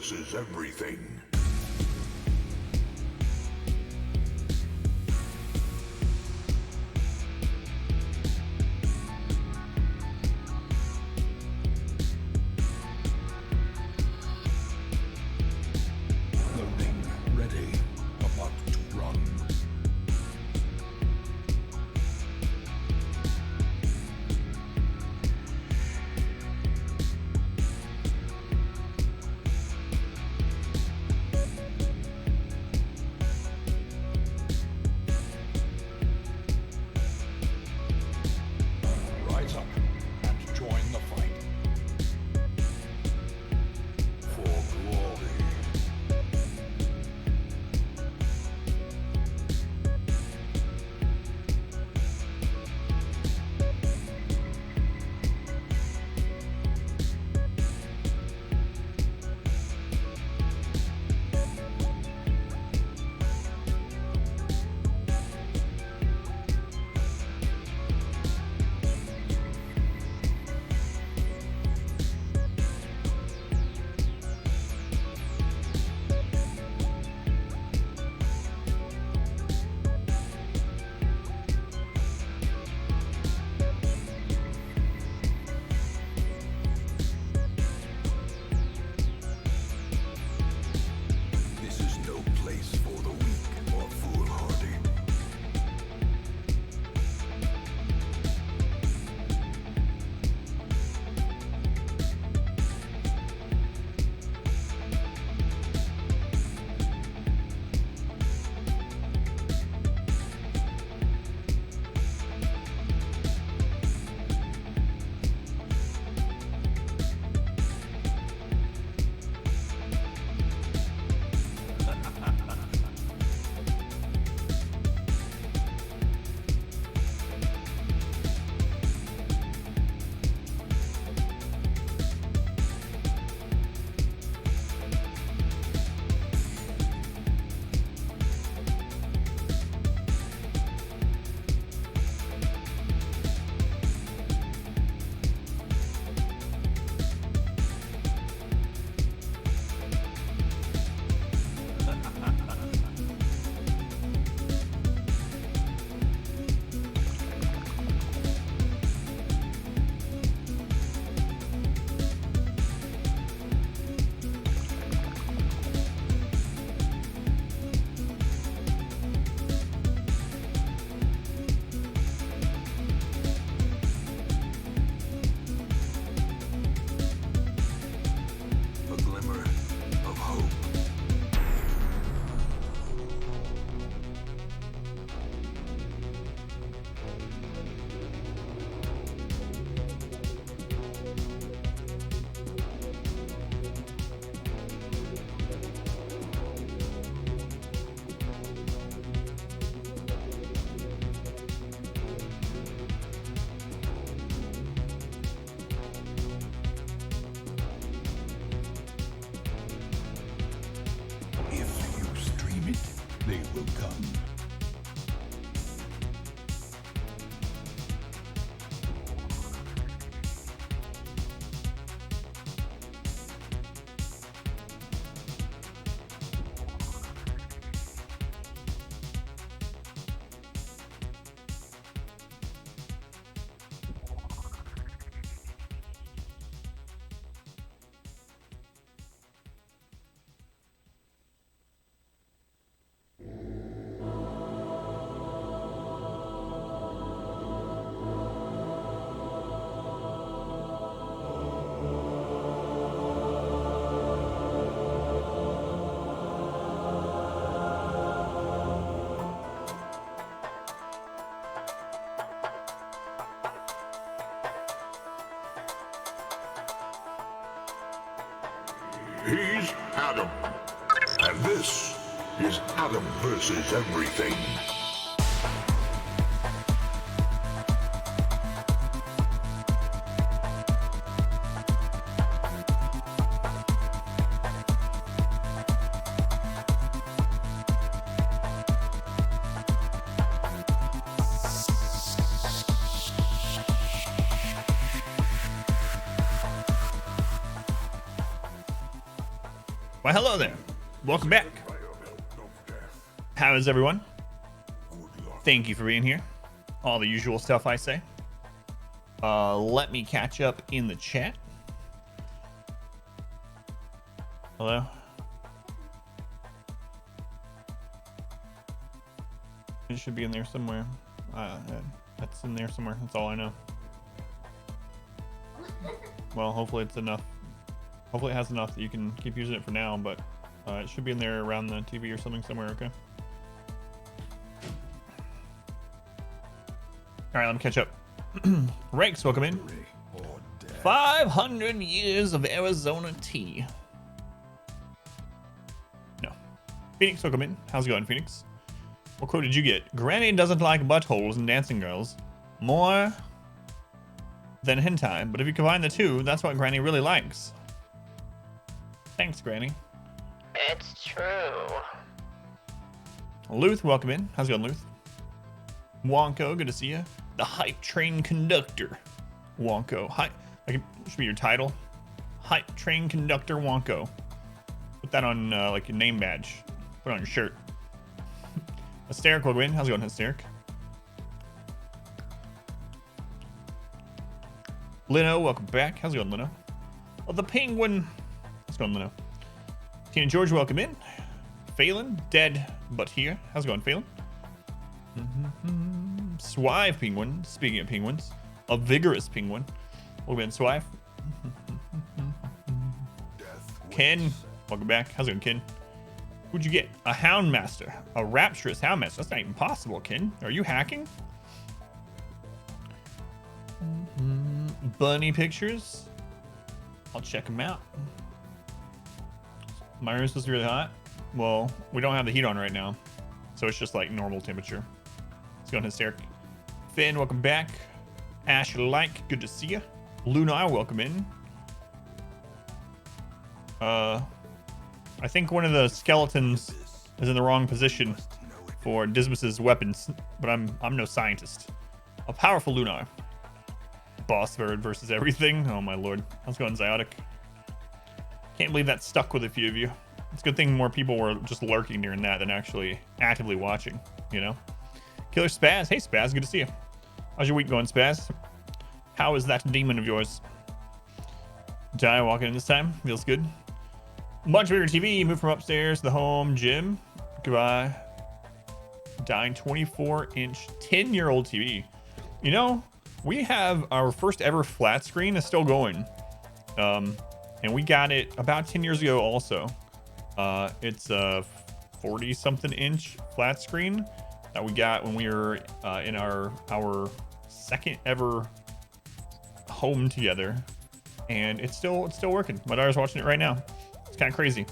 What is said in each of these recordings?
versus everything. Loading, ready, about to run. Rise up and join the fight. For glory. This is no place for the weak or foolhardy. A glimmer of hope. If you stream it, they will come. He's Adam, and this is Adam versus Everything. Well, hello there. Welcome back. How is everyone? Thank you for being here. All the usual stuff I say. Let me catch up in the chat. Hello? It should be in there somewhere. That's in there somewhere. That's all I know. Well, hopefully it's enough. Hopefully it has enough that you can keep using it for now, but it should be in there around the TV or something somewhere, okay? Alright, let me catch up. Rakes, welcome in. 500 years of Arizona tea. No. Phoenix, welcome in. How's it going, Phoenix? What quote did you get? Granny doesn't like buttholes and dancing girls. More than hentai, but if you combine the two, that's what Granny really likes. Thanks, Granny. It's true. Luth, welcome in. How's it going, Luth? Wonko, good to see you. The hype train conductor. Wonko. Should be your title. Hype train conductor Wonko. Put that on like your name badge. Put it on your shirt. Hysteric, welcome in. How's it going, Hysteric? Lino, welcome back. How's it going, Lino? Oh, the penguin. How's it going, Lino? Tina George, welcome in. Phelan, dead but here. How's it going, Phelan? Swive penguin. Speaking of penguins, a vigorous penguin. Welcome in, Swive. Ken, welcome back. How's it going, Ken? Who'd you get? A Houndmaster. A Rapturous Houndmaster. That's not even possible, Ken. Are you hacking? Bunny pictures. I'll check them out. My room's supposed to be really hot. Well, we don't have the heat on right now, so it's just like normal temperature. Let's go on, Hysteric. Finn, welcome back. Ash Like, good to see you. Luna, welcome in. I think one of the skeletons is in the wrong position for Dismas's weapons, but I'm no scientist. A powerful Lunar. Boss bird versus everything. Oh my lord. How's it going, Ziotic? Can't believe that stuck with a few of you. It's a good thing more people were just lurking during that than actually actively watching, you know? Killer Spaz. Hey, Spaz. Good to see you. How's your week going, Spaz? How is that demon of yours? Die walking in this time. Feels good. Much bigger TV. Moved from upstairs to the home gym. Goodbye. Dying 24-inch 10-year-old TV. You know, we have our first ever flat screen is still going. And we got it about 10 years ago also. It's a 40-something inch flat screen that we got when we were in our second ever home together. And it's still working. My daughter's watching it right now. It's kind of crazy.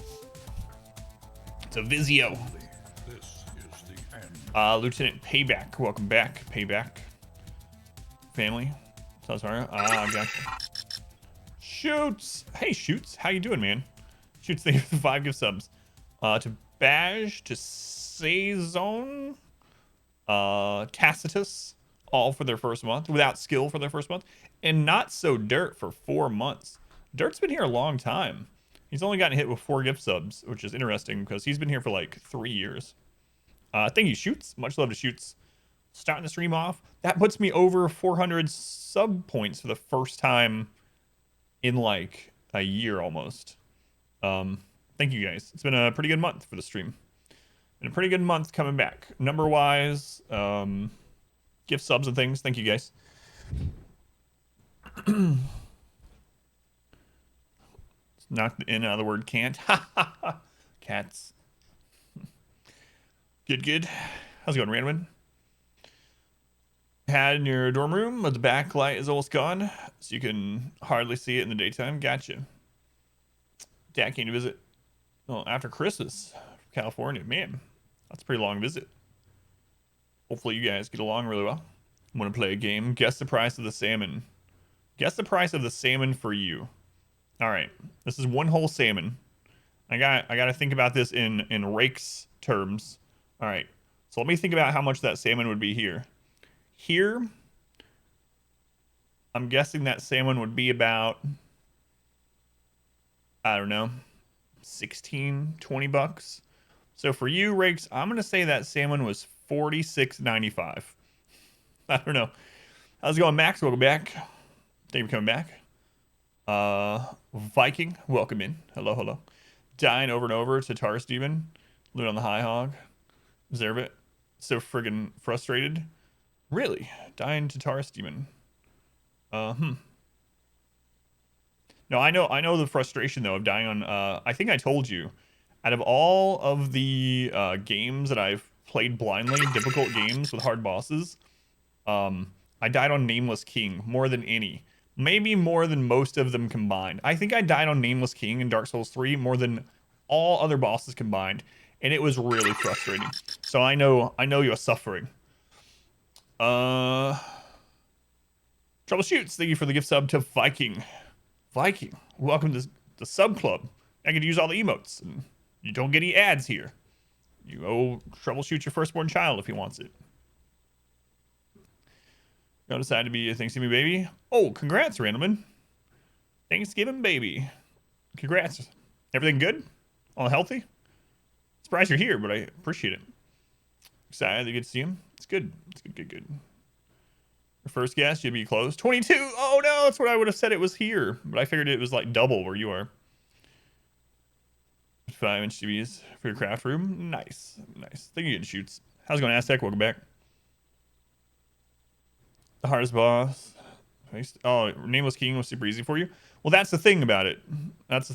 It's a Vizio. Lieutenant Payback, welcome back. Payback. Family. So sorry. Gotcha. Shoots. Hey, Shoots. How you doing, man? Shoots, thank you for the 5 gift subs. To Bash, to Saison, Tacitus, all for their first month. Without Skill for their first month. And Not So Dirt for 4 months. Dirt's been here a long time. He's only gotten hit with 4 gift subs, which is interesting because he's been here for like 3 years. Thank you, Shoots. Much love to Shoots. Starting the stream off. That puts me over 400 sub points for the first time in like a year almost. Thank you guys. It's been a pretty good month for the stream. And a pretty good month coming back. Number wise, gift subs and things. Thank you guys. Knock the N out of the word can't. Cats. Good. How's it going, Ranwin? Had in your dorm room, but the backlight is almost gone, so you can hardly see it in the daytime. Gotcha. Dad came to visit. Well, after Christmas, California. Man, that's a pretty long visit. Hopefully you guys get along really well. I'm gonna play a game. Guess the price of the salmon. Guess the price of the salmon for you. All right, this is one whole salmon. I gotta think about this in rakes terms. All right, so let me think about how much that salmon would be here. Here, I'm guessing that salmon would be about, I don't know, 16, 20 bucks. So for you, Rakes, I'm going to say that salmon was $46.95. I don't know. How's it going, Max? Welcome back. Thank you for coming back. Viking, welcome in. Hello, hello. Dying over and over to Taurus Demon. Loot on the High Hog. Zerbit. So friggin' frustrated. Really? Dying to Taurus Demon. No, I know the frustration though of dying on I think I told you, out of all of the games that I've played blindly, difficult games with hard bosses, I died on Nameless King more than any. Maybe more than most of them combined. I think I died on Nameless King in Dark Souls 3 more than all other bosses combined, and it was really frustrating. So I know you're suffering. Troubleshoots, thank you for the gift sub to Viking. Viking, welcome to the sub club. I can use all the emotes, and you don't get any ads here. You owe Troubleshoot your firstborn child if he wants it. Gonna decide to be a Thanksgiving baby. Oh, congrats, Randleman. Thanksgiving baby. Congrats. Everything good? All healthy? Surprised you're here, but I appreciate it. Excited to get to see him. It's good. It's good. Your first guess, you'd be close. 22. Oh no, that's what I would have said it was here, but I figured it was like double where you are. 5-inch TVs for your craft room. Nice. Thank you, shoots. How's it going, Aztec? Welcome back. The hardest boss. Oh, Nameless King was super easy for you. Well, that's the thing about it. That's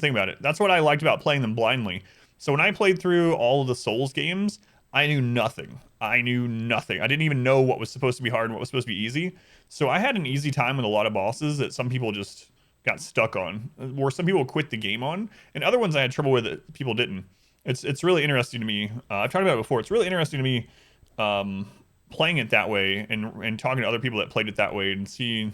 what I liked about playing them blindly. So when I played through all of the Souls games, I knew nothing. I didn't even know what was supposed to be hard and what was supposed to be easy. So I had an easy time with a lot of bosses that some people just got stuck on, or some people quit the game on, and other ones I had trouble with that people didn't. It's really interesting to me. I've talked about it before. It's really interesting to me playing it that way and talking to other people that played it that way and seeing.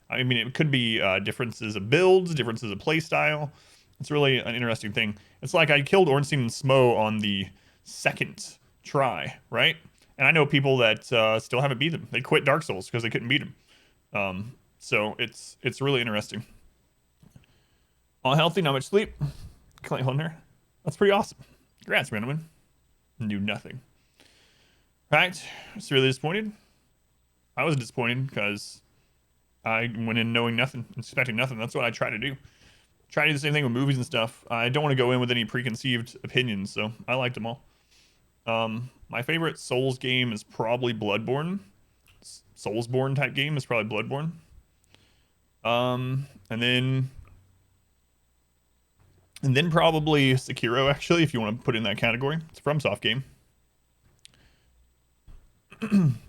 I mean, it could be differences of builds, differences of play style. It's really an interesting thing. It's like I killed Ornstein and Smo on the second try, right? And I know people that still haven't beat them. They quit Dark Souls because they couldn't beat them. So it's really interesting. All healthy, not much sleep. Clay Hunter. That's pretty awesome. Congrats, Randleman. Knew nothing. Right. It's really disappointed. I was disappointed because I went in knowing nothing, expecting nothing. That's what I try to do. Try to do the same thing with movies and stuff. I don't want to go in with any preconceived opinions, so I liked them all. My favorite Souls game is probably Bloodborne. Soulsborne type game is probably Bloodborne. And then probably Sekiro, actually, if you want to put it in that category. It's a FromSoft game.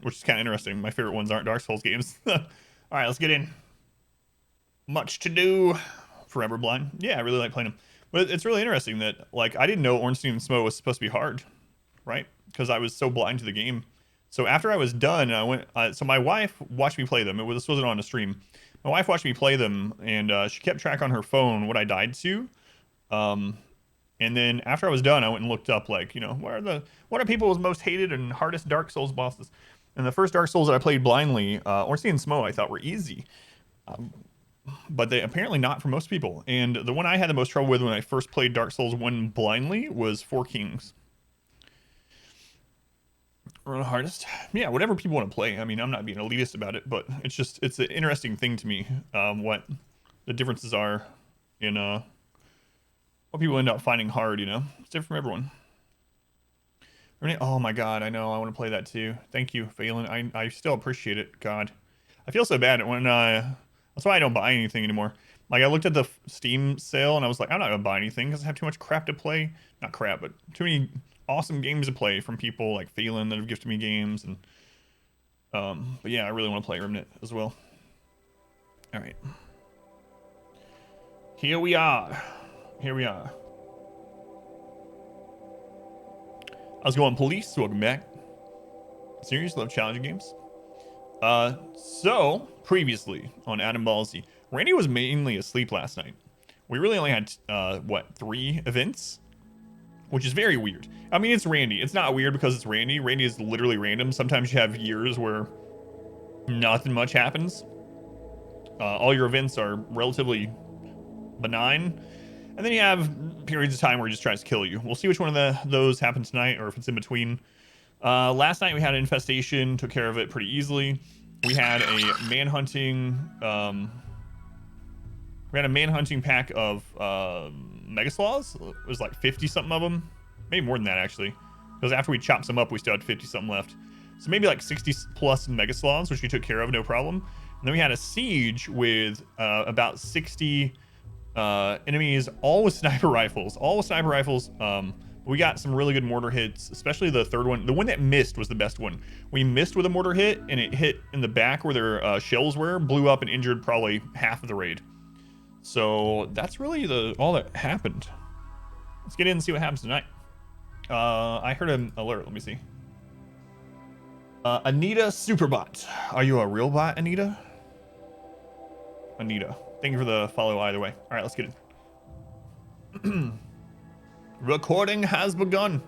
Which is kind of interesting. My favorite ones aren't Dark Souls games. All right, let's get in. Much to do. Forever Blind. Yeah, I really like playing them. But it's really interesting that, like, I didn't know Ornstein and Smo was supposed to be hard, right? Because I was so blind to the game. So after I was done, I went. So my wife watched me play them. This wasn't on a stream. My wife watched me play them, and she kept track on her phone what I died to. And then after I was done, I went and looked up, like, you know, what are people's most hated and hardest Dark Souls bosses? And the first Dark Souls that I played blindly, Ornstein and Smo, I thought were easy. But they apparently not for most people. And the one I had the most trouble with when I first played Dark Souls 1 blindly was Four Kings. Or the hardest. Yeah, whatever people want to play. I mean, I'm not being elitist about it, but it's an interesting thing to me, what the differences are in what people end up finding hard, you know? It's different from everyone. Oh my god, I know, I want to play that too. Thank you, Phelan. I still appreciate it. God. I feel so bad when that's why I don't buy anything anymore. Like, I looked at the Steam sale and I was like, I'm not gonna buy anything because I have too much crap to play. Not crap, but too many awesome games to play from people like Phelan that have gifted me games. And but yeah, I really want to play Remnant as well. All right, here we are. How's it going, police? Welcome back. Serious, love challenging games. So previously on AdamVsEverything, Randy was mainly asleep last night. We really only had 3 events, which is very weird. I mean, it's Randy. It's not weird because it's Randy. Randy is literally random. Sometimes you have years where nothing much happens. All your events are relatively benign. And then you have periods of time where he just tries to kill you. We'll see which one of those happen tonight, or if it's in between. Last night we had an infestation, took care of it pretty easily. We had a man-hunting, pack of Megasloths. It was like 50-something of them. Maybe more than that, actually. Because after we chopped some up, we still had 50-something left. So maybe like 60-plus Megasloths, which we took care of, no problem. And then we had a siege with about 60 enemies, all with sniper rifles. We got some really good mortar hits, especially the third one. The one that missed was the best one. We missed with a mortar hit, and it hit in the back where their shells were, blew up and injured probably half of the raid. So that's really all that happened. Let's get in and see what happens tonight. I heard an alert. Let me see. Anita Superbot. Are you a real bot, Anita? Anita. Thank you for the follow either way. All right, let's get it. Recording has begun.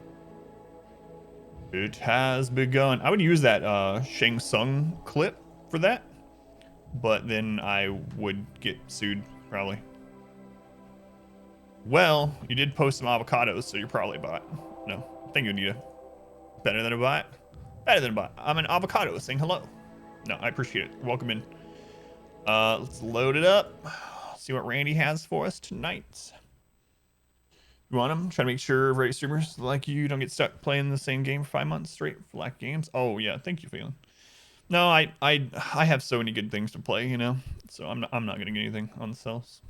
It has begun. I would use that Shang Tsung clip for that, but then I would get sued probably. Well, you did post some avocados, so you're probably a bot. No, thank you, Anita. Better than a bot. Better than a bot. I'm an avocado saying hello. No, I appreciate it. Welcome in. Let's load it up. See what Randy has for us tonight. You want him? Try to make sure every streamers like you don't get stuck playing the same game for 5 months straight for lack of games. Oh yeah, thank you, Phelan. No, I have so many good things to play, you know. So I'm not getting anything on the sales.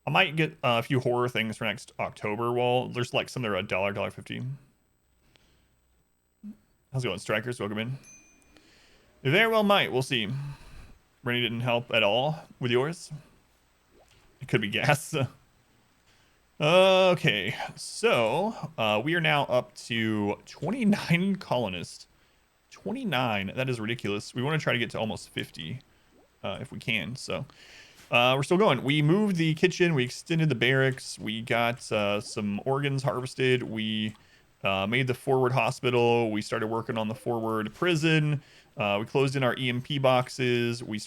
I might get a few horror things for next October. Well, there's like some that are $1.50. How's it going, Strikers? Welcome in. You very well might. We'll see. Rennie didn't help at all with yours. It could be gas. Okay, so we are now up to 29 colonists. 29. That is ridiculous. We want to try to get to almost 50 if we can. So we're still going. We moved the kitchen. We extended the barracks. We got some organs harvested. We made the forward hospital. We started working on the forward prison. We closed in our EMP boxes. We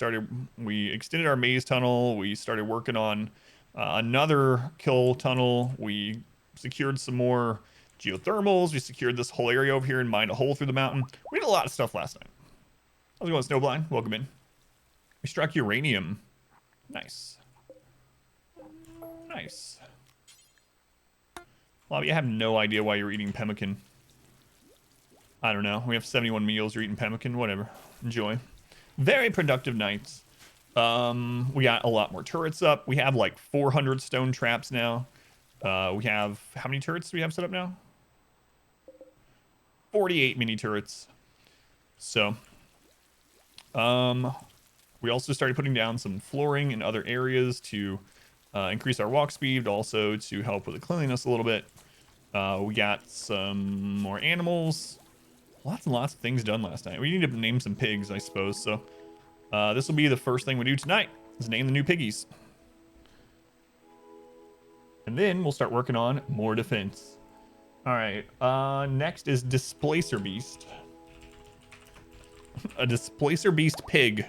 extended our maze tunnel. We started working on another kill tunnel. We secured some more geothermals. We secured this whole area over here and mined a hole through the mountain. We did a lot of stuff last night. How's it going, Snowblind? Welcome in. We struck uranium. Nice. Nice. Lobby, I have no idea why you're eating pemmican. I don't know. We have 71 meals. You're eating pemmican. Whatever. Enjoy. Very productive nights. We got a lot more turrets up. We have like 400 stone traps now. We have, how many turrets do we have set up now? 48 mini turrets. So, we also started putting down some flooring in other areas to increase our walk speed, also to help with the cleanliness a little bit. We got some more animals. Lots and lots of things done last night. We need to name some pigs, I suppose. So this will be the first thing we do tonight, is name the new piggies. And then we'll start working on more defense. All right, next is Displacer Beast. A Displacer Beast pig.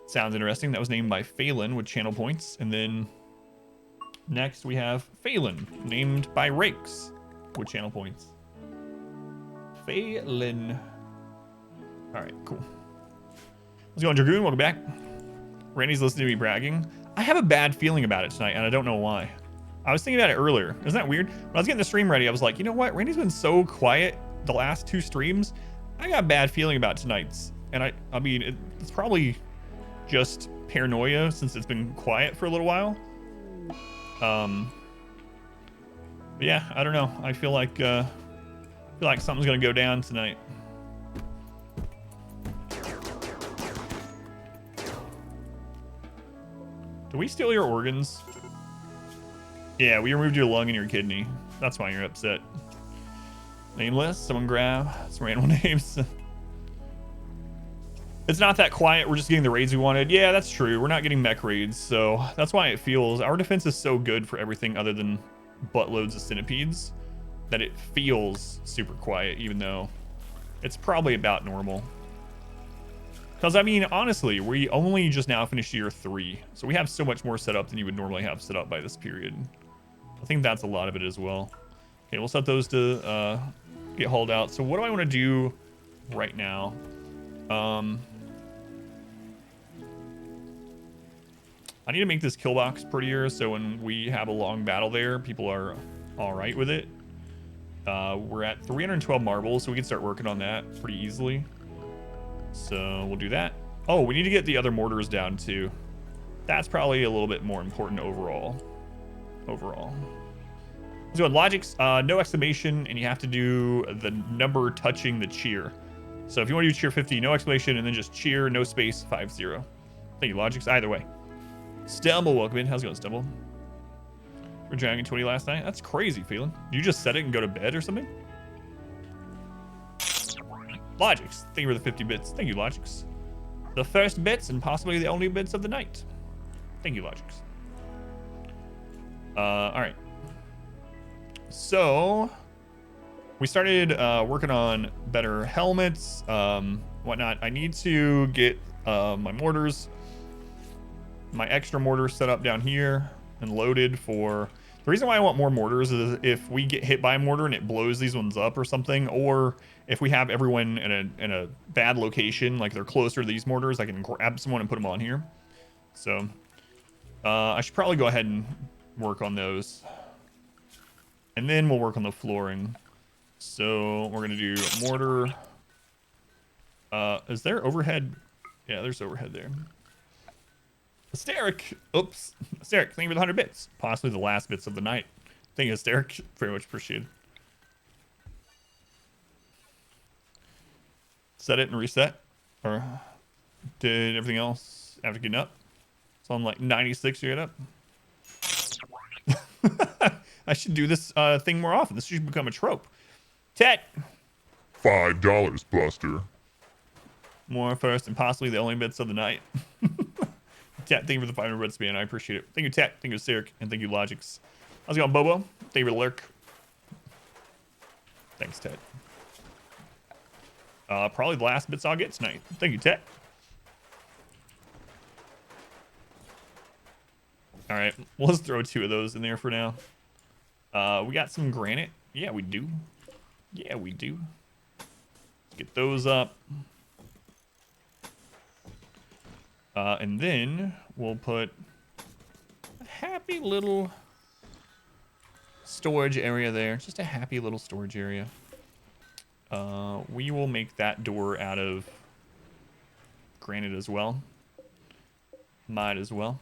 Sounds interesting. That was named by Phelan with channel points. And then next we have Phelan, named by Rakes with channel points. Phelan. All right, cool. Let's go on, Dragoon. Welcome back. Randy's listening to me bragging. I have a bad feeling about it tonight, and I don't know why. I was thinking about it earlier. Isn't that weird? When I was getting the stream ready, I was like, you know what? Randy's been so quiet the last 2 streams. I got a bad feeling about tonight's. And I mean, it's probably just paranoia since it's been quiet for a little while. But yeah, I don't know. I feel like something's gonna go down tonight. Do we steal your organs? Yeah, we removed your lung and your kidney. That's why you're upset. Nameless. Someone grab some random names. It's not that quiet. We're just getting the raids we wanted. Yeah, that's true. We're not getting mech raids, so that's why it feels... Our defense is so good for everything other than buttloads of centipedes that it feels super quiet, even though it's probably about normal. Because, I mean, honestly, we only just now finished year 3. So we have so much more set up than you would normally have set up by this period. I think that's a lot of it as well. Okay, we'll set those to get hauled out. So what do I want to do right now? I need to make this kill box prettier so when we have a long battle there, people are all right with it. We're at 312 marbles, so we can start working on that pretty easily. So we'll do that. Oh, we need to get the other mortars down too. That's probably a little bit more important overall. So in logics, no exclamation, and you have to do the number touching the cheer. So if you want to do cheer 50, no exclamation, and then just cheer, no space, 50. Thank you, logics. Either way. Stumble, welcome in. How's it going, Stumble? We're Dragon 20 last night. That's crazy, feeling. You just set it and go to bed or something? Logics. Thank you for the 50 bits. Thank you, Logics. The first bits and possibly the only bits of the night. Thank you, Logics. All right. So we started working on better helmets, whatnot. I need to get my mortars, my extra mortars set up down here and loaded for. The reason why I want more mortars is if we get hit by a mortar and it blows these ones up or something, or if we have everyone in a bad location, like they're closer to these mortars, I can grab someone and put them on here. So I should probably go ahead and work on those. And then we'll work on the flooring. So we're going to do mortar. Is there overhead? Yeah, there's overhead there. Hysteric. Oops. Hysteric. Thank you for the 100 bits. Possibly the last bits of the night. Thank you, Hysteric. Very much appreciated. Set it and reset. Or did everything else after getting up? So I'm like 96 to get up. I should do this thing more often. This should become a trope. Tet. $5, Buster. More first and possibly the only bits of the night. Tet, thank you for the 500 bits, man. I appreciate it. Thank you, Tet. Thank you, Syric. And thank you, Logics. How's it going, Bobo? Thank you for the lurk. Thanks, Tet. Probably the last bits I'll get tonight. Thank you, Tet. All right, we'll just throw 2 of those in there for now. We got some granite. Yeah, we do. Yeah, we do. Let's get those up. And then we'll put a happy little storage area there. Just a happy little storage area. We will make that door out of granite as well. Might as well.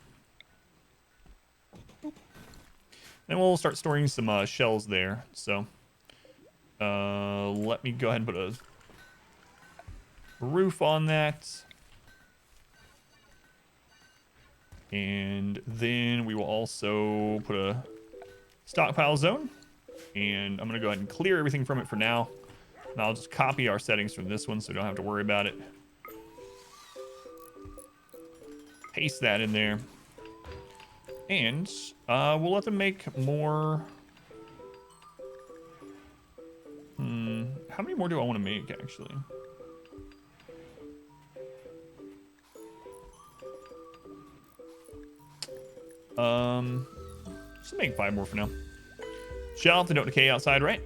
Then we'll start storing some shells there. So let me go ahead and put a roof on that. And then we will also put a stockpile zone. And I'm going to go ahead and clear everything from it for now. And I'll just copy our settings from this one so we don't have to worry about it. Paste that in there. And we'll let them make more. How many more do I want to make, actually? Just make 5 more for now. Shelf, they don't decay outside, right?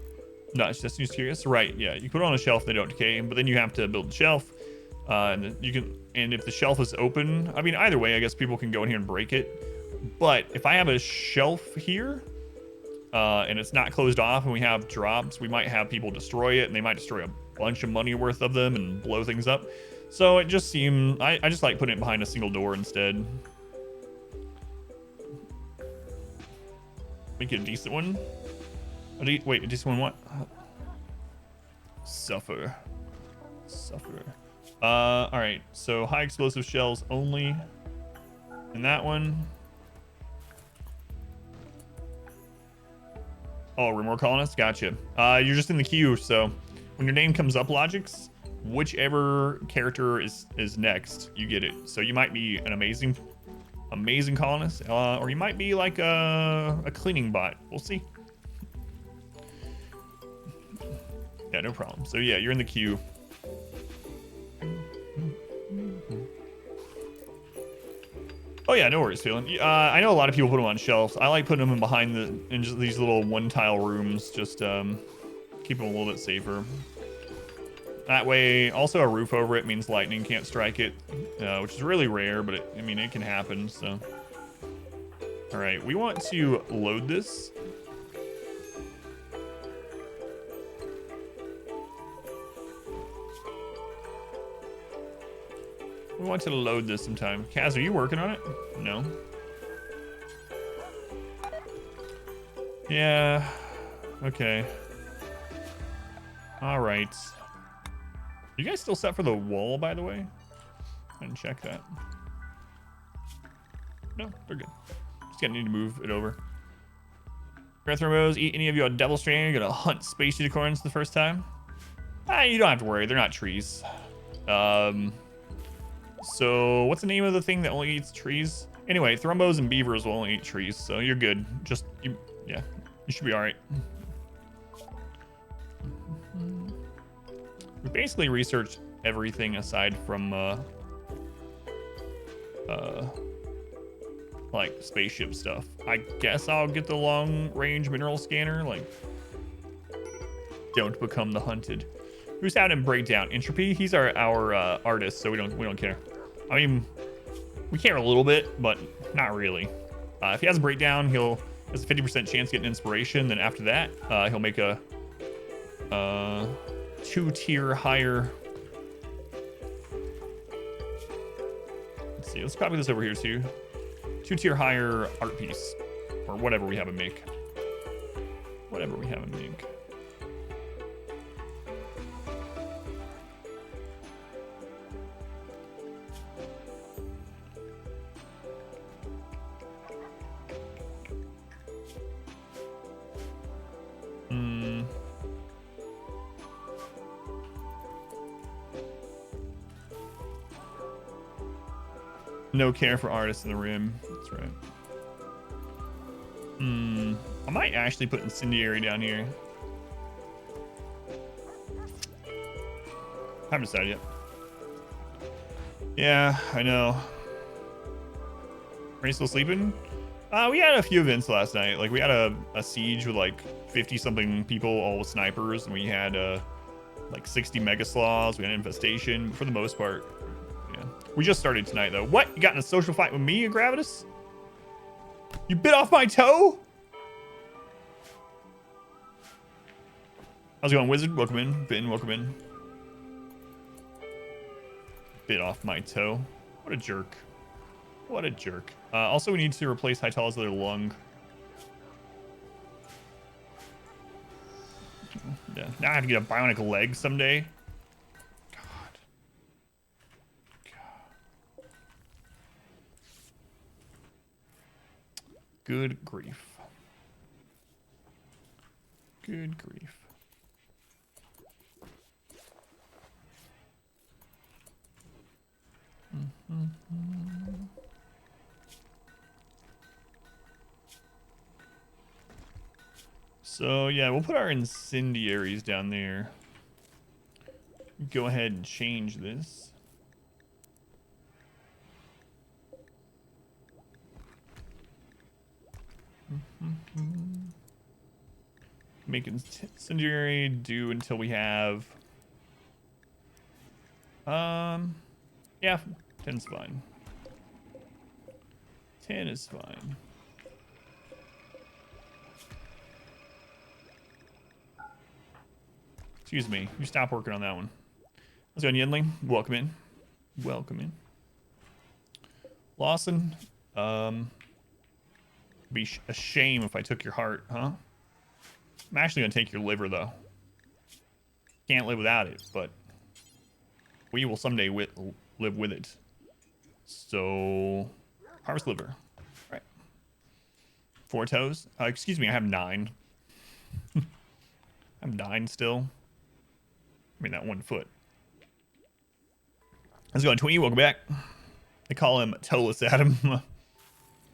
No, it's just curious. Right, yeah. You put it on a shelf, they don't decay, but then you have to build the shelf. And you can, and if the shelf is open, I mean, either way, I guess people can go in here and break it. But if I have a shelf here, and it's not closed off and we have drops, we might have people destroy it and they might destroy a bunch of money worth of them and blow things up. So it just seemed, I just like putting it behind a single door instead. Make it a decent one. Wait, a decent one what? Suffer. Alright, so high explosive shells only in that one. Oh, RimWorld colonists? Gotcha. You're just in the queue, so when your name comes up, Logics, whichever character is next, you get it. So you might be an amazing colonist, or you might be like a cleaning bot. We'll see. Yeah, no problem. So yeah, you're in the queue. Oh yeah, no worries, Phelan. I know a lot of people put them on shelves. I like putting them in behind in just these little one-tile rooms. Just keep them a little bit safer. That way, also a roof over it means lightning can't strike it, which is really rare, but I mean, it can happen, so. All right, we want to load this. We want to load this sometime. Kaz, are you working on it? No. Yeah. Okay. All right. You guys still set for the wall, by the way? I didn't check that. No, they're good. Just gonna need to move it over. Thromos, eat any of you a devil strain? You're gonna hunt space unicorns the first time? You don't have to worry. They're not trees. So what's the name of the thing that only eats trees? Anyway, thrumbos and beavers will only eat trees, so you're good. Yeah, you should be all right. We basically researched everything aside from like spaceship stuff. I guess I'll get the long range mineral scanner. Like, don't become the hunted. Who's out in breakdown? Entropy. He's our artist, so we don't care. I mean, we care a little bit, but not really. If he has a breakdown, he has a 50% chance to get an inspiration. Then after that, he'll make a 2-tier higher. Let's see. Let's copy this over here too. 2-tier higher art piece, or whatever we have him make. Whatever we have him make. No care for artists in the rim. That's right. I might actually put incendiary down here. Haven't decided yet. Yeah, I know. Are you still sleeping? We had a few events last night. Like, we had a siege with like 50-something people, all with snipers, and we had like 60 mega sloths. We had an infestation. For the most part, yeah. We just started tonight, though. What? You got in a social fight with me, Gravitas? You bit off my toe? How's it going, Wizard? Welcome in. Ben, welcome in. Bit off my toe. What a jerk. What a jerk. Also, we need to replace Hytal's other lung. Yeah. Now I have to get a bionic leg someday. God. Good grief. Good grief. So yeah, we'll put our incendiaries down there. Go ahead and change this. Make incendiary do until we have yeah, 10's fine. 10 is fine. Excuse me, you stop working on that one. Let's go, Yinling. Welcome in. Welcome in. Lawson, be a shame if I took your heart, huh? I'm actually gonna take your liver though. Can't live without it, but we will someday live with it. So, harvest liver. All right. 4 toes. Excuse me, I have 9. I'm 9 still. I mean, that 1 foot. How's it going, Twinny? Welcome back. They call him Toeless Adam.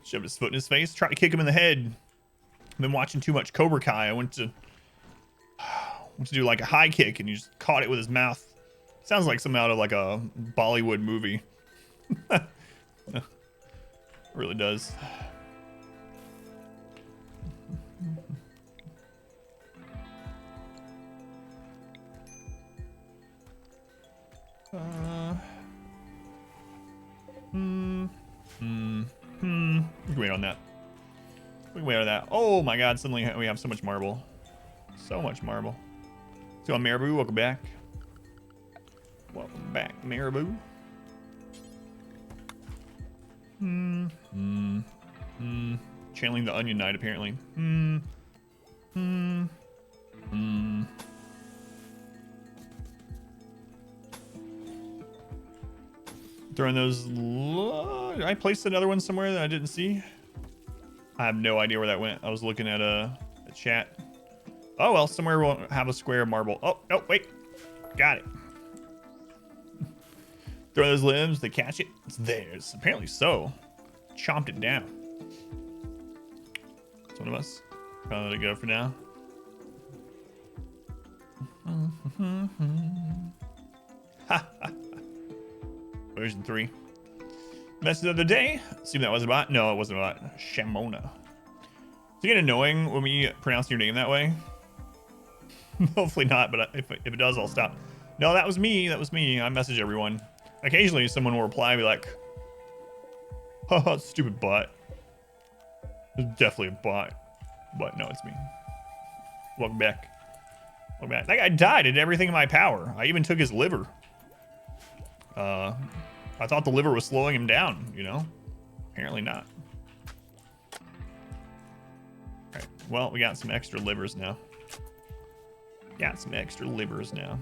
Shoved his foot in his face. Tried to kick him in the head. I've been watching too much Cobra Kai. I went to do like a high kick and he just caught it with his mouth. Sounds like something out of like a Bollywood movie. It really does. We can wait on that. We can wait on that. Oh my god, suddenly we have so much marble. So much marble. What's going on, Marabou? Welcome back. Welcome back, Marabou. Channeling the Onion Knight, apparently. Throwing those... Did I place another one somewhere that I didn't see? I have no idea where that went. I was looking at a chat. Oh, well, somewhere we'll have a square of marble. Oh, wait. Got it. Throw those limbs, they catch it. It's theirs. Apparently so. Chomped it down. It's one of us. Gonna let it go for now. Version 3. Message of the day. Assume that was a bot. No, it wasn't a bot. Shamona. Does it get annoying when we pronounce your name that way? Hopefully not, but if it does, I'll stop. No, that was me. That was me. I message everyone. Occasionally, someone will reply and be like, haha, stupid bot. It's definitely a bot. But no, it's me. Welcome back. Welcome back. That guy died. Did everything in my power. I even took his liver. I thought the liver was slowing him down, you know? Apparently not. Alright, well, we got some extra livers now. Got some extra livers now.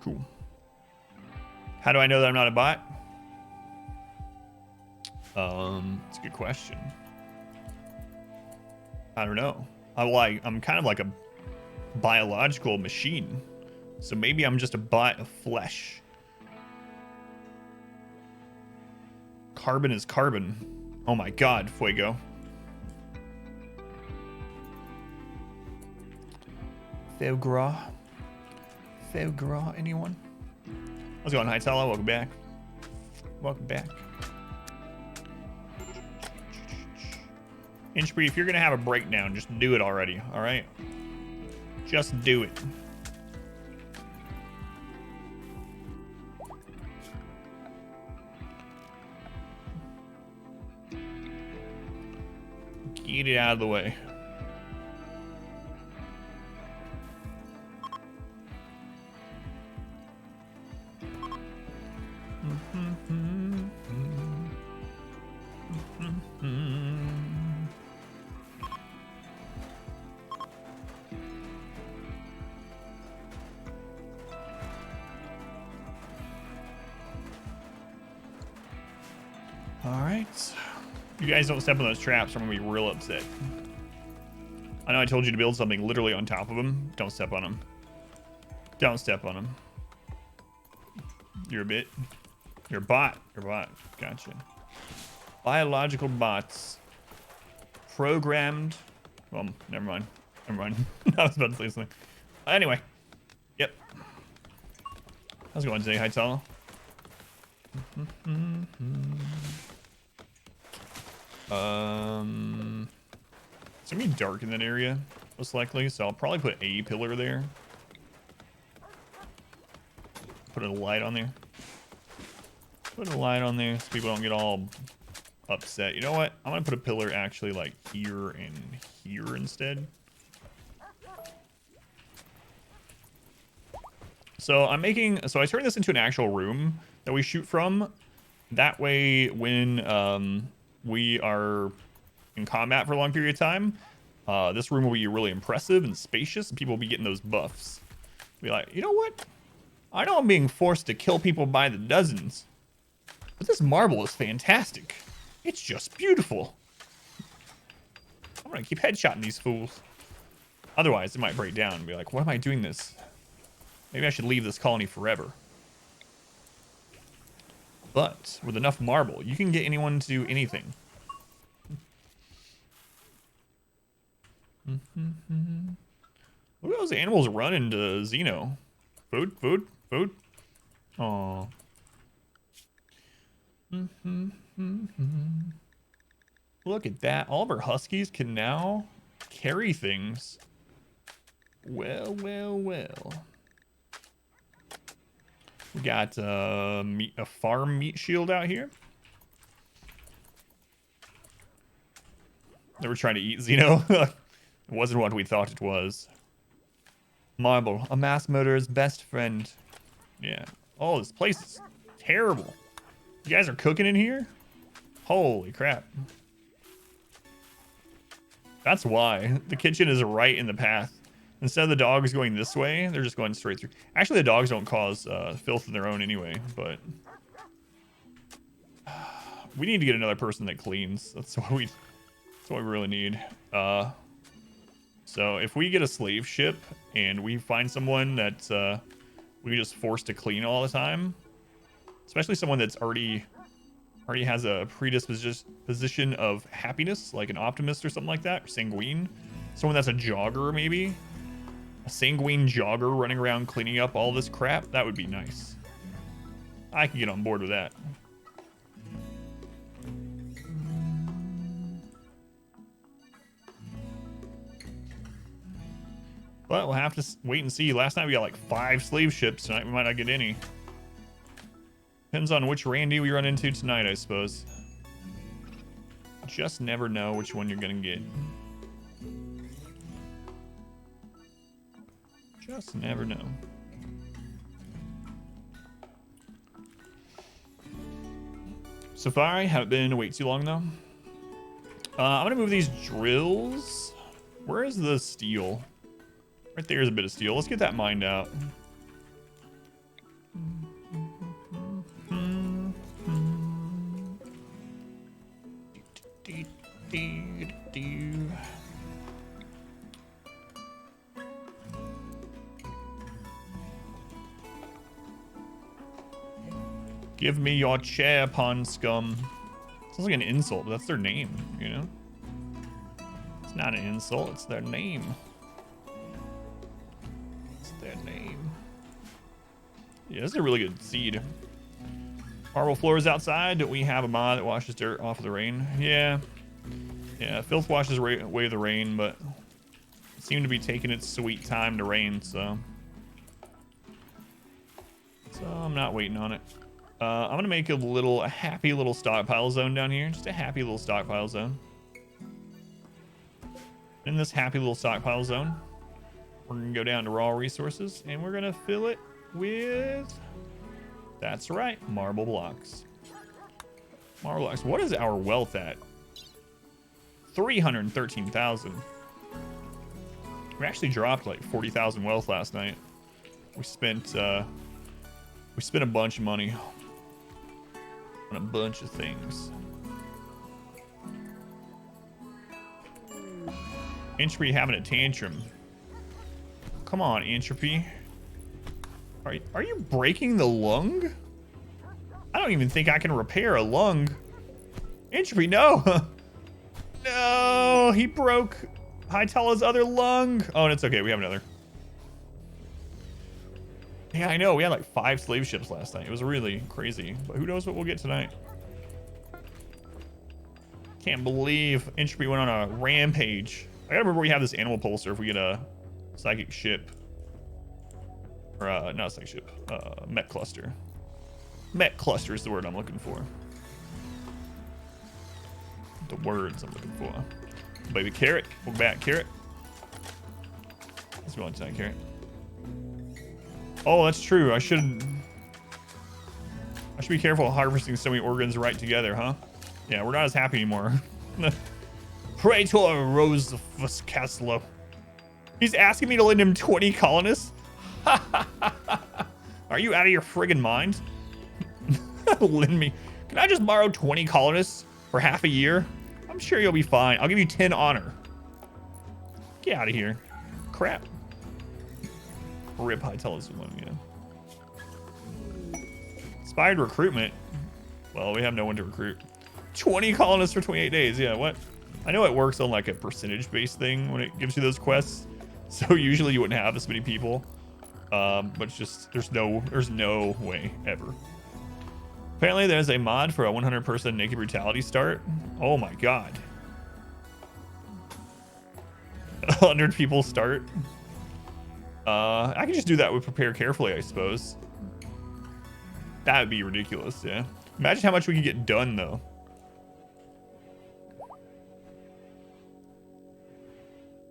Cool. How do I know that I'm not a bot? It's a good question. I don't know. I'm kind of like a biological machine. So maybe I'm just a bot of flesh. Carbon is carbon. Oh my god, Fuego. Foie gras. Foie gras, anyone? How's it going, Hytala? Welcome back. Welcome back. Inchbreed, if you're gonna have a breakdown, just do it already, alright? Just do it. Get it out of the way. Alright. You guys don't step on those traps, I'm gonna be real upset. I know I told you to build something literally on top of them. Don't step on them. Don't step on them. You're a bit. You're a bot. You're a bot. Gotcha. Biological bots. Programmed. Well, never mind. Never mind. I was about to say something. Anyway. Yep. How's it going today, Hytala? It's gonna be dark in that area, most likely, so I'll probably put a pillar there. Put a light on there. Put a light on there so people don't get all upset. You know what? I'm gonna put a pillar actually like here and here instead. So I turned this into an actual room that we shoot from. That way, when we are in combat for a long period of time, this room will be really impressive and spacious, and people will be getting those buffs. Be like, you know what? I know I'm being forced to kill people by the dozens, but this marble is fantastic. It's just beautiful. I'm gonna keep headshotting these fools. Otherwise, it might break down and be like, why am I doing this? Maybe I should leave this colony forever. But with enough marble, you can get anyone to do anything. Look at those animals running to Xeno Food, food, food. Oh. Look at that. All of our huskies can now carry things. Well, well, well. We got a farm meat shield out here. They were trying to eat Xeno. It wasn't what we thought it was. Marble, a mass murderer's best friend. Yeah. Oh, this place is terrible. You guys are cooking in here? Holy crap. That's why. The kitchen is right in the path. Instead of the dogs going this way, they're just going straight through. Actually, the dogs don't cause filth of their own anyway, but... we need to get another person that cleans. That's what we really need. So if we get a slave ship and we find someone that we just force to clean all the time, especially someone that's already has a predisposition of happiness, like an optimist or something like that, or sanguine, someone that's a jogger maybe, a sanguine jogger running around cleaning up all this crap, that would be nice. I can get on board with that. But we'll have to wait and see. Last night we got like 5 slave ships. Tonight we might not get any. Depends on which Randy we run into tonight, I suppose. Just never know which one you're gonna get. Just never know. Safari, haven't been wait too long though. I'm gonna move these drills. Where is the steel? Right there's a bit of steel. Let's get that mined out. Give me your chair, pond scum. Sounds like an insult, but that's their name, you know? It's not an insult, it's their name. It's their name. Yeah, this is a really good seed. Marble floors outside. We have a mod that washes dirt off of the rain. Yeah. Yeah, filth washes away the rain, but it seemed to be taking its sweet time to rain, so I'm not waiting on it. I'm gonna make a happy little stockpile zone down here. Just a happy little stockpile zone. In this happy little stockpile zone, we're gonna go down to raw resources and we're gonna fill it with, that's right, marble blocks. Marble blocks. What is our wealth at? 313,000. We actually dropped like 40,000 wealth last night. We spent a bunch of money on a bunch of things. Entropy having a tantrum. Come on, Entropy. Are you breaking the lung? I don't even think I can repair a lung. Entropy, no. No, he broke Hytala's other lung. Oh, and it's okay. We have another. Yeah, I know. We had like 5 slave ships last night. It was really crazy. But who knows what we'll get tonight. Can't believe Entropy went on a rampage. I gotta remember we have this animal pulsar if we get a psychic ship. Or, not a psychic ship. Met cluster. Met cluster is the word I'm looking for. The words I'm looking for. Baby carrot. Welcome back, carrot. Let's go on tonight, carrot. Oh, that's true. I should be careful harvesting so many organs right together, huh? Yeah, we're not as happy anymore. Praetor Rose Caslo. He's asking me to lend him 20 colonists? Are you out of your friggin' mind? Lend me. Can I just borrow 20 colonists for half a year? I'm sure you'll be fine. I'll give you 10 honor. Get out of here. Crap. Rip Hytala's one, yeah. Inspired recruitment. Well, we have no one to recruit. 20 colonists for 28 days. Yeah, what? I know it works on like a percentage-based thing when it gives you those quests. So usually you wouldn't have this many people. But it's just there's no way ever. Apparently, there's a mod for a 100-person naked brutality start. Oh my god. 100 people start. I can just do that with prepare carefully, I suppose. That would be ridiculous, yeah. Imagine how much we could get done, though.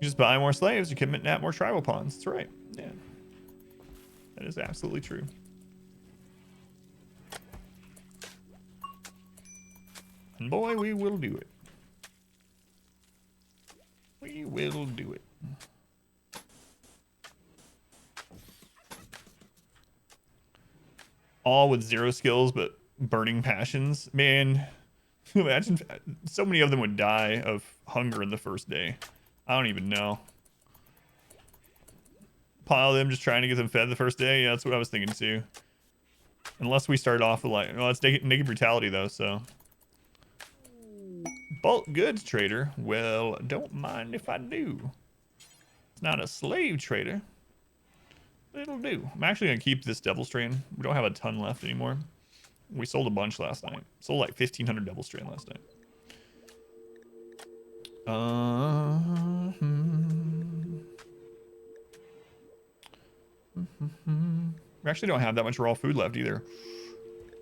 You just buy more slaves, you can nap more tribal pawns. That's right, yeah. That is absolutely true. And boy, we will do it. We will do it. All with 0 skills, but burning passions. Man, imagine so many of them would die of hunger in the first day. I don't even know. Pile them just trying to get them fed the first day. Yeah, that's what I was thinking too. Unless we start off with like, well, it's naked brutality though, so. Bulk goods trader. Well, don't mind if I do. It's not a slave trader. It'll do. I'm actually going to keep this devil strain. We don't have a ton left anymore. We sold a bunch last night. Sold like 1,500 devil strain last night. We actually don't have that much raw food left either.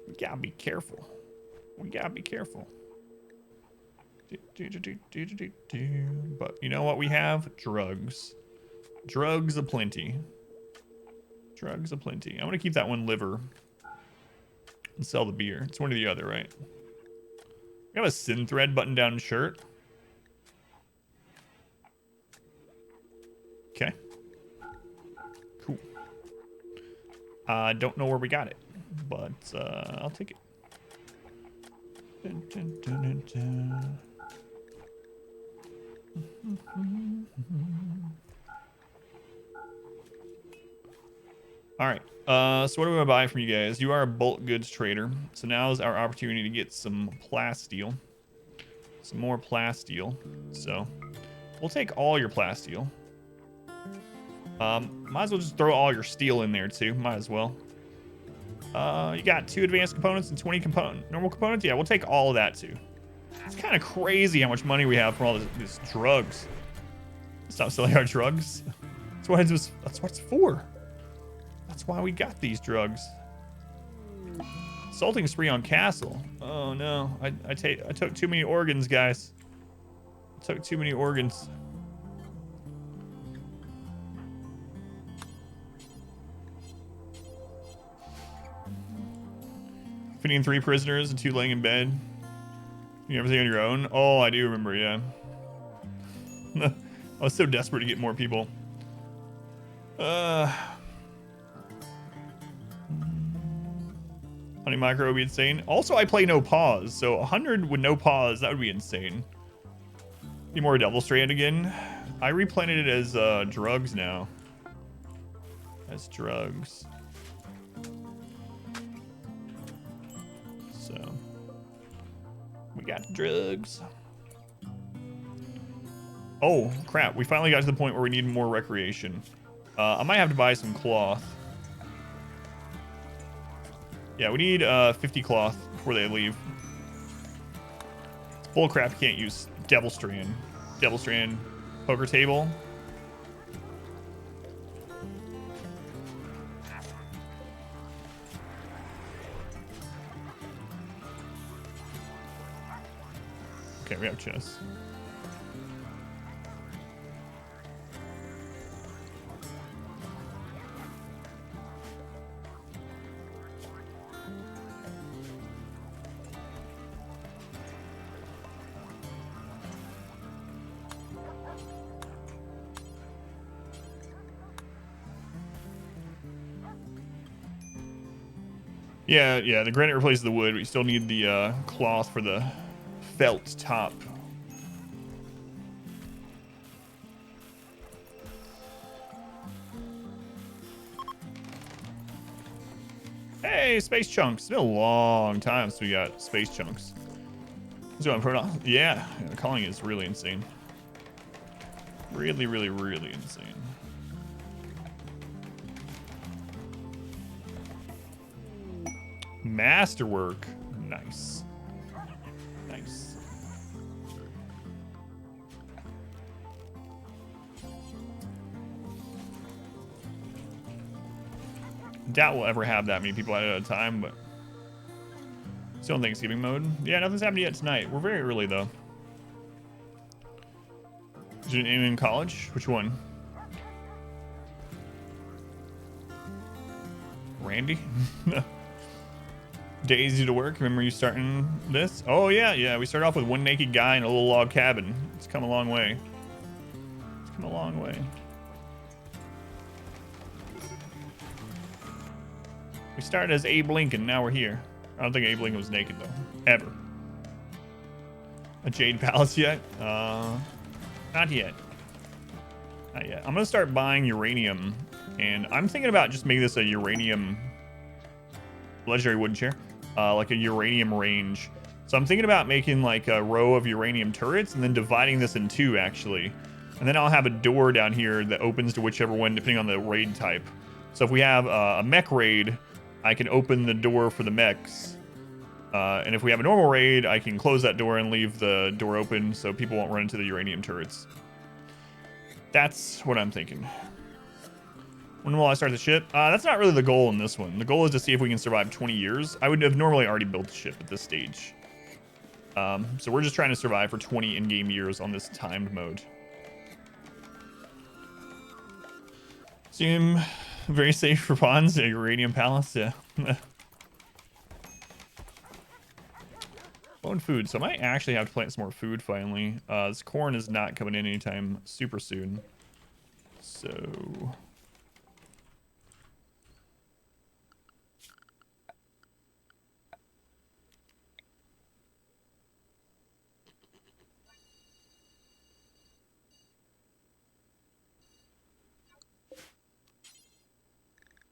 We gotta be careful. We gotta be careful. But you know what we have? Drugs. Drugs aplenty. Drugs aplenty. I'm gonna keep that one liver and sell the beer. It's one or the other, right? We have a Sin Thread button-down shirt. Okay. Cool. I don't know where we got it, but I'll take it. Dun, dun, dun, dun, dun. All right. So what do we want to buy from you guys? You are a bulk goods trader. So now is our opportunity to get some plasteel. Some more plasteel. So we'll take all your plasteel. Might as well just throw all your steel in there too. Might as well. You got 2 advanced components and 20 normal components. Yeah, we'll take all of that too. It's kind of crazy how much money we have from all these drugs. Stop selling our drugs. That's what it's for. That's why we got these drugs. Assaulting spree on castle. Oh no, I took too many organs, guys. I took too many organs. Feeding 3 prisoners and 2 laying in bed. You everything on your own? Oh, I do remember, yeah. I was so desperate to get more people. Honey micro would be insane. Also, I play no pause, so 100 with no pause, that would be insane. Need more Devil Strand again. I replanted it as drugs now. As drugs. So we got drugs. Oh crap, we finally got to the point where we need more recreation. I might have to buy some cloth. Yeah, we need 50 cloth before they leave. It's bull crap, you can't use Devil Strand. Devil Strand poker table. Okay, we have chests. Yeah, the granite replaces the wood, but you still need the cloth for the felt top. Hey, space chunks. It's been a long time since we got space chunks. What's going on? Yeah, the calling is really insane. Really, really, really insane. Masterwork. Nice. Nice. Doubt we'll ever have that many people at a time, but still in Thanksgiving mode. Yeah, nothing's happened yet tonight. We're very early though. Is you in college? Which one? Randy? Daisy to work. Remember you starting this? Oh yeah. We started off with one naked guy in a little log cabin. It's come a long way. It's come a long way. We started as Abe Lincoln, now we're here. I don't think Abe Lincoln was naked though, ever. A Jade Palace yet? Not yet. Not yet. I'm gonna start buying uranium, and I'm thinking about just making this a uranium legendary wooden chair, like a uranium range. So I'm thinking about making like a row of uranium turrets and then dividing this in two actually. And then I'll have a door down here that opens to whichever one depending on the raid type. So if we have a mech raid, I can open the door for the mechs. And if we have a normal raid, I can close that door and leave the door open so people won't run into the uranium turrets. That's what I'm thinking. When will I start the ship? That's not really the goal in this one. The goal is to see if we can survive 20 years. I would have normally already built the ship at this stage. So we're just trying to survive for 20 in-game years on this timed mode. Seem very safe for pawns. Yeah, uranium palace, yeah. Low in food, so I might actually have to plant some more food finally. This corn is not coming in anytime super soon. So...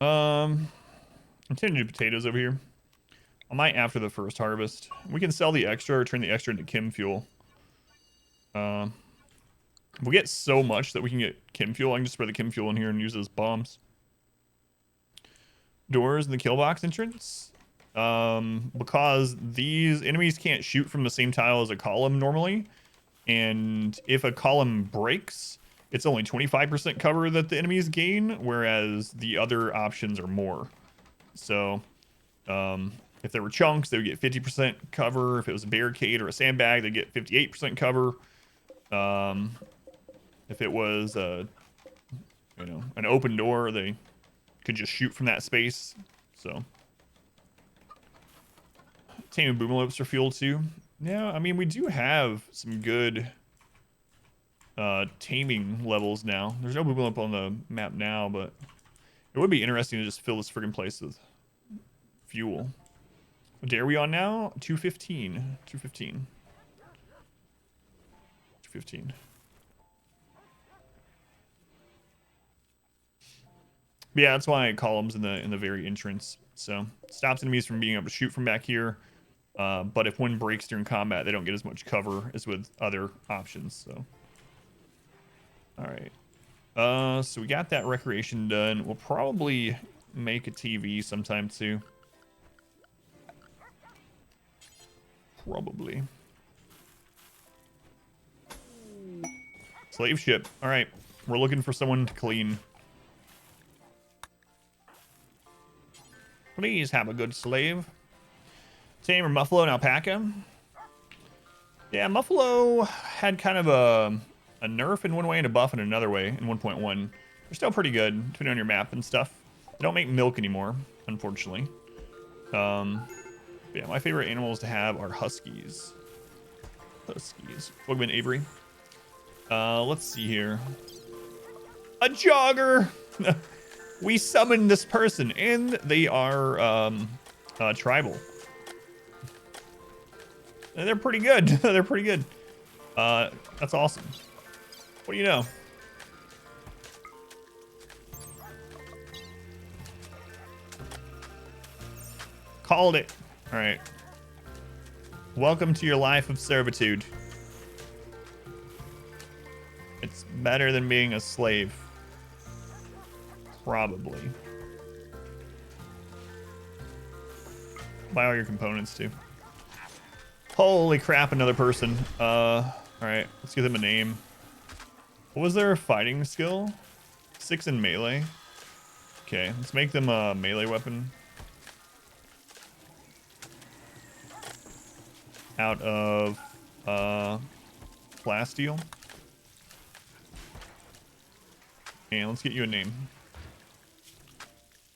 I'm tending to do potatoes over here. I might after the first harvest. We can sell the extra or turn the extra into chem fuel. We get so much that we can get chem fuel. I can just spread the chem fuel in here and use it as bombs. Doors in the kill box entrance. Because these enemies can't shoot from the same tile as a column normally. And if a column breaks, it's only 25% cover that the enemies gain, whereas the other options are more. So, if there were chunks, they would get 50% cover. If it was a barricade or a sandbag, they'd get 58% cover. If it was an open door, they could just shoot from that space. So, taming boomalopes for fuel too. Yeah, I mean we do have some good taming levels now. There's no boomalope on the map now, but it would be interesting to just fill this friggin' place with fuel. What day are we on now? 215. 215. 215. But yeah, that's why columns in the very entrance. So stops enemies from being able to shoot from back here. But if one breaks during combat, they don't get as much cover as with other options. So, all right. So we got that recreation done. We'll probably make a TV sometime too. Probably. Slave ship. All right. We're looking for someone to clean. Please have a good slave. Tame or Muffalo and Alpaca. Yeah, Muffalo had kind of a nerf in one way and a buff in another way in 1.1. They're still pretty good, depending on your map and stuff. They don't make milk anymore, unfortunately. Yeah, my favorite animals to have are huskies. Huskies. Welcome in, Avery. Let's see here. A jogger! We summoned this person, and they are tribal. And they're pretty good. They're pretty good. That's awesome. What do you know? Called it. All right. Welcome to your life of servitude. It's better than being a slave. Probably. Buy all your components too. Holy crap, another person. Alright, let's give them a name. What was their fighting skill? 6 in melee. Okay, let's make them a melee weapon. Out of plasteel. And let's get you a name.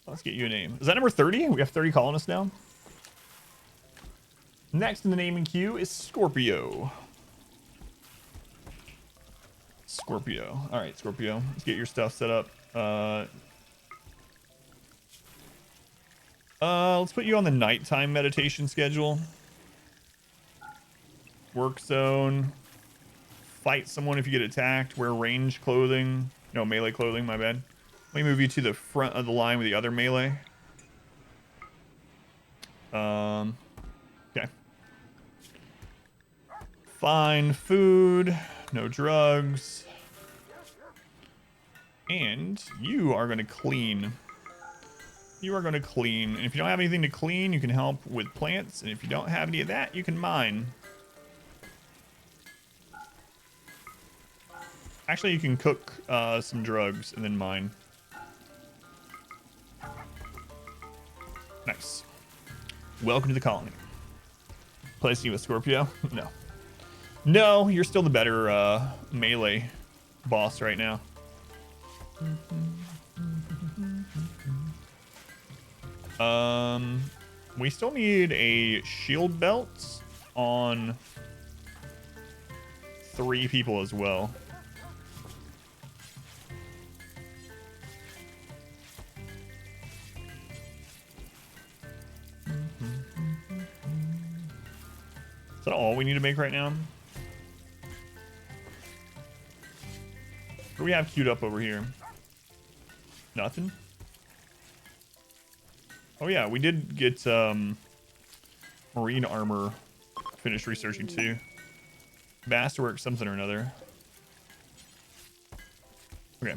Let's get you a name. Is that number 30? We have 30 colonists now. Next in the naming queue is Scorpio. Scorpio. All right, Scorpio. Let's get your stuff set up. Let's put you on the nighttime meditation schedule. Work zone. Fight someone if you get attacked. Wear range clothing. No, melee clothing, my bad. Let me move you to the front of the line with the other melee. Okay. Find food. No drugs. And you are going to clean. You are going to clean. And if you don't have anything to clean, you can help with plants. And if you don't have any of that, you can mine. Actually, you can cook some drugs and then mine. Nice. Welcome to the colony. Placing you with Scorpio? No. No, you're still the better melee boss right now. We still need a shield belt on 3 people as well. Is that all we need to make right now? What do we have queued up over here? Nothing? Oh yeah, we did get marine armor finished researching too. Masterwork something or another. Okay.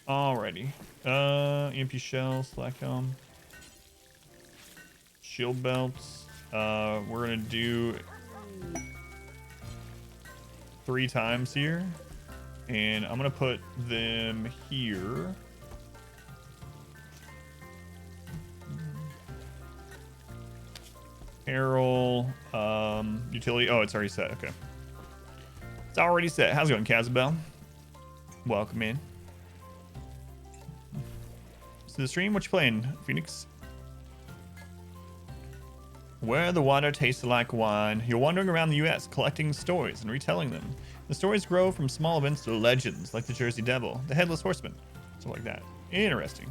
Alrighty. EMP shells, slack helm. Shield belts. We're gonna do 3 times here. And I'm gonna put them here. Apparel, utility. Oh, it's already set. Okay. It's already set. How's it going, Kazabel? Welcome in. So the stream, what you playing, Phoenix? Where the water tasted like wine. You're wandering around the U.S. collecting stories and retelling them. The stories grow from small events to legends, like the Jersey Devil, the Headless Horseman, stuff like that. Interesting.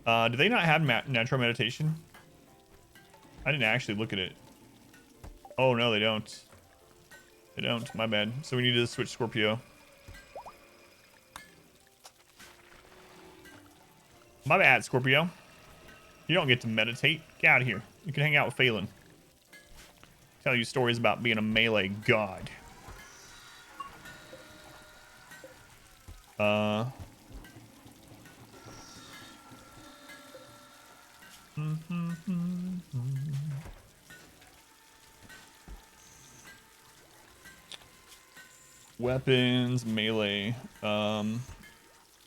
Do they not have natural meditation? I didn't actually look at it. Oh, no, they don't. They don't. My bad. So we need to switch Scorpio. My bad, Scorpio. You don't get to meditate. Get out of here. You can hang out with Phelan. Tell you stories about being a melee god. Weapons, melee.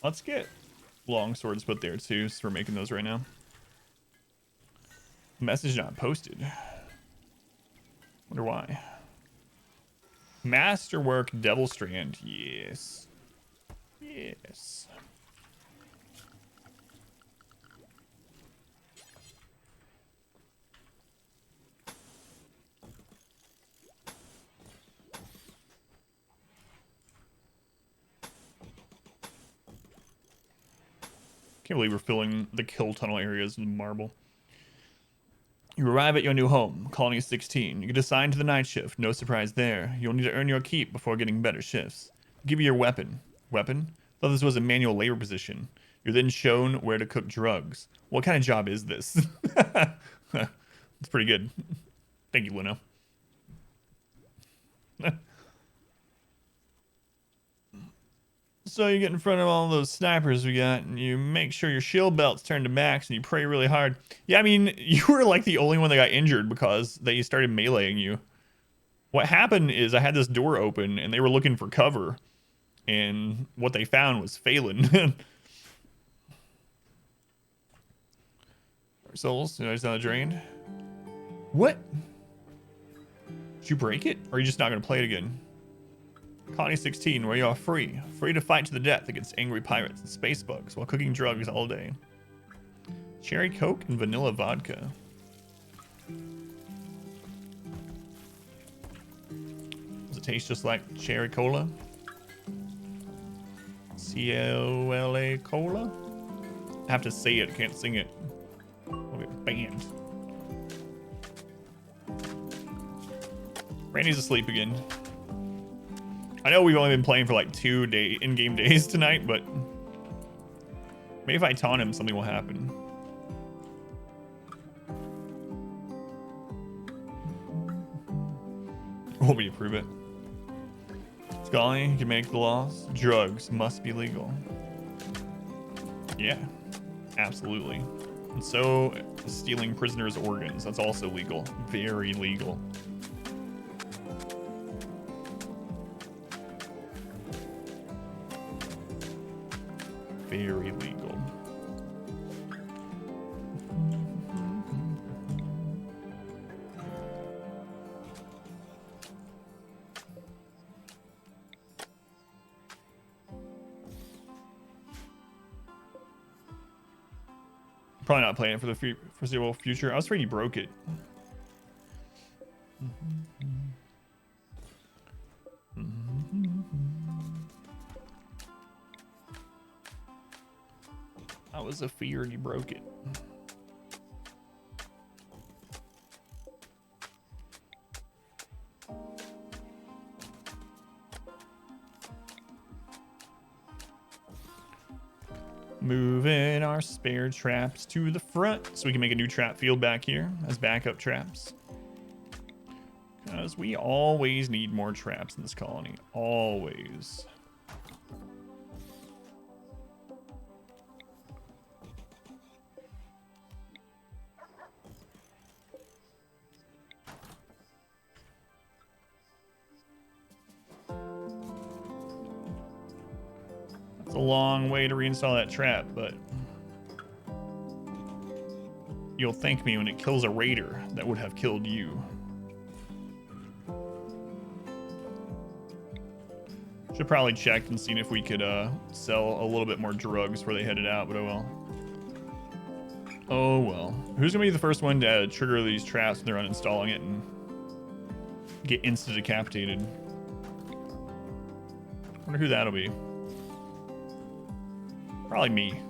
Let's get long swords put there too, so we're making those right now. Message not posted. Wonder why. Masterwork Devil Strand. Yes. Yes. Can't believe we're filling the kill tunnel areas with marble. You arrive at your new home, Colony 16. You get assigned to the night shift. No surprise there. You'll need to earn your keep before getting better shifts. Give you your weapon. Weapon? Thought this was a manual labor position. You're then shown where to cook drugs. What kind of job is this? It's pretty good. Thank you, Luna. So you get in front of all those snipers we got, and you make sure your shield belt's turned to max, and you pray really hard. Yeah, I mean, you were like the only one that got injured because they started meleeing you. What happened is I had this door open, and they were looking for cover, and what they found was Phelan. Souls, you know, it's not drained. What? Did you break it? Or are you just not going to play it again? Colony 16, where you are free. Free to fight to the death against angry pirates and space bugs while cooking drugs all day. Cherry Coke and vanilla vodka. Does it taste just like cherry cola? C-O-L-A cola? I have to say it, can't sing it. I'll get banned. Randy's asleep again. I know we've only been playing for like 2 in-game days tonight, but maybe if I taunt him, something will happen. Want me to prove it? Scully, you can make the laws. Drugs must be legal. Yeah, absolutely. And so, stealing prisoners' organs, that's also legal. Very legal. Very legal. Probably not playing it for the foreseeable future. I was afraid you broke it. I was afeared you broke it. Moving our spare traps to the front so we can make a new trap field back here as backup traps. Because we always need more traps in this colony. Always. It's a long way to reinstall that trap, but you'll thank me when it kills a raider that would have killed you. Should probably check and see if we could sell a little bit more drugs before they headed out, but oh well. Oh well. Who's gonna be the first one to trigger these traps when they're uninstalling it and get insta-decapitated? Wonder who that'll be. Probably me.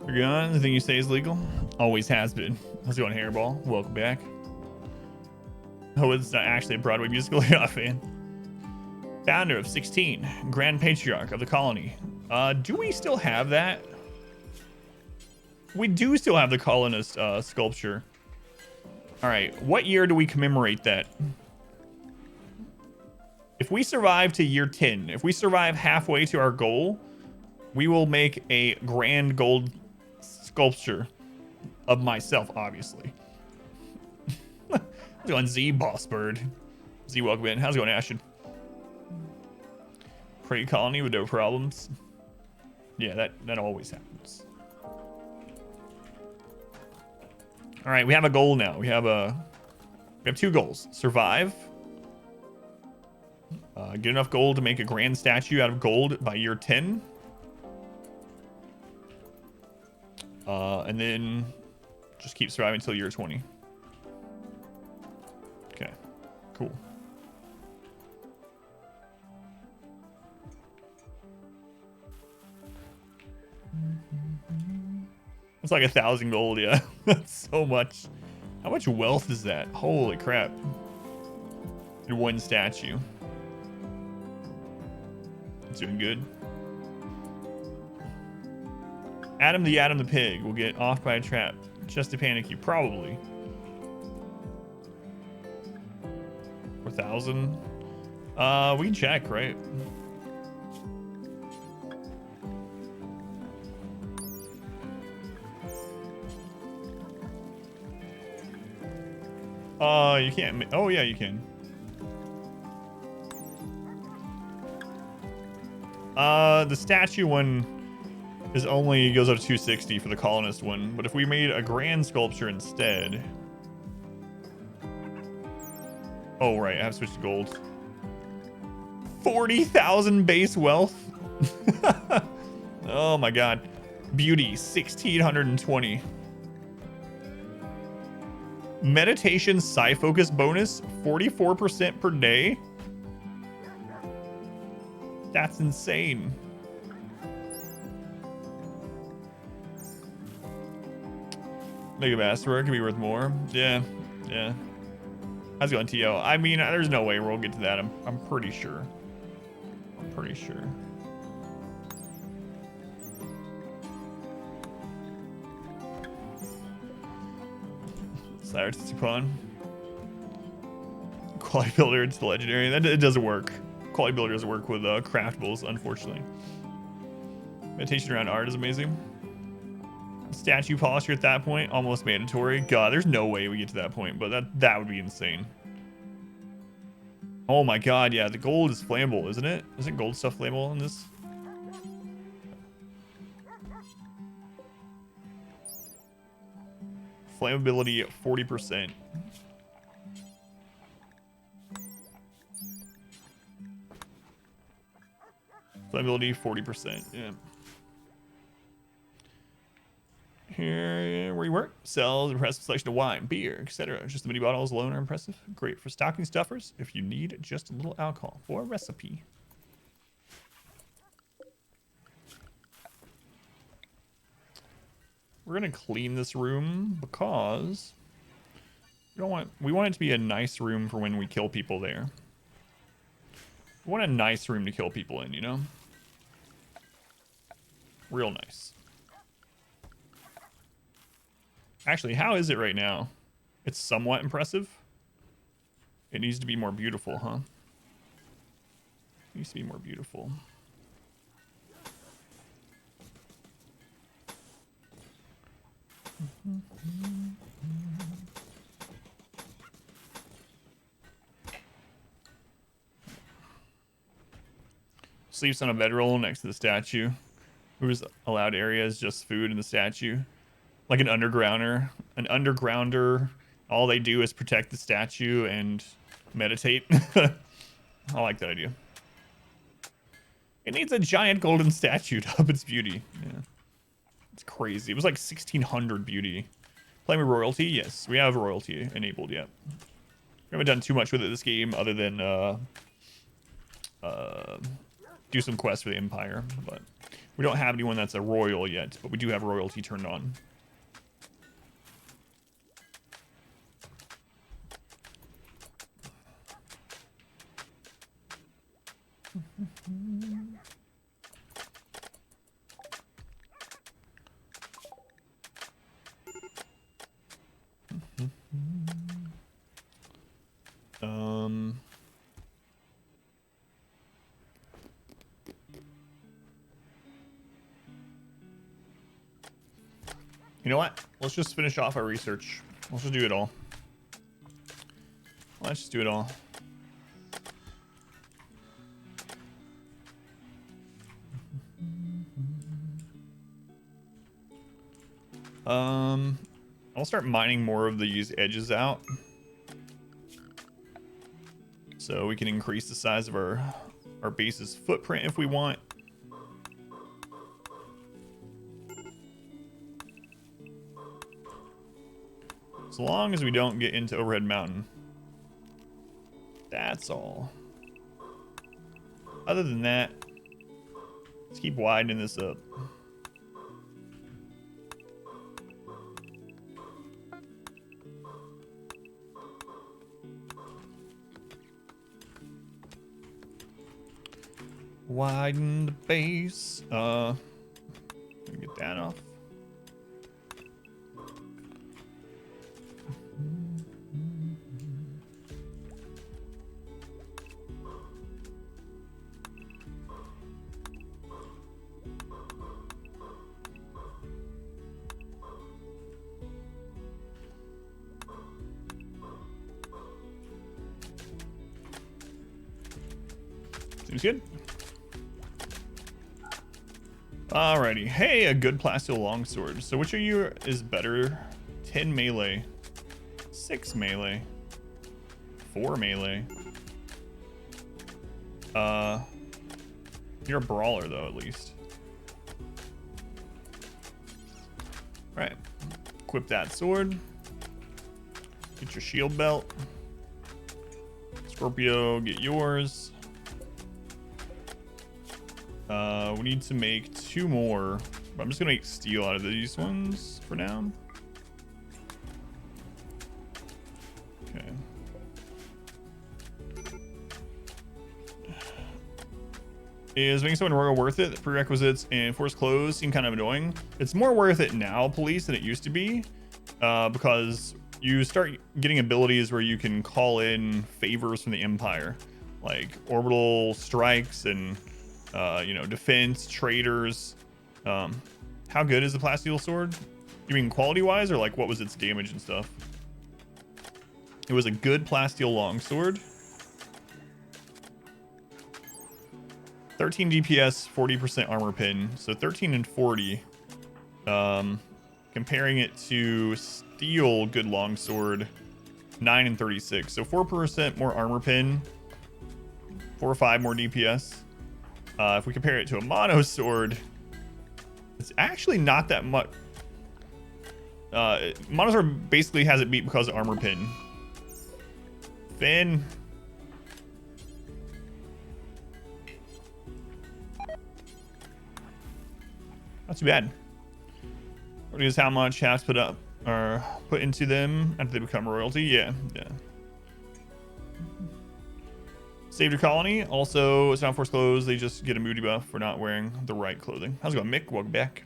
You're gone? The thing you say is legal? Always has been. How's it going, Hairball? Welcome back. Oh, it's not actually a Broadway musical? Yeah, fan. Founder of 16, Grand Patriarch of the colony. Do we still have that? We do still have the colonist sculpture. All right, what year do we commemorate that? If we survive to year 10, if we survive halfway to our goal, we will make a grand gold sculpture of myself, obviously. How's it going, Z Boss Bird? Z, welcome in. How's it going, Ashton? Prey colony with no problems. Yeah, that always happens. All right, we have a goal now. We have 2 goals. Survive. Get enough gold to make a grand statue out of gold by year 10. And then just keep surviving until year 20. Okay, cool. It's like 1,000 gold, yeah. That's so much. How much wealth is that? Holy crap. In one statue. It's doing good. Adam the pig will get off by a trap. Just to panic you, probably. 4,000. We can check, right? You can't. Oh yeah, you can. The statue one is only goes up to 260 for the colonist one, but if we made a grand sculpture instead. Oh right, I have switched to gold. 40,000 base wealth. Oh my god. Beauty 1620. Meditation psi focus bonus 44% per day. That's insane. Mega Masterwork could be worth more. Yeah. How's it going, TO? I mean, there's no way we'll get to that. I'm pretty sure. Cyrus Tupan. Quality builder, it's the legendary. That it doesn't work. Quality builder doesn't work with craftables, unfortunately. Meditation around art is amazing. Statue polisher at that point, almost mandatory. God, there's no way we get to that point, but that would be insane. Oh my god, yeah, the gold is flammable, isn't it? Isn't gold stuff flammable in this? Flammability 40%. Flammability 40%, yeah. Here, where you work, sells an impressive selection of wine, beer, etc. Just the mini bottles alone are impressive. Great for stocking stuffers if you need just a little alcohol for a recipe. We're gonna clean this room because we want it to be a nice room for when we kill people there. We want a nice room to kill people in, you know? Real nice. Actually, how is it right now? It's somewhat impressive. It needs to be more beautiful, huh? It needs to be more beautiful. Sleeps on a bedroll next to the statue. Who's allowed areas just food in the statue? Like an undergrounder. An undergrounder. All they do is protect the statue and meditate. I like that idea. It needs a giant golden statue to up its beauty. Yeah. It's crazy. It was like 1600 beauty. Playing with royalty? Yes, we have royalty enabled yet. We haven't done too much with it this game other than do some quests for the Empire, but we don't have anyone that's a royal yet, but we do have royalty turned on. You know what? Let's just finish off our research. Let's just do it all. Let's just do it all. I'll start mining more of these edges out, so we can increase the size of our base's footprint if we want. As long as we don't get into Overhead Mountain. That's all. Other than that, let's keep widening this up. Widen the base. Let me get that off. Seems good. Alrighty. Hey, a good plasteel longsword. So which of you is better? 10 melee, 6 melee, 4 melee. You're a brawler though, at least. Right. Equip that sword. Get your shield belt. Scorpio, get yours. We need to make 2 more. But I'm just gonna make steel out of these ones for now. Okay. Is making someone royal worth it? Prerequisites and forced clothes seem kind of annoying. It's more worth it now, police, than it used to be, because you start getting abilities where you can call in favors from the Empire, like orbital strikes and you know, defense, traders. How good is the plasteel sword? You mean quality wise, or like what was its damage and stuff? It was a good plasteel longsword. 13 DPS, 40% armor pin. So 13 and 40. Comparing it to steel good longsword, 9 and 36. So 4% more armor pin, 4 or 5 more DPS. If we compare it to a mono sword, it's actually not that much. Mono sword basically has it beat because of armor pin. Finn. Not too bad. What is how much you have to put up or put into them after they become royalty? Yeah. Saved your colony. Also, it's not forced clothes. They just get a moody buff for not wearing the right clothing. How's it going, Mick? Welcome back.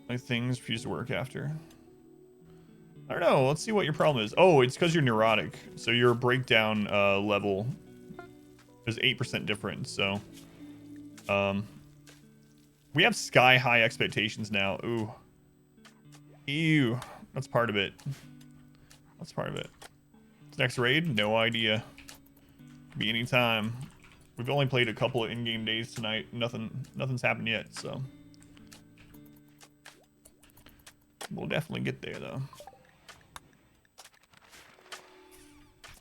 My things refuse to work after. I don't know. Let's see what your problem is. Oh, it's because you're neurotic. So your breakdown level is 8% different. So, we have sky high expectations now. Ooh. Ew. That's part of it. That's part of it. Next raid? No idea. Could be any time. We've only played a couple of in-game days tonight. Nothing's happened yet, so. We'll definitely get there, though.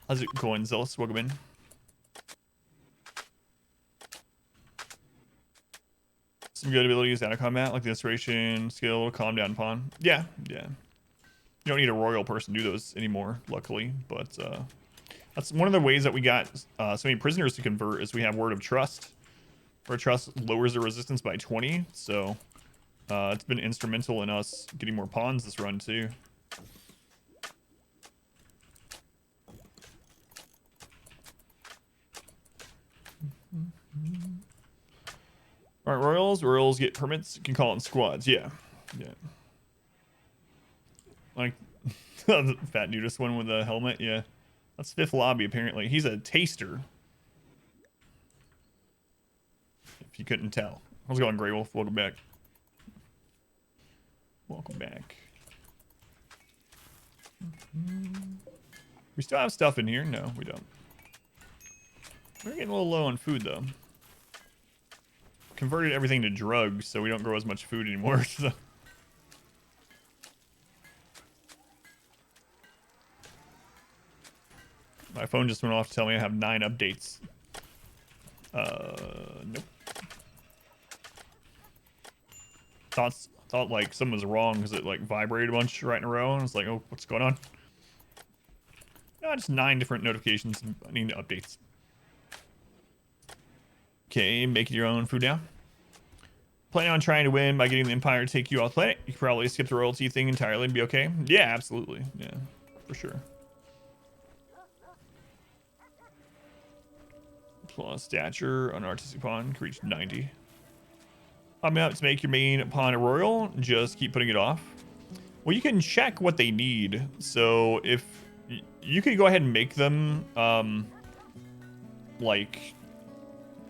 How's it going, Zealous? Welcome in. Some good abilities out of combat, like the inspiration, skill, calm down pawn. Yeah. You don't need a royal person to do those anymore, luckily. But that's one of the ways that we got so many prisoners to convert is we have Word of Trust. Word of Trust lowers the resistance by 20. So it's been instrumental in us getting more pawns this run, too. All right, Royals get permits. You can call it in squads. Yeah. Like the fat nudist one with the helmet. Yeah, that's 5th lobby apparently. He's a taster. If you couldn't tell. How's it going, Grey Wolf? Welcome back. Welcome back. We still have stuff in here. No, we don't. We're getting a little low on food though. Converted everything to drugs, so we don't grow as much food anymore. So. My phone just went off to tell me I have 9 updates. Nope. Thought like something was wrong because it like vibrated a bunch right in a row, and I was like, oh, what's going on? No, just 9 different notifications. I need updates. Okay, making your own food now. Planning on trying to win by getting the Empire to take you off the planet. You could probably skip the royalty thing entirely and be okay. Yeah, absolutely. Yeah, for sure. Plus stature on artistic pawn can reach 90. I'm out to make your main pawn a royal. Just keep putting it off. Well, you can check what they need. So if you could go ahead and make them like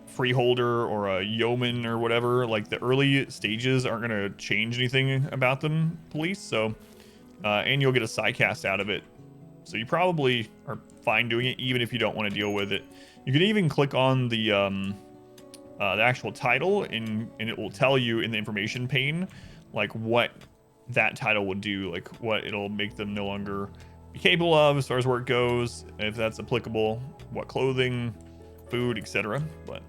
freeholder or a yeoman or whatever, like the early stages aren't going to change anything about them, police. So and you'll get a side cast out of it. So you probably are fine doing it, even if you don't want to deal with it. You can even click on the actual title, and it will tell you in the information pane, like what that title would do, like what it'll make them no longer be capable of as far as work goes, if that's applicable, what clothing, food, etc. But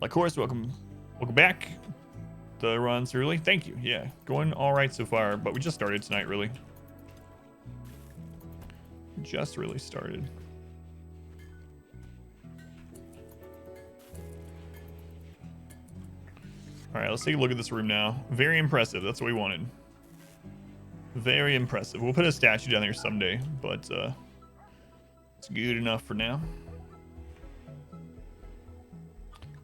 of course, welcome back. The runs really, thank you. Yeah, going all right so far, but we just started tonight, really. Just really started. All right, let's take a look at this room now. Very impressive. That's what we wanted. Very impressive. We'll put a statue down there someday, but it's good enough for now.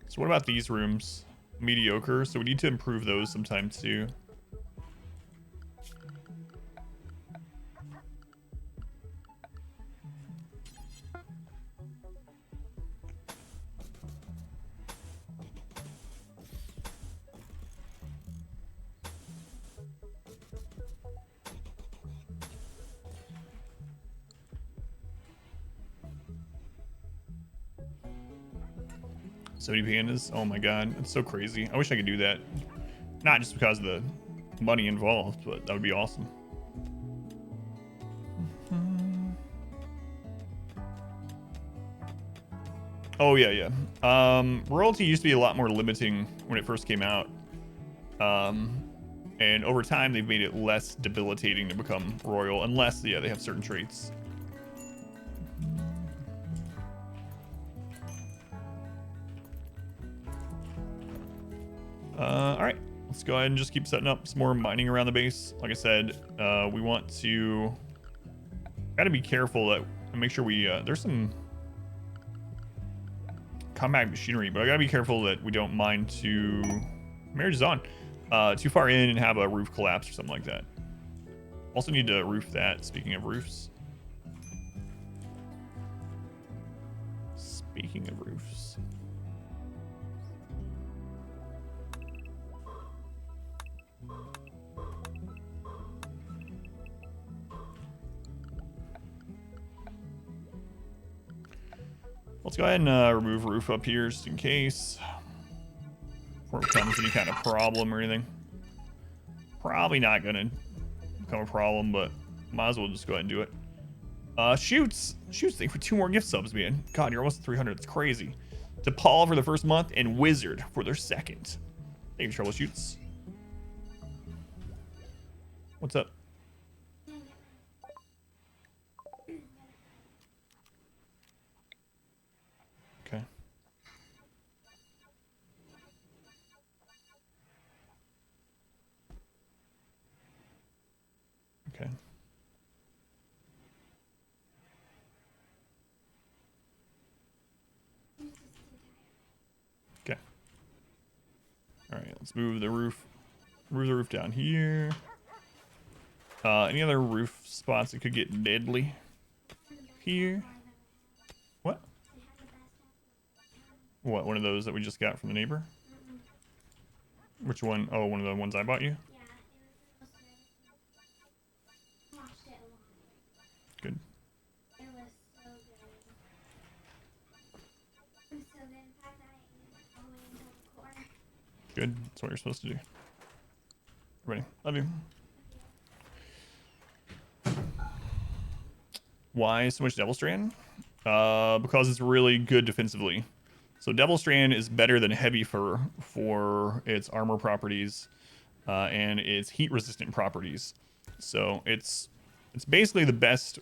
So what about these rooms? Mediocre, so we need to improve those sometime too. So many pandas. Oh my god, it's so crazy. I wish I could do that. Not just because of the money involved, but that would be awesome. Oh yeah. Royalty used to be a lot more limiting when it first came out. And over time they've made it less debilitating to become royal, unless they have certain traits. Alright, let's go ahead and just keep setting up some more mining around the base. Like I said, we want to... Gotta be careful that... Make sure we... there's some... combat machinery, but I gotta be careful that we don't mine too... Marriage is on. Too far in and have a roof collapse or something like that. Also need to roof that, speaking of roofs. Speaking of roofs... Let's go ahead and remove roof up here just in case. Before it becomes any kind of problem or anything. Probably not going to become a problem, but might as well just go ahead and do it. Shoots, thank you for 2 more gift subs, man. God, you're almost at 300. It's crazy. To Paul for the first month and Wizard for their second. Thank you, Troubleshoots. What's up? Okay. Okay. Okay. All right, let's move the roof. Move the roof down here. Any other roof spots that could get deadly? Here. What? What, one of those that we just got from the neighbor? Which one? Oh, one of the ones I bought you? Good. Good. That's what you're supposed to do. Ready. Love you. Why so much Devil Strand? Because it's really good defensively. So Devil Strand is better than Heavy Fur for its armor properties and its heat resistant properties. So it's basically the best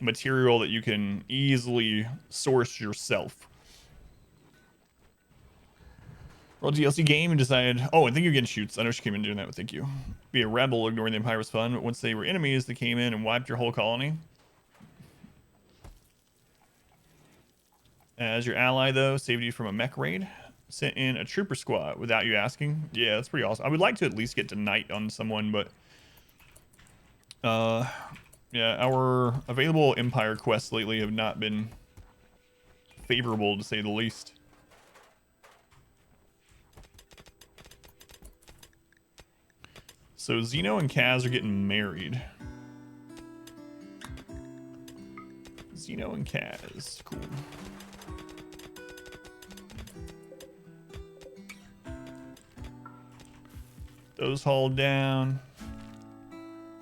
material that you can easily source yourself. Roll DLC game and decided, oh, and thank you again, Shoots. I know she came in doing that, but thank you. Be a rebel, ignoring the Empire was fun, but once they were enemies, they came in and wiped your whole colony. As your ally, though, saved you from a mech raid. Sent in a trooper squad without you asking. Yeah, that's pretty awesome. I would like to at least get to Knight on someone, but... yeah, our available Empire quests lately have not been favorable, to say the least. So Zeno and Kaz are getting married. Tino and Kaz. Cool. Those hauled down.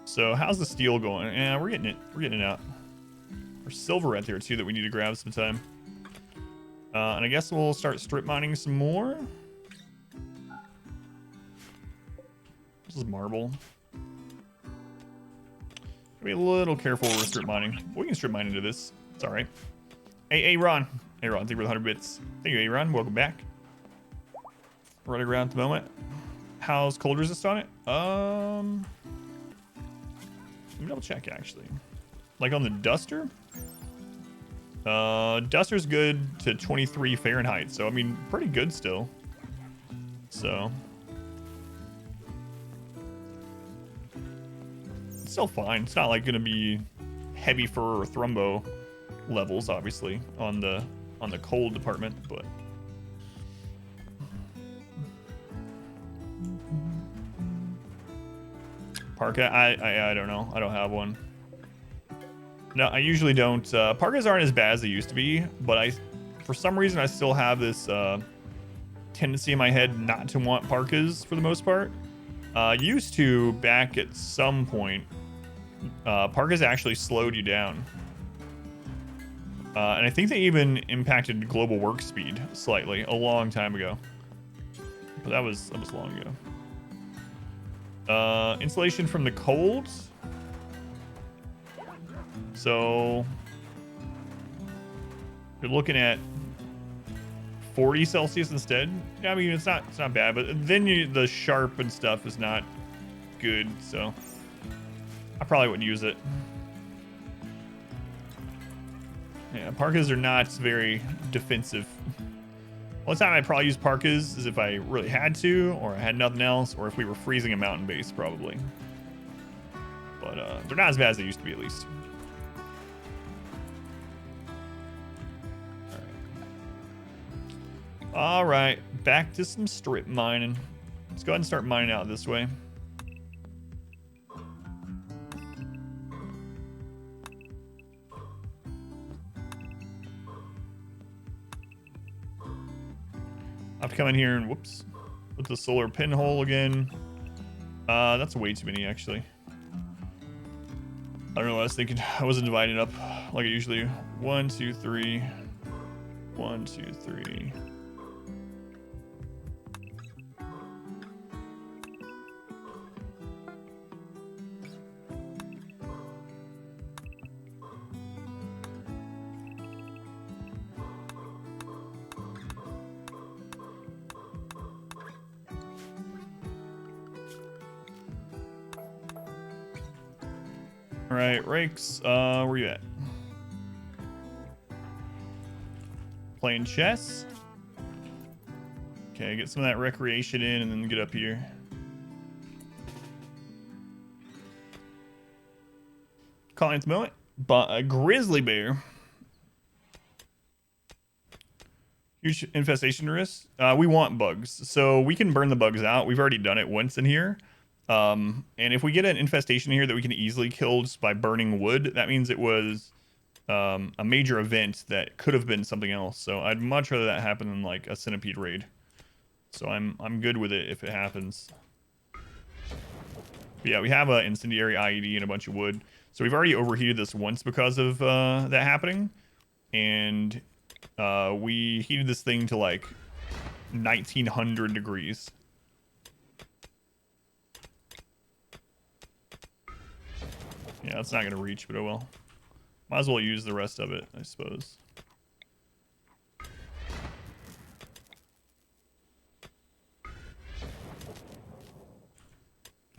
So how's the steel going? Yeah, we're getting it. We're getting it out. There's silver right there too that we need to grab sometime. And I guess we'll start strip mining some more. This is marble. Be a little careful when we're strip mining. We can strip mine into this. It's all right. Hey, Ron. Hey, Ron. Thank you for the 100 bits. Thank you, Aaron. Welcome back. Running around at the moment. How's cold resist on it? Let me double check actually. Like on the Duster? Duster's good to 23 Fahrenheit. So, I mean, pretty good still. So. It's still fine. It's not like going to be heavy fur or thrombo levels, obviously, on the cold department, but. Parka, I don't know. I don't have one. No, I usually don't. Parkas aren't as bad as they used to be, but for some reason, I still have this tendency in my head not to want parkas for the most part. Used to back at some point. Parkas actually slowed you down. And I think they even impacted global work speed slightly a long time ago. But that was long ago. Insulation from the cold. So you're looking at 40 Celsius instead. Yeah, I mean it's not bad, but then the sharp and stuff is not good, so I probably wouldn't use it. Yeah, parkas are not very defensive. Only time I'd probably use parkas is if I really had to, or I had nothing else, or if we were freezing a mountain base, probably. But they're not as bad as they used to be, at least. All right, back to some strip mining. Let's go ahead and start mining out this way. I have to come in here and whoops, put the solar pinhole again. That's way too many actually. I don't know what I was thinking. I wasn't dividing up like I usually do. 1, 2, 3. 1, 2, 3. All right, rakes, where you at? Playing chess. Okay, get some of that recreation in and then get up here. Calling at the moment, but a grizzly bear. Huge infestation risk. We want bugs, so we can burn the bugs out. We've already done it once in here. And if we get an infestation here that we can easily kill just by burning wood, that means it was a major event that could have been something else. So I'd much rather that happen than like a centipede raid. So I'm good with it if it happens. But yeah, we have an incendiary IED and a bunch of wood. So we've already overheated this once because of that happening. And we heated this thing to like 1900 degrees. Yeah, it's not going to reach, but oh well. Might as well use the rest of it, I suppose.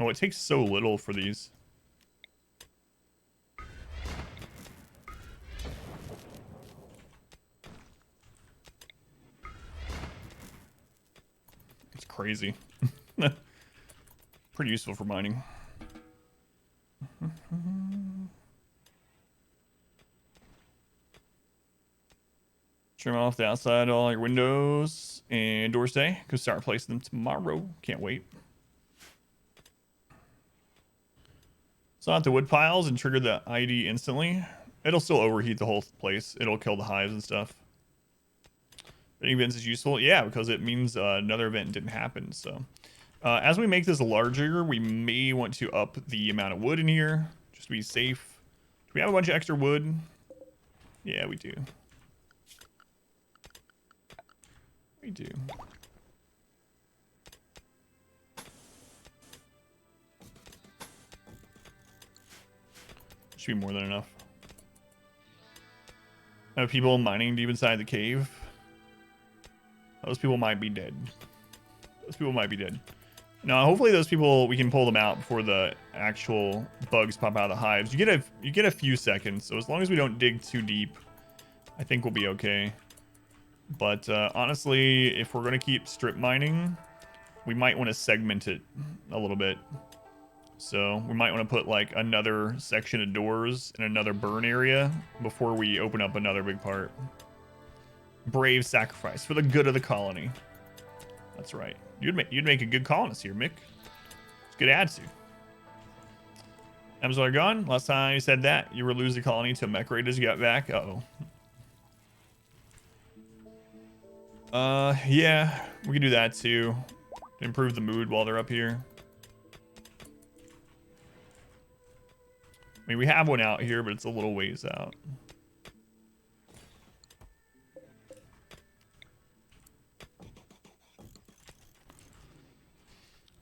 Oh, it takes so little for these. It's crazy. Pretty useful for mining. Trim off the outside all your windows and doors today. Go start replacing them tomorrow. Can't wait. So out the wood piles and trigger the ID instantly. It'll still overheat the whole place. It'll kill the hives and stuff. But events is useful, yeah, because it means another event didn't happen. So as we make this larger, we may want to up the amount of wood in here just to be safe. Do we have a bunch of extra wood? Yeah, we do. We do. Should be more than enough. Have people mining deep inside the cave? Those people might be dead. Those people might be dead. Now, hopefully those people, we can pull them out before the actual bugs pop out of the hives. You get a few seconds, so as long as we don't dig too deep, I think we'll be okay. But honestly, if we're going to keep strip mining, we might want to segment it a little bit. So we might want to put like another section of doors and another burn area before we open up another big part. Brave sacrifice for the good of the colony. That's right. You'd make a good colonist here, Mick. It's a good attitude. Amazon are gone. Last time you said that, you were losing the colony to mech raiders. You got back. Uh-oh. Yeah, we can do that too. To improve the mood while they're up here. I mean, we have one out here, but it's a little ways out.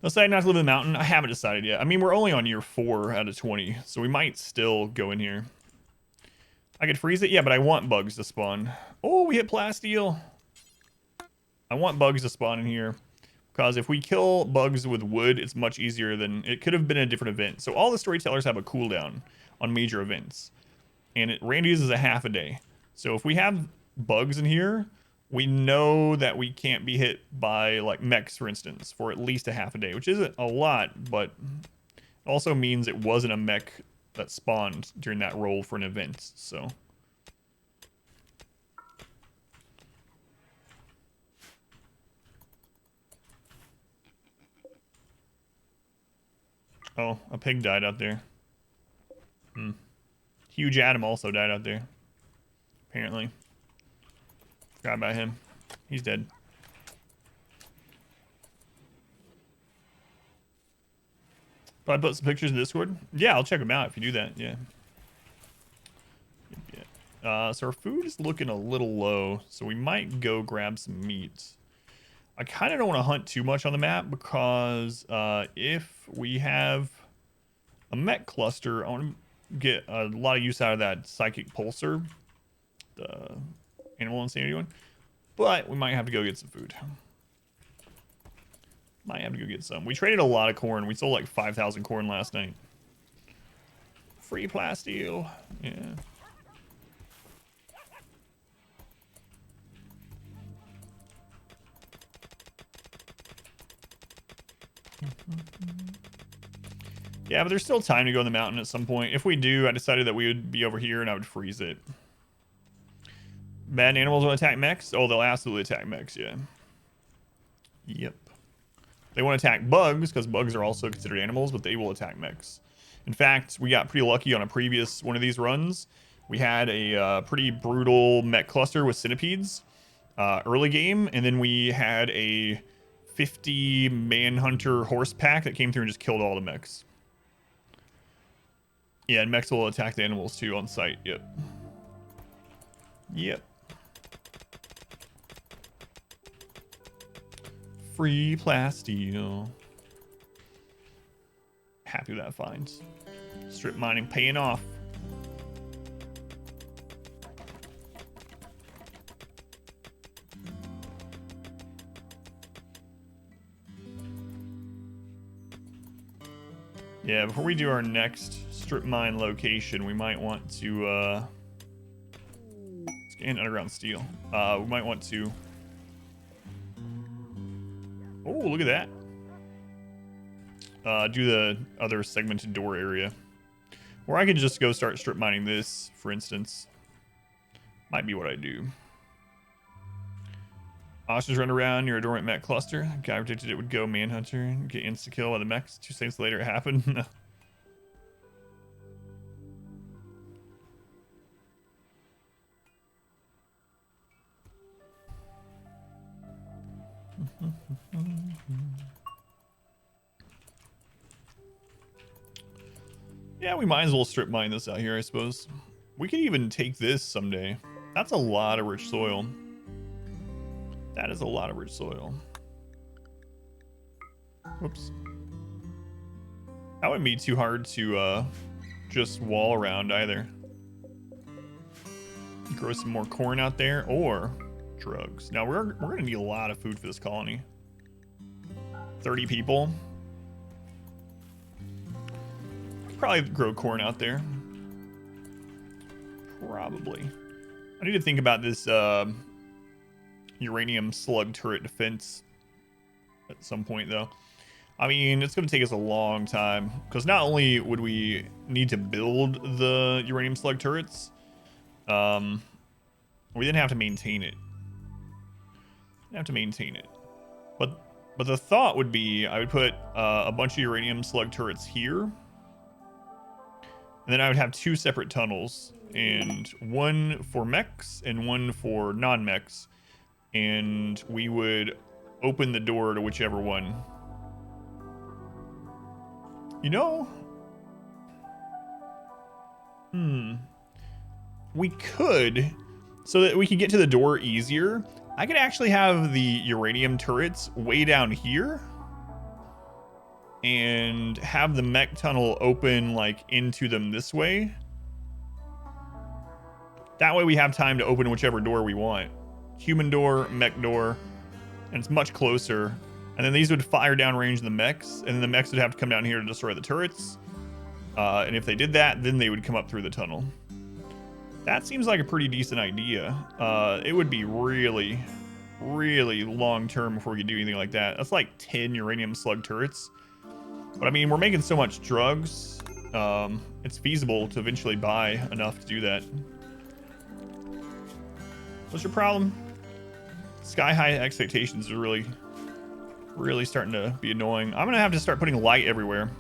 Decided not to live in the mountain. I haven't decided yet. I mean, we're only on year 4 out of 20, so we might still go in here. I could freeze it, yeah, but I want bugs to spawn. Oh, we hit plasteel. I want bugs to spawn in here because if we kill bugs with wood, it's much easier than it could have been a different event. So all the storytellers have a cooldown on major events, and Randy's is a half a day. So if we have bugs in here, we know that we can't be hit by like mechs, for instance, for at least a half a day, which isn't a lot, but it also means it wasn't a mech that spawned during that roll for an event. So oh, a pig died out there. Huge Adam also died out there, apparently. Forgot about him. He's dead. But I put some pictures in Discord. Yeah, I'll check them out if you do that. Yeah. So our food is looking a little low, so we might go grab some meat. I kind of don't want to hunt too much on the map because if we have a mech cluster, I want to get a lot of use out of that psychic pulsar, the animal insanity one. But we might have to go get some food. Might have to go get some. We traded a lot of corn. We sold like 5,000 corn last night. Free plasteel. Yeah. Yeah, but there's still time to go in the mountain at some point. If we do, I decided that we would be over here and I would freeze it. Bad animals will attack mechs? Oh, they'll absolutely attack mechs, yeah. Yep. They want to attack bugs, because bugs are also considered animals, but they will attack mechs. In fact, we got pretty lucky on a previous one of these runs. We had a pretty brutal mech cluster with centipedes early game, and then we had a 50 manhunter horse pack that came through and just killed all the mechs. Yeah, and mechs will attack the animals too on site, yep. Yep. Free plasteel. Happy with that finds. Strip mining paying off. Yeah, before we do our next strip mine location, we might want to scan underground steel. We might want to. Oh, look at that. Do the other segmented door area. Or I could just go start strip mining this, for instance. Might be what I do. Ostriches run around near a dormant mech cluster. Guy predicted it would go manhunter and get insta-kill by the mechs. 2 seconds later it happened. Yeah, we might as well strip mine this out here, I suppose. We could even take this someday. That's a lot of rich soil. That is a lot of rich soil. Whoops. That wouldn't be too hard to just wall around either. Grow some more corn out there, or drugs. Now we're gonna need a lot of food for this colony. 30 people. Probably grow corn out there. Probably. I need to think about this uranium slug turret defense at some point, though. I mean, it's going to take us a long time, because not only would we need to build the uranium slug turrets, we then have to maintain it. But the thought would be I would put a bunch of uranium slug turrets here, and then I would have 2 separate tunnels, and one for mechs and one for non-mechs, and we would open the door to whichever one. You know, we could, so that we could get to the door easier, I could actually have the uranium turrets way down here and have the mech tunnel open like into them this way. That way we have time to open whichever door we want. Human door, mech door, and it's much closer. And then these would fire down range the mechs, and then the mechs would have to come down here to destroy the turrets. And if they did that, then they would come up through the tunnel. That seems like a pretty decent idea. It would be really, really long term before we could do anything like that. That's like 10 uranium slug turrets. But I mean, we're making so much drugs. It's feasible to eventually buy enough to do that. What's your problem? Sky high expectations are really starting to be annoying. I'm gonna have to start putting light everywhere.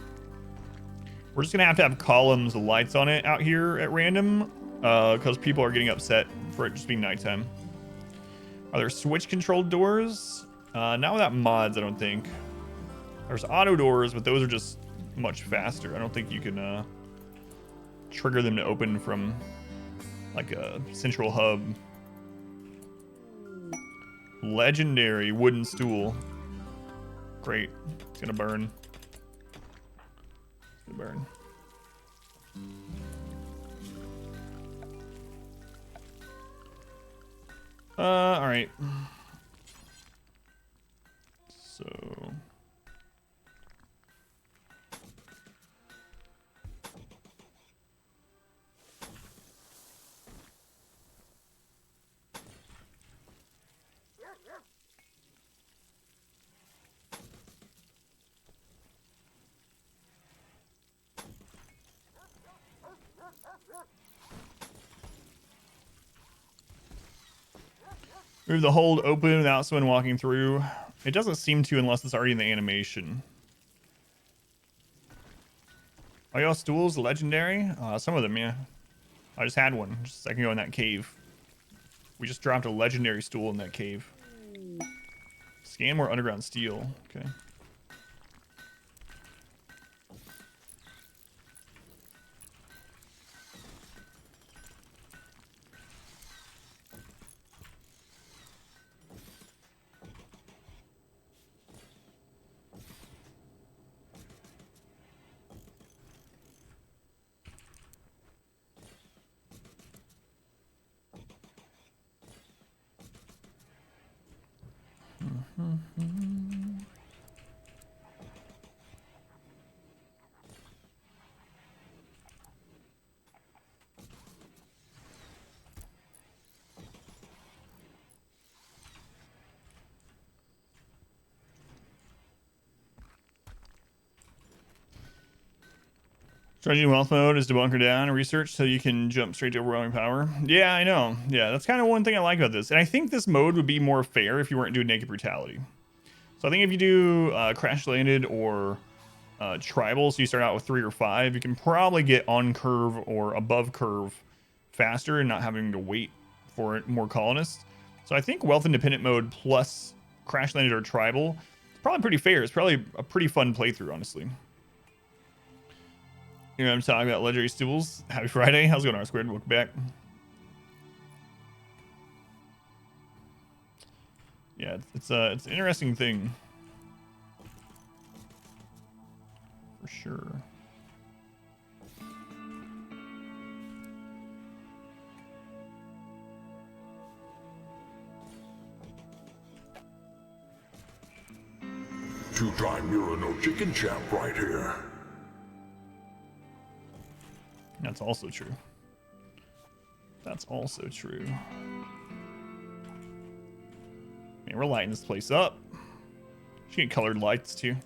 We're just gonna have to have columns of lights on it out here at random, because people are getting upset for it just being nighttime. Are there switch controlled doors? Not without mods, I don't think. There's auto doors, but those are just much faster. I don't think you can trigger them to open from like a central hub. Legendary wooden stool. Great. It's gonna burn. It's gonna burn. All right. So. Move the hold open without someone walking through. It doesn't seem to unless it's already in the animation. Are y'all stools legendary? Some of them, yeah. I just had one just a second ago in that cave. We just dropped a legendary stool in that cave. Scan more underground steel. Okay. Strategy wealth mode is to bunker down and research so you can jump straight to overwhelming power. Yeah, I know. Yeah, that's kind of one thing I like about this. And I think this mode would be more fair if you weren't doing naked brutality. So I think if you do crash landed or tribal, so you start out with 3 or 5, you can probably get on curve or above curve faster and not having to wait for more colonists. So I think wealth independent mode plus crash landed or tribal, it's probably pretty fair. It's probably a pretty fun playthrough, honestly. You know what I'm talking about, Legendary Stools. Happy Friday. How's it going, R-Squared? Welcome back. Yeah, it's an interesting thing. For sure. Two-time Euro chicken champ right here. That's also true. That's also true. Man, we're lighting this place up. Should get colored lights too.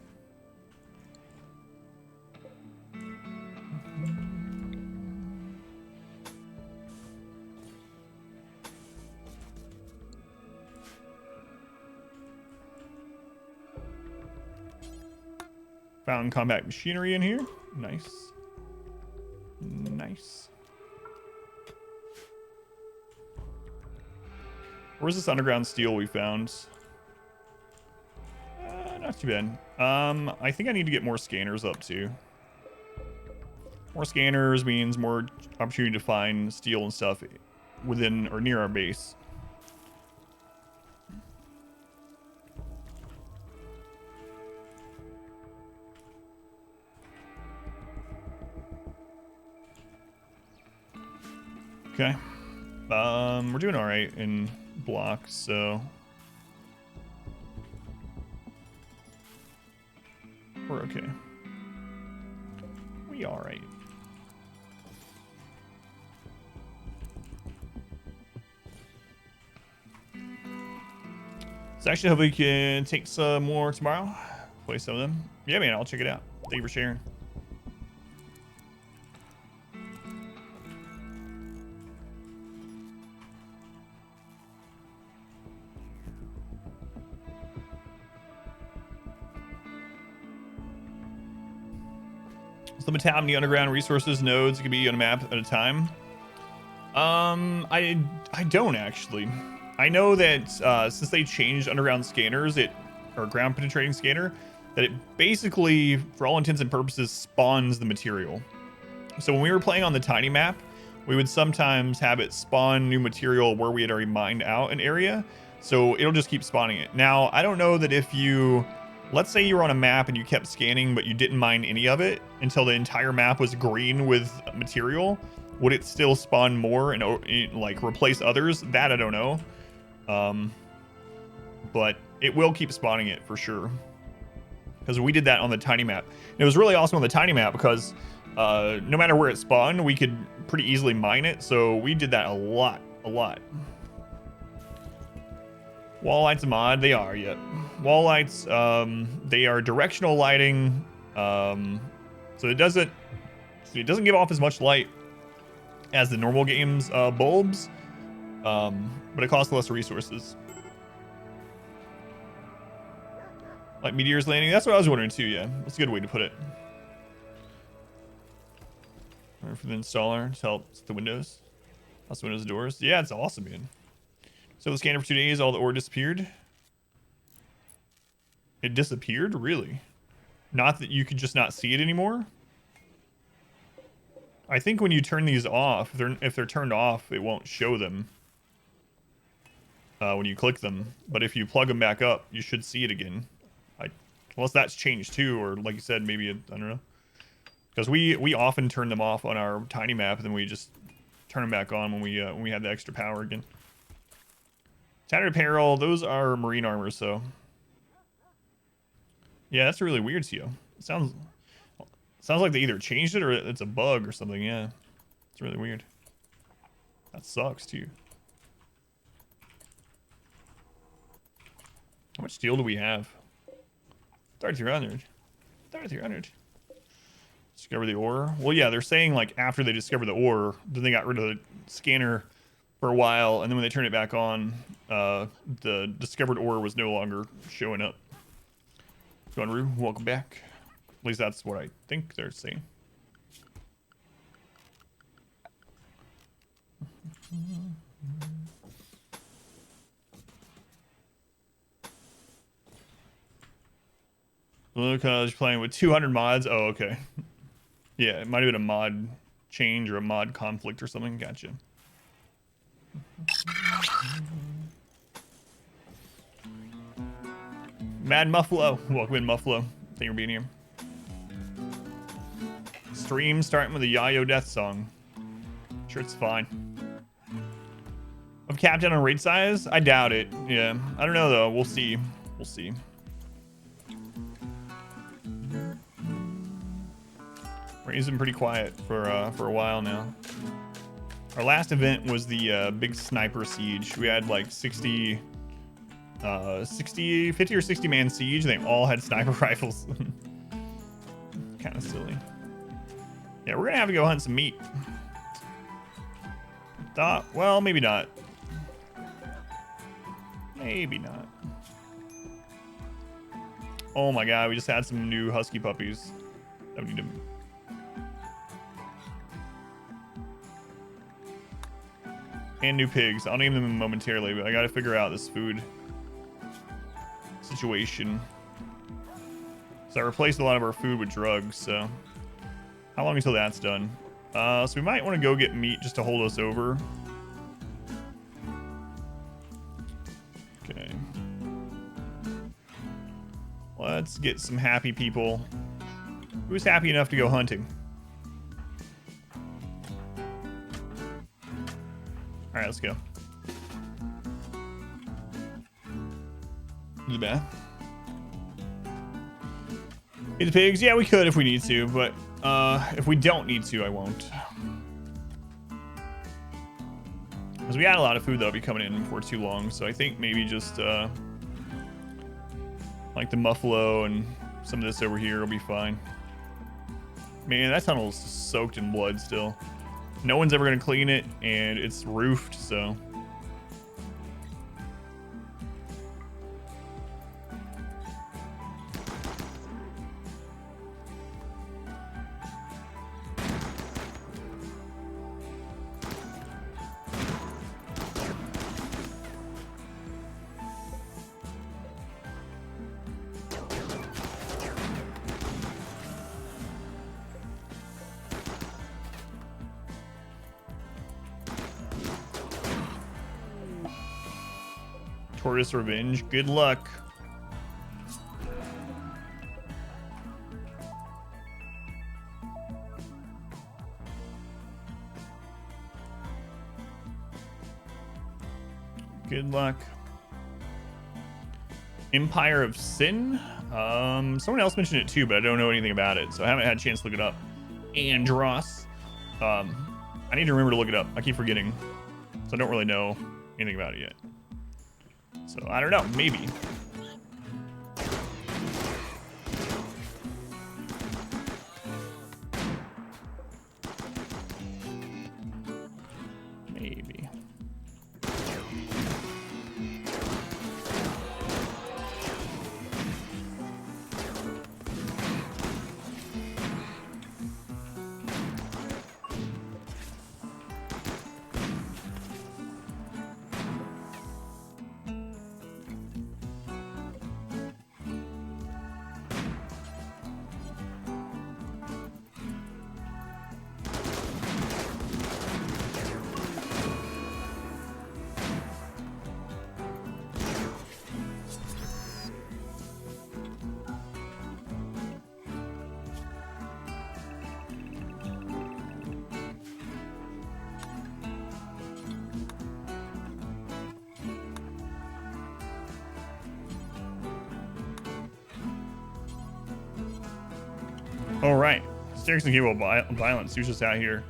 Found combat machinery in here. Nice. Nice. Where's this underground steel we found? Not too bad. I think I need to get more scanners up too. More scanners means more opportunity to find steel and stuff within or near our base. Okay. We're doing all right in blocks, so we're okay. We all right. So actually, hope we can take some more tomorrow. Play some of them. Yeah, man, I'll check it out. Thank you for sharing. Limit how many underground resources nodes can be on a map at a time. I don't actually. I know that since they changed underground scanners, or ground penetrating scanner, that it basically, for all intents and purposes, spawns the material. So when we were playing on the tiny map, we would sometimes have it spawn new material where we had already mined out an area. So it'll just keep spawning it. Now, I don't know that if you, let's say you were on a map and you kept scanning, but you didn't mine any of it until the entire map was green with material, would it still spawn more and like replace others? That I don't know. But it will keep spawning it for sure. Because we did that on the tiny map. And it was really awesome on the tiny map because no matter where it spawned, we could pretty easily mine it. So we did that a lot. Wall lights a mod, they are, yep. Wall lights, they are directional lighting. So it doesn't give off as much light as the normal game's bulbs. But it costs less resources. Like meteors landing, that's what I was wondering too, yeah. That's a good way to put it. For the installer to help the windows. That's windows and doors. Yeah, it's awesome, man. So the scanner for 2 days, all the ore disappeared. It disappeared? Really? Not that you could just not see it anymore? I think when you turn these off, if they're turned off, it won't show them when you click them. But if you plug them back up, you should see it again. Unless that's changed too, or like you said, maybe, I don't know. Because we often turn them off on our tiny map, and then we just turn them back on when we have the extra power again. Tattered apparel, those are marine armor, so. Yeah, that's really weird, Tio. It sounds like they either changed it or it's a bug or something, yeah. It's really weird. That sucks, too. How much steel do we have? 3,300. 3,300. Discover the ore. Well, yeah, they're saying like after they discover the ore, then they got rid of the scanner for a while, and then when they turned it back on, the discovered ore was no longer showing up. Gunru, welcome back. At least that's what I think they're saying. Look, I was playing with 200 mods. Oh, okay. Yeah, it might have been a mod change or a mod conflict or something. Gotcha. Mad Muffalo. Welcome in, Muffalo. Thank you for being here. Stream starting with a Yayo Death song. Sure, it's fine. Of capped down on raid size? I doubt it. Yeah. I don't know, though. We'll see. We'll see. Raids been pretty quiet for a while now. Our last event was the big sniper siege. We had like 50 or 60 man siege. They all had sniper rifles. Kind of silly. Yeah, we're gonna have to go hunt some meat. Well, maybe not. Maybe not. Oh my god, we just had some new husky puppies. I need to. And new pigs. I'll name them momentarily, but I gotta figure out this food situation. So I replaced a lot of our food with drugs, so how long until that's done? So we might want to go get meat just to hold us over. Okay. Let's get some happy people. Who's happy enough to go hunting? All right, let's go. Do the math. Eat the pigs? Yeah, we could if we need to, but if we don't need to, I won't. Because we had a lot of food that'll be coming in for too long, so I think maybe just like the muffalo and some of this over here will be fine. Man, that tunnel's soaked in blood still. No one's ever gonna clean it, and it's roofed, so. Tortoise Revenge. Good luck. Good luck. Empire of Sin? Someone else mentioned it too, but I don't know anything about it, so I haven't had a chance to look it up. Andros. I need to remember to look it up. I keep forgetting, so I don't really know anything about it yet. So, I don't know. Maybe. Maybe. All right. Hysterics and capable violence. He was just out here.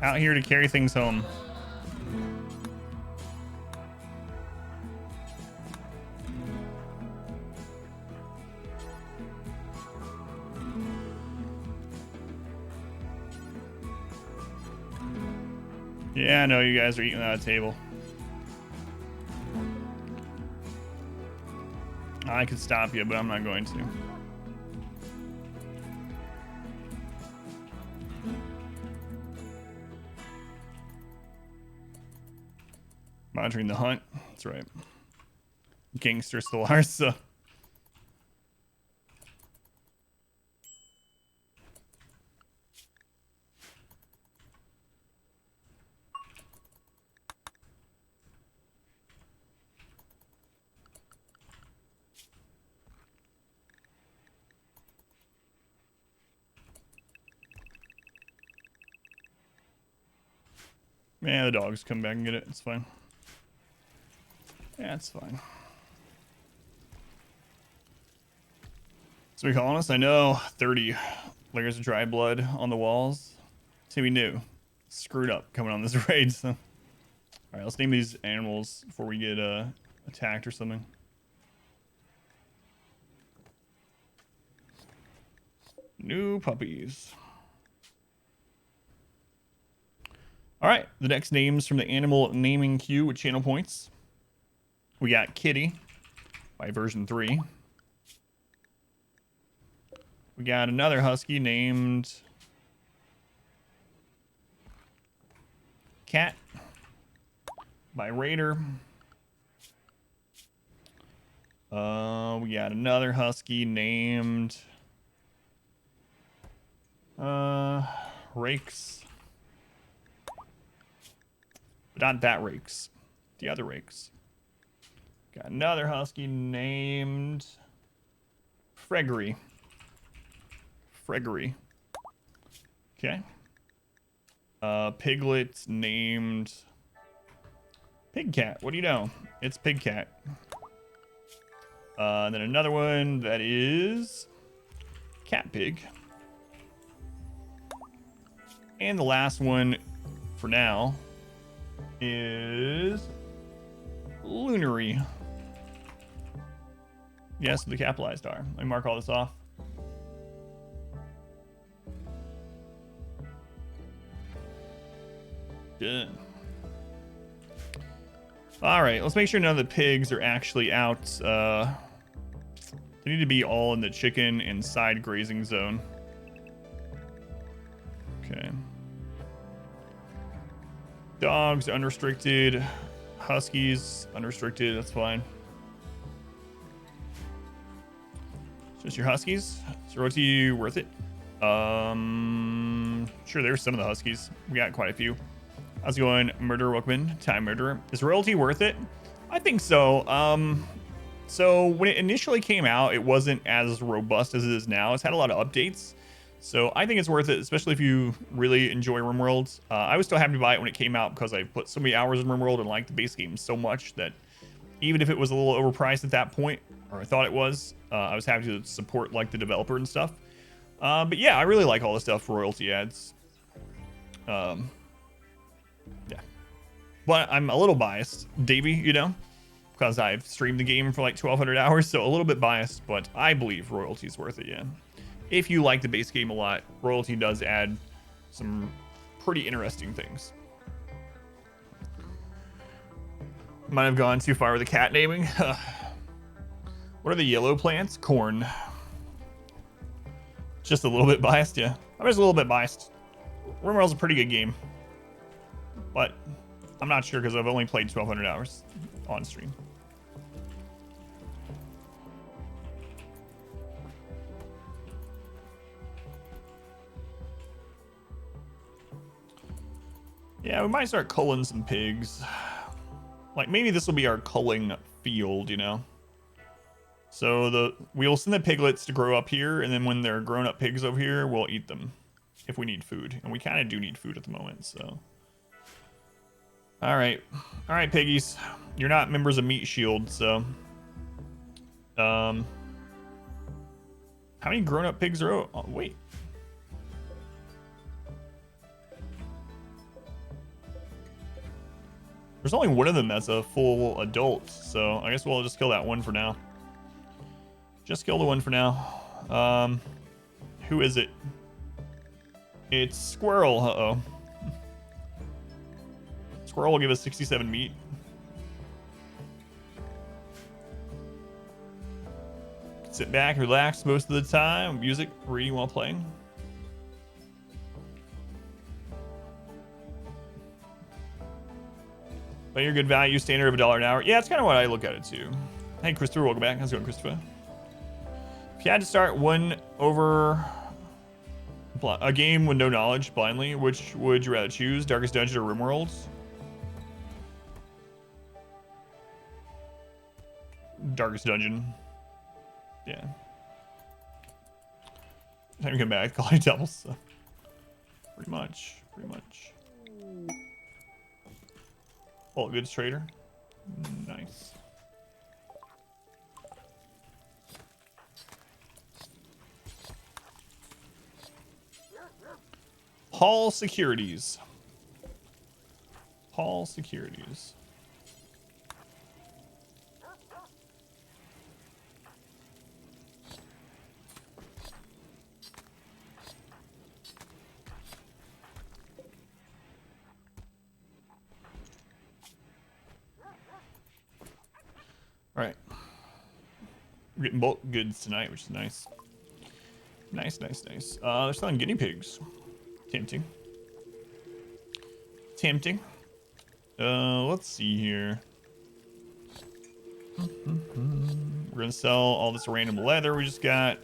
Out here to carry things home. Yeah, I know you guys are eating at a table. I could stop you, but I'm not going to. Monitoring the hunt. That's right. gangsters still are, so. Yeah, the dogs come back and get it. It's fine. Yeah, it's fine. So we calling us? I know 30 layers of dry blood on the walls. See, we knew. Screwed up coming on this raid, so. Alright, let's name these animals before we get attacked or something. New puppies. Alright, the next names from the animal naming queue with channel points. We got Kitty by version 3. We got another husky named Cat by Raider. We got another husky named Rakes. But not that Rakes. The other Rakes. Got another husky named Fregery. Fregery. Okay. Piglet named Pig Cat. What do you know? It's Pig Cat. And then another one that is Cat Pig. And the last one for now is Lunary. Yes, the capitalized R. Let me mark all this off. Done. All right, let's make sure none of the pigs are actually out. They need to be all in the chicken and side grazing zone. Okay. Dogs unrestricted. Huskies unrestricted. That's fine. Just your huskies. Is royalty worth it? Sure. There's some of the huskies. We got quite a few. How's it going, Murderer? Welcome in. Time Murderer. Is royalty worth it? I think so. So when it initially came out, it wasn't as robust as it is now. It's had a lot of updates. So I think it's worth it, especially if you really enjoy RimWorld. I was still happy to buy it when it came out because I put so many hours in RimWorld and liked the base game so much that even if it was a little overpriced at that point, or I thought it was, I was happy to support like the developer and stuff. But yeah, I really like all the stuff royalty adds. Yeah. But I'm a little biased, Davey, you know, because I've streamed the game for like 1,200 hours, so a little bit biased, but I believe royalty is worth it, yeah. If you like the base game a lot, royalty does add some pretty interesting things. Might have gone too far with the cat naming. What are the yellow plants? Corn. Just a little bit biased, yeah. I'm just a little bit biased. RimWorld's a pretty good game, but I'm not sure because I've only played 1,200 hours on stream. Yeah, we might start culling some pigs. Like maybe this will be our culling field, you know? So we'll send the piglets to grow up here, and then when they're grown up pigs over here, we'll eat them if we need food. And we kind of do need food at the moment, so. All right, piggies. You're not members of Meat Shield, so. How many grown up pigs are? Oh, wait. There's only one of them that's a full adult, so I guess we'll just kill that one for now. Just kill the one for now. Who is it? It's Squirrel. Uh-oh. Squirrel will give us 67 meat. Sit back, relax most of the time. Music, reading while playing. But your good value standard of $1 an hour. Yeah, it's kind of what I look at it too. Hey, Christopher, welcome back. How's it going, Christopher? If you had to start one over a game with no knowledge blindly, which would you rather choose? Darkest Dungeon or RimWorld? Darkest Dungeon. Yeah. Time to come back, call it doubles. So. Pretty much. All goods trader. Nice. Hall Securities. Hall Securities. All right. We're getting bulk goods tonight, which is nice. Nice. They're selling guinea pigs. Tempting. Let's see here. We're gonna sell all this random leather we just got.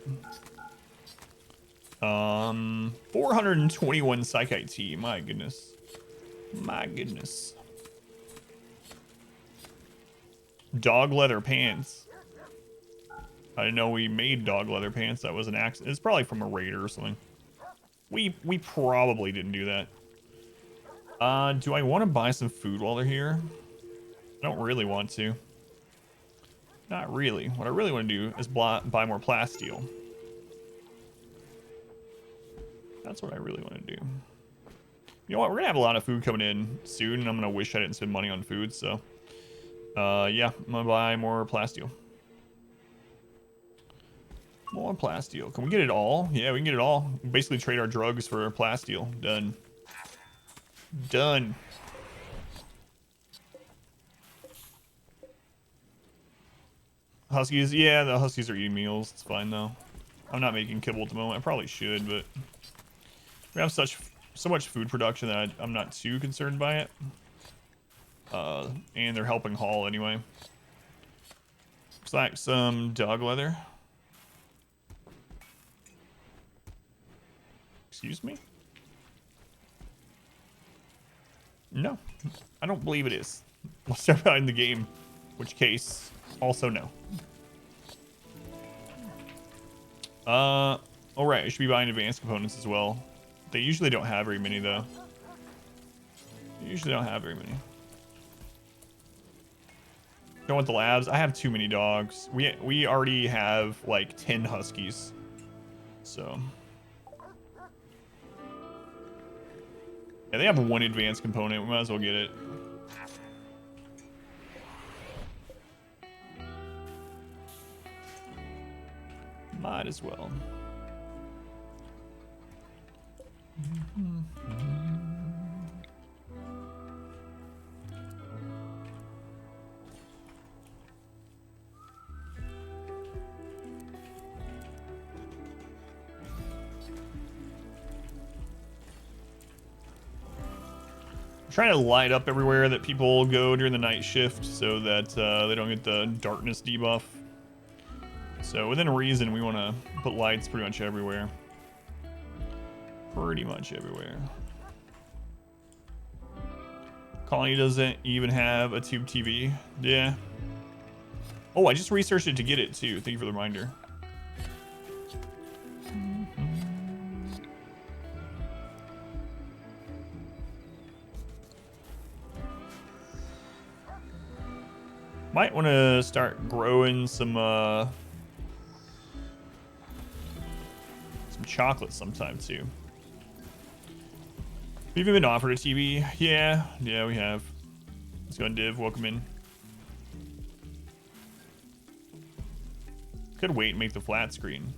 421 Psychite tea. My goodness. Dog leather pants. I didn't know we made dog leather pants. That was an accident. It's probably from a raider or something. We probably didn't do that. Do I want to buy some food while they're here? I don't really want to. Not really. What I really want to do is buy more plasteel. That's what I really want to do. You know what? We're gonna have a lot of food coming in soon, and I'm gonna wish I didn't spend money on food. So, yeah, I'm gonna buy more plasteel. More plasteel. Can we get it all? Yeah, we can get it all. Basically trade our drugs for plasteel. Done. Huskies. Yeah, the Huskies are eating meals. It's fine though. I'm not making kibble at the moment. I probably should, but we have so much food production that I'm not too concerned by it. And they're helping haul anyway. Looks like some dog leather. Excuse me? No, I don't believe it is. Let's start behind the game, which case, also no. All right, I should be buying advanced components as well. They usually don't have very many though. Don't want the labs. I have too many dogs. We already have like 10 Huskies, so. Yeah, they have one advanced component. We might as well get it. Might as well. Trying to light up everywhere that people go during the night shift so that they don't get the darkness debuff. So within reason, we want to put lights pretty much everywhere. Colony doesn't even have a tube TV. Yeah. Oh, I just researched it to get it too. Thank you for the reminder. Might want to start growing some chocolate sometime too. We've even been offered a TV. Yeah, we have. Let's go on div. Welcome in. Could wait and make the flat screen.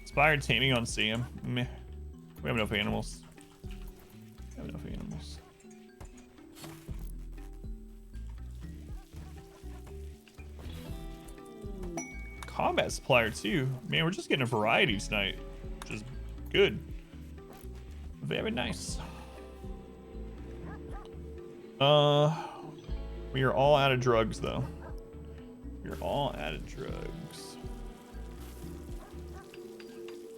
Inspired taming on Sam. Meh. We have enough animals. Combat supplier too. Man, we're just getting a variety tonight, which is good. Very nice. We are all out of drugs, though. We are all out of drugs.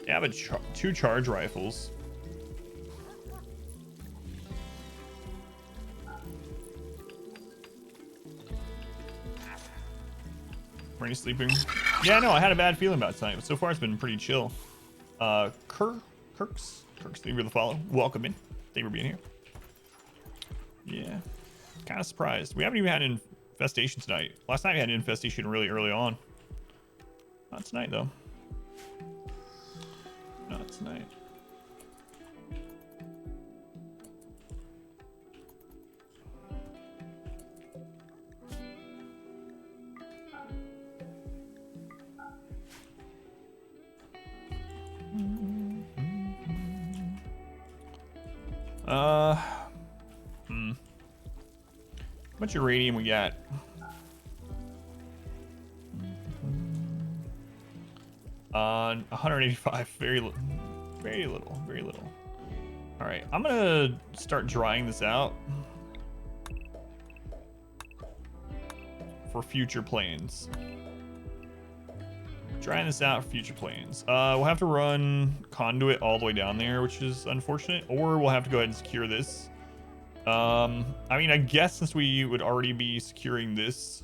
I have two charge rifles. Are you sleeping? Yeah, no, I had a bad feeling about tonight, but so far it's been pretty chill. Kirks, thank you for the follow. Welcome in. Thank you for being here. Yeah, kind of surprised. We haven't even had an infestation tonight. Last night we had an infestation really early on. Not tonight, though. Not tonight. How much uranium we got? 185. Very little. Very little. Very little. All right, I'm gonna start drying this out for future plans. Drying this out for future plans. We'll have to run conduit all the way down there, which is unfortunate, or we'll have to go ahead and secure this. I mean, I guess since we would already be securing this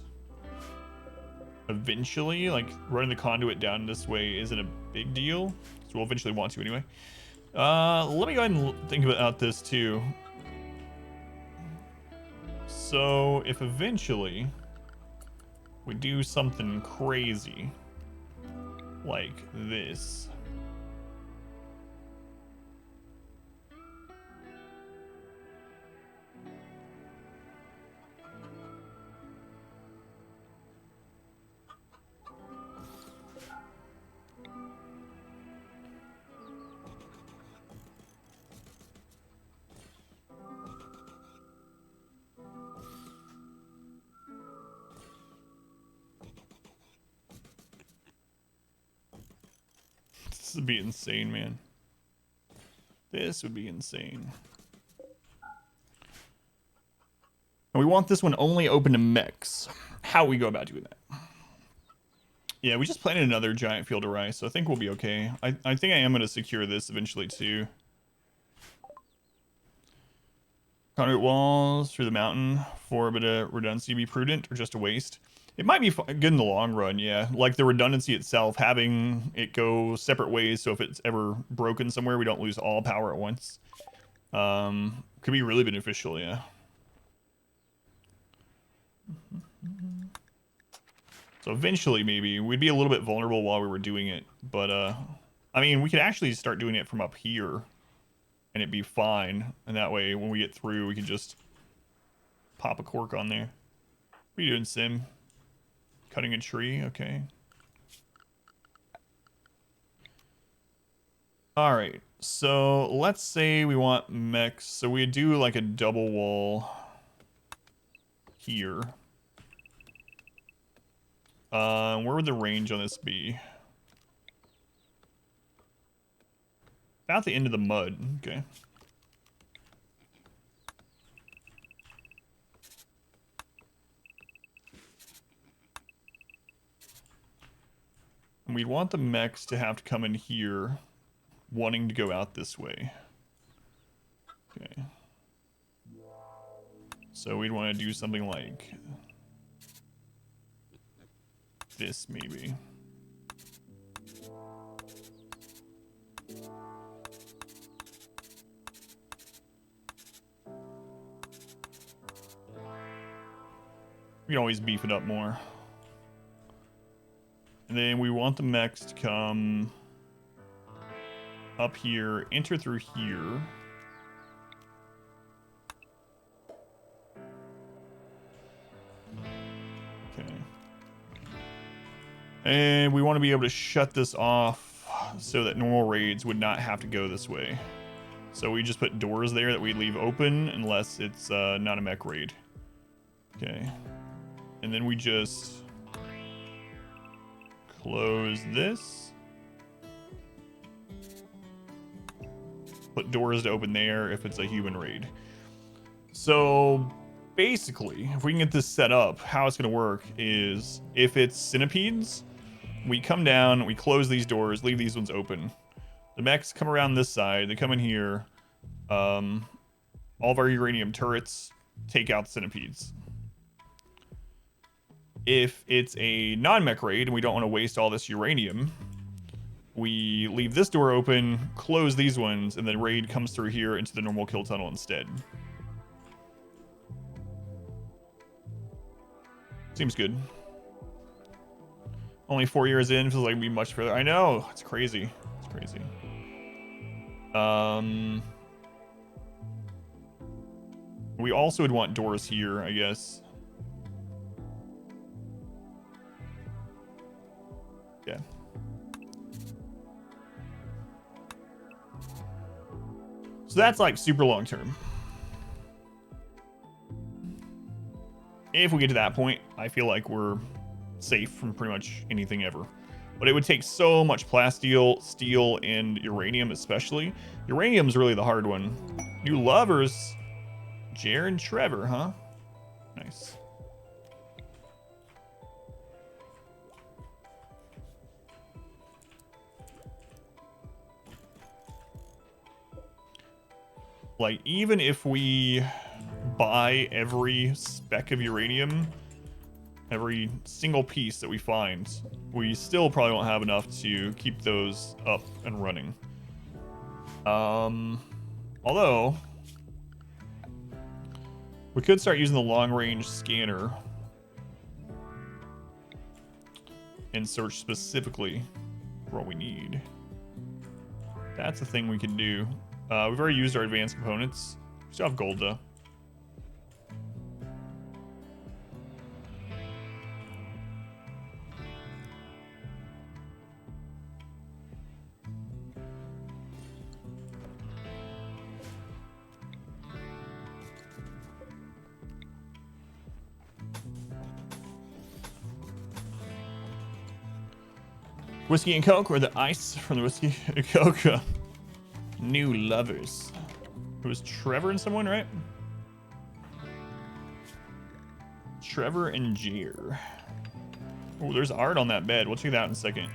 eventually, like running the conduit down this way isn't a big deal. So we'll eventually want to anyway. Let me go ahead and think about this too. So if eventually we do something crazy like this, this would be insane, man. This would be insane. And we want this one only open to mechs. How we go about doing that? Yeah, we just planted another giant field of rice, so I think we'll be okay. I think I am going to secure this eventually too. Conduit walls through the mountain for a bit of redundancy. Be prudent or just a waste? It might be good in the long run, yeah. Like the redundancy itself, having it go separate ways, so if it's ever broken somewhere, we don't lose all power at once. Could be really beneficial, yeah. So eventually, maybe, we'd be a little bit vulnerable while we were doing it. But, I mean, we could actually start doing it from up here. And it'd be fine. And that way, when we get through, we can just pop a cork on there. What are you doing, Sim? Cutting a tree? Okay. Alright. So, let's say we want mechs. So we do like a double wall here. Where would the range on this be? About the end of the mud. Okay. And we'd want the mechs to have to come in here, wanting to go out this way. Okay. So we'd want to do something like this, maybe. We can always beef it up more. And then we want the mechs to come up here, enter through here. Okay. And we want to be able to shut this off so that normal raids would not have to go this way. So we just put doors there that we leave open unless it's not a mech raid. Okay. And then we just close this. Put doors to open there if it's a human raid. So basically, if we can get this set up, how it's going to work is if it's centipedes, we come down, we close these doors, leave these ones open. The mechs come around this side, they come in here. All of our uranium turrets take out the centipedes. If it's a non-mech raid and we don't want to waste all this uranium, we leave this door open, close these ones, and then raid comes through here into the normal kill tunnel instead. Seems good. Only 4 years in, feels like we much further. I know, it's crazy. It's crazy. We also would want doors here, I guess. Yeah. So that's like super long term. If we get to that point, I feel like we're safe from pretty much anything ever. But it would take so much plasteel, steel, and uranium especially. Uranium's really the hard one. New lovers. Jer and Trevor, huh? Nice. Like, even if we buy every speck of uranium, every single piece that we find, we still probably won't have enough to keep those up and running. Although we could start using the long-range scanner and search specifically for what we need. That's a thing we can do. We've already used our advanced components. We still have gold, though. Whiskey and Coke, or the ice from the Whiskey and Coke. New lovers. It was Trevor and someone, right? Trevor and Jer. Oh, there's art on that bed. We'll check that out in a second.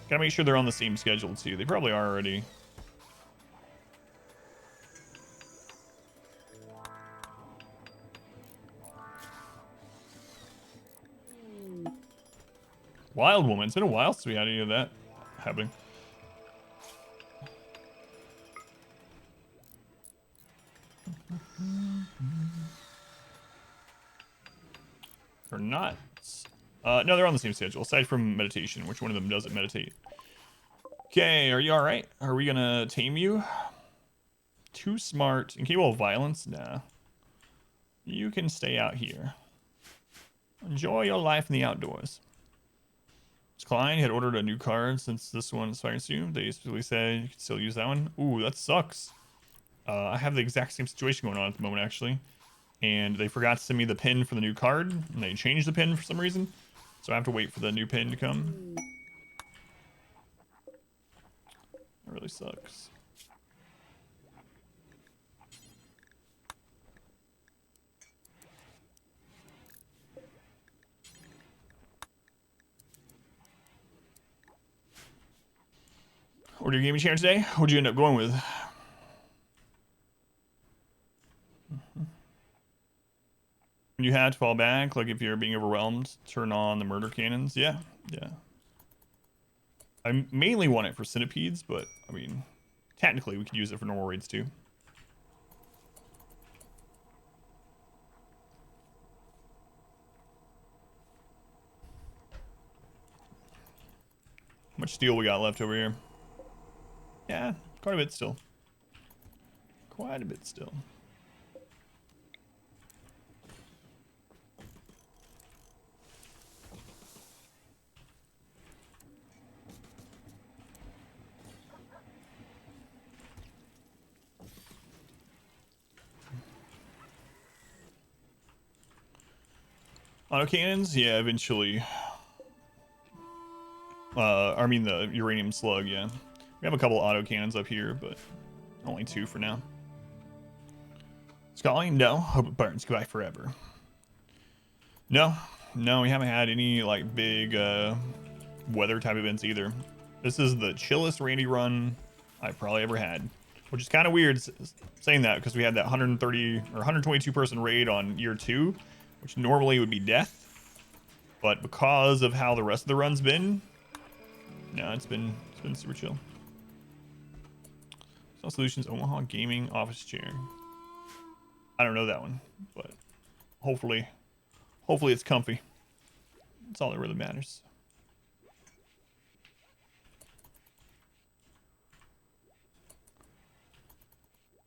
Gotta make sure they're on the same schedule, too. They probably are already. Wild Woman. It's been a while since we had any of that happening. Or not. No, they're on the same schedule, aside from meditation. Which one of them doesn't meditate? Okay, are you alright? Are we gonna tame you? Too smart. Incapable of violence? Nah. You can stay out here. Enjoy your life in the outdoors. Klein had ordered a new card since this one is expiring soon. They specifically said you can still use that one. Ooh, that sucks. I have the exact same situation going on at the moment, actually. And they forgot to send me the pin for the new card, and they changed the pin for some reason. So I have to wait for the new pin to come. That really sucks. Order your gaming chair today? What'd you end up going with? When you had to fall back, like if you're being overwhelmed, turn on the murder cannons. Yeah, yeah. I mainly want it for centipedes, but I mean, technically we could use it for normal raids too. How much steel we got left over here? Yeah, quite a bit still. Quite a bit still. Autocannons? Yeah, eventually. I mean the uranium slug, yeah. We have a couple autocannons up here, but only 2 for now. Scully? No. Hope it burns. Goodbye forever. No. No, we haven't had any, like, big weather type events either. This is the chillest Randy run I've probably ever had. Which is kind of weird saying that because we had that 130 or 122 person raid on year 2, which normally would be death. But because of how the rest of the run's been, no, it's been super chill. Cell Solutions Omaha Gaming Office Chair. I don't know that one, but hopefully it's comfy. That's all that really matters.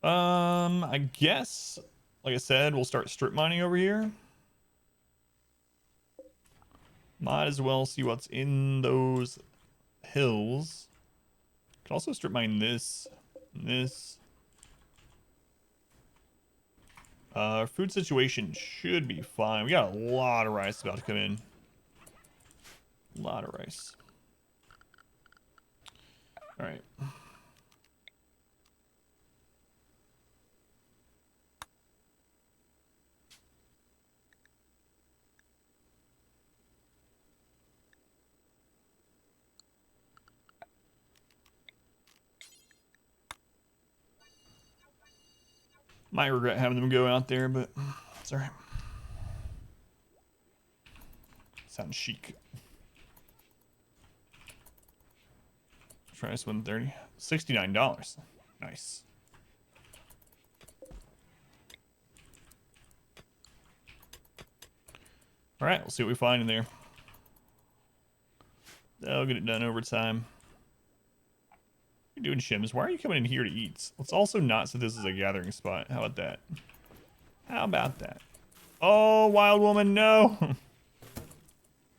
I guess, like I said, we'll start strip mining over here. Might as well see what's in those hills. Can also strip mine this and this. Our food situation should be fine. We got a lot of rice about to come in. A lot of rice. All right. Might regret having them go out there, but it's all right. Sounds chic. Price 130. $69. Nice. All right, we'll see what we find in there. That'll get it done over time. What are you doing, Shims? Why are you coming in here to eat? Let's also not say this is a gathering spot. How about that? How about that? Oh, wild woman, no.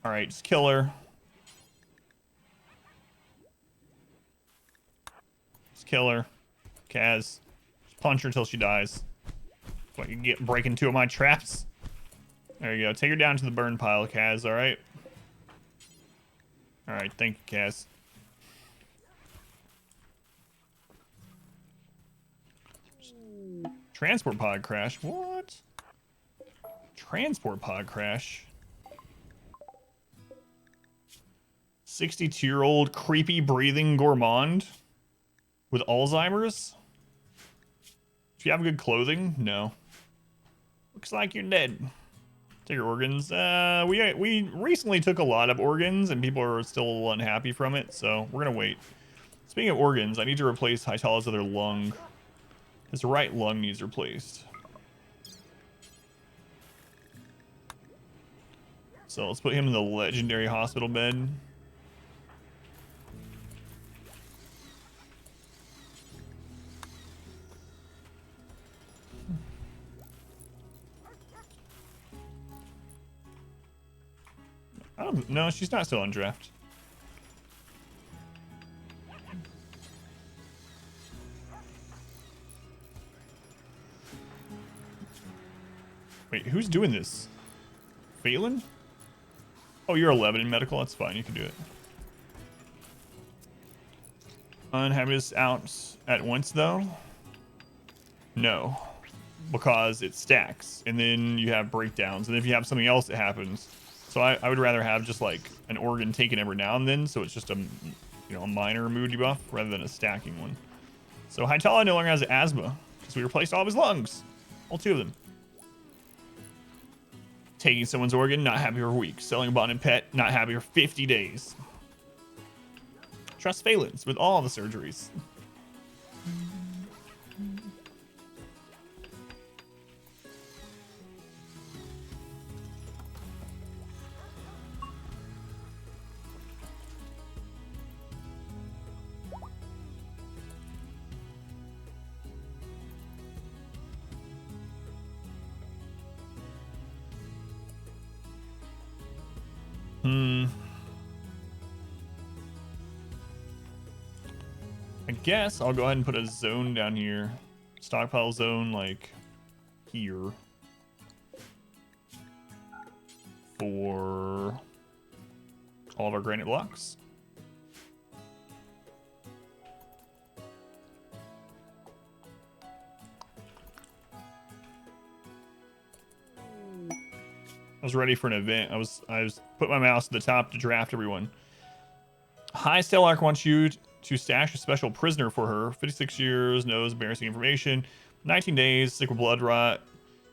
All right, just kill her. Just kill her. Kaz. Just punch her until she dies. What, you get breaking 2 of my traps? There you go. Take her down to the burn pile, Kaz, all right? All right, thank you, Kaz. Transport pod crash? What? Transport pod crash? 62-year-old creepy breathing gourmand with Alzheimer's? Do you have good clothing? No. Looks like you're dead. Take your organs. We recently took a lot of organs and people are still a little unhappy from it, so we're gonna wait. Speaking of organs, I need to replace Hytala's other lung. His right lung needs replaced. So let's put him in the legendary hospital bed. I don't, no, she's not still on draft. Wait, who's doing this? Phelan? Oh, you're 11 in medical. That's fine. You can do it. Unhappiness out at once, though? No. Because it stacks. And then you have breakdowns. And if you have something else that happens. So I would rather have just like an organ taken every now and then. So it's just a, you know, a minor mood debuff rather than a stacking one. So Hytala no longer has asthma. Because we replaced all of his lungs. All 2 of them. Taking someone's organ, not happy for weeks. Selling a bond and pet, not happy for 50 days. Trust Phelan's with all the surgeries. I guess I'll go ahead and put a zone down here. Stockpile zone, like, here. For all of our granite blocks. I was ready for an event. I was put my mouse at the top to draft everyone. Hi, Stellark wants you to stash a special prisoner for her. 56 years, knows embarrassing information. 19 days, sick with blood rot.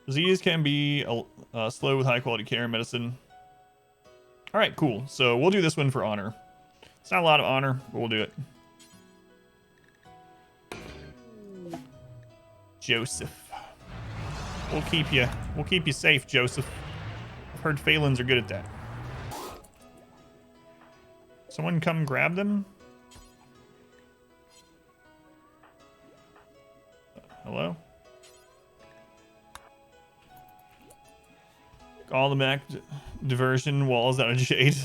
Disease can be slow with high quality care and medicine. All right, cool. So we'll do this one for honor. It's not a lot of honor, but we'll do it. Joseph. We'll keep you safe, Joseph. I've heard Phalans are good at that. Someone come grab them? Hello? All the back diversion walls out of jade.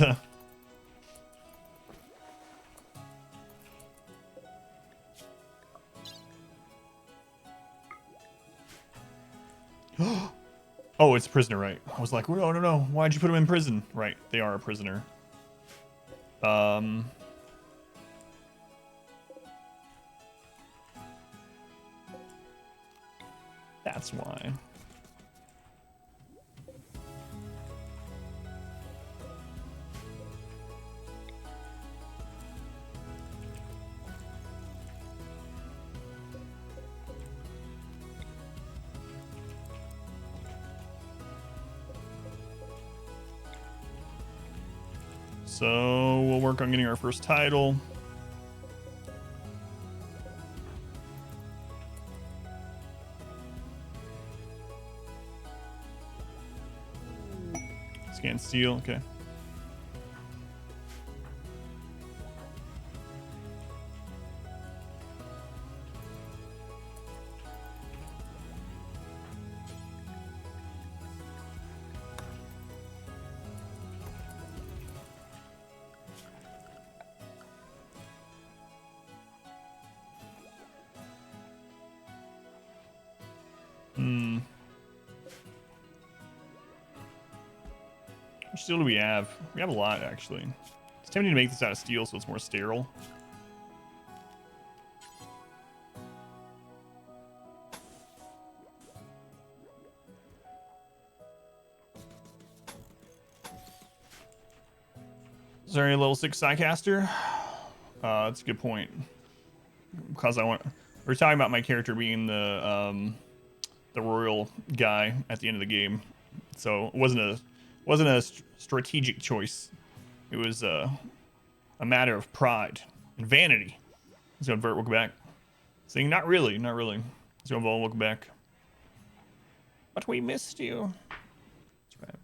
Oh, it's a prisoner, right? I was like, no. Why'd you put him in prison? Right, they are a prisoner. That's why. So we'll work on getting our first title. Scan steel, okay. How much steel do we have? We have a lot, actually. It's tempting to make this out of steel so it's more sterile. Is there any level 6 Psycaster? That's a good point. Because we're talking about my character being the royal guy at the end of the game, so it wasn't a strategic choice. It was a matter of pride and vanity. Let's go invert. Welcome back. Saying not really. Let's go involve. Welcome back. But we missed you. That's right.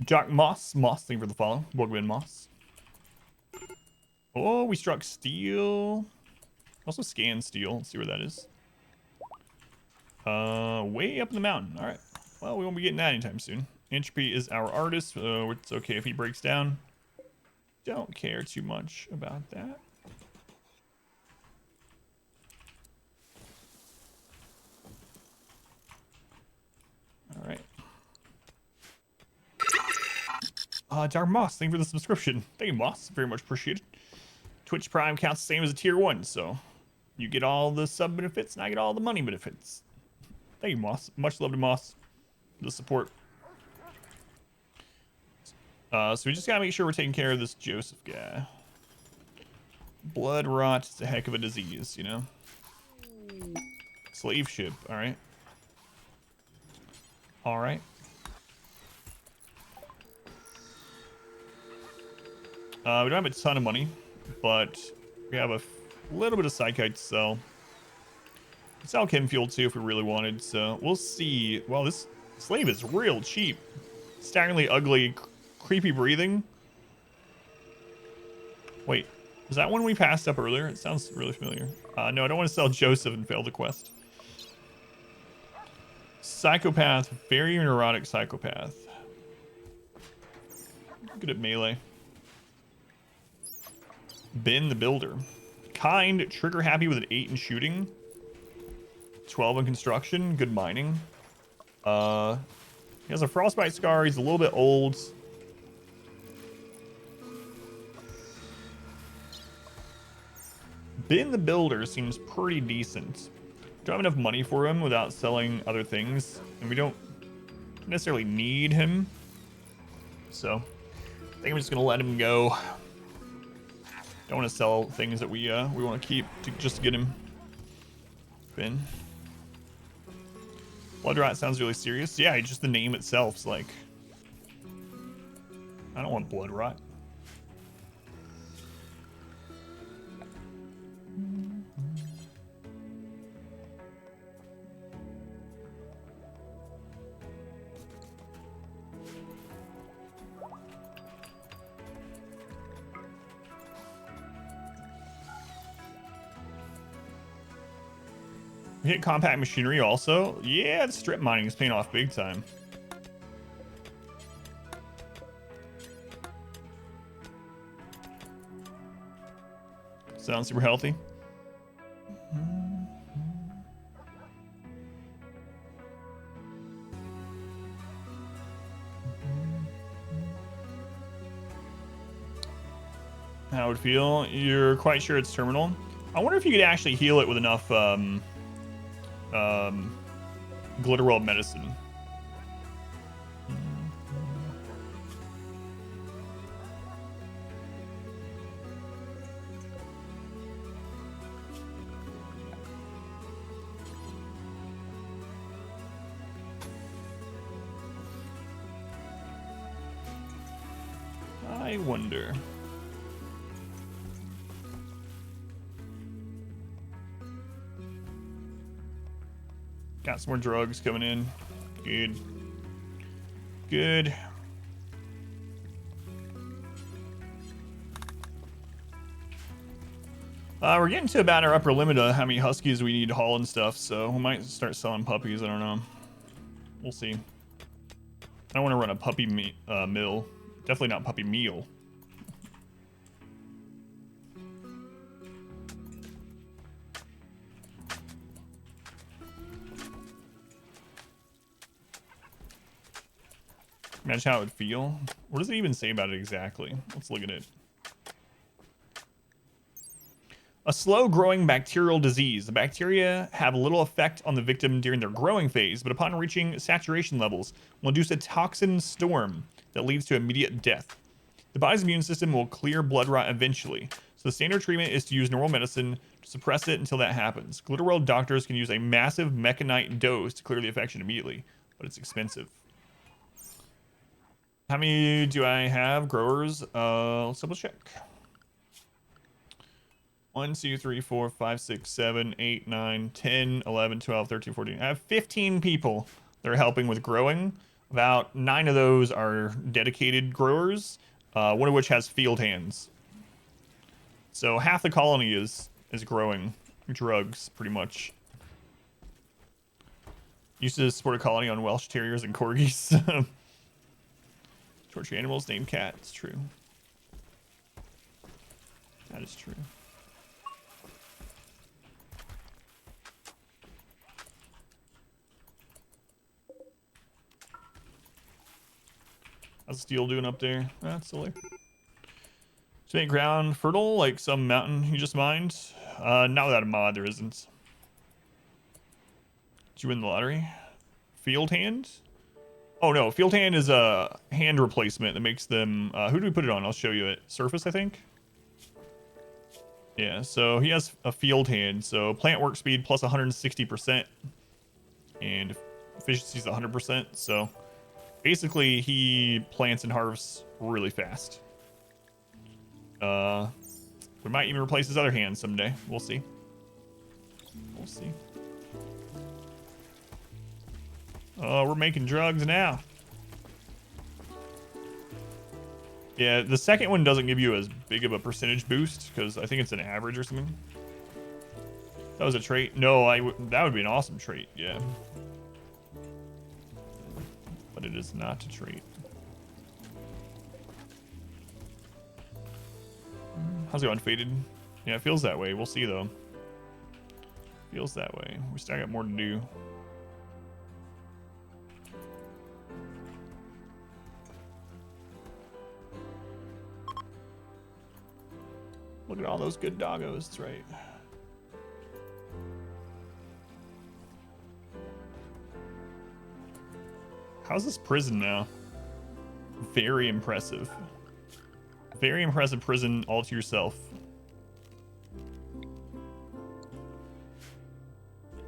Jack Moss, thank you for the follow. Welcome in, Moss. Oh, we struck steel. Also scan steel. Let's see where that is. Way up in the mountain. All right. Well, we won't be getting that anytime soon. Entropy is our artist. It's okay if he breaks down. Don't care too much about that. All right. Dark Moss, thank you for the subscription. Thank you, Moss. Very much appreciated. Twitch Prime counts the same as a tier 1, so you get all the sub benefits and I get all the money benefits. Thank you, Moss. Much love to Moss for the support. So we just gotta make sure we're taking care of this Joseph guy. Blood rot is a heck of a disease, you know? Slave ship, alright. Alright. We don't have a ton of money, but we have a little bit of psychite to sell. We could sell chem fuel too if we really wanted, so we'll see. Well, this slave is real cheap. Staggeringly ugly, creepy breathing. Wait, was that one we passed up earlier? It sounds really familiar. No, I don't want to sell Joseph and fail the quest. Psychopath, very neurotic psychopath. Good at melee. Ben the Builder. Kind, trigger happy with an 8 in shooting. 12 in construction, good mining. He has a frostbite scar, he's a little bit old. Ben the Builder seems pretty decent. Don't have enough money for him without selling other things, and we don't necessarily need him. So I think I'm just gonna let him go. Don't want to sell things that we want to keep just to get him. Ben. Blood rot sounds really serious. Yeah, just the name itself's like, I don't want blood rot. Hit compact machinery also. Yeah, the strip mining is paying off big time. Sounds super healthy. How it would feel? You're quite sure it's terminal? I wonder if you could actually heal it with enough Glitterworld medicine. I wonder. Got some more drugs coming in. Good. Good. We're getting to about our upper limit of how many huskies we need to haul and stuff, so we might start selling puppies. I don't know. We'll see. I don't want to run a puppy mill. Definitely not puppy meal. Imagine how it would feel. What does it even say about it exactly? Let's look at it. A slow-growing bacterial disease. The bacteria have little effect on the victim during their growing phase, but upon reaching saturation levels, will induce a toxin storm that leads to immediate death. The body's immune system will clear blood rot eventually, so the standard treatment is to use normal medicine to suppress it until that happens. Glitterworld doctors can use a massive mechanite dose to clear the infection immediately, but it's expensive. How many do I have? Growers? Let's double check. 1, 2, 3, 4, 5, 6, 7, 8, 9, 10, 11, 12, 13, 14. I have 15 people that are helping with growing. About 9 of those are dedicated growers, one of which has field hands. So half the colony is growing drugs, pretty much. Used to support a colony on Welsh Terriers and Corgis. Torture animals named Cat. It's true. That is true. How's steel doing up there? That's silly. To make ground fertile, like some mountain you just mined? Not without a mod, there isn't. Did you win the lottery? Field hand? Oh no, field hand is a hand replacement that makes them... who do we put it on? I'll show you it. Surface, I think? Yeah, so he has a field hand. So plant work speed plus 160%. And efficiency is 100%. So basically he plants and harvests really fast. We might even replace his other hand someday. We'll see. We'll see. Oh, we're making drugs now. Yeah, the second one doesn't give you as big of a percentage boost because I think it's an average or something. That was a trait. No, that would be an awesome trait. Yeah, but it is not a trait. How's it going, Faded? Yeah, it feels that way. We'll see though. Feels that way. We still got more to do. Look at all those good doggos. That's right. How's this prison now? Very impressive. Very impressive prison all to yourself.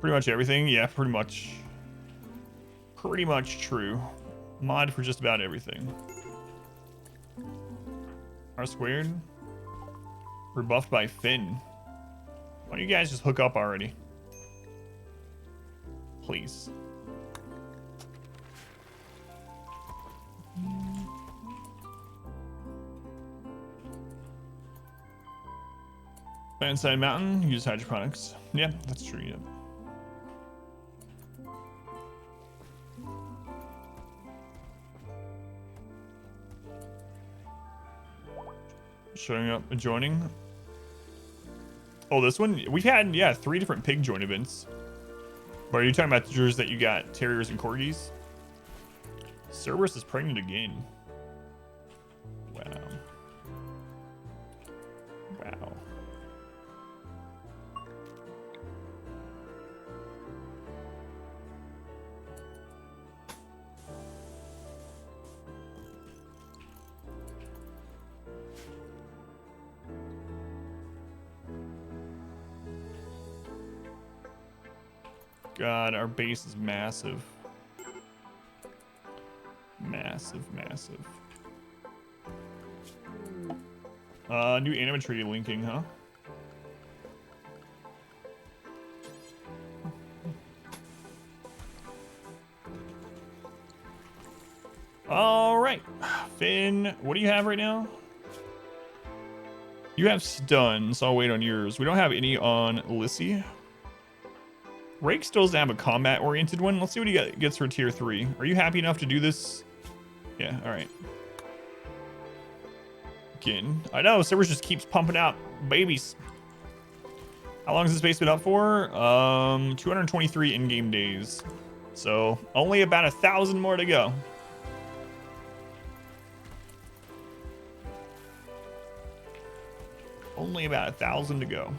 Pretty much everything? Yeah, pretty much. Pretty much true. Mod for just about everything. R squared. Rebuffed by Finn. Why don't you guys just hook up already? Please. Inside mountain, use hydroponics. Yeah, that's true, yeah. Showing up and joining. Oh, this one? We've had, yeah, 3 different pig join events. But are you talking about the jurors that you got terriers and corgis? Cerberus is pregnant again. Wow. Wow. God, our base is massive. Massive, massive. New animatree linking, huh? All right, Finn, what do you have right now? You have stun, so I'll wait on yours. We don't have any on Lissy. Rake still doesn't have a combat-oriented one. Let's see what he gets for tier 3. Are you happy enough to do this? Yeah, all right. Again, I know, servers just keeps pumping out babies. How long has this base been up for? 223 in-game days. So, only about 1,000 more to go. Only about 1,000 to go.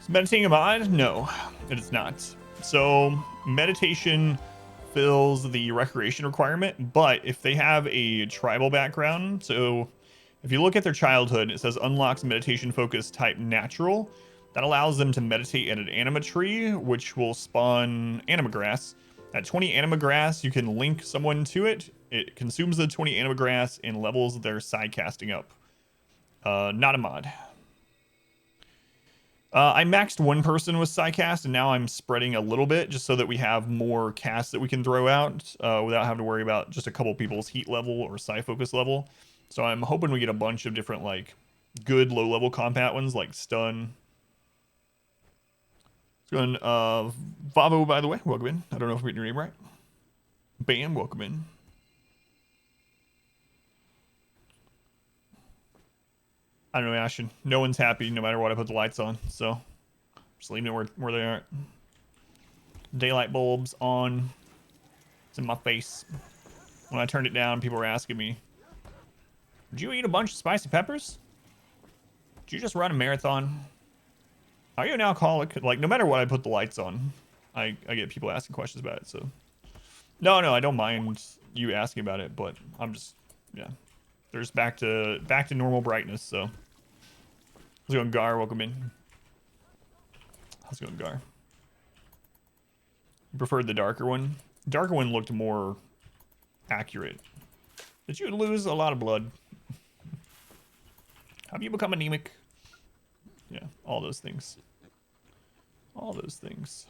Is meditating a mod? No, it is not. So meditation fills the recreation requirement, but if they have a tribal background, so if you look at their childhood, it says unlocks meditation focus type natural. That allows them to meditate at an anima tree, which will spawn anima grass. At 20 anima grass, you can link someone to it. It consumes the 20 anima grass and levels their side casting up. Not a mod. I maxed one person with Psycast, and now I'm spreading a little bit just so that we have more casts that we can throw out without having to worry about just a couple people's heat level or Psy focus level. So I'm hoping we get a bunch of different, like, good low-level combat ones, like Stun. Let's go in, Vavo, by the way, welcome in. I don't know if I'm getting your name right. Bam, welcome in. I don't know, Ashton. No one's happy no matter what I put the lights on, so just leaving it where they are. Daylight bulbs on. It's in my face. When I turned it down, people were asking me, did you eat a bunch of spicy peppers? Did you just run a marathon? Are you an alcoholic? Like, no matter what I put the lights on, I get people asking questions about it, so. No, I don't mind you asking about it, but I'm just, yeah. There's back to normal brightness, so. How's it going, Gar? Welcome in. How's it going, Gar? You preferred the darker one? Darker one looked more accurate. Did you lose a lot of blood? Have you become anemic? Yeah, all those things. All those things.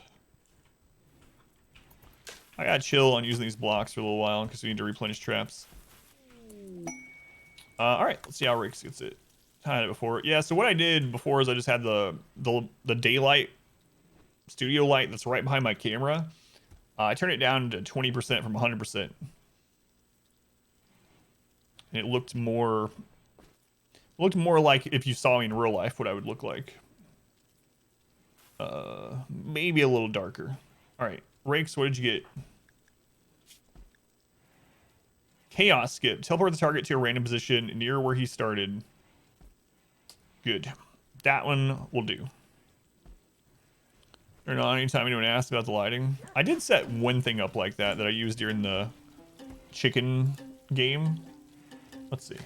I gotta chill on using these blocks for a little while because we need to replenish traps. Alright, let's see how Rix gets it. I had it before. Yeah, so what I did before is I just had the daylight studio light that's right behind my camera. I turned it down to 20% from 100%. And it looked more like if you saw me in real life what I would look like. Maybe a little darker. All right, Rakes, what did you get? Chaos skip. Teleport the target to a random position near where he started. Good. That one will do. Or not anytime anyone asks about the lighting. I did set one thing up like that I used during the chicken game. Let's see.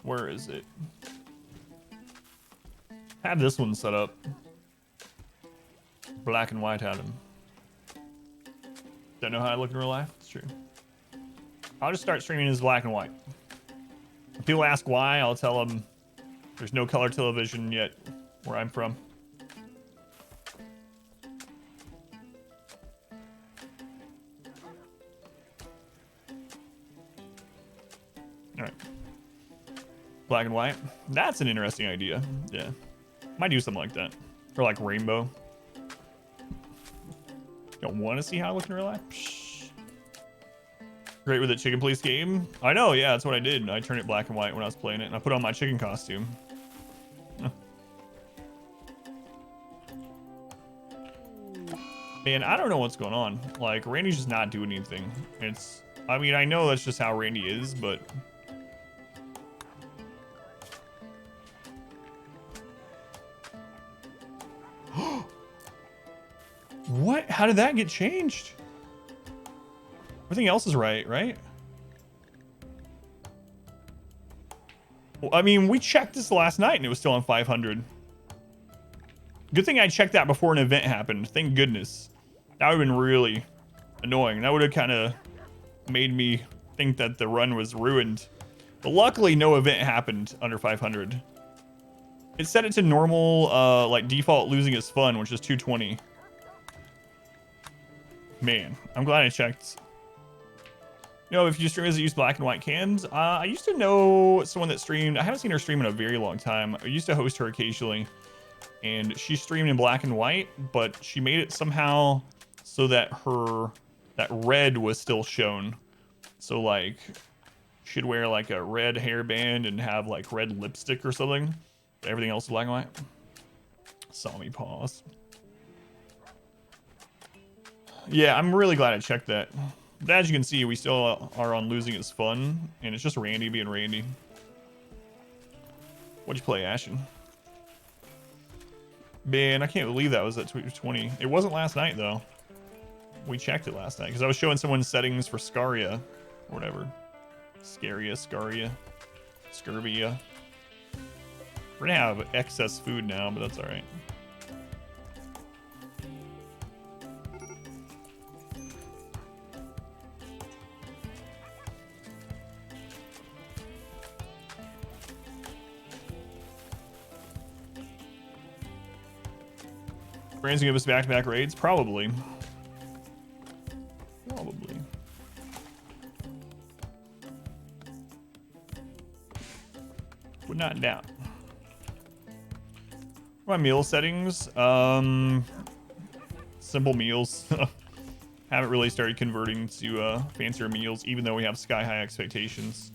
Where is it? Have this one set up. Black and white Adam. Don't know how I look in real life. It's true. I'll just start streaming as black and white. If people ask why, I'll tell them there's no color television yet where I'm from. All right. Black and white. That's an interesting idea. Yeah. Might do something like that. Or like rainbow. Don't want to see how I look in real life? Psh. Great with the chicken police game. I know, yeah, that's what I did. I turned it black and white when I was playing it, and I put on my chicken costume. Man, I don't know what's going on. Like, Randy's just not doing anything. It's, I mean, I know that's just how Randy is, but... What? How did that get changed? Everything else is right? Well, I mean, we checked this last night and it was still on 500. Good thing I checked that before an event happened. Thank goodness. That would have been really annoying. That would have kind of made me think that the run was ruined. But luckily, no event happened under 500. It set it to normal, like default losing is fun, which is 220. Man, I'm glad I checked. You know, if you streamers that use black and white cams, I used to know someone that streamed. I haven't seen her stream in a very long time. I used to host her occasionally, and she streamed in black and white, but she made it somehow so that that red was still shown. So like, she'd wear like a red hairband and have like red lipstick or something. But everything else is black and white. Saw me pause. Yeah, I'm really glad I checked that. But as you can see, we still are on losing is fun, and it's just Randy being Randy. What'd you play, Ashen? Man, I can't believe that was at 20. It wasn't last night, though. We checked it last night, because I was showing someone settings for Scaria, or whatever. Scaria. Scurvia. We're gonna have excess food now, but that's alright. Brand's gonna give us back-to-back raids? Probably. Would not doubt. My meal settings. Simple meals. Haven't really started converting to fancier meals, even though we have sky-high expectations.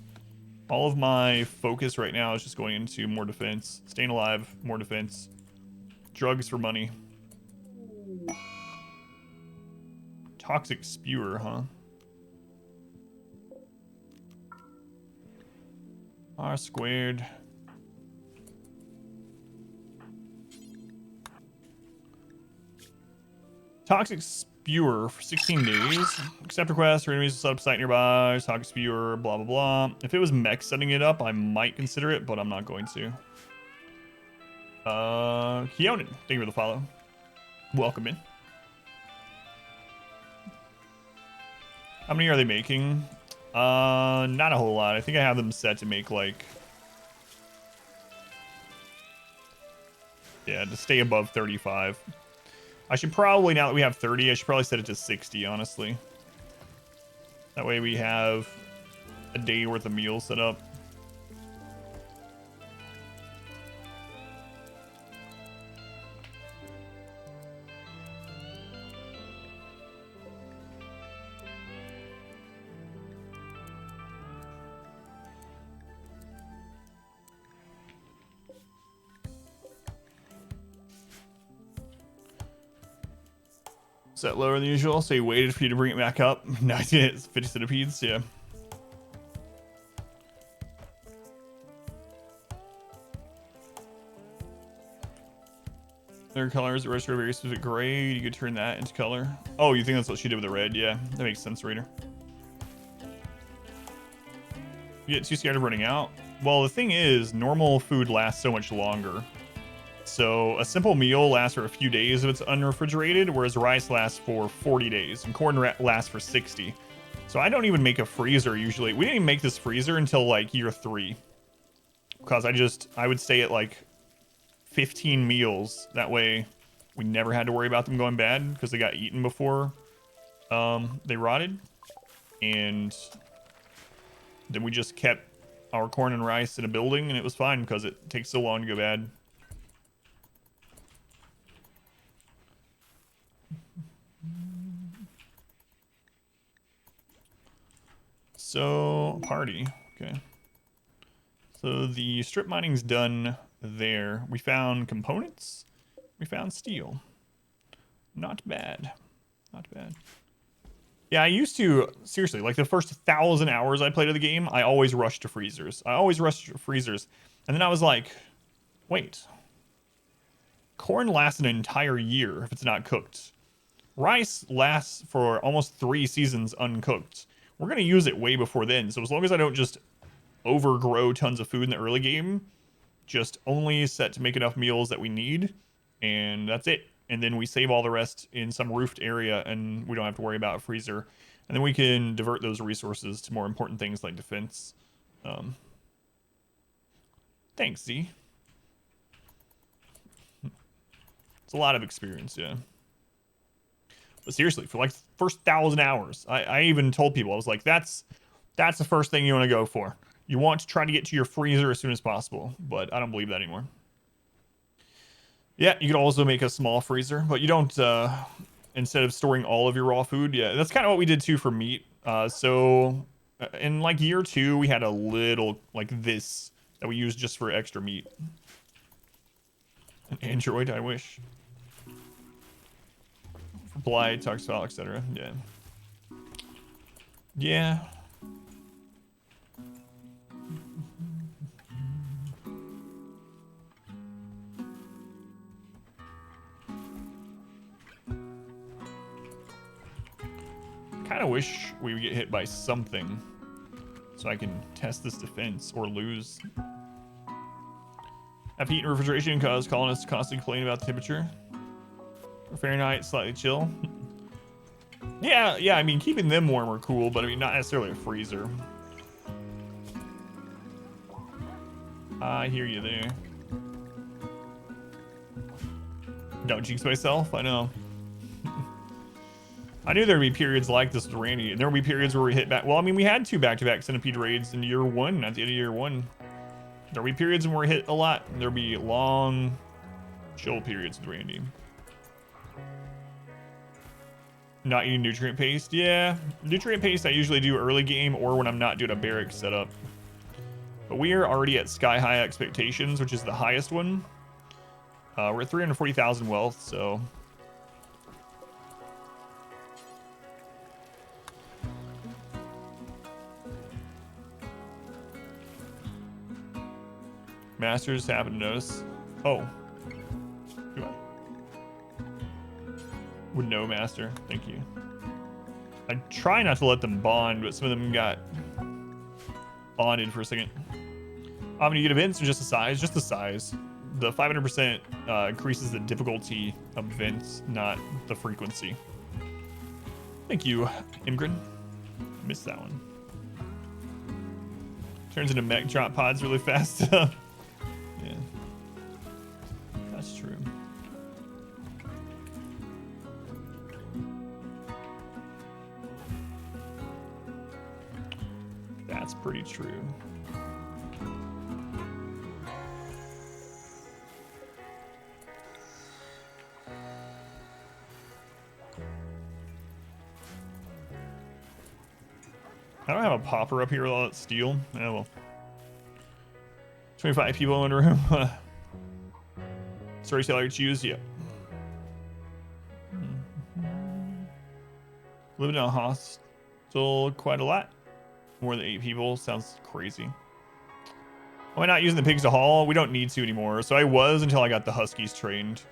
All of my focus right now is just going into more defense. Staying alive, more defense. Drugs for money. Toxic spewer, huh? R squared. Toxic spewer for 16 days. Accept requests for enemies to set up site nearby. Toxic spewer, blah, blah, blah. If it was mech setting it up, I might consider it, but I'm not going to. Keonan, thank you for the follow. Welcome in. How many are they making? Not a whole lot. I think I have them set to make like... Yeah, to stay above 35. I should probably, now that we have 30, I should probably set it to 60, honestly. That way we have a day worth of meals set up. set lower than usual, so he waited for you to bring it back up. Now he's gonna hit 50 centipedes, yeah. Their colors register a very specific grade. You could turn that into color. Oh, you think that's what she did with the red? Yeah, that makes sense, Raider. You get too scared of running out? Well, the thing is, normal food lasts so much longer. So a simple meal lasts for a few days if it's unrefrigerated, whereas rice lasts for 40 days and corn lasts for 60. So I don't even make a freezer usually. We didn't even make this freezer until like year 3. Because I would stay at like 15 meals. That way we never had to worry about them going bad because they got eaten before they rotted. And then we just kept our corn and rice in a building and it was fine because it takes so long to go bad. So, party. Okay. So the strip mining's done there. We found components. We found steel. Not bad. Not bad. Yeah, I used to, seriously, like the first 1,000 hours I played of the game, I always rushed to freezers. And then I was like, wait. Corn lasts an entire year if it's not cooked. Rice lasts for almost 3 seasons uncooked. We're going to use it way before then. So as long as I don't just overgrow tons of food in the early game, just only set to make enough meals that we need, and that's it. And then we save all the rest in some roofed area, and we don't have to worry about a freezer. And then we can divert those resources to more important things like defense. Thanks, Z. It's a lot of experience, yeah. But seriously, for like the first 1,000 hours, I even told people, I was like, that's the first thing you want to go for. You want to try to get to your freezer as soon as possible, but I don't believe that anymore. Yeah, you could also make a small freezer, but you don't, instead of storing all of your raw food. Yeah, that's kind of what we did too for meat. So in like year 2, we had a little like this that we used just for extra meat. An android, I wish. For blight, toxol, etc. Yeah. Yeah. Kind of wish we would get hit by something so I can test this defense or lose. Have heat and refrigeration cause colonists to constantly complain about the temperature. For Fahrenheit, slightly chill. Yeah, I mean, keeping them warm are cool, but I mean, not necessarily a freezer. I hear you there. Don't jinx myself, I know. I knew there'd be periods like this with Randy, and there would be periods where we hit back. Well, I mean, we had 2 back-to-back centipede raids in year 1, at the end of year 1. There'll be periods when we're hit a lot, and there'll be long, chill periods with Randy. Not eating nutrient paste? Yeah, nutrient paste I usually do early game or when I'm not doing a barrack setup. But we are already at sky-high expectations, which is the highest one. We're at 340,000 wealth, so... Masters happen to notice. Oh. Do I? Would know master. Thank you. I try not to let them bond, but some of them got bonded for a second. Do you get events or just the size? Just the size. The 500% increases the difficulty of events, not the frequency. Thank you, Imgrin. Missed that one. Turns into mech drop pods really fast. Yeah, that's true. That's pretty true. I don't have a popper up here with all that steel. Oh well. 25 people in the room. Storyteller choose, yep. Living in a hostel quite a lot. More than 8 people. Sounds crazy. Why not using the pigs to haul? We don't need to anymore. So I was until I got the huskies trained.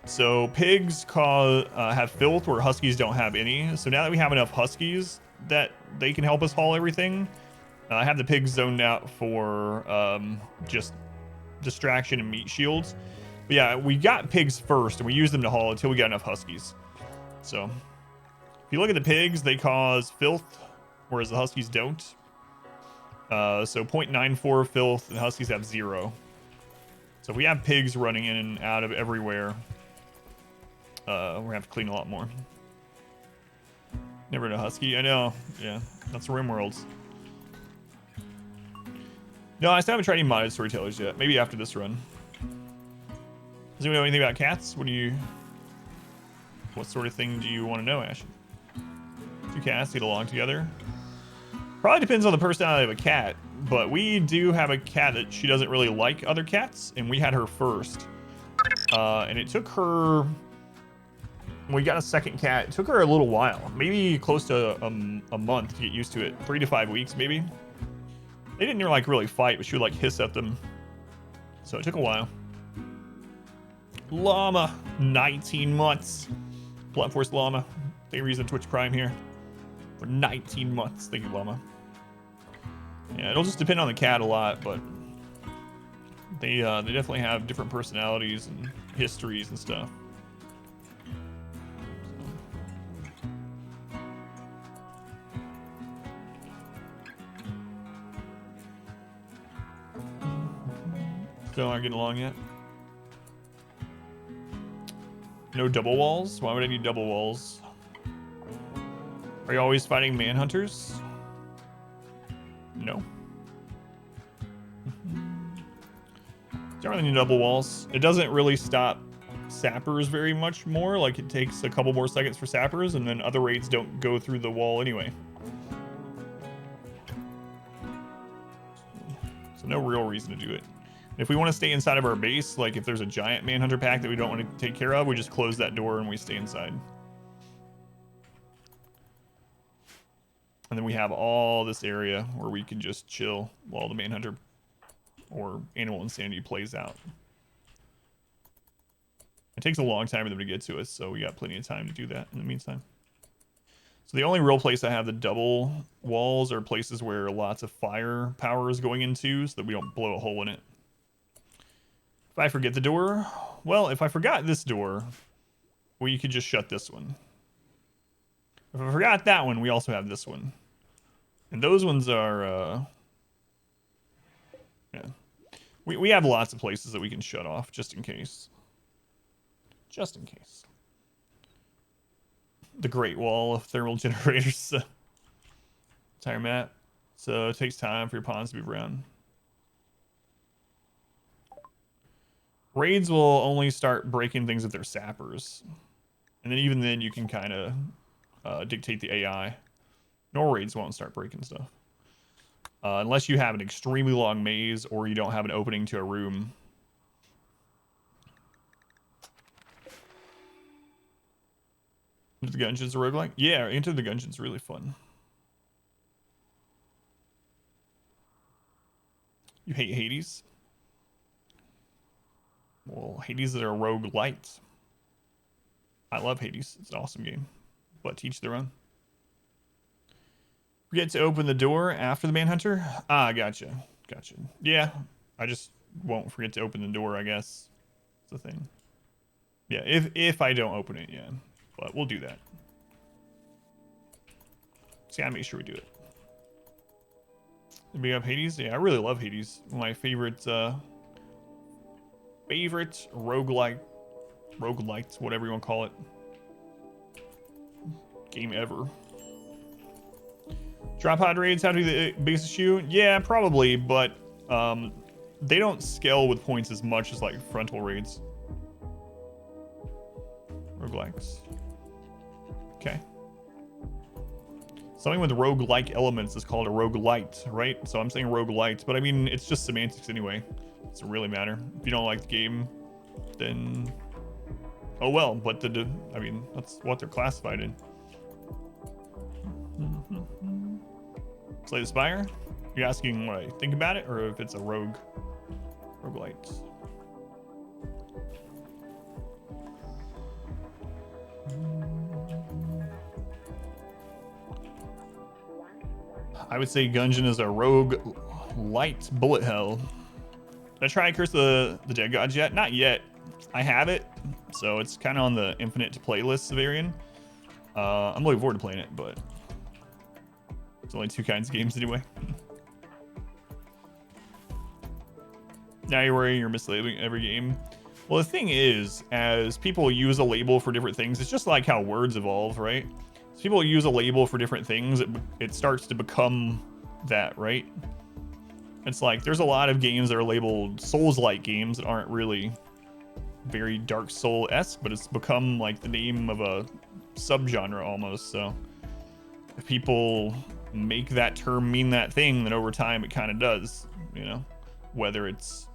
So pigs have filth where huskies don't have any. So now that we have enough huskies that they can help us haul everything, I have the pigs zoned out for just distraction and meat shields. But yeah, we got pigs first and we used them to haul until we got enough huskies. So if you look at the pigs, they cause filth, whereas the huskies don't. So 0.94 filth and huskies have 0. So we have pigs running in and out of everywhere. We're gonna have to clean a lot more. Never had a husky. I know. Yeah, that's RimWorld. No, I still haven't tried any modded storytellers yet. Maybe after this run. Does anyone know anything about cats? What sort of thing do you want to know, Ash? 2 cats get along together. Probably depends on the personality of a cat, but we do have a cat that she doesn't really like other cats, and we had her first. And it took her, when we got a second cat, it took her a little while, maybe close to a month to get used to it. 3 to 5 weeks, maybe. They didn't like really fight, but she would like hiss at them. So it took a while. Llama, 19 months. Blunt Force Llama. They reason Twitch Prime here. For 19 months. Thank you, Llama. Yeah, it'll just depend on the cat a lot, but they definitely have different personalities and histories and stuff. Still aren't getting along yet. No double walls? Why would I need double walls? Are you always fighting manhunters? No. Don't really need double walls. It doesn't really stop sappers very much more. Like, it takes a couple more seconds for sappers, and then other raids don't go through the wall anyway. So no real reason to do it. If we want to stay inside of our base, like if there's a giant manhunter pack that we don't want to take care of, we just close that door and we stay inside. And then we have all this area where we can just chill while the manhunter or animal insanity plays out. It takes a long time for them to get to us, so we got plenty of time to do that in the meantime. So the only real place I have the double walls are places where lots of fire power is going into so that we don't blow a hole in it. If I forget the door, well, if I forgot this door, we could just shut this one. If I forgot that one, we also have this one. And those ones are, yeah. We have lots of places that we can shut off, just in case. Just in case. The Great Wall of thermal generators. Entire map. So it takes time for your pawns to be brown. Raids will only start breaking things with their sappers. And then even then you can kind of dictate the AI. No raids won't start breaking stuff. Unless you have an extremely long maze or you don't have an opening to a room. Into the Gungeon's a roguelike? Yeah, Into the Gungeon's really fun. You hate Hades? Well, Hades is a roguelite. I love Hades. It's an awesome game. But to each their own. Forget to open the door after the manhunter? Ah, gotcha. Gotcha. Yeah, I just won't forget to open the door, I guess. That's the thing. Yeah, if I don't open it, yeah. But we'll do that. So yeah, make sure we do it. Big up Hades? Yeah, I really love Hades. My favorite roguelite, whatever you want to call it, game ever. Drop pod raids have to be the biggest issue? Yeah, probably, but they don't scale with points as much as like frontal raids. Roguelikes. Okay. Something with roguelike elements is called a roguelite, right? So I'm saying roguelite, but I mean, it's just semantics anyway. It doesn't really matter. If you don't like the game, then oh well, but I mean, that's what they're classified in. Slay the Spire? You're asking what I think about it, or if it's a roguelite? I would say Gungeon is a rogue light bullet hell. Did I try Curse the Dead Gods yet? Not yet. I have it, so it's kind of on the infinite playlist of Arian. I'm looking forward to playing it, but it's only 2 kinds of games anyway. Now you're worrying you're mislabeling every game. Well, the thing is, as people use a label for different things, it's just like how words evolve, right? As people use a label for different things, it starts to become that, right? It's like there's a lot of games that are labeled Souls-like games that aren't really very Dark Soul-esque, but it's become like the name of a subgenre almost. So if people make that term mean that thing, then over time it kind of does, you know, whether it's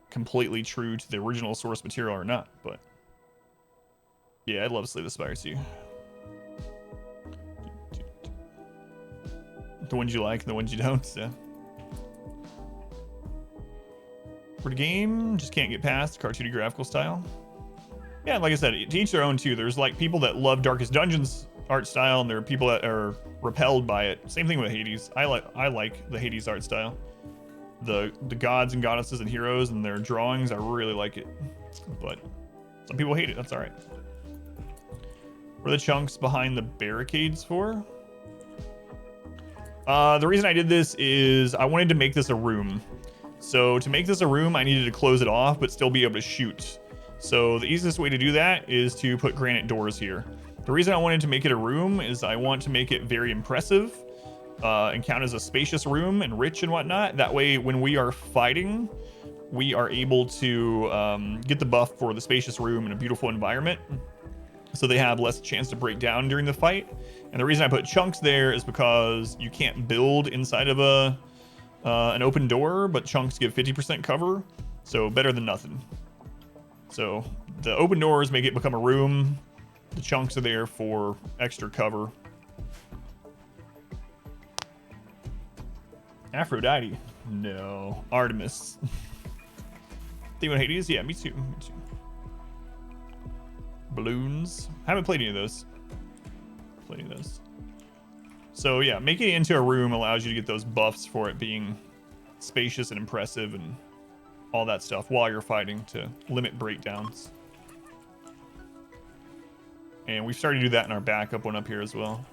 completely true to the original source material or not. But yeah, I'd love to Slay the Spire too. The ones you like and the ones you don't. Yeah. For the game, just can't get past cartoony graphical style. Yeah, like I said, to each their own too. There's like people that love Darkest Dungeons art style, and there are people that are repelled by it. Same thing with Hades. I like the Hades art style. The gods and goddesses and heroes and their drawings, I really like it. But some people hate it. That's all right. What are the chunks behind the barricades for? The reason I did this is I wanted to make this a room. So to make this a room, I needed to close it off, but still be able to shoot. So the easiest way to do that is to put granite doors here. The reason I wanted to make it a room is I want to make it very impressive and count as a spacious room and rich and whatnot. That way, when we are fighting, we are able to get the buff for the spacious room and a beautiful environment. So they have less chance to break down during the fight. And the reason I put chunks there is because you can't build inside of an open door, but chunks give 50% cover, so better than nothing. So the open doors make it become a room. The chunks are there for extra cover. Aphrodite? No. Artemis. Think about Hades? Yeah, me too. Me too. Balloons. Haven't played any of those. So yeah, making it into a room allows you to get those buffs for it being spacious and impressive and all that stuff while you're fighting to limit breakdowns. And we've started to do that in our backup one up here as well.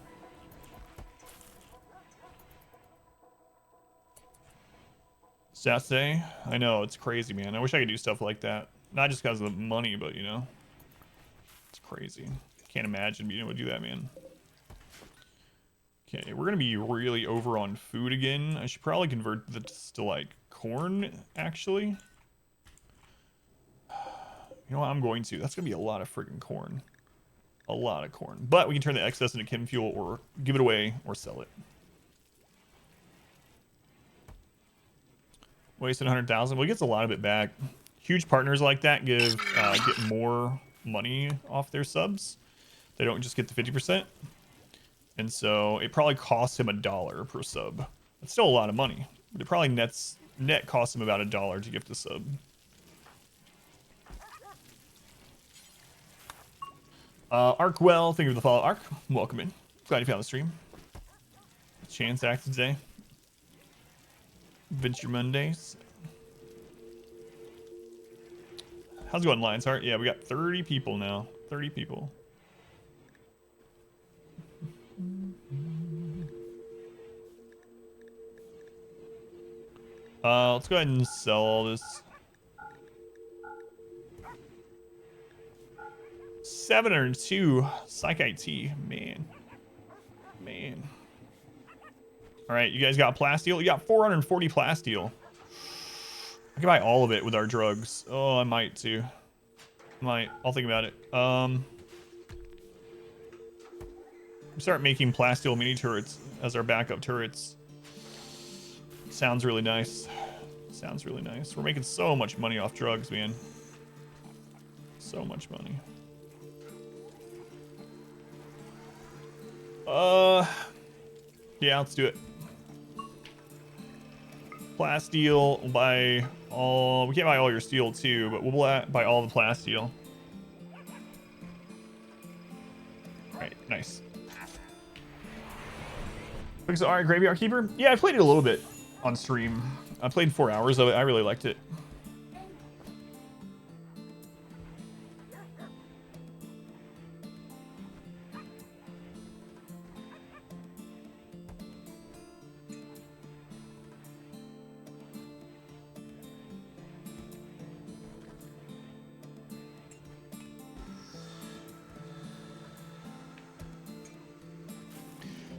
Saturday? I know, it's crazy, man. I wish I could do stuff like that. Not just because of the money, but you know, it's crazy. Can't imagine being able to do that, man. Okay, we're gonna be really over on food again. I should probably convert this to like corn, actually. You know what, I'm going to. That's gonna be a lot of freaking corn. A lot of corn. But we can turn the excess into chem fuel or give it away or sell it. Wasted 100,000. Well, he gets a lot of it back. Huge partners like that get more money off their subs. They don't just get the 50%. And so it probably costs him $1 per sub. It's still a lot of money, but it probably net costs him about $1 to gift a sub. Arkwell, thank you for the follow, Ark. Welcome in. Glad you found the stream. Chance acted today. Venture Mondays. How's it going, Lionheart? Yeah, we got 30 people now. 30 people. Let's go ahead and sell all this. 702 Psych IT, man. All right, you guys got plasteel? You got 440 plasteel. I can buy all of it with our drugs. Oh, I might too. I'll think about it. Start making plasteel mini turrets as our backup turrets. Sounds really nice. Sounds really nice. We're making so much money off drugs, man. So much money. Yeah, let's do it. Plasteel. We'll buy all. We can't buy all your steel too, but we'll buy all the plasteel. All right, nice. So, all right, Graveyard Keeper. Yeah, I played it a little bit on stream. I played 4 hours of it. I really liked it.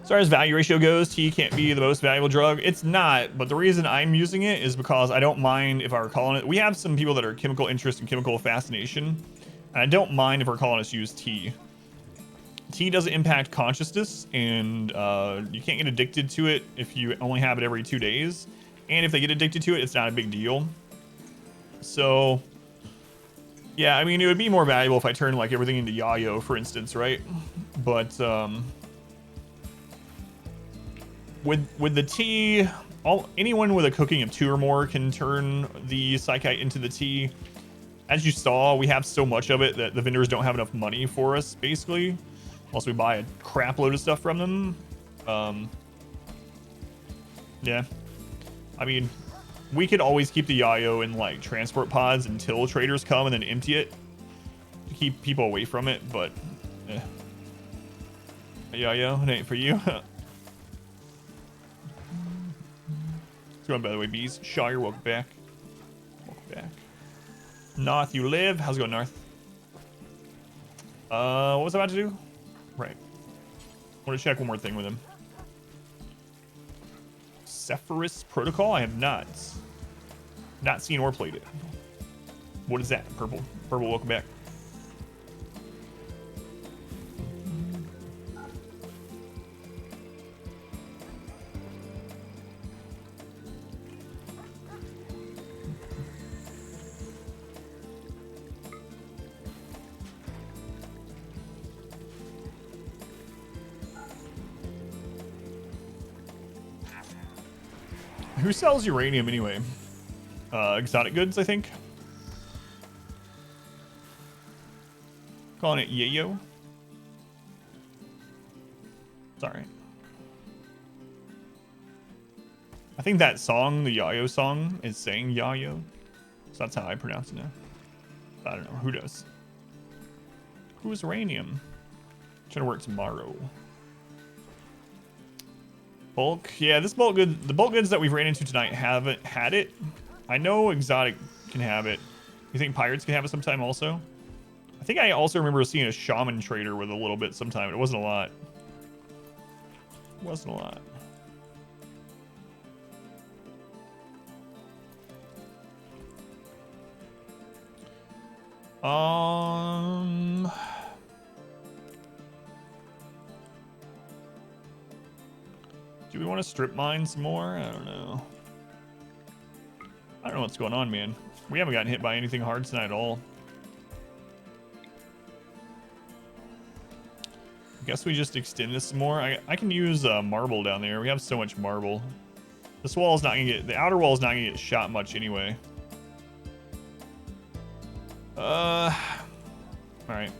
As far as value ratio goes, tea can't be the most valuable drug. It's not, but the reason I'm using it is because I don't mind if our colonists... We have some people that are chemical interest and chemical fascination, and I don't mind if our colonists use tea. Tea doesn't impact consciousness, and you can't get addicted to it if you only have it every 2 days. And if they get addicted to it, it's not a big deal. So, yeah, I mean, it would be more valuable if I turned like everything into yayo, for instance, right? But with the tea, anyone with a cooking of 2 or more can turn the psychite into the tea. As you saw, we have so much of it that the vendors don't have enough money for us, basically. Unless we buy a crap load of stuff from them. Yeah. I mean, we could always keep the yayo in like transport pods until traders come and then empty it to keep people away from it, but yayo, it ain't for you. What's going on, by the way, bees? Shire, welcome back. Welcome back. Narth, you live? How's it going, Narth? What was I about to do? Right. I want to check one more thing with him. Zephyrus Protocol? I have not seen or played it. What is that? Purple. Purple, welcome back. Who sells uranium anyway? Exotic Goods, I think. Calling it yayo. Sorry. I think that song, the yayo song, is saying yayo. So that's how I pronounce it now. I don't know. Who does? Who is uranium? Trying to work tomorrow. Bulk, yeah, this bulk good. The bulk goods that we've ran into tonight haven't had it. I know Exotic can have it. You think Pirates can have it sometime also? I think I also remember seeing a Shaman trader with a little bit sometime. It wasn't a lot. It wasn't a lot. Do we want to strip mine some more? I don't know. I don't know what's going on, man. We haven't gotten hit by anything hard tonight at all. I guess we just extend this some more. I can use marble down there. We have so much marble. This wall is not gonna get, the outer wall is not gonna get shot much anyway. All right.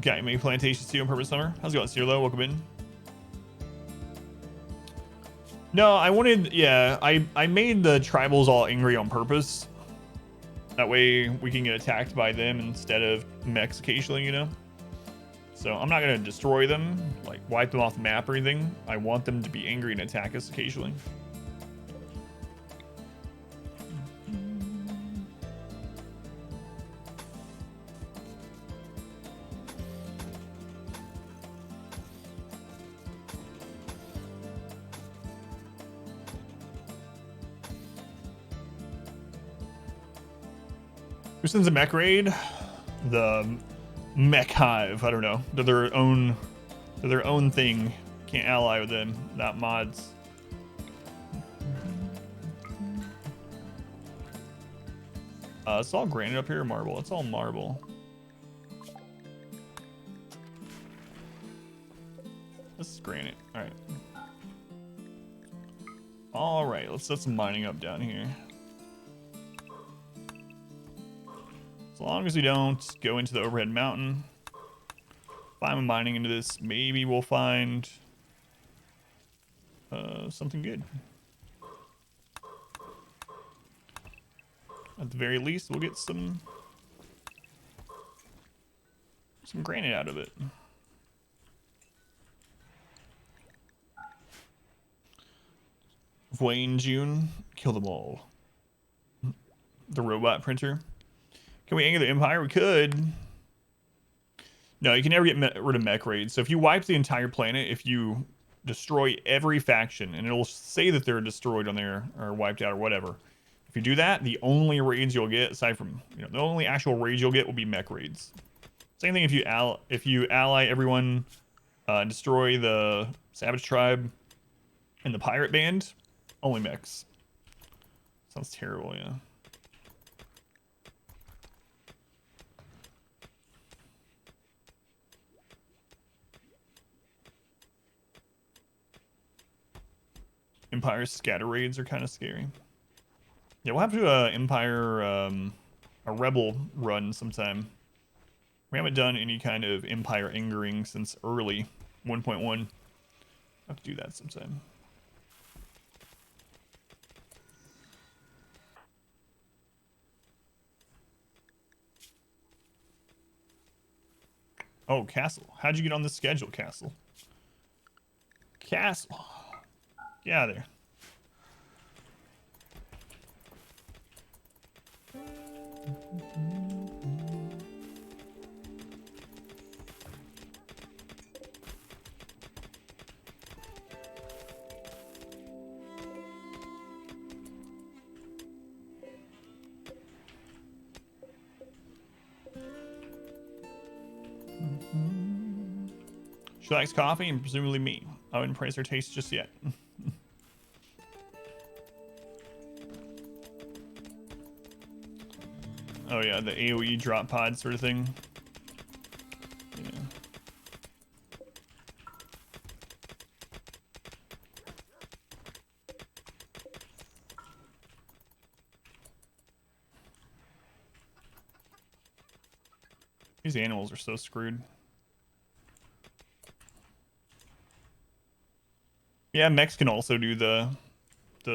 Got many plantations too on purpose summer. How's it going, Cyrlo? Welcome in. No, I wanted, yeah, I made the tribals all angry on purpose. That way we can get attacked by them instead of mechs occasionally, you know? So I'm not gonna destroy them, like wipe them off the map or anything. I want them to be angry and attack us occasionally. Who sends a mech raid? The mech hive. I don't know. They're their own thing. Can't ally with them. Not mods. It's all granite up here or marble? It's all marble. Just granite. All right. All right, let's set some mining up down here. As long as we don't go into the overhead mountain. If I'm mining into this, maybe we'll find something good. At the very least, we'll get some granite out of it. Wayne June, kill them all. The robot printer. Can we anger the Empire? We could. No, you can never get rid of mech raids. So if you wipe the entire planet, if you destroy every faction, and it'll say that they're destroyed on there or wiped out or whatever. If you do that, the only raids you'll get, aside from, you know, the only actual raids you'll get will be mech raids. Same thing if you ally everyone, destroy the Savage Tribe and the Pirate Band, only mechs. Sounds terrible, yeah. Empire scatter raids are kind of scary. Yeah, we'll have to do a Empire, a Rebel run sometime. We haven't done any kind of Empire angering since early 1.1. I'll have to do that sometime. Oh, Castle. How'd you get on this schedule, Castle? Castle. Get out of there. She likes coffee and presumably me. I wouldn't praise her taste just yet. Oh yeah, the AoE drop pod sort of thing. Yeah. These animals are so screwed. Yeah, mechs can also do the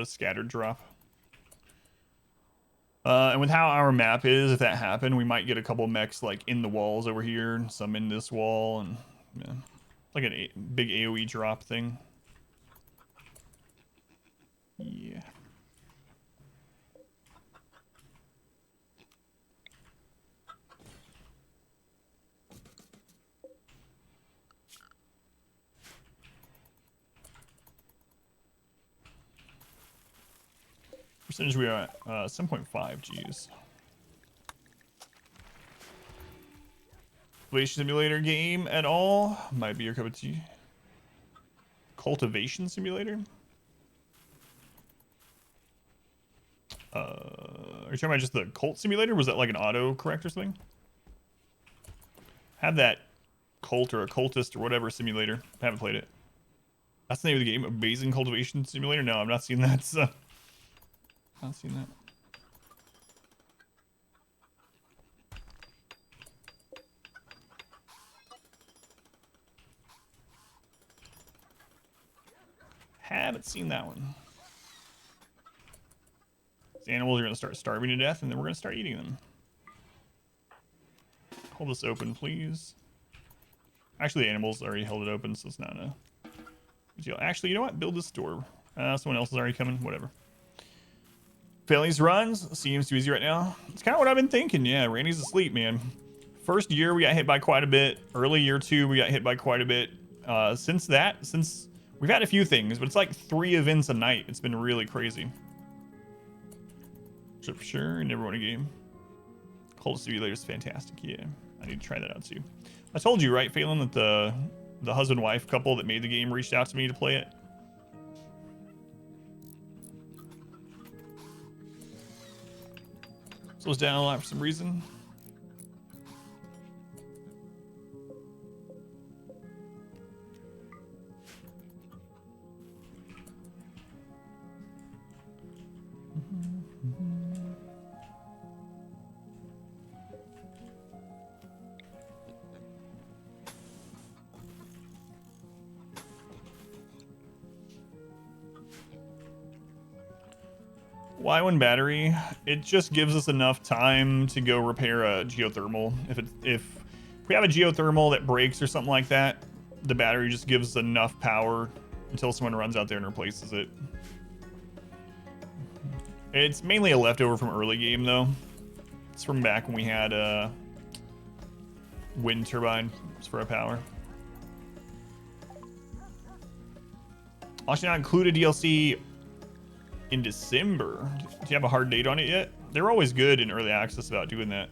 scattered drop. And with how our map is, if that happened, we might get a couple mechs like in the walls over here, and some in this wall, and yeah, like a big AoE drop thing. Yeah. Percentage we are at 7.5. Geez. Cultivation simulator game at all? Might be your cup of tea. Cultivation simulator? Are you talking about just the cult simulator? Was that like an auto correct or something? Have that cult or a cultist or whatever simulator. I haven't played it. That's the name of the game. Amazing cultivation simulator? No, I've not seen that. So. Not seen that. Haven't seen that one. These animals are going to start starving to death, and then we're going to start eating them. Hold this open, please. Actually, the animals already held it open, so it's not a big deal. Actually, you know what? Build this door. Someone else is already coming. Whatever. Failing these runs seems too easy right now. It's kind of what I've been thinking. Yeah, Randy's asleep, man. First year, we got hit by quite a bit. Early year 2, we got hit by quite a bit. Since we've had a few things, but it's like 3 events a night. It's been really crazy. So for sure, never won a game. Cold Simulator is fantastic. Yeah, I need to try that out too. I told you, right, Phelan, that the husband-wife couple that made the game reached out to me to play it. Slows down a lot for some reason. Why one battery? It just gives us enough time to go repair a geothermal. If we have a geothermal that breaks or something like that, the battery just gives us enough power until someone runs out there and replaces it. It's mainly a leftover from early game though. It's from back when we had a wind turbine for our power. Also not included DLC in December. Do you have a hard date on it yet? They're always good in early access about doing that.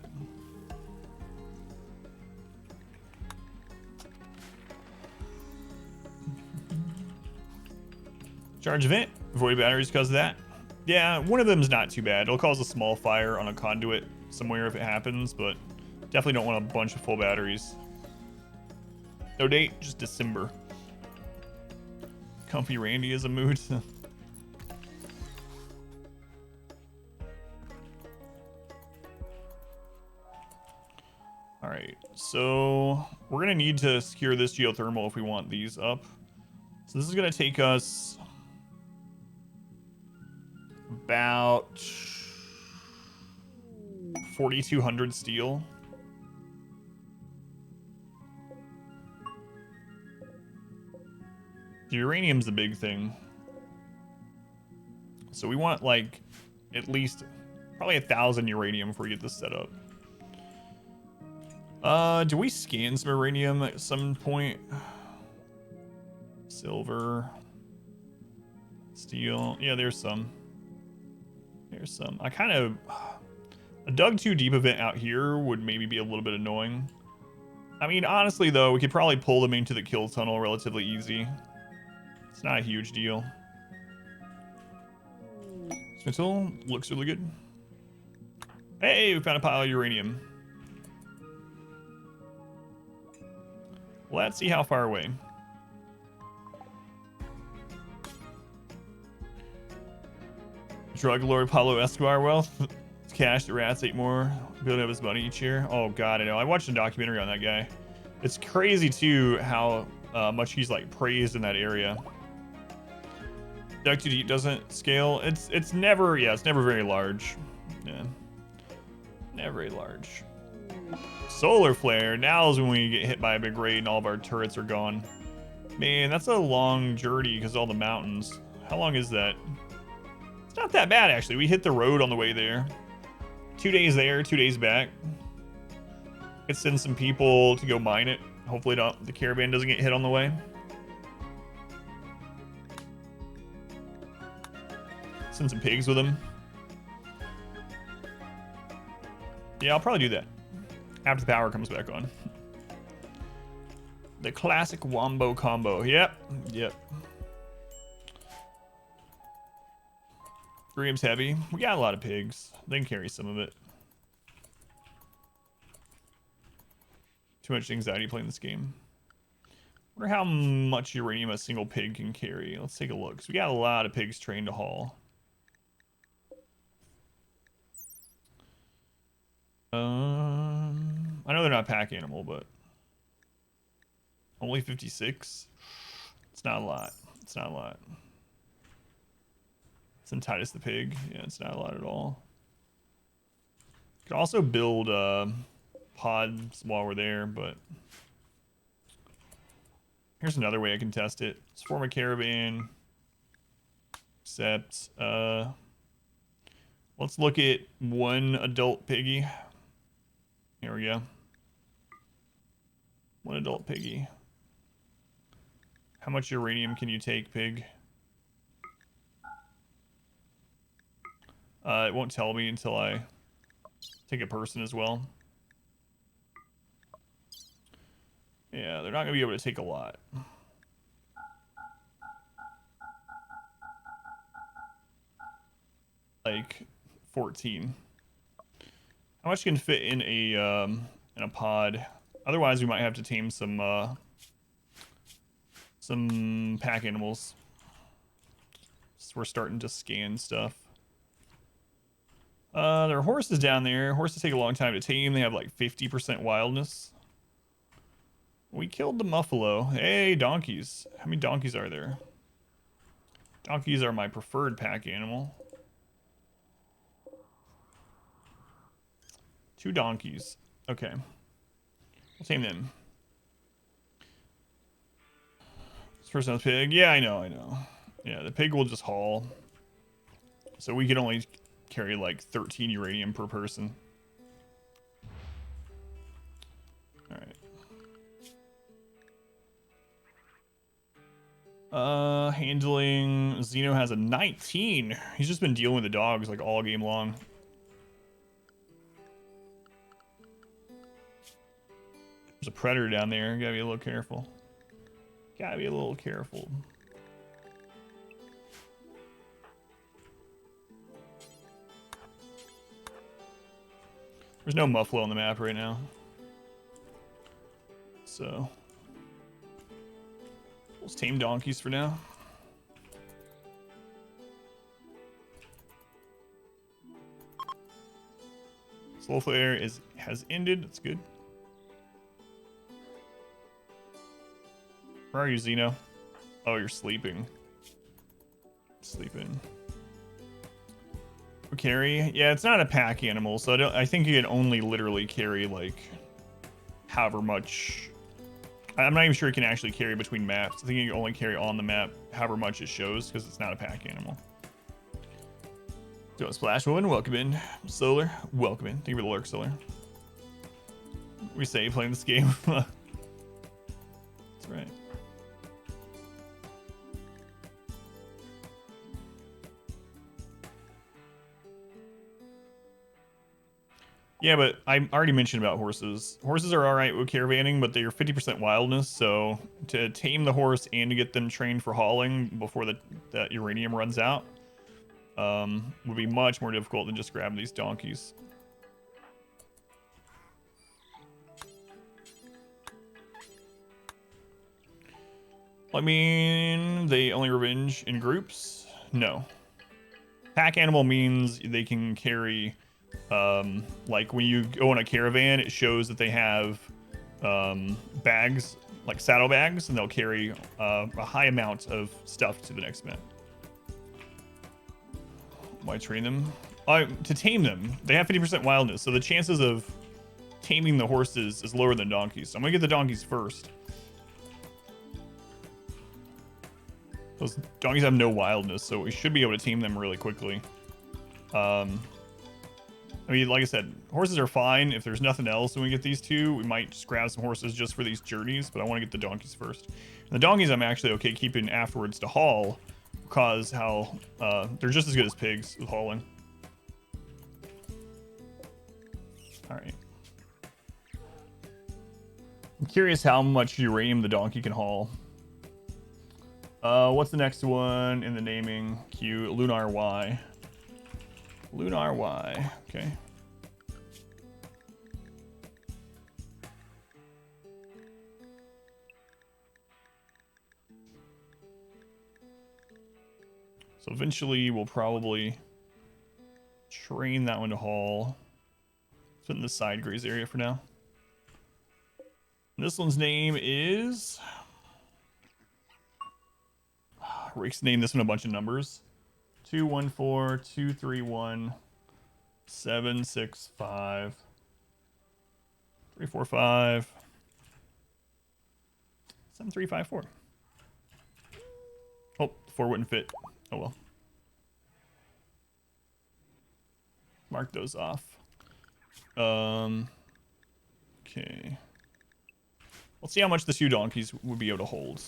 Charge event, avoid batteries because of that. Yeah, one of them's not too bad. It'll cause a small fire on a conduit somewhere if it happens, but definitely don't want a bunch of full batteries. No date, just December. Comfy Randy is a mood. All right, so we're gonna need to secure this geothermal if we want these up. So this is gonna take us about 4,200 steel. The uranium's the big thing. So we want like at least probably 1,000 uranium before we get this set up. Do we scan some uranium at some point? Silver, steel. Yeah, there's some. There's some. I kind of a dug too deep event out here would maybe be a little bit annoying. I mean, honestly though, we could probably pull them into the kill tunnel relatively easy. It's not a huge deal. Smithville looks really good. Hey, we found a pile of uranium. Let's see how far away. Drug lord Pablo Escobar wealth. Cash the rats ate more. Building up his money each year. Oh god, I know. I watched a documentary on that guy. It's crazy too how much he's like praised in that area. Duck to deep doesn't scale. It's never very large. Yeah. Never very large. Solar flare. Now is when we get hit by a big raid and all of our turrets are gone. Man, that's a long journey because of all the mountains. How long is that? It's not that bad actually. We hit the road on the way there. 2 days there, 2 days back. Could send some people to go mine it. Hopefully the caravan doesn't get hit on the way. Send some pigs with them. Yeah, I'll probably do that after the power comes back on. The classic wombo combo. Yep. Gram's heavy. We got a lot of pigs. They can carry some of it. Too much anxiety playing this game. Wonder how much uranium a single pig can carry. Let's take a look. So we got a lot of pigs trained to haul. I know they're not a pack animal, but only 56. It's not a lot. It's not a lot. Some Titus the pig. Yeah, it's not a lot at all. Could also build pods while we're there, but here's another way I can test it. Let's form a caravan. Except let's look at one adult piggy. Here we go. One adult piggy. How much uranium can you take, pig? It won't tell me until I take a person as well. Yeah, they're not gonna be able to take a lot. Like 14. How much can fit in a pod? Otherwise, we might have to tame some pack animals. So we're starting to scan stuff. There are horses down there. Horses take a long time to tame. They have like 50% wildness. We killed the muffalo. Hey, donkeys. How many donkeys are there? Donkeys are my preferred pack animal. 2 donkeys. Okay. We'll tame them. This person has pig. Yeah, I know. Yeah, the pig will just haul. So we can only carry like 13 uranium per person. Alright. Handling. Zeno has a 19. He's just been dealing with the dogs like all game long. There's a predator down there. Gotta be a little careful. Gotta be a little careful. There's no muffalo on the map right now. So let's tame donkeys for now. Slow flare has ended. That's good. Where are you, Zeno? Oh, you're sleeping. Sleeping. Carry? Yeah, it's not a pack animal, so I think you can only literally carry like however much. I'm not even sure it can actually carry between maps. I think you can only carry on the map however much it shows because it's not a pack animal. So Splash Woman, welcome in. Solar, welcome in. Thank you for the lurk, Solar. We say playing this game. That's right. Yeah, but I already mentioned about horses. Horses are alright with caravanning, but they're 50% wildness, so to tame the horse and to get them trained for hauling before that uranium runs out would be much more difficult than just grabbing these donkeys. I mean, they only revenge in groups? No. Pack animal means they can carry... like when you go on a caravan, it shows that they have bags, like saddlebags, and they'll carry a high amount of stuff to the next map. Why train them? To tame them. They have 50% wildness, so the chances of taming the horses is lower than donkeys. So I'm gonna get the donkeys first. Those donkeys have no wildness, so we should be able to tame them really quickly. I mean, like I said, horses are fine. If there's nothing else when we get these two, we might just grab some horses just for these journeys, but I want to get the donkeys first. And the donkeys I'm actually okay keeping afterwards to haul, because how they're just as good as pigs with hauling. Alright. I'm curious how much uranium the donkey can haul. What's the next one in the naming queue? Lunar Y. Lunar Y. Okay. So eventually we'll probably train that one to haul. Put in the side graze area for now. And this one's name is... Rick's named this one a bunch of numbers. 214 231 765 345 7354. Oh, the 4 wouldn't fit. Oh well. Mark those off. Okay. Let's see how much the 2 donkeys would be able to hold.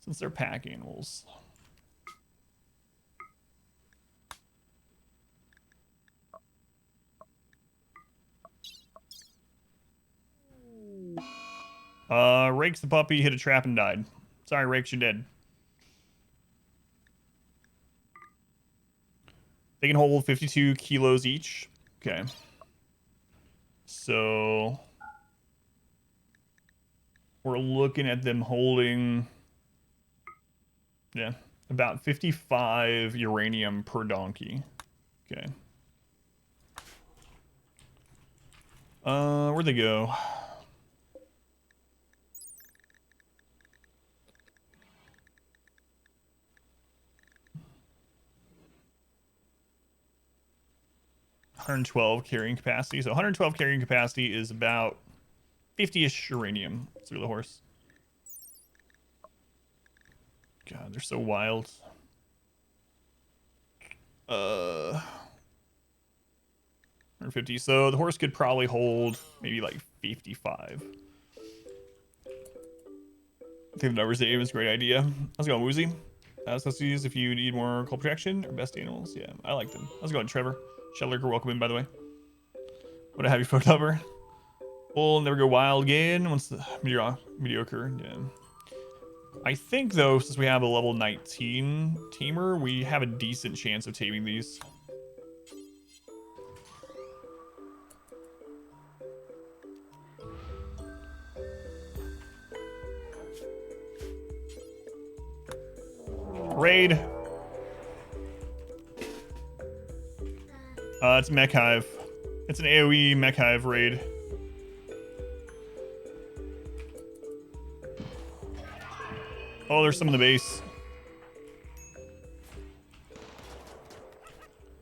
Since they're pack animals. Rakes the puppy hit a trap and died. Sorry, Rakes, you're dead. They can hold 52 kilos each. Okay. So we're looking at them holding, yeah, about 55 uranium per donkey. Okay. Where'd they go? $112 carrying capacity. So 112 carrying capacity is about 50-ish uranium. Let's look at the horse. God, they're so wild. 150. So the horse could probably hold maybe like 55. I think the numbers they gave is a great idea. How's it going, Woozy? Let's use if you need more cold protection or best animals. Yeah, I like them. How's it going, Trevor? Shellurker, welcome in, by the way. What a happy phone number. We'll never go wild again once the mediocre. Yeah. I think, though, since we have a level 19 tamer, we have a decent chance of taming these. Raid. It's Mech Hive. It's an AoE Mech Hive raid. Oh, there's some in the base.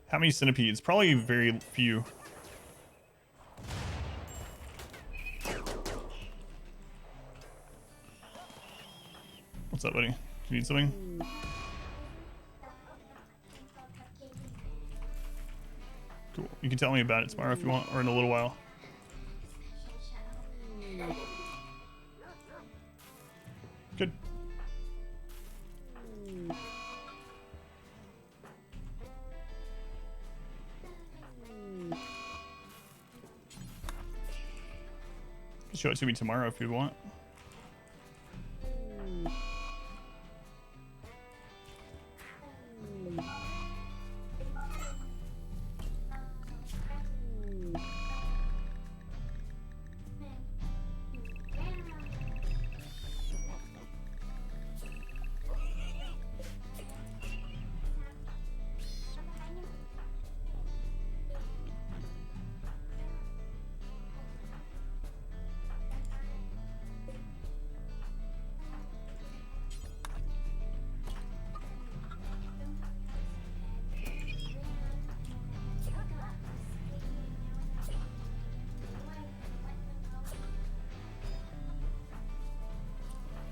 How many centipedes? Probably very few. What's up, buddy? Do you need something? Cool. You can tell me about it tomorrow if you want, or in a little while. Good. Show it to me tomorrow if you want.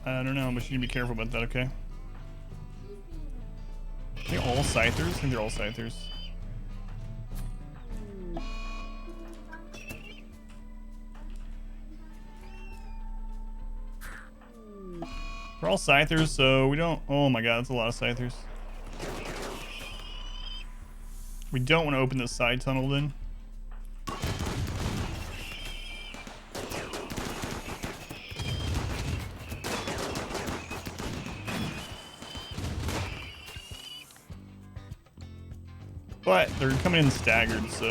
I don't know, but you need to be careful about that, okay? Are they all scythers? I think they're all scythers. They're all scythers, so we don't... Oh my god, that's a lot of scythers. We don't want to open this side tunnel then. But they're coming in staggered, so...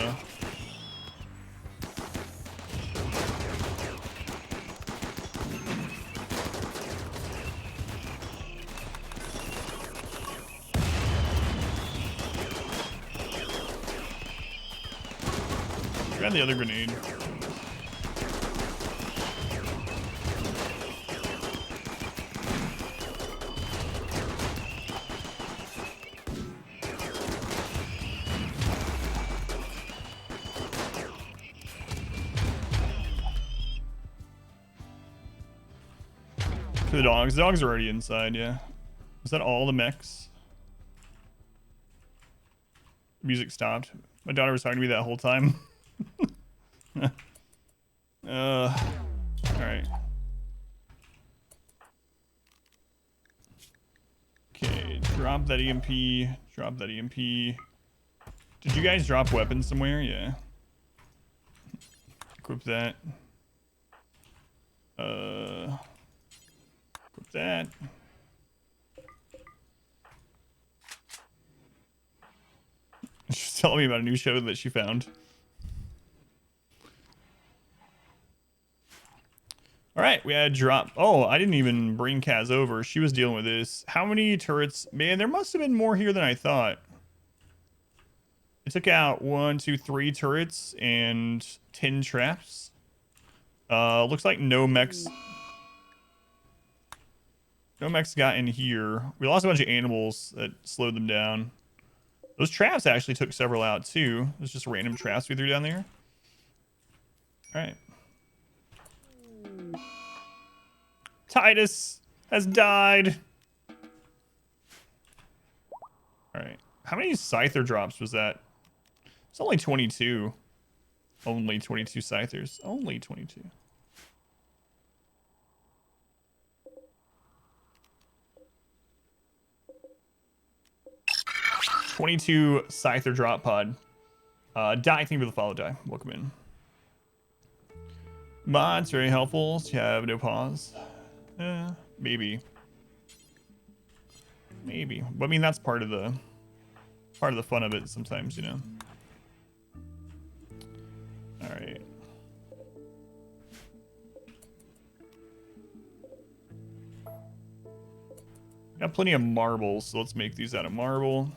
Grab the other grenade. To the dogs. The dogs are already inside, yeah. Is that all the mechs? Music stopped. My daughter was talking to me that whole time. Alright. Okay, drop that EMP. Drop that EMP. Did you guys drop weapons somewhere? Yeah. Equip that. Equip that. She's telling me about a new show that she found. All right, we had drop. Oh, I didn't even bring Kaz over. She was dealing with this. How many turrets? Man, there must have been more here than I thought. It took out 1, 2, 3 turrets and 10 traps. Looks like no mechs. No mechs got in here. We lost a bunch of animals that slowed them down. Those traps actually took several out too. It was just random traps we threw down there. All right. Titus has died. All right. How many Scyther drops was that? It's only 22. Only 22 Scythers. Only 22. $22 Scyther drop pod. Die, thank you for the follow, Die. Welcome in. Mods, very helpful. You have no pause. Maybe. Maybe. But I mean, that's part of the fun of it sometimes, you know. All right. Got plenty of marbles, so let's make these out of marble.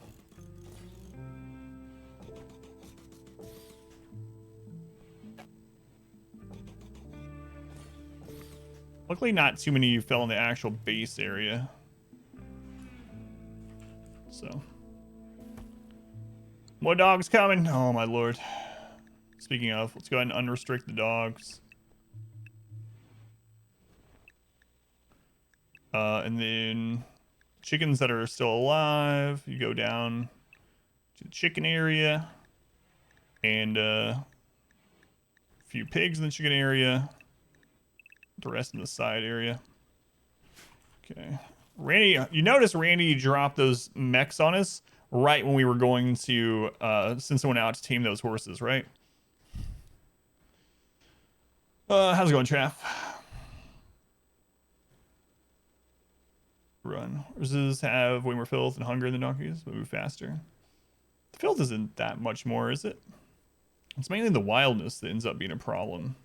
Luckily, not too many fell in the actual base area. So. More dogs coming. Oh, my lord. Speaking of, let's go ahead and unrestrict the dogs. And then chickens that are still alive, you go down to the chicken area. And a few pigs in the chicken area. The rest in the side area. Okay. Randy, you notice Randy dropped those mechs on us right when we were going to send someone out to tame those horses, right? How's it going, Traff? Run. Horses have way more filth and hunger than donkeys, but move faster. The filth isn't that much more, is it? It's mainly the wildness that ends up being a problem.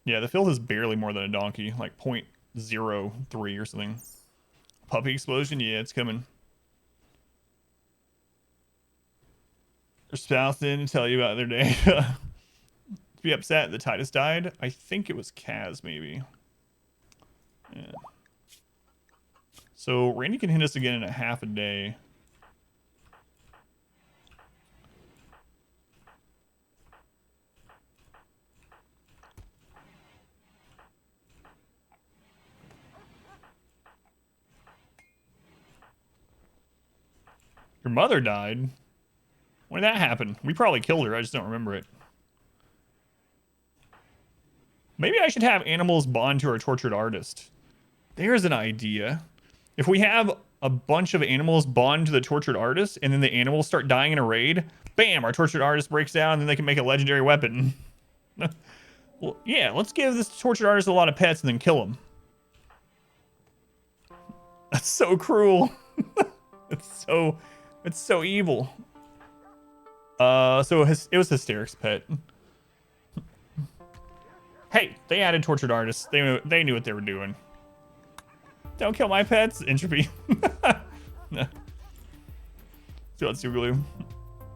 Yeah, the filth is barely more than a donkey, like 0.03 or something. Puppy explosion? Yeah, it's coming. Your spouse didn't tell you about their day. To be upset that Titus died? I think it was Kaz, maybe. Yeah. So Randy can hit us again in a half a day. Your mother died? When did that happen? We probably killed her. I just don't remember it. Maybe I should have animals bond to our tortured artist. There's an idea. If we have a bunch of animals bond to the tortured artist and then the animals start dying in a raid, bam, our tortured artist breaks down and then they can make a legendary weapon. Well, yeah, let's give this tortured artist a lot of pets and then kill him. That's so cruel. It's so evil. So it was Hysteric's pet. Hey, they added tortured artists. They knew what they were doing. Don't kill my pets. Entropy. No. So let's do glue.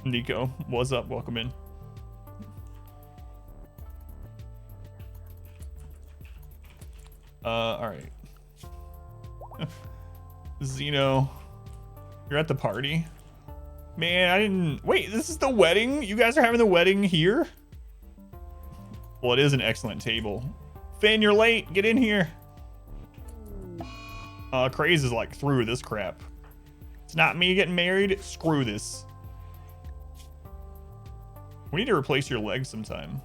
Nico, what's up? Welcome in. All right. Zeno, you're at the party. Man, I didn't... Wait, this is the wedding? You guys are having the wedding here? Well, it is an excellent table. Finn, you're late. Get in here. Craze is like through this crap. It's not me getting married. Screw this. We need to replace your legs sometime.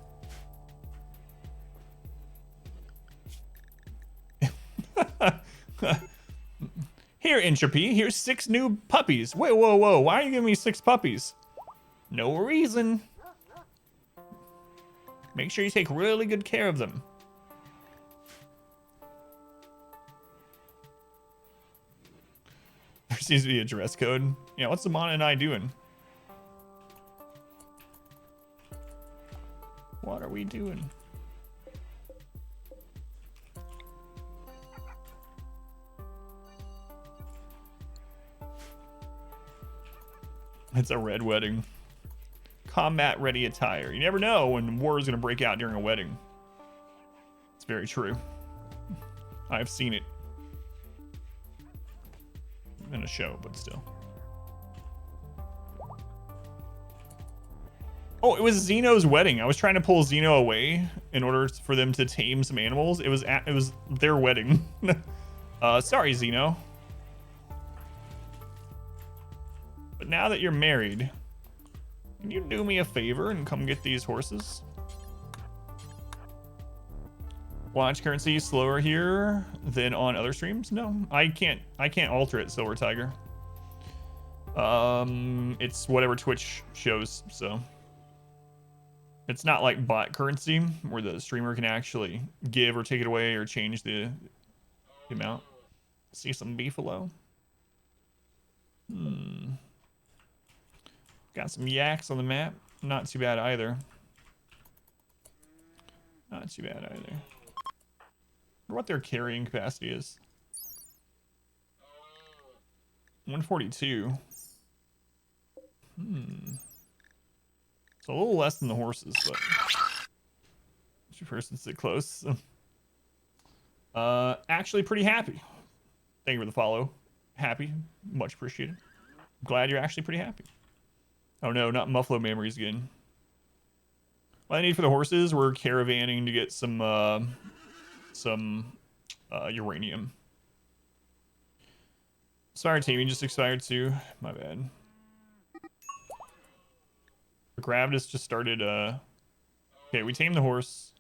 Here, Entropy. Here's 6 new puppies. Wait, whoa, whoa. Why are you giving me 6 puppies? No reason. Make sure you take really good care of them. There seems to be a dress code. Yeah, what's Samana and I doing? What are we doing? It's a red wedding. Combat ready attire. You never know when war is going to break out during a wedding. It's very true. I've seen it in a show, but still. Oh, it was Xeno's wedding. I was trying to pull Xeno away in order for them to tame some animals. It was their wedding. Sorry, Xeno. But now that you're married, can you do me a favor and come get these horses? Watch currency slower here than on other streams? No, I can't alter it, Silver Tiger. It's whatever Twitch shows, so it's not like bot currency where the streamer can actually give or take it away or change the amount. See some beefalo. Got some yaks on the map. Not too bad either. Not too bad either. I wonder what their carrying capacity is. 142. It's a little less than the horses, but two persons sit close. Actually pretty happy. Thank you for the follow. Happy. Much appreciated. Glad you're actually pretty happy. Oh no, not Muffalo memories again. What I need for the horses, we're caravanning to get some uranium. Sorry, team, you just expired too. My bad. Gravitas just started. Okay, we tamed the horse.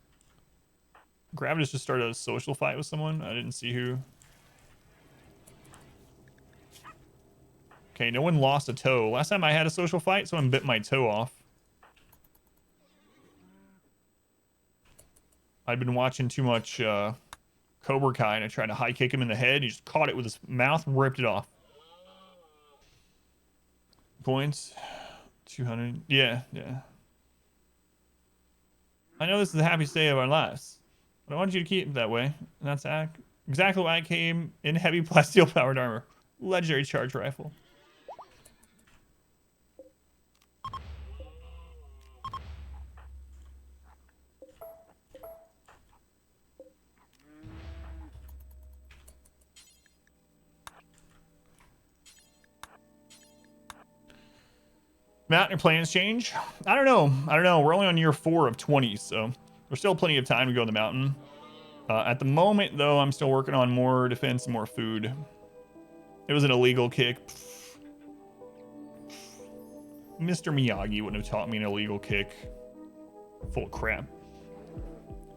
Gravitas just started a social fight with someone. I didn't see who. Okay, no one lost a toe. Last time I had a social fight, someone bit my toe off. I'd been watching too much Cobra Kai, and I tried to high kick him in the head. He just caught it with his mouth, ripped it off. Points. 200. Yeah. I know this is the happiest day of our lives, but I want you to keep it that way. And that's exactly why I came in heavy plasteel powered armor. Legendary charge rifle. Matt, your plans change? I don't know. We're only on year 4 of 20, so there's still plenty of time to go in the mountain. At the moment, though, I'm still working on more defense and more food. It was an illegal kick. Mr. Miyagi wouldn't have taught me an illegal kick. Full of crap.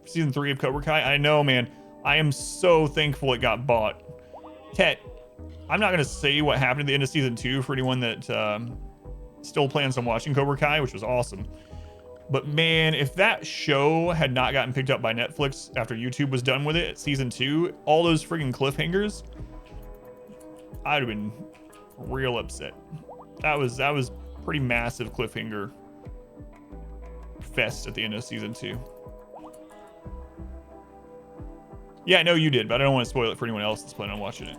Season 3 of Cobra Kai? I know, man. I am so thankful it got bought. Tet, I'm not going to say what happened at the end of Season 2 for anyone that still plans on watching Cobra Kai, which was awesome. But man, if that show had not gotten picked up by Netflix after YouTube was done with it at Season 2, all those friggin' cliffhangers, I'd have been real upset. That was pretty massive cliffhanger fest at the end of Season 2. Yeah, I know you did, but I don't want to spoil it for anyone else that's planning on watching it.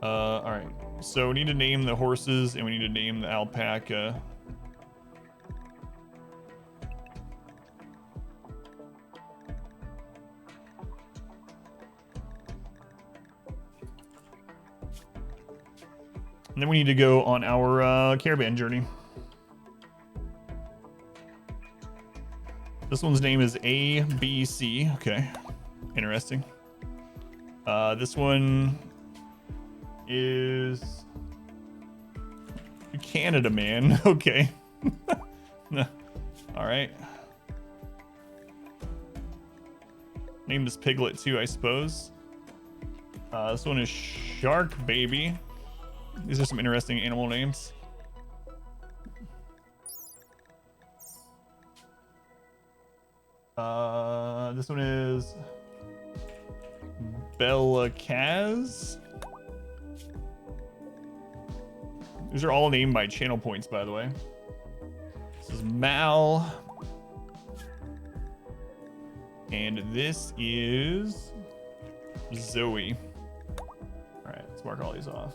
All right. So we need to name the horses and we need to name the alpaca. And then we need to go on our caravan journey. This one's name is ABC. Okay. Interesting. This one is Canada man. Okay. All right. Name this piglet too, I suppose. This one is Shark Baby. These are some interesting animal names. This one is Bella Kaz. These are all named by channel points, by the way. This is Mal. And this is Zoe. All right, let's mark all these off.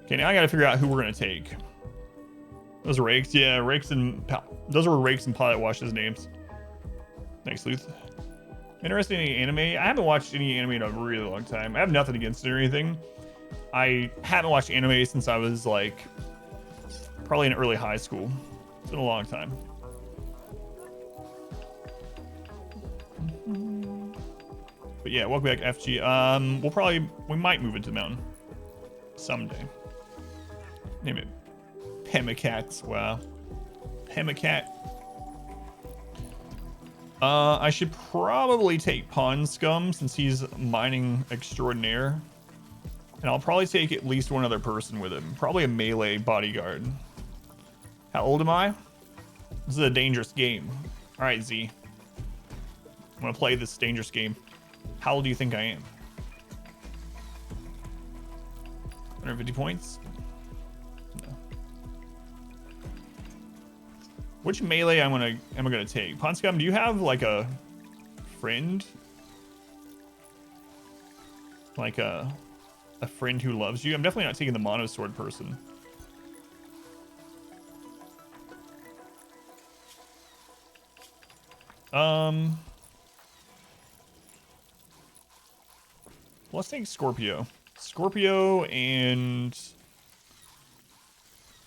Okay, now I gotta figure out who we're gonna take. Those are Rakes, yeah, Rakes and those were Rakes and Pilot Wash's names. Thanks, Luth. Interested in any anime? I haven't watched any anime in a really long time. I have nothing against it or anything. I haven't watched anime since I was like probably in early high school. It's been a long time. But yeah, welcome back, FG. We might move into the mountain someday. Name it Pemacats. Wow. Pemacat. I should probably take Pond Scum since he's mining extraordinaire. And I'll probably take at least one other person with him. Probably a melee bodyguard. How old am I? This is a dangerous game. All right, Z. I'm gonna play this dangerous game. How old do you think I am? 150 points? No. Which melee am I gonna take? Ponscom, do you have like a friend? Like a friend who loves you? I'm definitely not taking the mono sword person. Let's take Scorpio. Scorpio and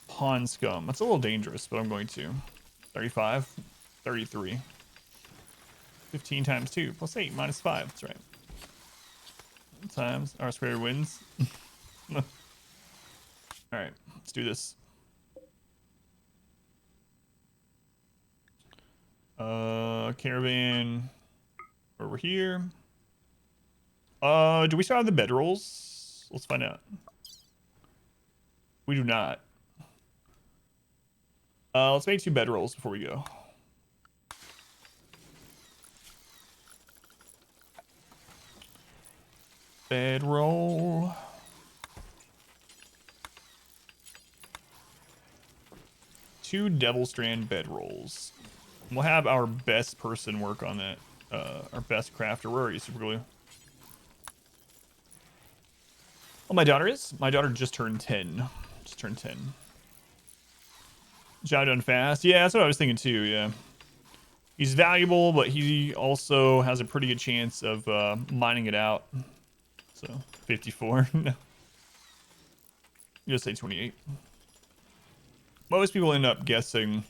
Pawn Scum. That's a little dangerous, but I'm going to. 35, 33. 15 times 2 plus 8 minus 5. That's right. Times R squared wins. All right, let's do this. Caravan over here. Do we still have the bedrolls? Let's find out. We do not. Let's make 2 bedrolls before we go. Bedroll. Two Devil Strand bedrolls. We'll have our best person work on that. Our best crafter. Where are you, Super Glue? Oh, my daughter is? My daughter just turned 10. Just turned 10. Job done fast. Yeah, that's what I was thinking too, yeah. He's valuable, but he also has a pretty good chance of mining it out. So, 54. No. You just say 28. Most people end up guessing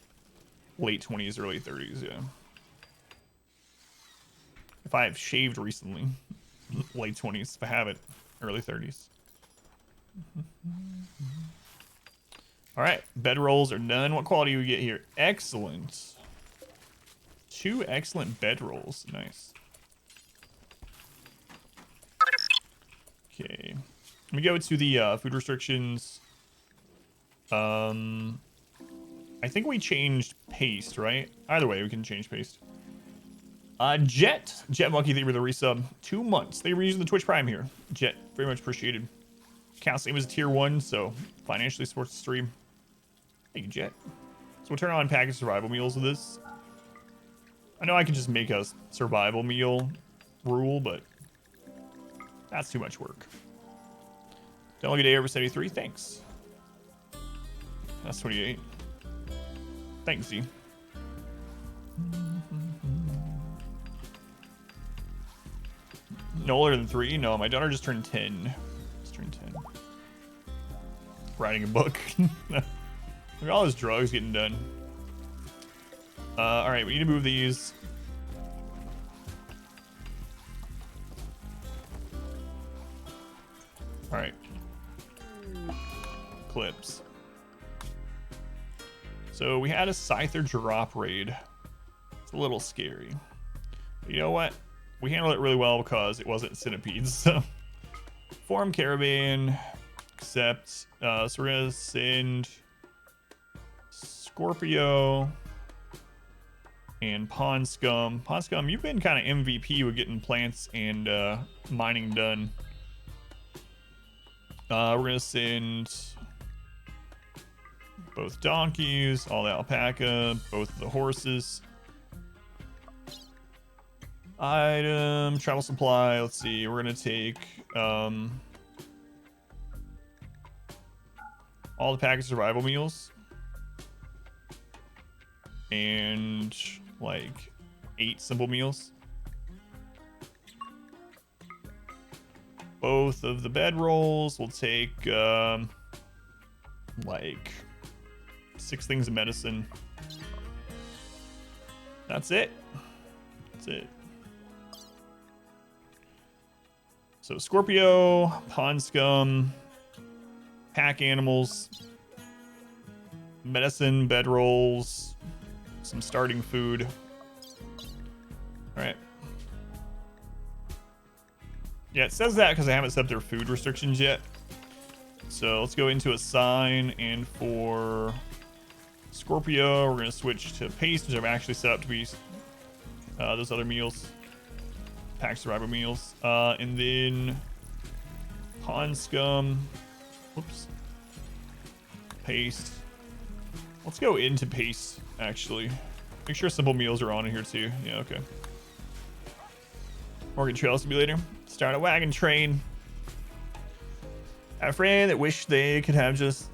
late 20s, early 30s, yeah. If I have shaved recently, late 20s. If I haven't, early 30s. All right, bedrolls are done. What quality do we get here? Excellent. 2 excellent bedrolls. Nice. Okay. Let me go to the food restrictions. I think we changed paste, right? Either way, we can change paste. Jet Monkey, thank you for the resub. 2 months. They were using the Twitch Prime here. Jet, very much appreciated. Counts same as a tier 1, so financially supports the stream. Thank you, Jet. So we'll turn on packaged survival meals with this. I know I can just make a survival meal rule, but that's too much work. Don't look at day over 73. Thanks. That's 28. Thanks, Z. No older than 3? No, my daughter just turned 10. Just turned 10. Writing a book. Look at all those drugs getting done. All right, we need to move these. All right. Clips. So we had a Scyther drop raid. It's a little scary. But you know what? We handled it really well because it wasn't centipedes. So form caravan, accept. So we're gonna send Scorpio and Pond Scum. Pond Scum, you've been kind of MVP with getting plants and mining done. We're gonna send both donkeys, all the alpaca, both the horses. Item, travel supply. Let's see. We're gonna take all the packaged survival meals and like 8 simple meals. Both of the bed rolls. We'll take like 6 things of medicine. That's it. That's it. So Scorpio, pond scum, pack animals, medicine, bed rolls, some starting food. All right. Yeah, it says that because I haven't set their food restrictions yet. So let's go into assign, and for Scorpio, we're gonna switch to paste, which I've actually set up to be those other meals. Pack survival meals, and then pond scum, whoops, paste. Let's go into paste, actually. Make sure simple meals are on in here too. Yeah, okay. Oregon Trail Simulator. Start a wagon train. I have a friend that wished they could have just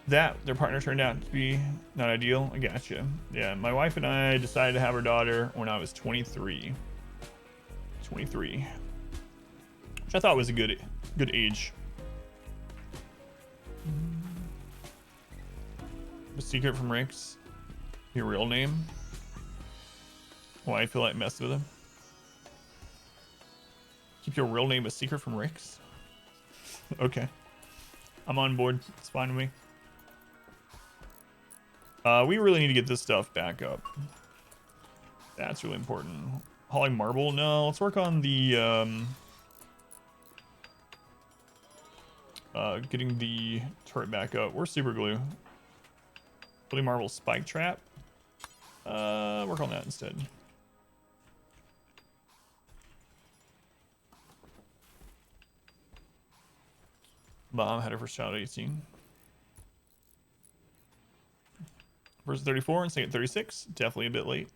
that. Their partner turned out to be not ideal. I gotcha. Yeah, my wife and I decided to have our daughter when I was 23. 23, which I thought was a good age. A secret from Rick's. Your real name? Why I feel like messing with him? Keep your real name a secret from Rick's? Okay, I'm on board. It's fine with me. We really need to get this stuff back up. That's really important. Hauling marble? No, let's work on the getting the turret back up. Where's super glue? Building marble spike trap. Work on that instead. Mom had her first child at 18. First 34 and second 36. Definitely a bit late.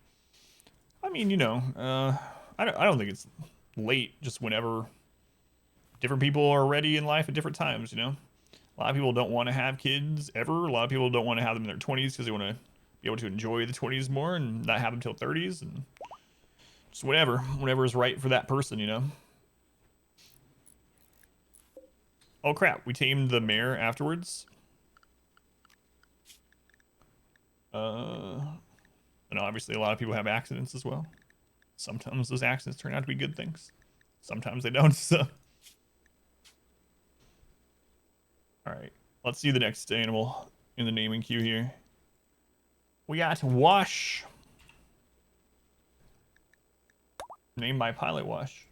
I mean, you know, I don't think it's late, just whenever different people are ready in life at different times, you know? A lot of people don't want to have kids ever. A lot of people don't want to have them in their 20s because they want to be able to enjoy the 20s more and not have them till 30s, and just whatever is right for that person, you know? Oh crap, we tamed the mare afterwards. And obviously a lot of people have accidents as well. Sometimes those accidents turn out to be good things. Sometimes they don't, so. Alright, let's see the next animal in the naming queue here. We got Wash. Named by Pilot Wash.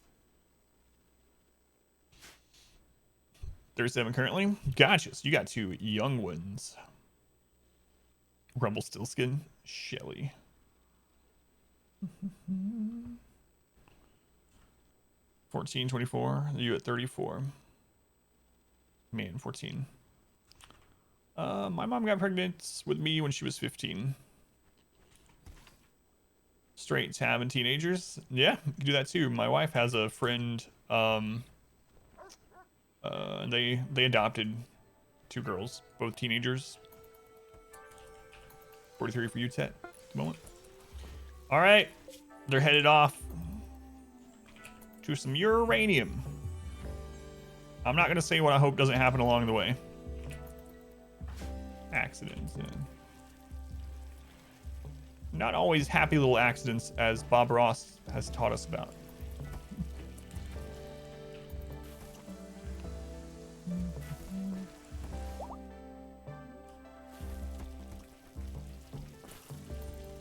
37 currently. Gotcha, so you got 2 young ones. Rumpelstiltskin, Shelly. 14, 24. You at 34. Man, 14. My mom got pregnant with me when she was 15. Straight tab and teenagers. Yeah, you can do that too. My wife has a friend. They adopted 2 girls, both teenagers. 43 for you, Tet, at the moment. All right, they're headed off to some uranium. I'm not gonna say what I hope doesn't happen along the way. Accidents. Yeah. Not always happy little accidents, as Bob Ross has taught us about.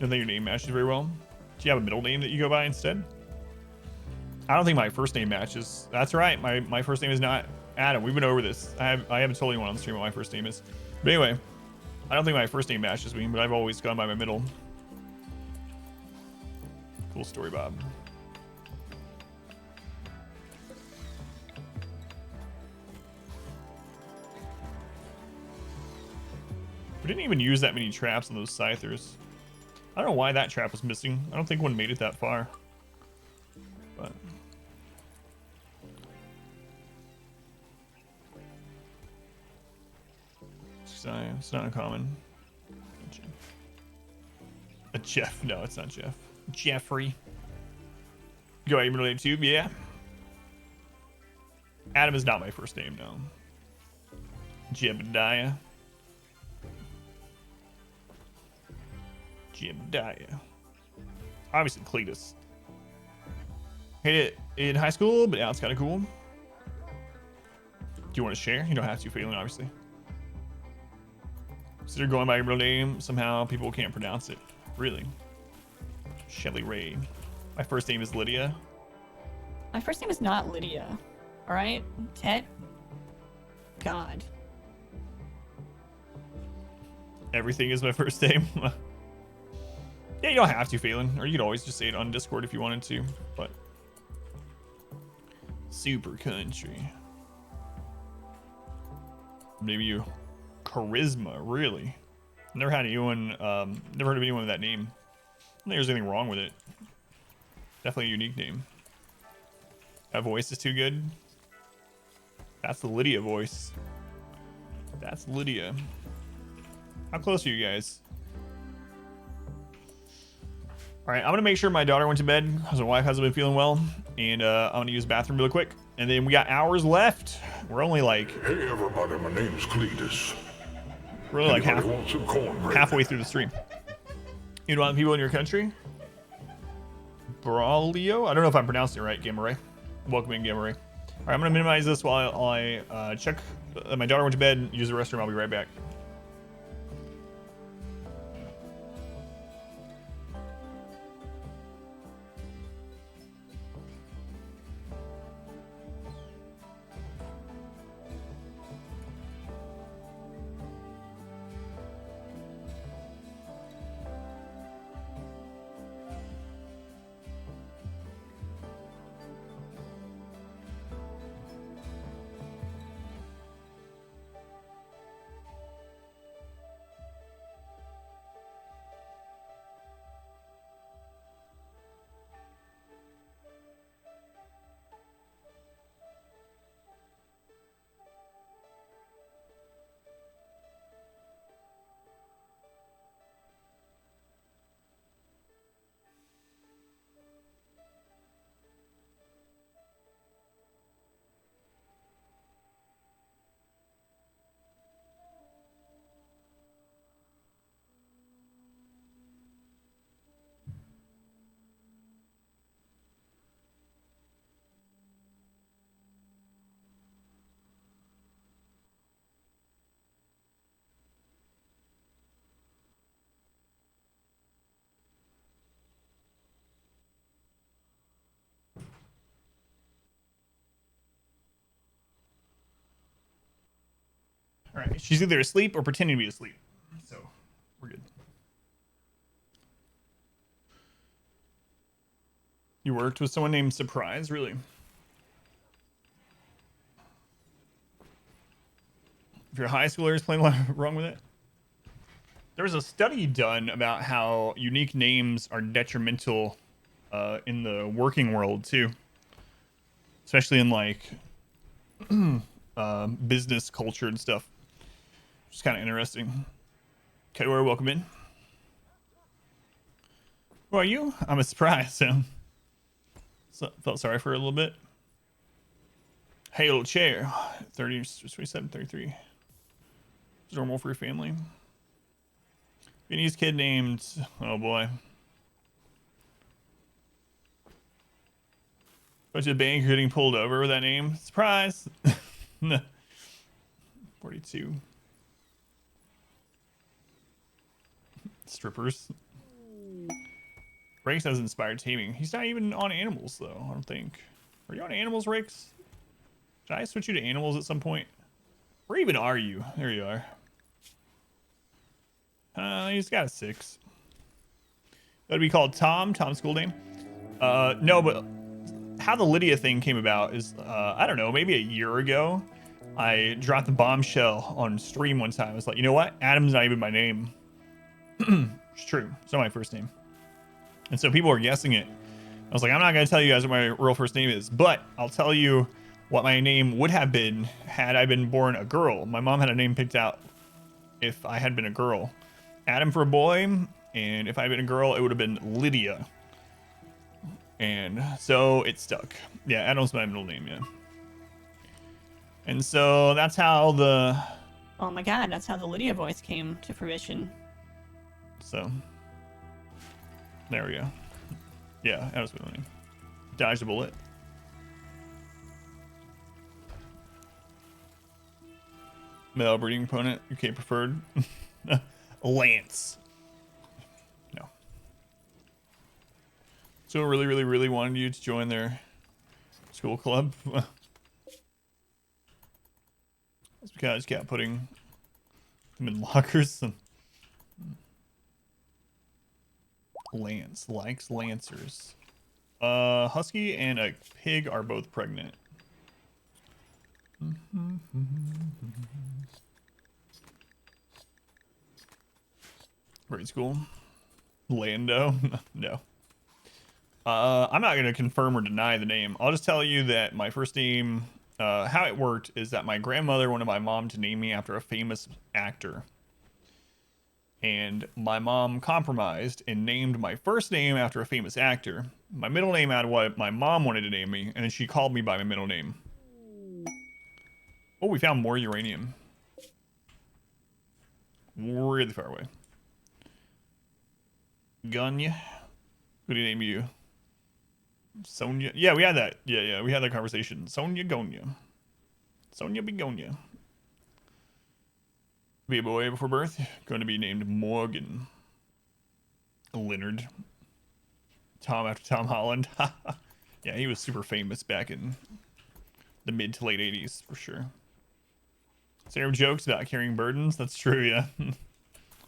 Don't think your name matches very well. Do you have a middle name that you go by instead? I don't think my first name matches. That's right. My first name is not Adam. We've been over this. I haven't told anyone on the stream what my first name is. But anyway, I don't think my first name matches me, but I've always gone by my middle. Cool story, Bob. We didn't even use that many traps on those scythers. I don't know why that trap was missing. I don't think one made it that far. But it's not uncommon. A Jeff? No, it's not Jeff. Jeffrey. Go ahead, related tube, yeah. Adam is not my first name, no. Jebediah. Jebediah. Obviously, Cletus. Hate it in high school, but now it's kind of cool. Do you want to share? You don't have to, Phelan, obviously. Consider going by your real name. Somehow people can't pronounce it. Really? Shelly Ray. My first name is Lydia. My first name is not Lydia. All right, Ted. God. Everything is my first name. Yeah, you don't have to, Phelan. Or you could always just say it on Discord if you wanted to. But super country. Maybe you. Charisma, really? Never had anyone. Never heard of anyone with that name. I don't think there's anything wrong with it. Definitely a unique name. That voice is too good. That's the Lydia voice. That's Lydia. How close are you guys? All right, I'm gonna make sure my daughter went to bed because my wife hasn't been feeling well, and I'm gonna use the bathroom really quick. And then we got hours left. We're only like. Hey everybody, my name's Cletus. We're only like Anybody want some cornbread? halfway through the stream. You want people in your country? Braulio? I don't know if I'm pronouncing it right, Gamma Ray. Welcome in, Gamma Ray. All right, I'm gonna minimize this while I check. My daughter went to bed. Use the restroom. I'll be right back. All right, she's either asleep or pretending to be asleep, so we're good. You worked with someone named Surprise, really? If your high schooler is playing wrong with it? There was a study done about how unique names are detrimental in the working world too, especially in like business culture and stuff. Which is kind of interesting. Okay, welcome in. Who are you? I'm a surprise. So felt sorry for her a little bit. Hey, little chair. 30, 27, 33. Is normal for your family? Viennese kid named, oh boy. Bunch of bank getting pulled over with that name. Surprise! 42. Strippers. Rakes has inspired taming. He's not even on animals though, I don't think. Are you on animals, Rakes? Should I switch you to animals at some point? Where even are you? There you are. He's got a 6. That'd be called Tom. Tom's school name. No, but how the Lydia thing came about is, I don't know, maybe a year ago, I dropped the bombshell on stream one time. I was like, you know what? Adam's not even my name. It's true. It's not my first name. And so people were guessing it. I was like, I'm not going to tell you guys what my real first name is, but I'll tell you what my name would have been had I been born a girl. My mom had a name picked out if I had been a girl. Adam for a boy, and if I had been a girl, it would have been Lydia. And so it stuck. Yeah, Adam's my middle name, yeah. And so that's how the... Oh my god, that's how the Lydia voice came to fruition. So, there we go. Yeah, that was my name. Dodged a bullet. Male breeding opponent, UK preferred. Lance. No. So really, really, really wanted you to join their school club. That's because I just kept putting them in lockers. Lance likes Lancers. Husky and a pig are both pregnant. Grade school. Lando? No. I'm not going to confirm or deny the name. I'll just tell you that my first name, how it worked is that my grandmother wanted my mom to name me after a famous actor. And my mom compromised and named my first name after a famous actor. My middle name out of what my mom wanted to name me, and then she called me by my middle name. Oh, we found more uranium. Really far away. Gunya. Who do you name you? Sonia. Yeah, we had that. Yeah, we had that conversation. Sonia Gonya. Sonia Begonia. Be a boy before birth. Going to be named Morgan. Leonard. Tom after Tom Holland. Yeah, he was super famous back in the mid to late 80s for sure. So there are jokes about carrying burdens. That's true, yeah.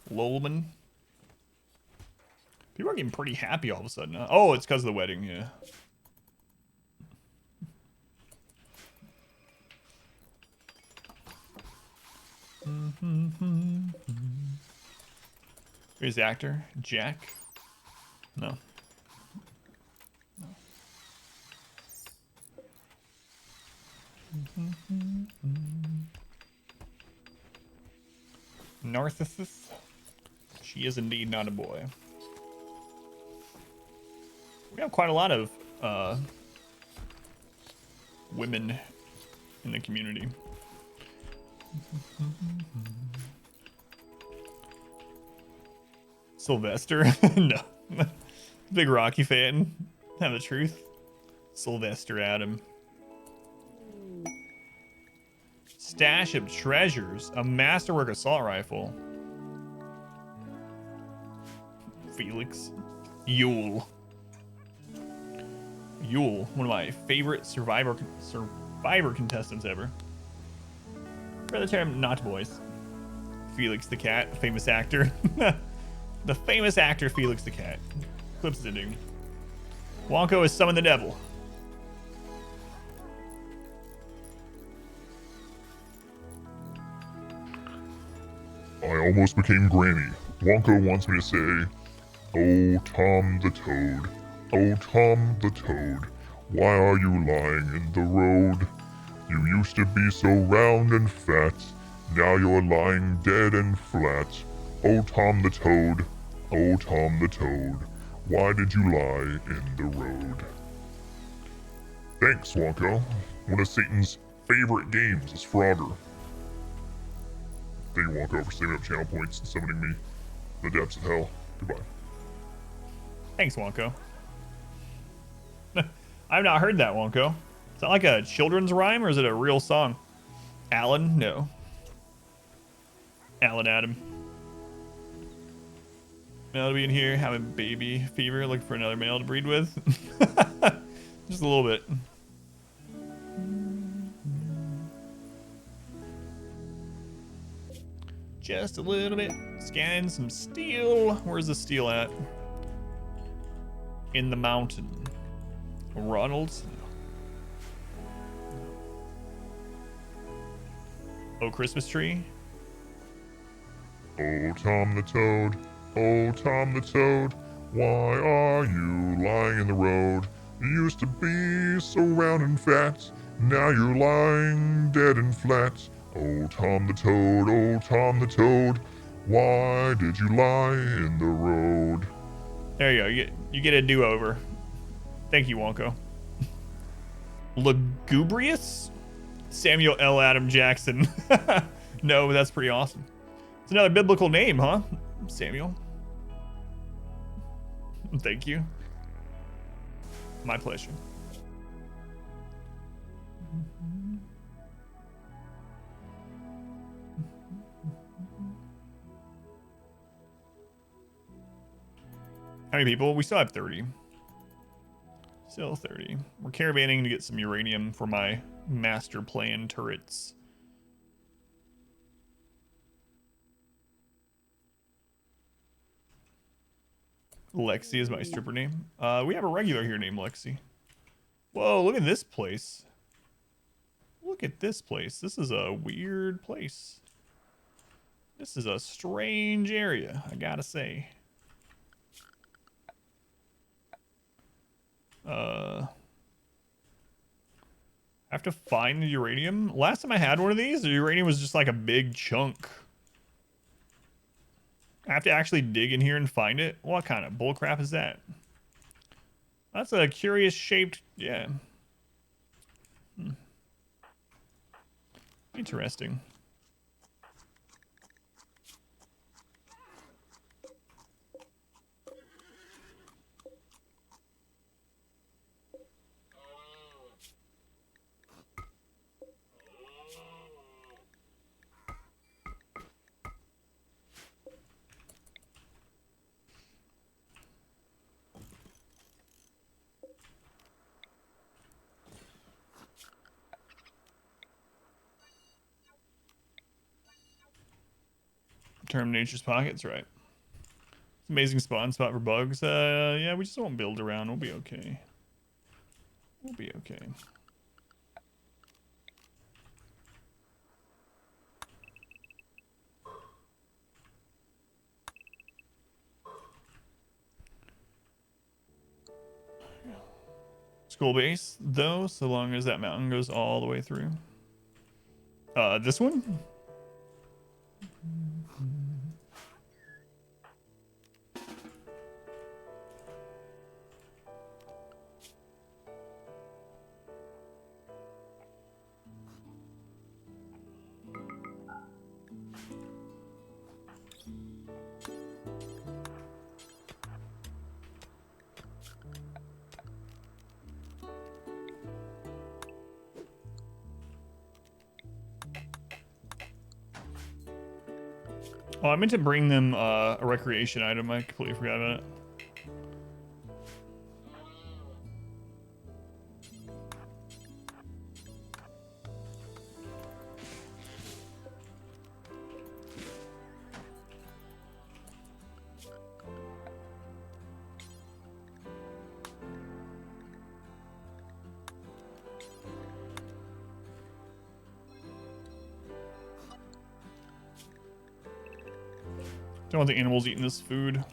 Lolman. People are getting pretty happy all of a sudden. Huh? Oh, it's because of the wedding, yeah. Here's the actor, Jack. No. Narcissus. She is indeed not a boy. We have quite a lot of women in the community. Sylvester? No. Big Rocky fan. Have the truth. Sylvester Adam. Stash of treasures. A masterwork assault rifle. Felix. Yule. Yule, one of my favorite survivor contestants ever. For the term not boys. Felix the cat, famous actor. The famous actor Felix the cat. Clip's ending. Wonko has summoned the devil. I almost became Granny. Wonko wants me to say, "Oh, Tom the Toad. Oh, Tom the Toad. Why are you lying in the road? You used to be so round and fat. Now you're lying dead and flat. Oh, Tom the Toad. Oh, Tom the Toad. Why did you lie in the road?" Thanks, Wonko. One of Satan's favorite games is Frogger. Thank you, Wonko, for saving up channel points and summoning me in the depths of hell. Goodbye. Thanks, Wonko. I've not heard that, Wonko. Is that like a children's rhyme or is it a real song? Alan? No. Alan Adam. Male to be in here, having baby fever, looking for another male to breed with. Just a little bit. Just a little bit. Scanning some steel. Where's the steel at? In the mountain. Ronald's. Oh, Christmas tree. Oh, Tom the Toad, oh, Tom the Toad, why are you lying in the road? You used to be so round and fat, now you're lying dead and flat. Oh, Tom the Toad, oh, Tom the Toad, why did you lie in the road? There you go. You get a do-over. Thank you, Wonko. Lugubrious? Samuel L. Adam Jackson. No, but that's pretty awesome. It's another biblical name, huh? Samuel. Thank you. My pleasure. How many people? We still have 30. Still 30. We're caravanning to get some uranium for my master plan turrets. Lexi is my stripper name. We have a regular here named Lexi. Whoa, look at this place. Look at this place. This is a weird place. This is a strange area, I gotta say. I have to find the uranium. Last time I had one of these, the uranium was just like a big chunk. I have to actually dig in here and find it. What kind of bullcrap is that? That's a curious shaped, yeah. Interesting. Term Nature's Pockets, right. Amazing spawn spot for bugs. Yeah, we just won't build around. We'll be okay. We'll be okay. School base, though, so long as that mountain goes all the way through. This one? Oh, I meant to bring them a recreation item. I completely forgot about it. Don't want the animals eating this food.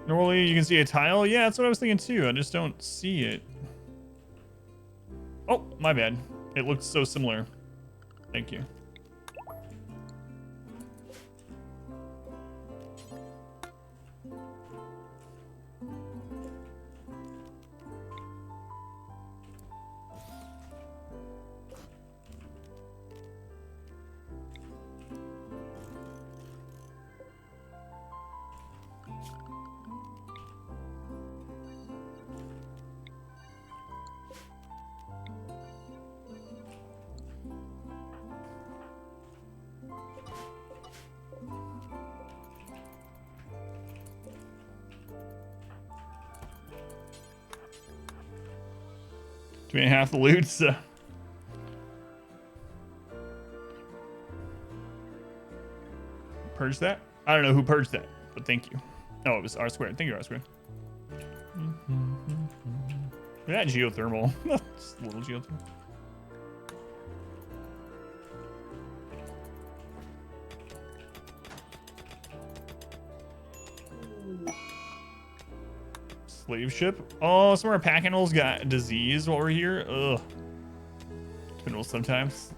Normally you can see a tile. Yeah, that's what I was thinking too. I just don't see it. Oh, my bad. It looks so similar. Thank you. Give me half the loot. Purge that? I don't know who purged that, but thank you. Oh, it was R Squared. Thank you, R Squared. That geothermal. Just a little geothermal. Slave ship. Oh, some of our pack animals got disease while we're here. Ugh. Spindles sometimes.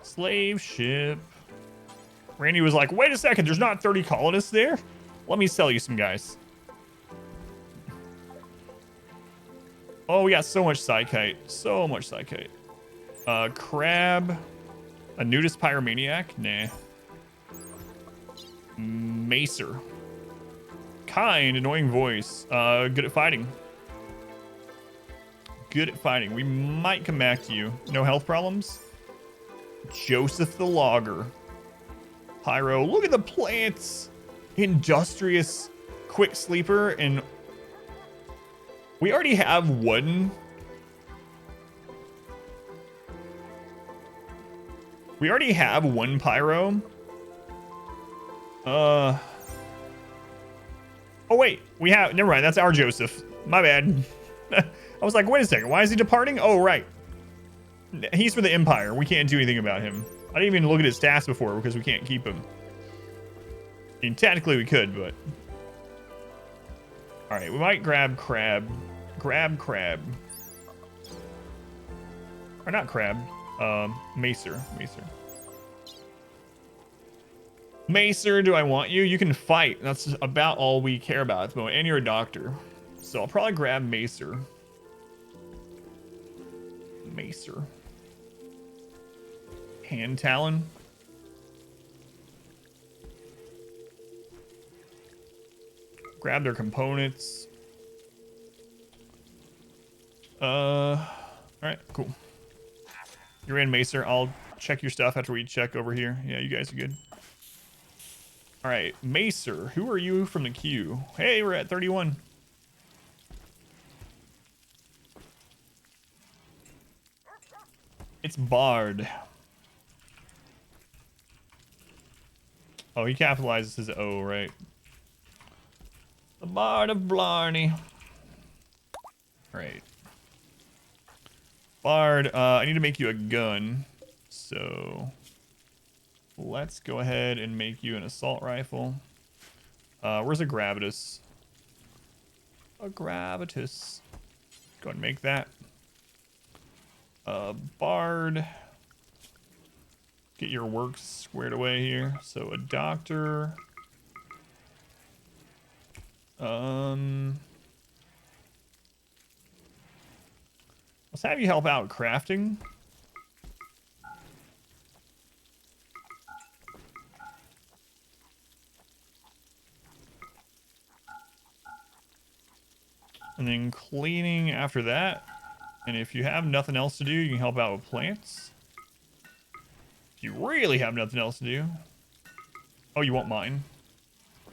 Slave ship. Randy was like, wait a second, there's not 30 colonists there? Let me sell you some guys. Oh, we got so much psychite. So much psychite. Crab. A nudist pyromaniac? Nah. Macer. Kind, annoying voice. Good at fighting. Good at fighting. We might come back to you. No health problems? Joseph the Logger. Pyro. Look at the plants. Industrious. Quick sleeper. And we already have one. We already have one pyro. Oh wait, we have, never mind, that's our Joseph. My bad. I was like, wait a second, why is he departing? Oh, right. He's for the Empire. We can't do anything about him. I didn't even look at his stats before because we can't keep him. I mean, technically we could, but. All right, we might grab crab. Grab crab. Or not crab. Macer. Macer, do I want you? You can fight. That's about all we care about at the moment. And you're a doctor. So I'll probably grab Macer. Hand Talon. Grab their components. Alright, cool. You're in, Macer. I'll check your stuff after we check over here. Yeah, you guys are good. Alright, Macer. Who are you from the queue? Hey, we're at 31. It's Bard. Oh, he capitalizes his O, right? The Bard of Blarney. Right. Bard, I need to make you a gun. So let's go ahead and make you an assault rifle. Where's a Gravitas? A Gravitas. Go ahead and make that. Bard. Get your works squared away here. So a doctor. Let's have you help out crafting. And then cleaning after that. And if you have nothing else to do, you can help out with plants. If you really have nothing else to do. Oh, you want mine?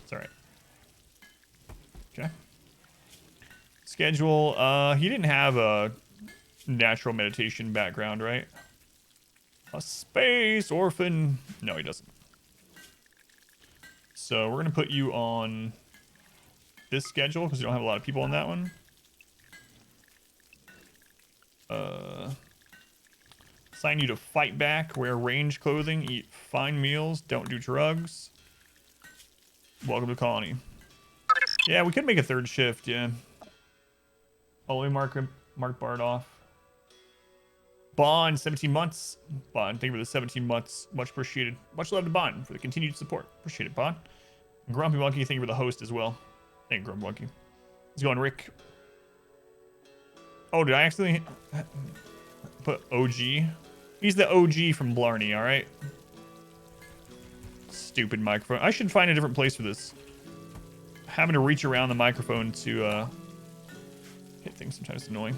It's alright. Okay. Schedule. He didn't have a natural meditation background, right? A space orphan. No, he doesn't. So we're going to put you on this schedule because we don't have a lot of people on that one. Assign you to fight back, wear range clothing, eat fine meals, don't do drugs. Welcome to colony. Yeah, we could make a third shift, yeah. Oh, let me mark Bard off. Bond, 17 months. Bond, thank you for the 17 months. Much appreciated. Much love to Bond for the continued support. Appreciate it, Bond. Grumpy Monkey, thank you for the host as well. Thank you, Grumpy Monkey. How's it going, Rick? Oh, did I actually put OG? He's the OG from Blarney, alright? Stupid microphone. I should find a different place for this. Having to reach around the microphone to hit things sometimes is annoying.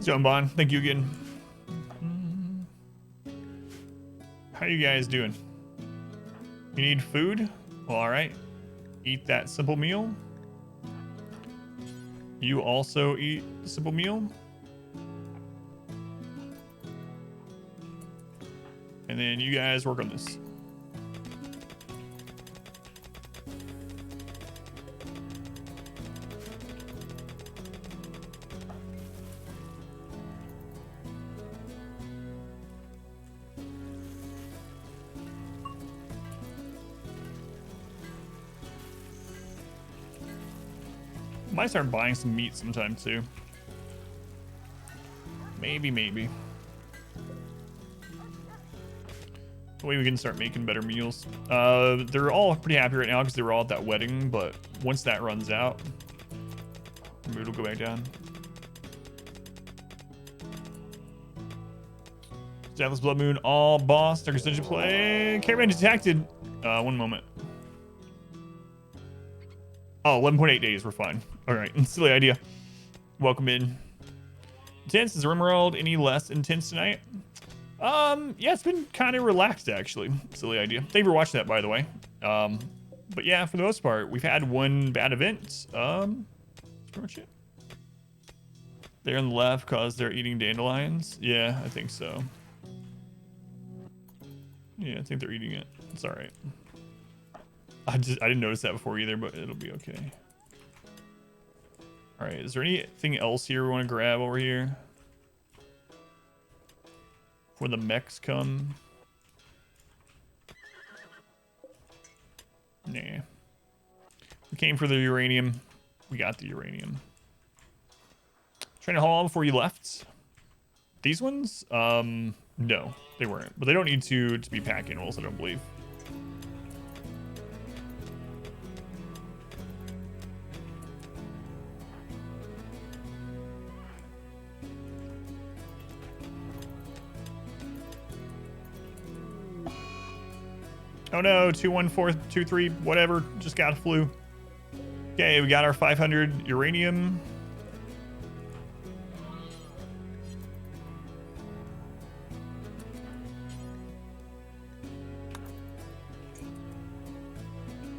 John Bond, thank you again. How you guys doing? You need food? Well, all right. eat that simple meal. You also eat the simple meal. And then you guys work on this. Might start buying some meat sometime too. Maybe. The way we can start making better meals. They're all pretty happy right now because they were all at that wedding, but once that runs out, mood will go back down. Deathless Blood Moon, all boss, Dark Extension play. Caravan detected. One moment. Oh, 11.8 days, we're fine. All right, silly idea. Welcome in. Intense, is RimWorld any less intense tonight? Yeah, it's been kind of relaxed actually. Silly idea. Thank you for watching that, by the way. But yeah, for the most part, we've had one bad event. That's pretty much it. They're on the left because they're eating dandelions. Yeah, I think so. Yeah, I think they're eating it. It's all right. I didn't notice that before either, but it'll be okay. All right, is there anything else here we want to grab over here? Before the mechs come? Nah. We came for the uranium. We got the uranium. Trying to haul on before you left? These ones? No, they weren't. But they don't need to be pack animals, I don't believe. Oh no, 21423, whatever, just got a flu. Okay, we got our 500 uranium.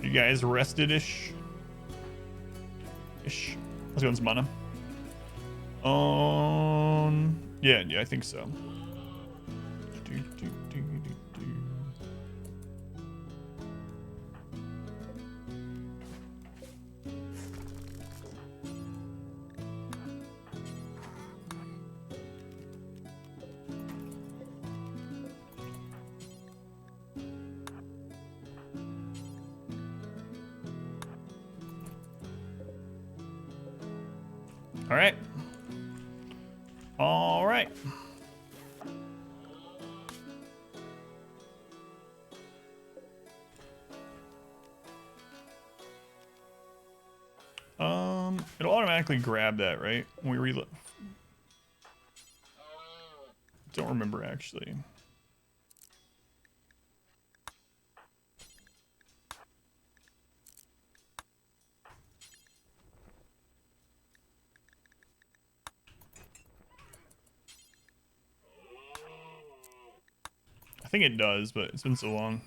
You guys rested-ish? Let's go on some mana. Yeah, I think so. All right. It'll automatically grab that, right? When we reload. Don't remember actually. I think it does, but it's been so long.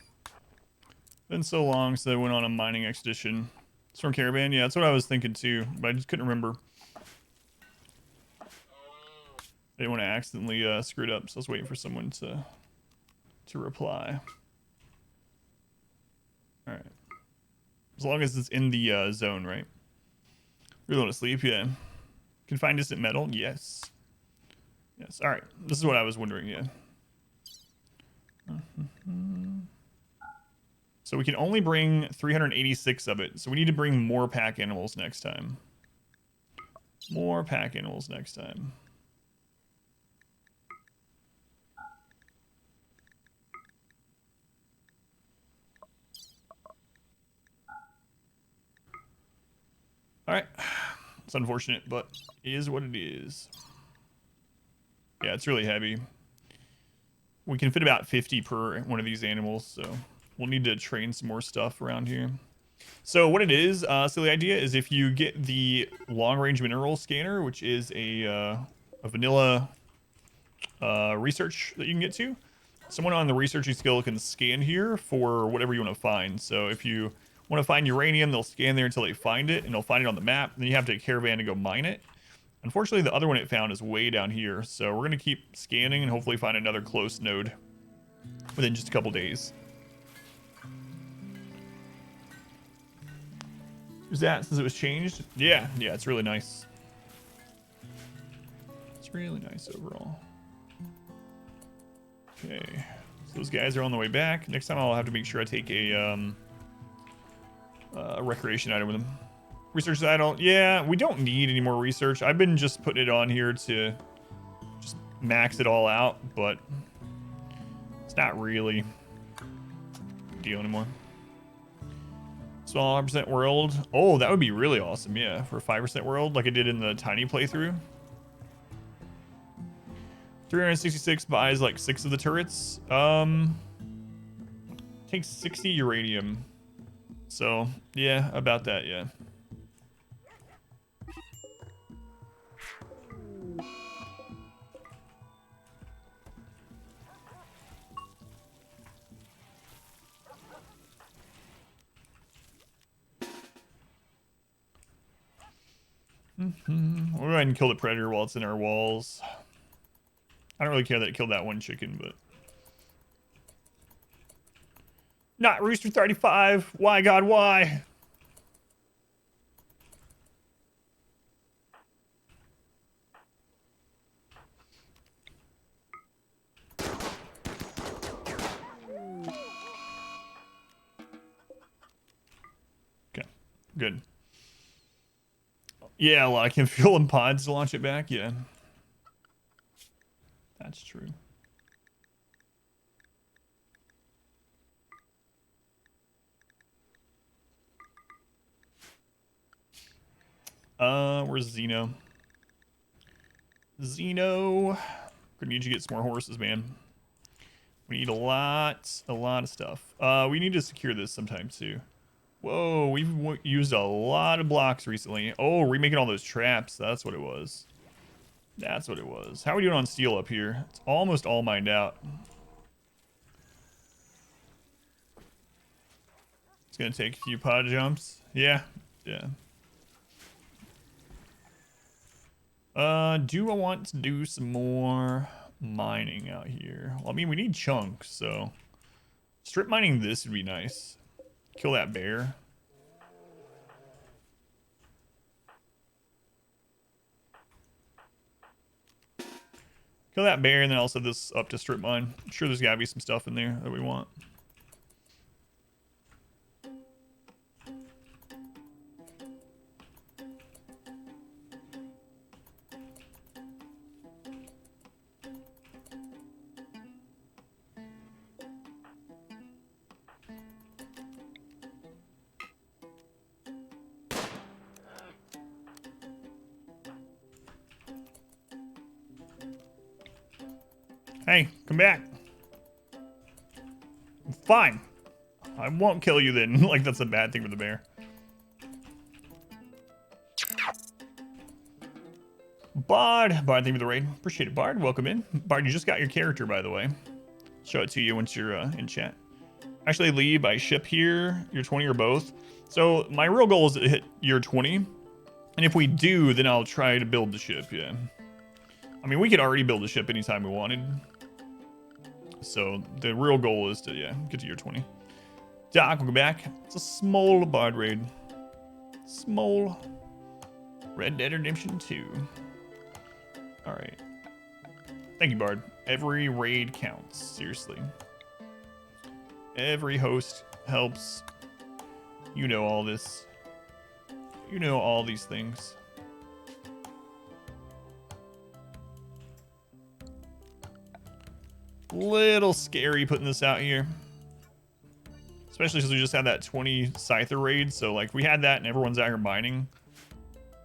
Since I went on a mining expedition. Storm Caravan, yeah, that's what I was thinking too, but I just couldn't remember. I didn't want to accidentally screw it up, so I was waiting for someone to reply. All right. As long as it's in the zone, right? Really want to sleep, yeah. Can find distant metal, yes. Yes. All right. This is what I was wondering, yeah. So we can only bring 386 of it. So we need to bring more pack animals next time. More pack animals next time. All right. It's unfortunate, but it is what it is. Yeah, it's really heavy. We can fit about 50 per one of these animals, so we'll need to train some more stuff around here. So what it is, so the idea is if you get the long-range mineral scanner, which is a vanilla research that you can get to, someone on the researching skill can scan here for whatever you want to find. So if you want to find uranium, they'll scan there until they find it, and they'll find it on the map. And then you have to take a caravan to go mine it. Unfortunately, the other one it found is way down here, so we're going to keep scanning and hopefully find another close node within just a couple days. Is that since it was changed? Yeah, it's really nice. It's really nice overall. Okay, so those guys are on the way back. Next time I'll have to make sure I take a recreation item with them. Research idle. Yeah, we don't need any more research. I've been just putting it on here to just max it all out, but it's not really a deal anymore. Small 5% world. Oh, that would be really awesome. Yeah, for a 5% world like I did in the tiny playthrough. 366 buys like 6 of the turrets. Takes 60 uranium. So yeah, about that. Yeah. We'll go ahead and kill the predator while it's in our walls. I don't really care that it killed that one chicken, but... Not Rooster 35! Why, God, why? Okay, good. Yeah, well, I can fuel in pods to launch it back, yeah. That's true. Where's Zeno? Zeno, gonna need you to get some more horses, man. We need a lot of stuff. We need to secure this sometime too. Whoa, we've used a lot of blocks recently. Oh, remaking all those traps. That's what it was. That's what it was. How are we doing on steel up here? It's almost all mined out. It's gonna take a few pod jumps. Yeah. Do I want to do some more mining out here? Well, I mean, we need chunks, so strip mining this would be nice. Kill that bear. Kill that bear, and then I'll set this up to strip mine. I'm sure there's gotta be some stuff in there that we want. Hey, come back. Fine. I won't kill you then. Like, that's a bad thing for the bear. Bard, thank you for the raid. Appreciate it, Bard. Welcome in. Bard, you just got your character, by the way. Show it to you once you're in chat. Actually, Lee, by ship here, year 20 or both. So my real goal is to hit year 20. And if we do, then I'll try to build the ship, yeah. I mean, we could already build the ship anytime we wanted. So the real goal is to, yeah, get to year 20. Doc, welcome back. It's a small Bard raid. Small. Red Dead Redemption 2. All right. Thank you, Bard. Every raid counts. Seriously. Every host helps. You know all this. You know all these things. Little scary putting this out here. Especially since we just had that 20 Scyther raid. So, like, we had that and everyone's out here mining.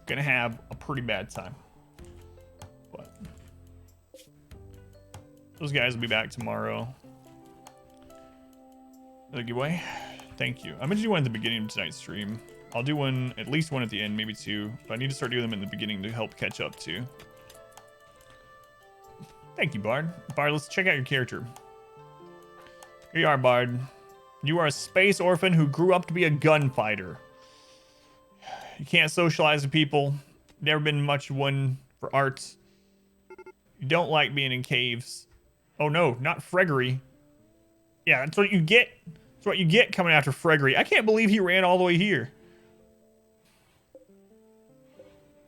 Gonna have a pretty bad time. But those guys will be back tomorrow. Another giveaway. Thank you. I'm gonna do one at the beginning of tonight's stream. I'll do one, at least one at the end, maybe two. But I need to start doing them in the beginning to help catch up too. Thank you, Bard. Bard, let's check out your character. Here you are, Bard. You are a space orphan who grew up to be a gunfighter. You can't socialize with people. Never been much one for arts. You don't like being in caves. Oh no, not Fregery. Yeah, that's what you get. That's what you get coming after Fregery. I can't believe he ran all the way here.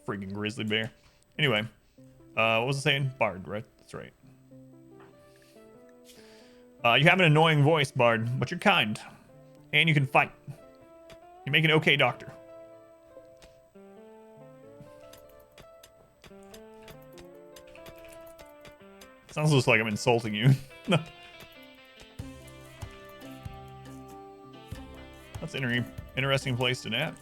Freaking grizzly bear. Anyway, what was I saying? Bard, right? That's right. You have an annoying voice, Bard, but you're kind. And you can fight. You make an okay doctor. Sounds just like I'm insulting you. That's an interesting place to nap.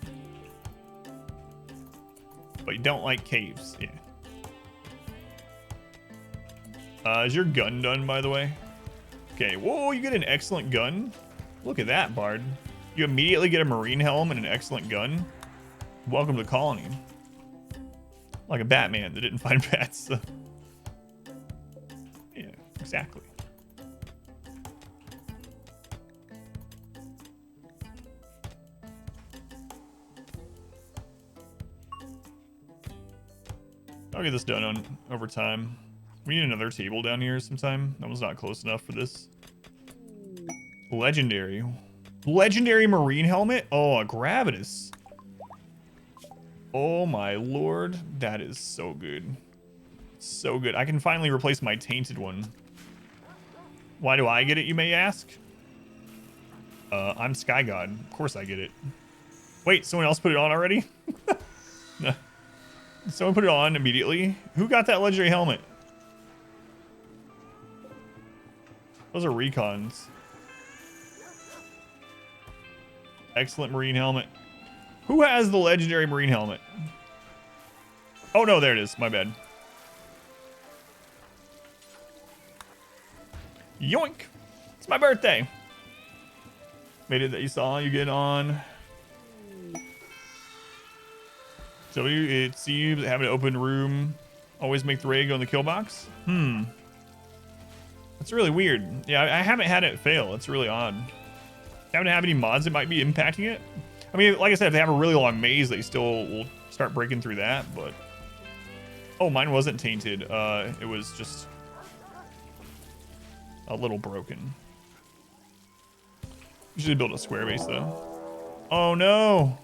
But you don't like caves, yeah. Is your gun done, by the way? Okay, whoa, you get an excellent gun. Look at that, Bard. You immediately get a marine helm and an excellent gun. Welcome to the colony. Like a Batman that didn't find bats. So. Yeah, exactly. I'll get this done on over time. We need another table down here sometime. That one's not close enough for this. Legendary. Legendary marine helmet? Oh, a Gravitas. Oh my lord. That is so good. So good. I can finally replace my tainted one. Why do I get it, you may ask? I'm Sky God. Of course I get it. Wait, someone else put it on already? No. Someone put it on immediately. Who got that legendary helmet? Those are recons. Excellent marine helmet. Who has the legendary marine helmet? Oh no, there it is. My bad. Yoink! It's my birthday. Made it that you saw. You get on. So it seems have an open room. Always make the raid go in the kill box. That's really weird. Yeah, I haven't had it fail. It's really odd. Haven't have any mods that might be impacting it. I mean, like I said, if they have a really long maze, they still will start breaking through that. But oh, mine wasn't tainted. It was just a little broken. Usually build a square base though. Oh no.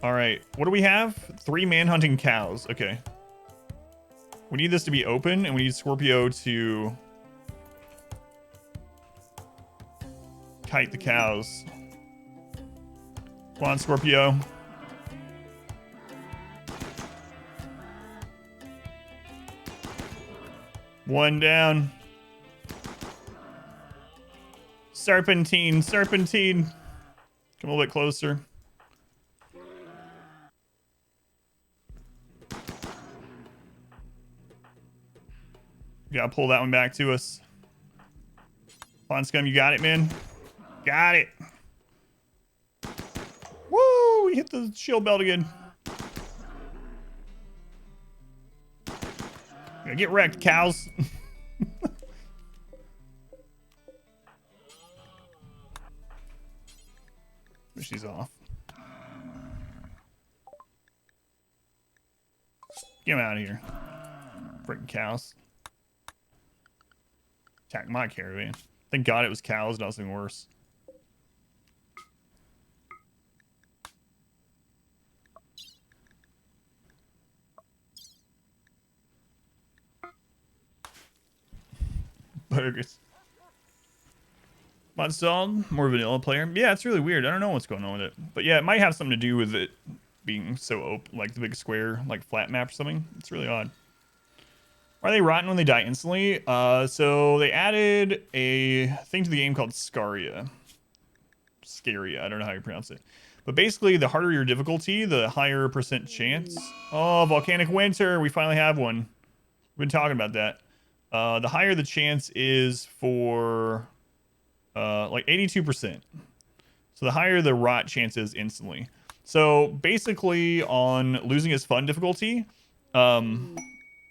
All right, what do we have? 3 manhunting cows. Okay. We need this to be open, and we need Scorpio to kite the cows. Come on, Scorpio. One down. Serpentine, serpentine. Come a little bit closer. Gotta pull that one back to us. Pond Scum, you got it, man. Got it. Woo! We hit the shield belt again. Gonna get wrecked, cows. She's off. Get him out of here. Freaking cows. Attack my caravan. Thank God it was cows, nothing worse. Burgers. Mod installed, more vanilla player. Yeah, it's really weird. I don't know what's going on with it. But yeah, it might have something to do with it being so open, like the big square, like flat map or something. It's really odd. Are they rotten when they die instantly? So they added a thing to the game called Scaria. Scaria, I don't know how you pronounce it. But basically, the harder your difficulty, the higher percent chance. Oh, Volcanic Winter, we finally have one. We've been talking about that. The higher the chance is for like 82%. So the higher the rot chance is instantly. So basically on losing his fun difficulty,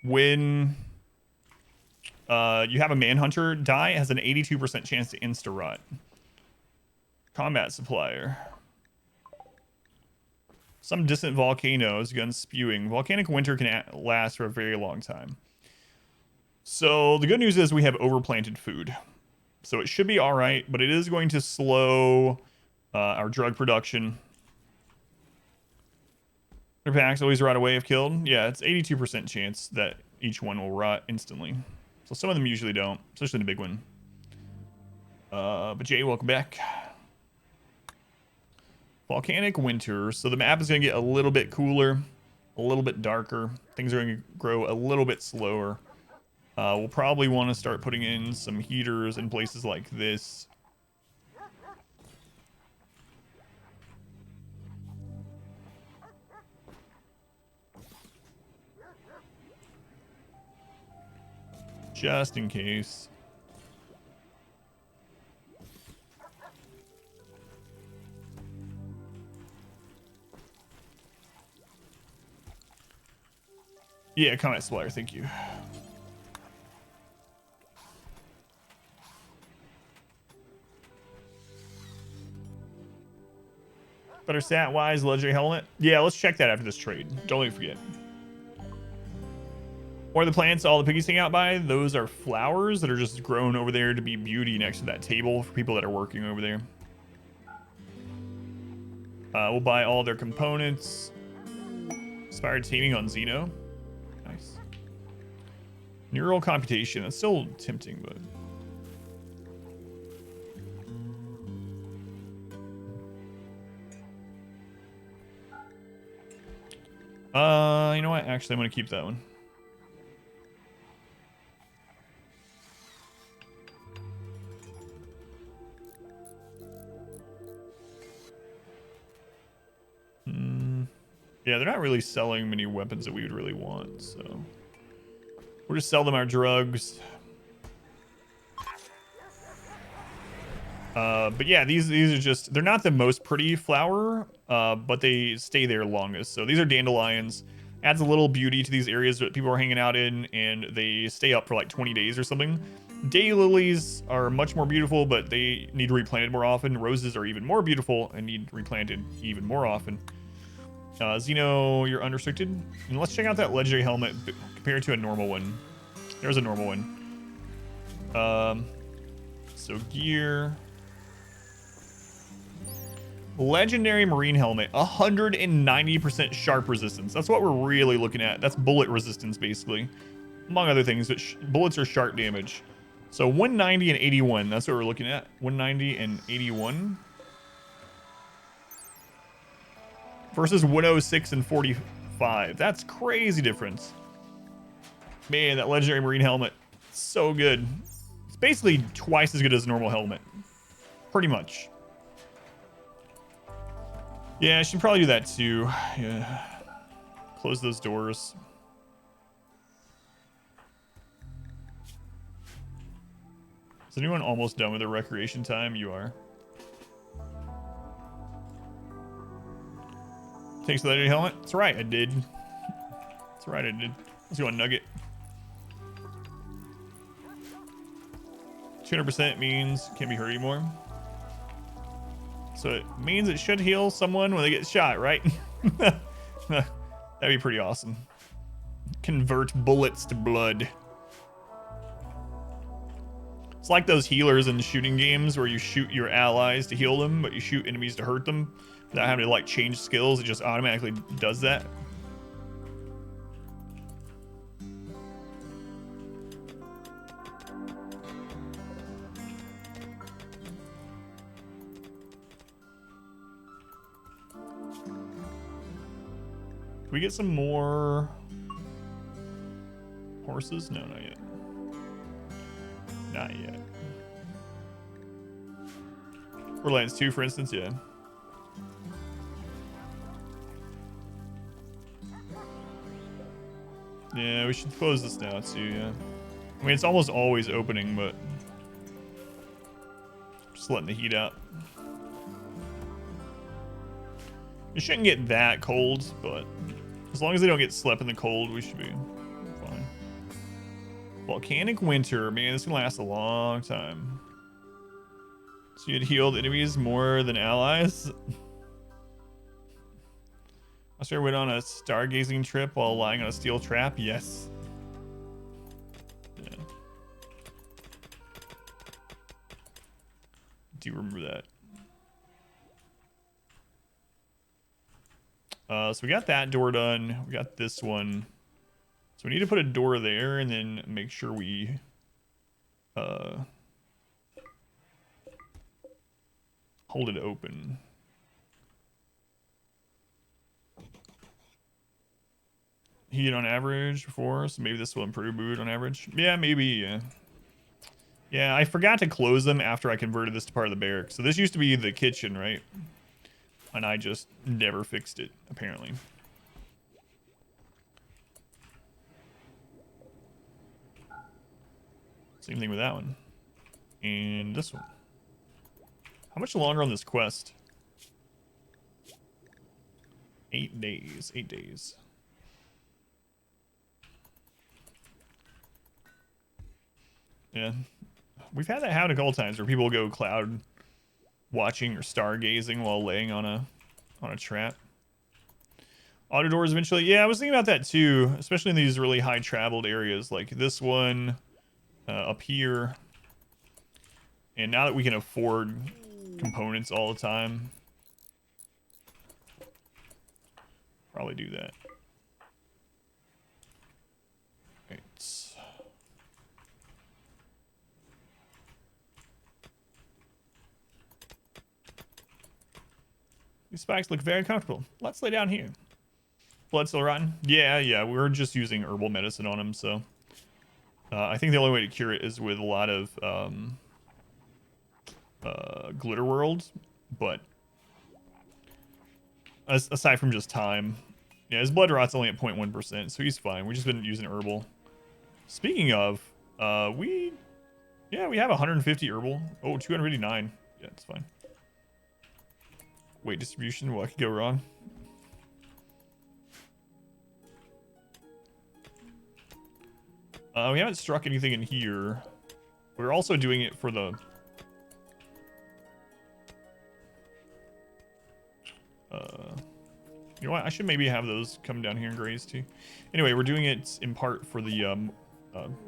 when you have a Manhunter die, it has an 82% chance to insta-rot. Combat supplier. Some distant volcanoes, guns spewing. Volcanic winter can last for a very long time. So the good news is we have overplanted food. So it should be all right, but it is going to slow our drug production. Their packs always rot away if killed. Yeah, it's 82% chance that each one will rot instantly. So some of them usually don't, especially the big one. But Jay, welcome back. Volcanic winter. So the map is going to get a little bit cooler, a little bit darker. Things are going to grow a little bit slower. We'll probably want to start putting in some heaters in places like this. Just in case. Yeah, combat supplier, thank you. Better stat wise, legendary helmet. Yeah, let's check that after this trade. Don't let me forget. Or the plants all the piggies hang out by, those are flowers that are just grown over there to be beauty next to that table for people that are working over there. We'll buy all their components. Inspired taming on Xeno. Nice. Neural computation. That's still tempting, but... you know what? Actually, I'm going to keep that one. Yeah, they're not really selling many weapons that we would really want, so we'll just sell them our drugs. But yeah, these are just, they're not the most pretty flower, but they stay there longest. So these are dandelions. Adds a little beauty to these areas that people are hanging out in, and they stay up for like 20 days or something. Daylilies are much more beautiful, but they need replanted more often. Roses are even more beautiful and need replanted even more often. Xeno, you're unrestricted. And let's check out that legendary helmet compared to a normal one. There's a normal one. So gear. Legendary marine helmet, 190% sharp resistance. That's what we're really looking at. That's bullet resistance, basically. Among other things, but bullets are sharp damage. So 190 and 81, that's what we're looking at. 190 and 81. Versus 106 and 45. That's crazy difference. Man, that legendary marine helmet, so good. It's basically twice as good as a normal helmet. Pretty much. Yeah, I should probably do that too. Yeah. Close those doors. Is anyone almost done with their recreation time? You are. Takes the legendary helmet. That's right, I did. That's right, I did. Let's go on Nugget. 200% means can't be hurt anymore. So it means it should heal someone when they get shot, right? That'd be pretty awesome. Convert bullets to blood. It's like those healers in shooting games where you shoot your allies to heal them, but you shoot enemies to hurt them. Without having to like change skills, it just automatically does that. Can we get some more horses? No, not yet. Not yet. Borderlands 2, for instance, yeah. Yeah, we should close this now too, yeah. I mean, it's almost always opening, but just letting the heat out. It shouldn't get that cold, but as long as they don't get slept in the cold, we should be fine. Volcanic winter. Man, this can last a long time. So you'd healed enemies more than allies? Australia went on a stargazing trip while lying on a steel trap? Yes. Yeah. Do you remember that? So we got that door done. We got this one. So we need to put a door there and then make sure we hold it open. Heat on average before, so maybe this will improve mood on average. Yeah, maybe, yeah. Yeah, I forgot to close them after I converted this to part of the barracks. So this used to be the kitchen, right? And I just never fixed it, apparently. Same thing with that one. And this one. How much longer on this quest? 8 days. 8 days. Yeah. We've had that happen a couple times where people go cloud watching or stargazing while laying on a trap. Auto doors eventually. Yeah, I was thinking about that too, especially in these really high traveled areas like this one up here. And now that we can afford components all the time, probably do that. Right. These spikes look very comfortable. Let's lay down here. Blood still rotten? Yeah, we're just using herbal medicine on him, so. I think the only way to cure it is with a lot of glitter worlds, but aside from just time, yeah, his blood rot's only at 0.1%, so he's fine. We've just been using herbal. Speaking of, we have 150 herbal. Oh, 289. Yeah, it's fine. Weight distribution, what could go wrong? We haven't struck anything in here. We're also doing it for the... you know what? I should maybe have those come down here and graze too. Anyway, we're doing it in part for the,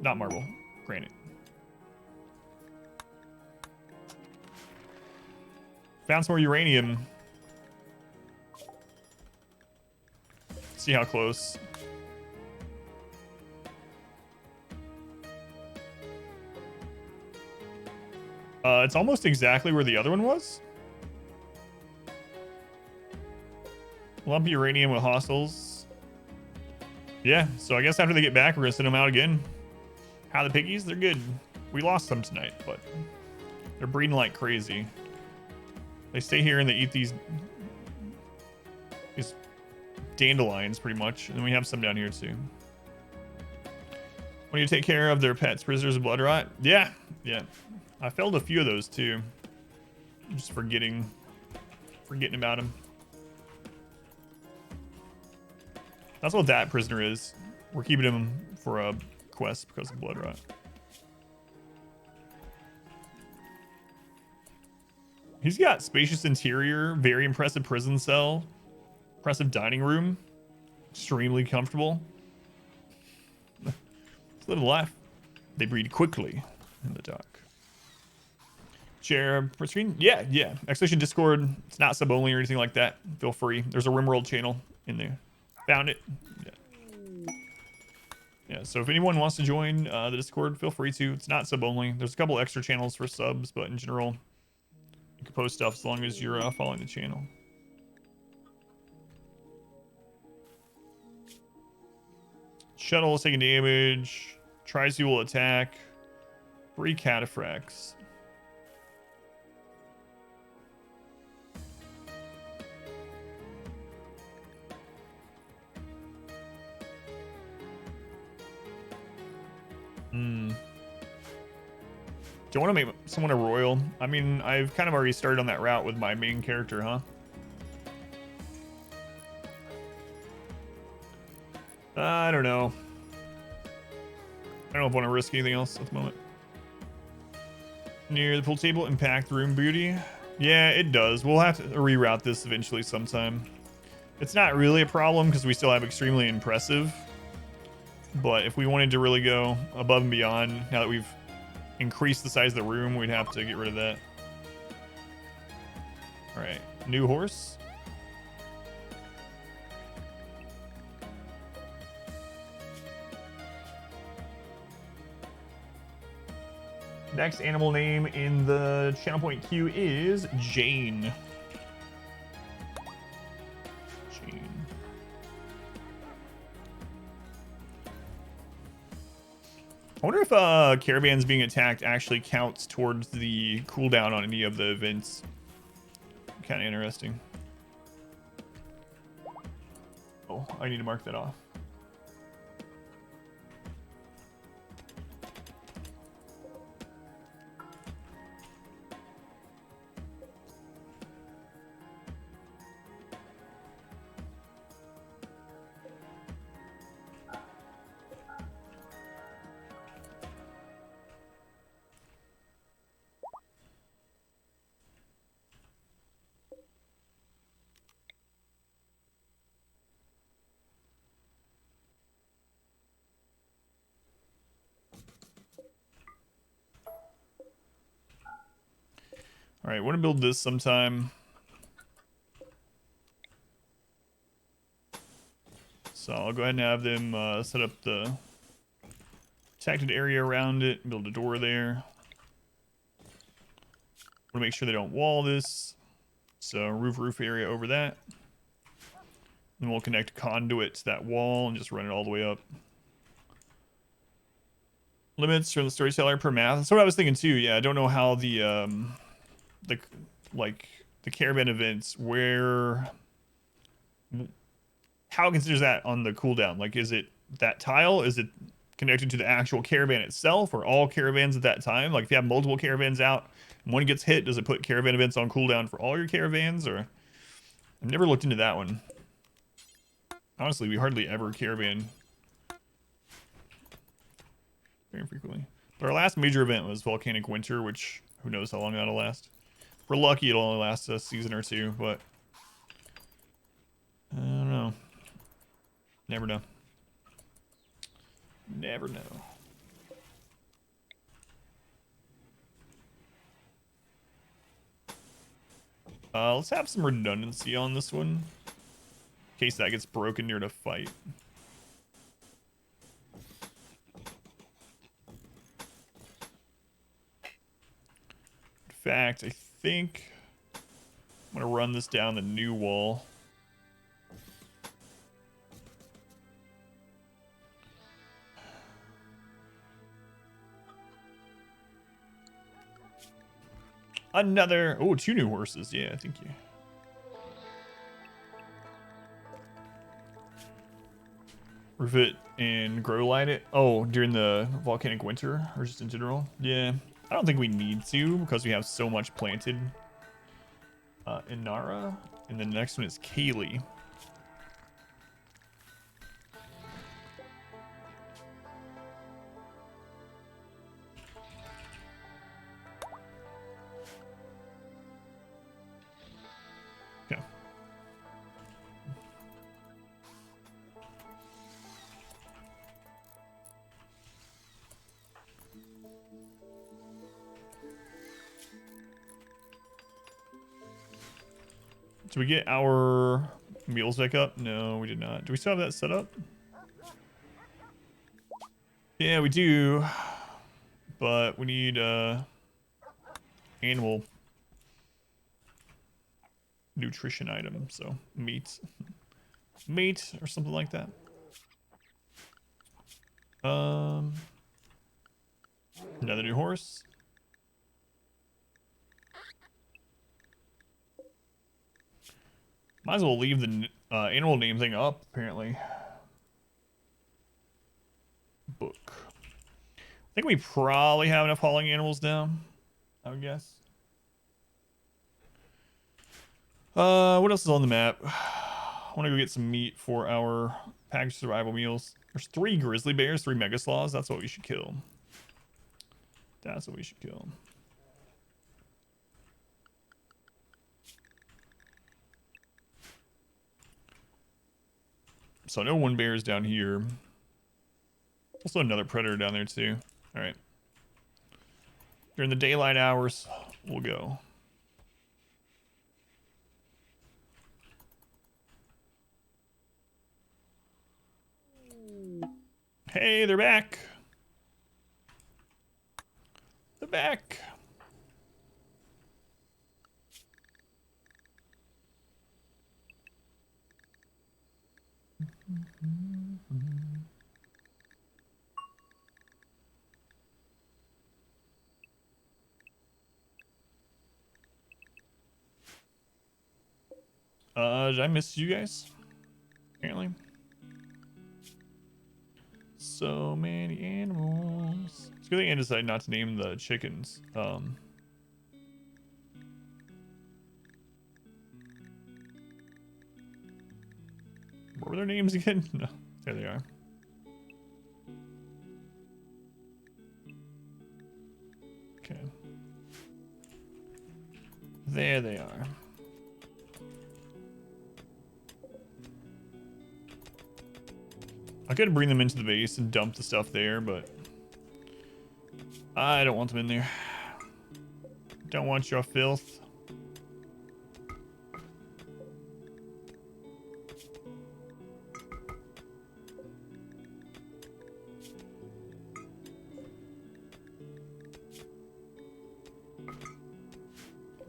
not marble, granite. Found some more uranium. See how close. It's almost exactly where the other one was. Lumpy uranium with hostiles. Yeah, so I guess after they get back, we're gonna send them out again. How the piggies? They're good. We lost some tonight, but they're breeding like crazy. They stay here and they eat these dandelions pretty much, and then we have some down here too. When you take care of their pets, prisoners of blood rot? Yeah. I failed a few of those too. I'm just forgetting about them. That's what that prisoner is. We're keeping him for a quest because of blood rot. He's got spacious interior, very impressive prison cell, impressive dining room, extremely comfortable. It's living life. They breed quickly in the dark. Share per screen? Yeah. Exclamation Discord. It's not sub only or anything like that. Feel free. There's a RimWorld channel in there. Found it. Yeah. So if anyone wants to join the Discord, feel free to. It's not sub only. There's a couple extra channels for subs, but in general, you can post stuff as long as you're following the channel. Shuttle is taking damage. Tri-Z will attack. 3 cataphracts. Do you want to make someone a royal? I mean, I've kind of already started on that route with my main character, huh? I don't know. I don't want to risk anything else at the moment. Near the pool table, impact room beauty. Yeah, it does. We'll have to reroute this eventually sometime. It's not really a problem because we still have extremely impressive. But if we wanted to really go above and beyond, now that we've increased the size of the room, we'd have to get rid of that. All right, new horse. Next animal name in the channel point queue is Jane. Jane. I wonder if caravans being attacked actually counts towards the cooldown on any of the events. Kind of interesting. Oh, I need to mark that off. All right, want to build this sometime. So I'll go ahead and have them set up the protected area around it, build a door there. Want to make sure they don't wall this. So roof area over that. Then we'll connect a conduit to that wall and just run it all the way up. Limits from the storyteller per math. That's what I was thinking too. Yeah, I don't know how the caravan events how it considers that on the cooldown. Like, is it that tile? Is it connected to the actual caravan itself, or all caravans at that time? Like, if you have multiple caravans out and one gets hit, does it put caravan events on cooldown for all your caravans? Or I've never looked into that one. Honestly, we hardly ever caravan very frequently. But our last major event was Volcanic Winter, which who knows how long that'll last. If we're lucky, it'll only last a season or two, but I don't know. Never know. Never know. Let's have some redundancy on this one, in case that gets broken near the fight. In fact, I think I'm gonna run this down the new wall. Another, oh, 2 new horses. Yeah, thank you. Roof it and grow light it. Oh, during the volcanic winter or just in general? Yeah, I don't think we need to because we have so much planted. Inara, and the next one is Kaylee. Okay. Did we get our meals back up? No, we did not. Do we still have that set up? Yeah, we do. But we need animal nutrition item, so meat. Meat or something like that. Another new horse. Might as well leave the animal name thing up, apparently. Book. I think we probably have enough hauling animals down, I would guess. What else is on the map? I want to go get some meat for our packaged survival meals. There's 3 grizzly bears, 3 mega sloths. That's what we should kill. That's what we should kill. So I know 1 bear is down here. Also another predator down there too. All right. During the daylight hours, we'll go. Hey, they're back. They're back. Did I miss you guys? Apparently. So many animals. It's a good thing I decided not to name the chickens. What were their names again? No, there they are. Okay. There they are. I could bring them into the base and dump the stuff there, but I don't want them in there. Don't want your filth.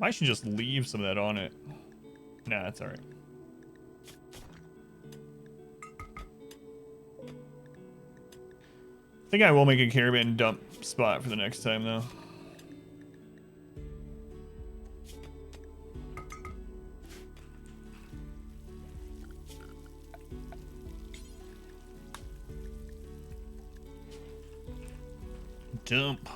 I should just leave some of that on it. Nah, that's alright. I think I will make a caravan dump spot for the next time, though. Dump.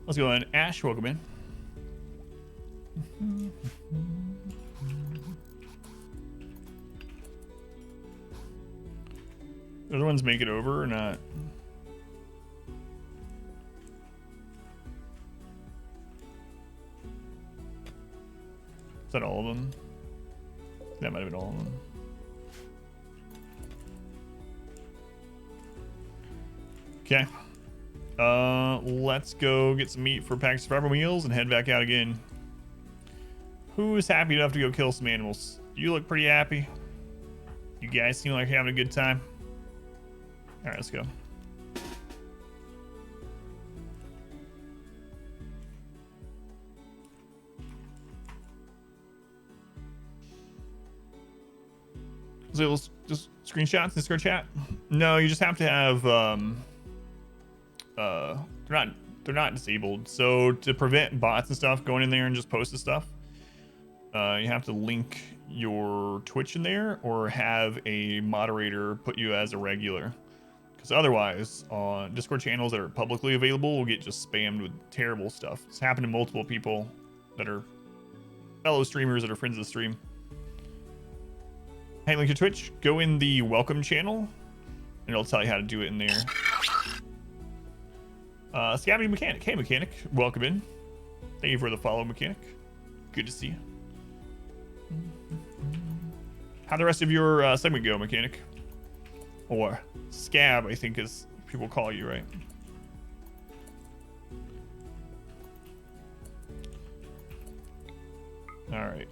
Let's go in. Ash, welcome in. The other ones make it over or not? Is that all of them? That might have been all of them. Okay. Let's go get some meat for packed survival meals and head back out again. Who is happy enough to go kill some animals? You look pretty happy. You guys seem like you're having a good time. All right, let's go. So let's just screenshots, Discord chat. No, you just have to have they're not disabled. So to prevent bots and stuff going in there and just posting stuff, you have to link your Twitch in there or have a moderator put you as a regular. Because otherwise, on Discord channels that are publicly available will get just spammed with terrible stuff. It's happened to multiple people that are fellow streamers that are friends of the stream. Hey, link to Twitch, go in the welcome channel, and it'll tell you how to do it in there. Scabby Mechanic. Hey, Mechanic. Welcome in. Thank you for the follow, Mechanic. Good to see you. How'd the rest of your segment go, Mechanic? Or Scab, I think is people call you, right? All right.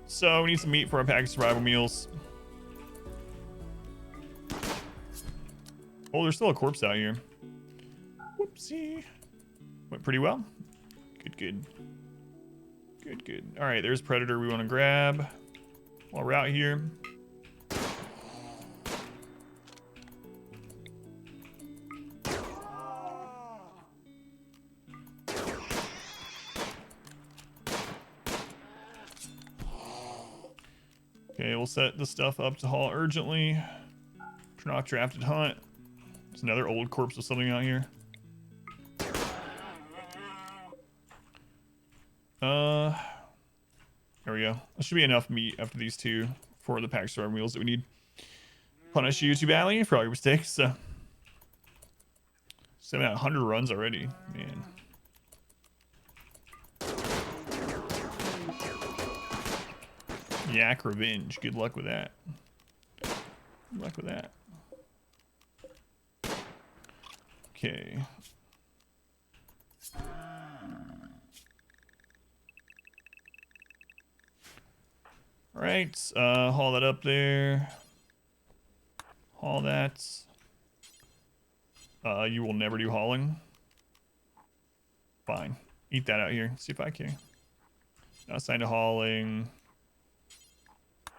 So we need some meat for our packaged survival meals. Oh, there's still a corpse out here. Whoopsie. Went pretty well. Good, good. Good, good. All right, there's Predator we want to grab while we're out here. Okay, we'll set the stuff up to haul urgently. Turn off drafted hunt. There's another old corpse of something out here. There we go. There should be enough meat after these two for the pack star meals that we need. Punish you too badly for all your mistakes. 700 runs already, man. Yak revenge. Good luck with that. Good luck with that. Okay. All right. Haul that up there. Haul that. You will never do hauling. Fine. Eat that out here. See if I care. Not assigned to hauling.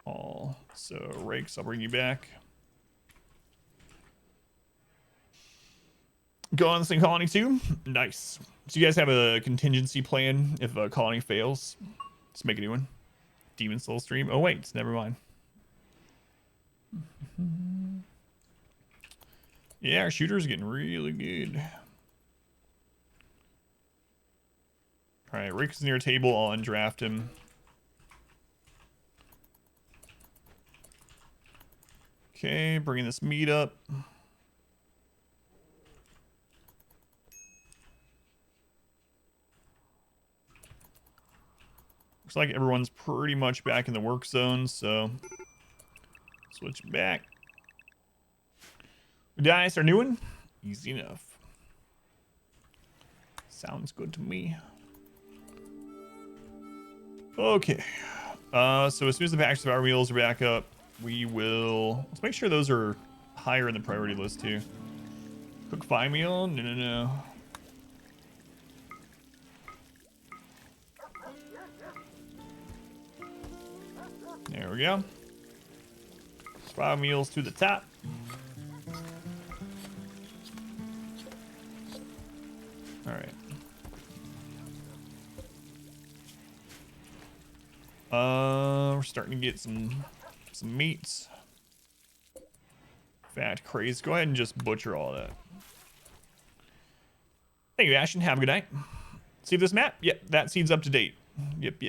Haul. So rakes, I'll bring you back. Go on this thing, colony 2. Nice. So you guys have a contingency plan if a colony fails? Let's make a new one. Demon Soul stream. Oh wait, never mind. Yeah, our shooter's getting really good. All right, Rick's near a table. I'll undraft him. Okay, bringing this meat up. Looks like everyone's pretty much back in the work zone, so switch back. Dice our new one. Easy enough. Sounds good to me. Okay. So as soon as the packs of our wheels are back up, we will. Let's make sure those are higher in the priority list too. Cook 5 meal? No. There we go. 5 meals to the top. All right. We're starting to get some meats. Fat craze. Go ahead and just butcher all that. Thank you, Ashton. Have a good night. See this map? Yep, that seed's up to date. Yep.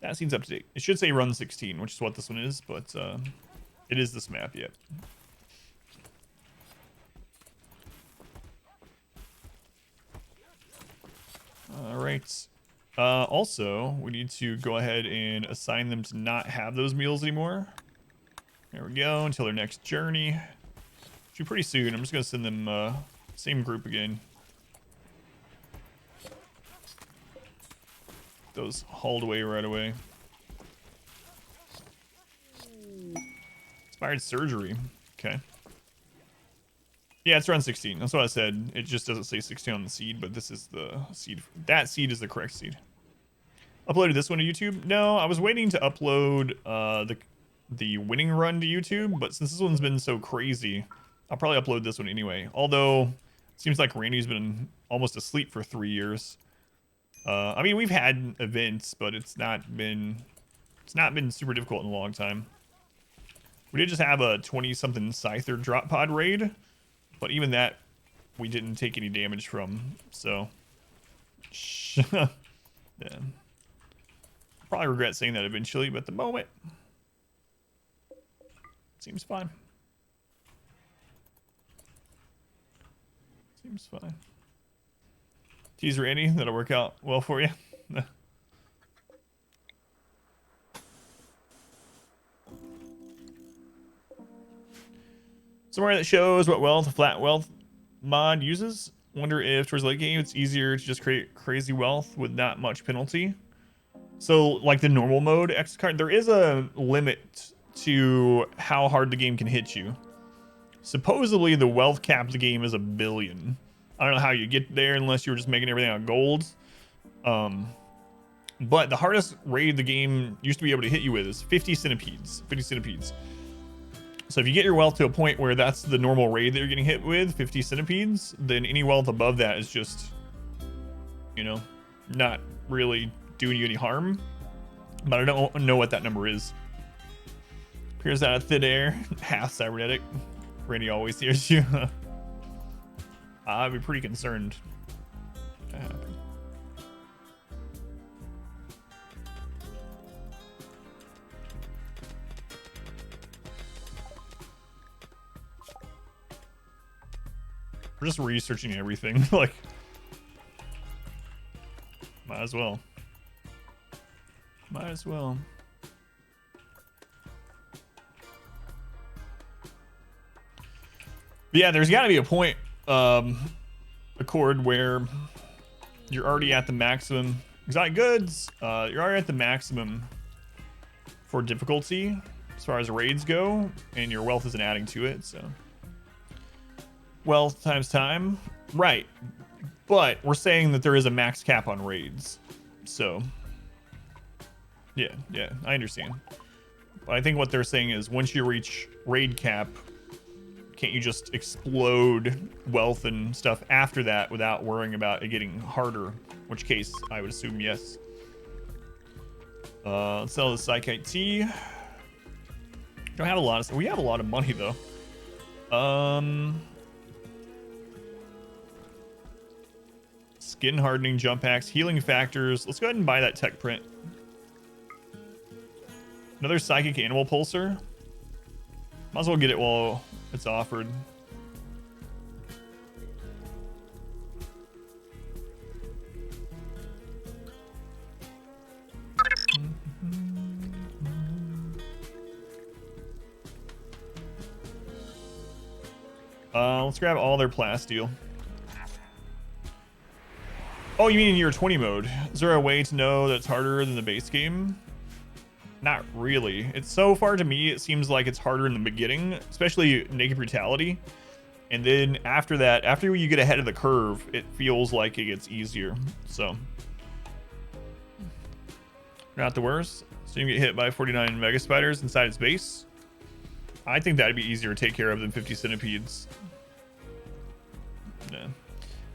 That seems up to date. It should say run 16, which is what this one is, but it is this map, yep. All right. Also, we need to go ahead and assign them to not have those meals anymore. There we go, until their next journey. Should be pretty soon. I'm just going to send them same group again. Those hauled away right away. Inspired surgery. Okay. Yeah, it's around 16. That's what I said. It just doesn't say 16 on the seed, but this is the seed. That seed is the correct seed. Uploaded this one to YouTube? No, I was waiting to upload the winning run to YouTube, but since this one's been so crazy, I'll probably upload this one anyway. Although, it seems like Randy's been almost asleep for 3 years. I mean, we've had events, but it's not been super difficult in a long time. We did just have a 20-something Scyther drop pod raid, but even that we didn't take any damage from, so yeah. Probably regret saying that eventually, but at the moment seems fine. Seems fine. Tease Randy, that'll work out well for you. Somewhere that shows what wealth a flat wealth mod uses. Wonder if towards late game it's easier to just create crazy wealth with not much penalty. So like the normal mode X card, there is a limit to how hard the game can hit you. Supposedly the wealth cap of the game is 1 billion. I don't know how you get there unless you're just making everything out of gold. But the hardest raid the game used to be able to hit you with is 50 centipedes. 50 centipedes. So if you get your wealth to a point where that's the normal raid that you're getting hit with, 50 centipedes, then any wealth above that is just, you know, not really doing you any harm. But I don't know what that number is. Appears out of thin air, half cybernetic. Randy always hears you. I'd be pretty concerned. We're just researching everything. Like, might as well. Might as well. But yeah, there's got to be a point, Accord, where you're already at the maximum. Exotic goods, you're already at the maximum for difficulty as far as raids go, and your wealth isn't adding to it, so. Wealth times time. Right. But we're saying that there is a max cap on raids. So, yeah, I understand. But I think what they're saying is once you reach raid cap, can't you just explode wealth and stuff after that without worrying about it getting harder? In which case, I would assume yes. Let's sell the Psychite Tea. Don't have a lot of. We have a lot of money though. Skin hardening, jump axe, healing factors. Let's go ahead and buy that tech print. Another psychic animal pulsar. Might as well get it while it's offered. Let's grab all their plasteel. Oh, you mean in year 20 mode? Is there a way to know that's harder than the base game? Not really. It's so far to me, it seems like it's harder in the beginning, especially Naked Brutality. And then after that, after you get ahead of the curve, it feels like it gets easier. So, not the worst. So you get hit by 49 mega spiders inside its base. I think that'd be easier to take care of than 50 centipedes. Yeah.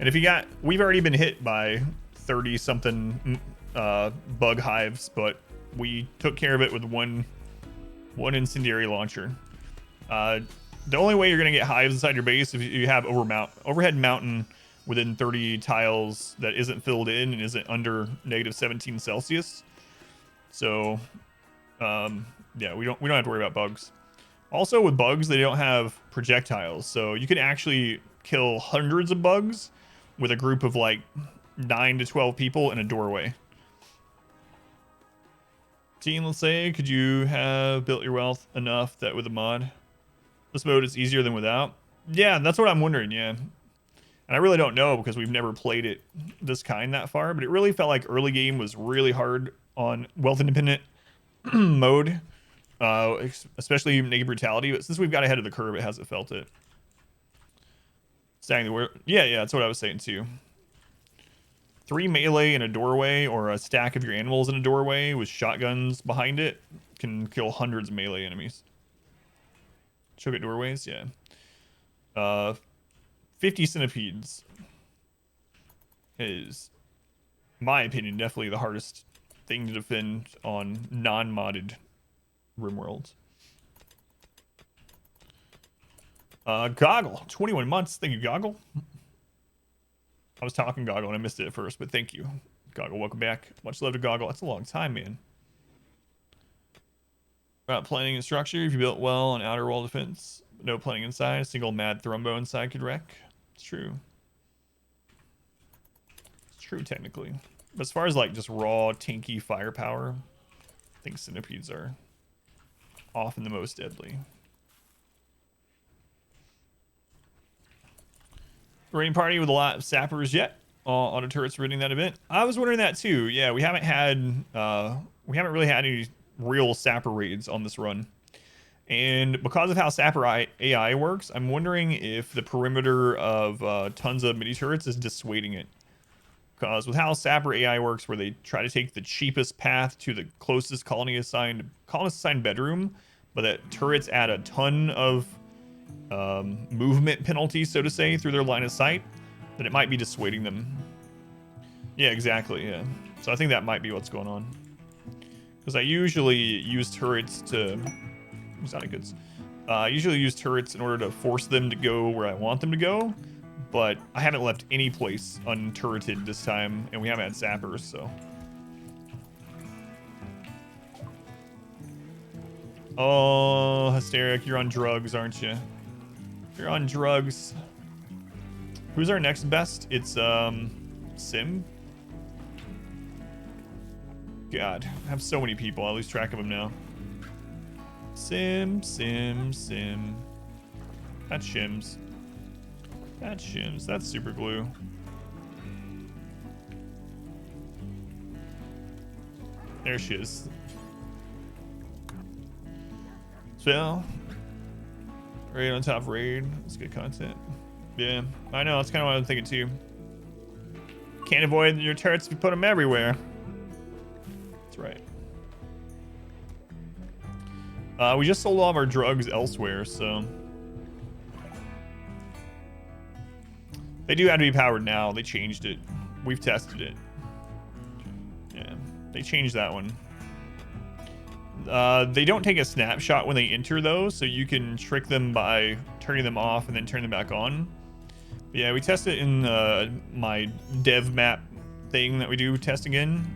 And if you got, we've already been hit by 30 something bug hives, but we took care of it with one incendiary launcher. The only way you're gonna get hives inside your base if you have overhead mountain within 30 tiles that isn't filled in and isn't under -17 Celsius. So, yeah, we don't have to worry about bugs. Also, with bugs, they don't have projectiles, so you can actually kill hundreds of bugs with a group of like 9 to 12 people in a doorway. Team, let's say, could you have built your wealth enough that with a mod, this mode is easier than without? Yeah, that's what I'm wondering, yeah. And I really don't know because we've never played it this kind that far, but it really felt like early game was really hard on wealth independent mode, especially Naked Brutality, but since we've got ahead of the curve, it hasn't felt it. Stacking the word. Yeah, that's what I was saying too. 3 melee in a doorway or a stack of your animals in a doorway with shotguns behind it can kill hundreds of melee enemies. Choke at doorways, yeah. 50 centipedes is, in my opinion, definitely the hardest thing to defend on non-modded RimWorld. Goggle, 21 months. Thank you, Goggle. I was talking Goggle and I missed it at first, but thank you. Goggle, welcome back. Much love to Goggle. That's a long time, man. About planning and structure, if you built well on outer wall defense, no planning inside, a single mad thrombo inside could wreck. It's true. It's true, technically. But as far as like just raw, tanky firepower, I think centipedes are often the most deadly. Raiding party with a lot of sappers yet. Auto turrets raiding that event. I was wondering that too. Yeah, we haven't really had any real sapper raids on this run. And because of how sapper AI works, I'm wondering if the perimeter of tons of mini turrets is dissuading it. Because with how sapper AI works, where they try to take the cheapest path to the closest colonist assigned bedroom, but that turrets add a ton of movement penalties, so to say, through their line of sight, that it might be dissuading them. Yeah, exactly, yeah. So I think that might be what's going on. Because I usually use turrets to... exotic goods. I usually use turrets in order to force them to go where I want them to go, but I haven't left any place unturreted this time, and we haven't had zappers, so. Oh, Hysteric, you're on drugs, aren't you? You're on drugs. Who's our next best? It's, Sim? God, I have so many people, I lose track of them now. Sim. That's Shims. That's Shims. That's Super Glue. There she is. So, raid on top raid. That's good content. Yeah, I know. That's kind of what I'm thinking too. Can't avoid your turrets if you put them everywhere. That's right. We just sold all of our drugs elsewhere, so. They do have to be powered now. They changed it. We've tested it. Yeah, they changed that one. They don't take a snapshot when they enter though, so you can trick them by turning them off and then turn them back on. But yeah, we test it in my dev map thing that we do testing in.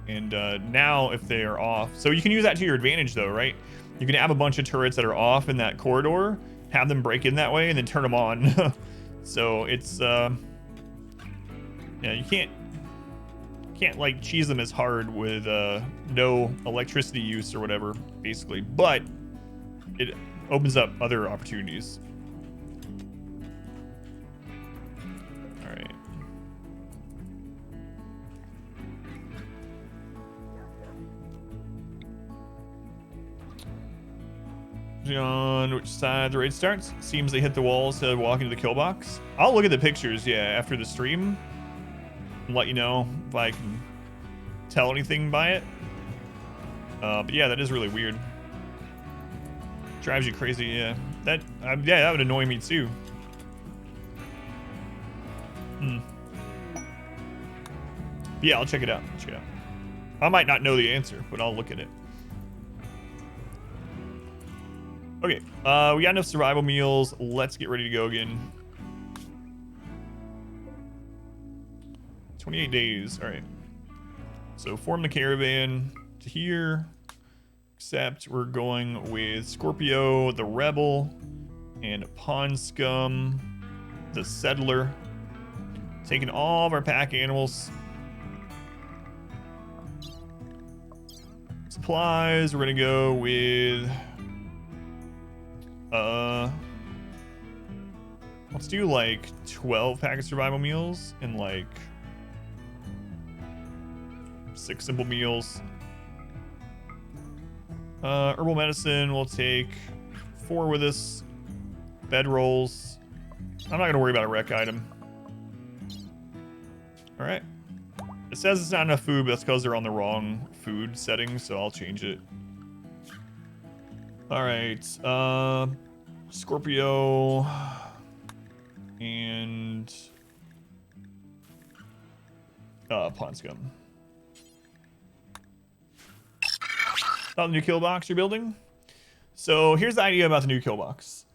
And now if they are off, so you can use that to your advantage though, right? You can have a bunch of turrets that are off in that corridor, have them break in that way, and then turn them on. So it's yeah, you can't like cheese them as hard with no electricity use or whatever, basically, but it opens up other opportunities. All right. On which side the raid starts. Seems they hit the wall instead of walking to the kill box. I'll look at the pictures, yeah, after the stream and let you know if I can tell anything by it. But yeah, that is really weird. Drives you crazy, yeah. Yeah, that would annoy me too. But yeah, I'll check it out. I might not know the answer, but I'll look at it. Okay, we got enough survival meals. Let's get ready to go again. 28 days. All right. So form the caravan to here. Except we're going with Scorpio, the Rebel, and Pond Scum, the Settler. Taking all of our pack animals. Supplies, we're gonna go with let's do like 12 pack of survival meals and like 6 simple meals. Herbal medicine, we'll take 4 with us. Bed rolls. I'm not gonna worry about a rec item. All right. It says it's not enough food, but that's because they're on the wrong food setting, so I'll change it. All right. Scorpio and Pond Scum. About the new kill box you're building. So here's the idea about the new kill box.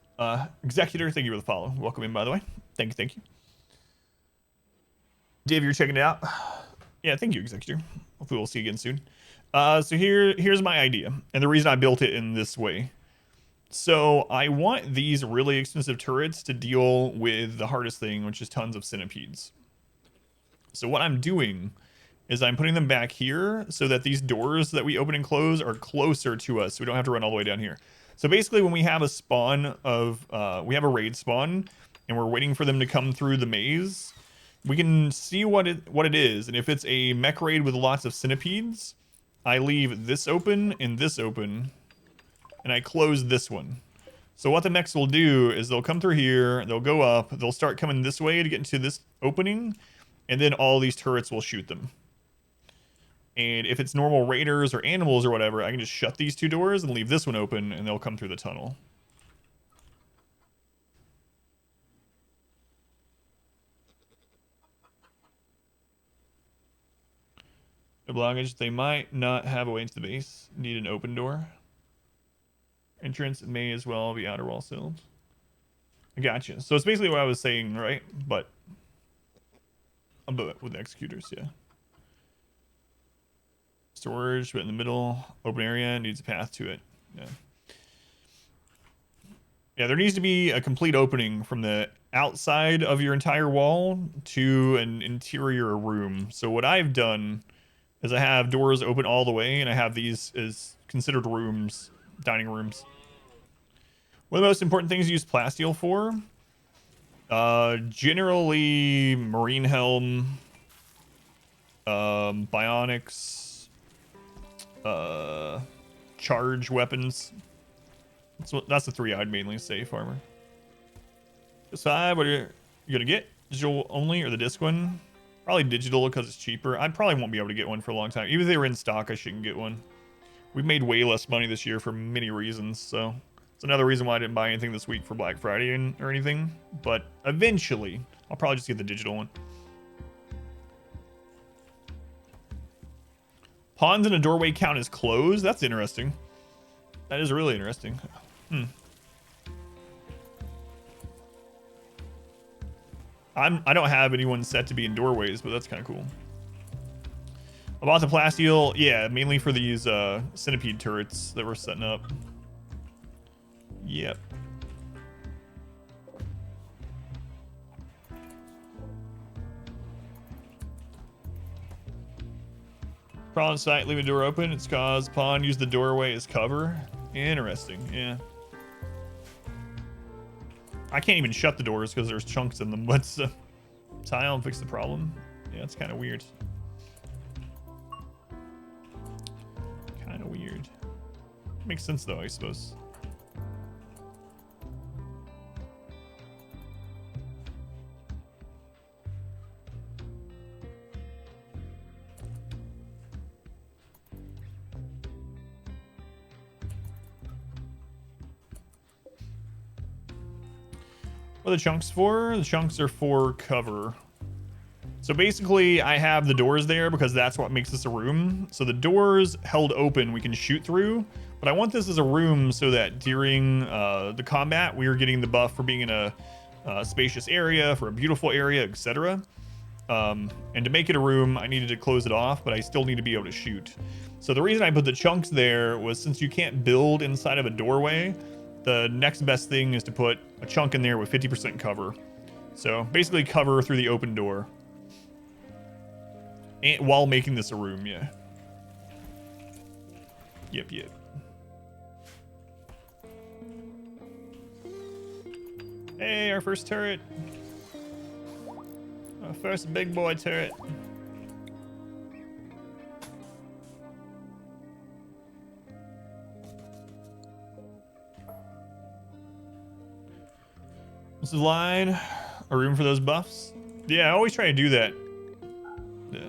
Executor, thank you for the follow. Welcome in, by the way. Thank you. Dave, you're checking it out. Yeah, thank you, Executor. Hopefully we'll see you again soon. So here's my idea, and the reason I built it in this way. So I want these really expensive turrets to deal with the hardest thing, which is tons of centipedes. So what I'm doing is I'm putting them back here so that these doors that we open and close are closer to us, so we don't have to run all the way down here. So basically when we have a spawn of, we have a raid spawn, and we're waiting for them to come through the maze, we can see what it is, and if it's a mech raid with lots of centipedes, I leave this open and this open, and I close this one. So what the mechs will do is they'll come through here, they'll go up, they'll start coming this way to get into this opening, and then all these turrets will shoot them. And if it's normal raiders or animals or whatever, I can just shut these 2 doors and leave this one open, and they'll come through the tunnel. The blockage, they might not have a way into the base. Need an open door. Entrance may as well be outer wall sealed. I gotcha. So it's basically what I was saying, right? But with the executors, yeah. Storage, but in the middle, open area needs a path to it. Yeah. Yeah, there needs to be a complete opening from the outside of your entire wall to an interior room. So what I've done is I have doors open all the way, and I have these as considered rooms, dining rooms. One of the most important things to use plasteel for, generally marine helm, bionics, charge weapons. That's the three I'd mainly say, farmer. Decide what you're gonna get. Digital only or the disc one? Probably digital because it's cheaper. I probably won't be able to get one for a long time. Even if they were in stock, I shouldn't get one. We've made way less money this year for many reasons, so it's another reason why I didn't buy anything this week for Black Friday or anything. But eventually, I'll probably just get the digital one. Pawns in a doorway count as closed? That's interesting. That is really interesting. I don't have anyone set to be in doorways, but that's kind of cool. I bought the plasteel, yeah, mainly for these centipede turrets that we're setting up. Yep. Prawn site, leave a door open. It's cause pawn use the doorway as cover. Interesting, yeah. I can't even shut the doors because there's chunks in them. Let's tile and fix the problem. Yeah, it's kind of weird. Kind of weird. Makes sense though, I suppose. What are the chunks for? The chunks are for cover. So basically, I have the doors there because that's what makes this a room. So the doors held open, we can shoot through. But I want this as a room so that during the combat, we are getting the buff for being in a spacious area, for a beautiful area, etc. And to make it a room, I needed to close it off, but I still need to be able to shoot. So the reason I put the chunks there was since you can't build inside of a doorway, the next best thing is to put a chunk in there with 50% cover. So basically cover through the open door. And while making this a room, yeah. Yep. Hey, our first turret. Our first big boy turret. This is line. A room for those buffs. Yeah, I always try to do that. Yeah.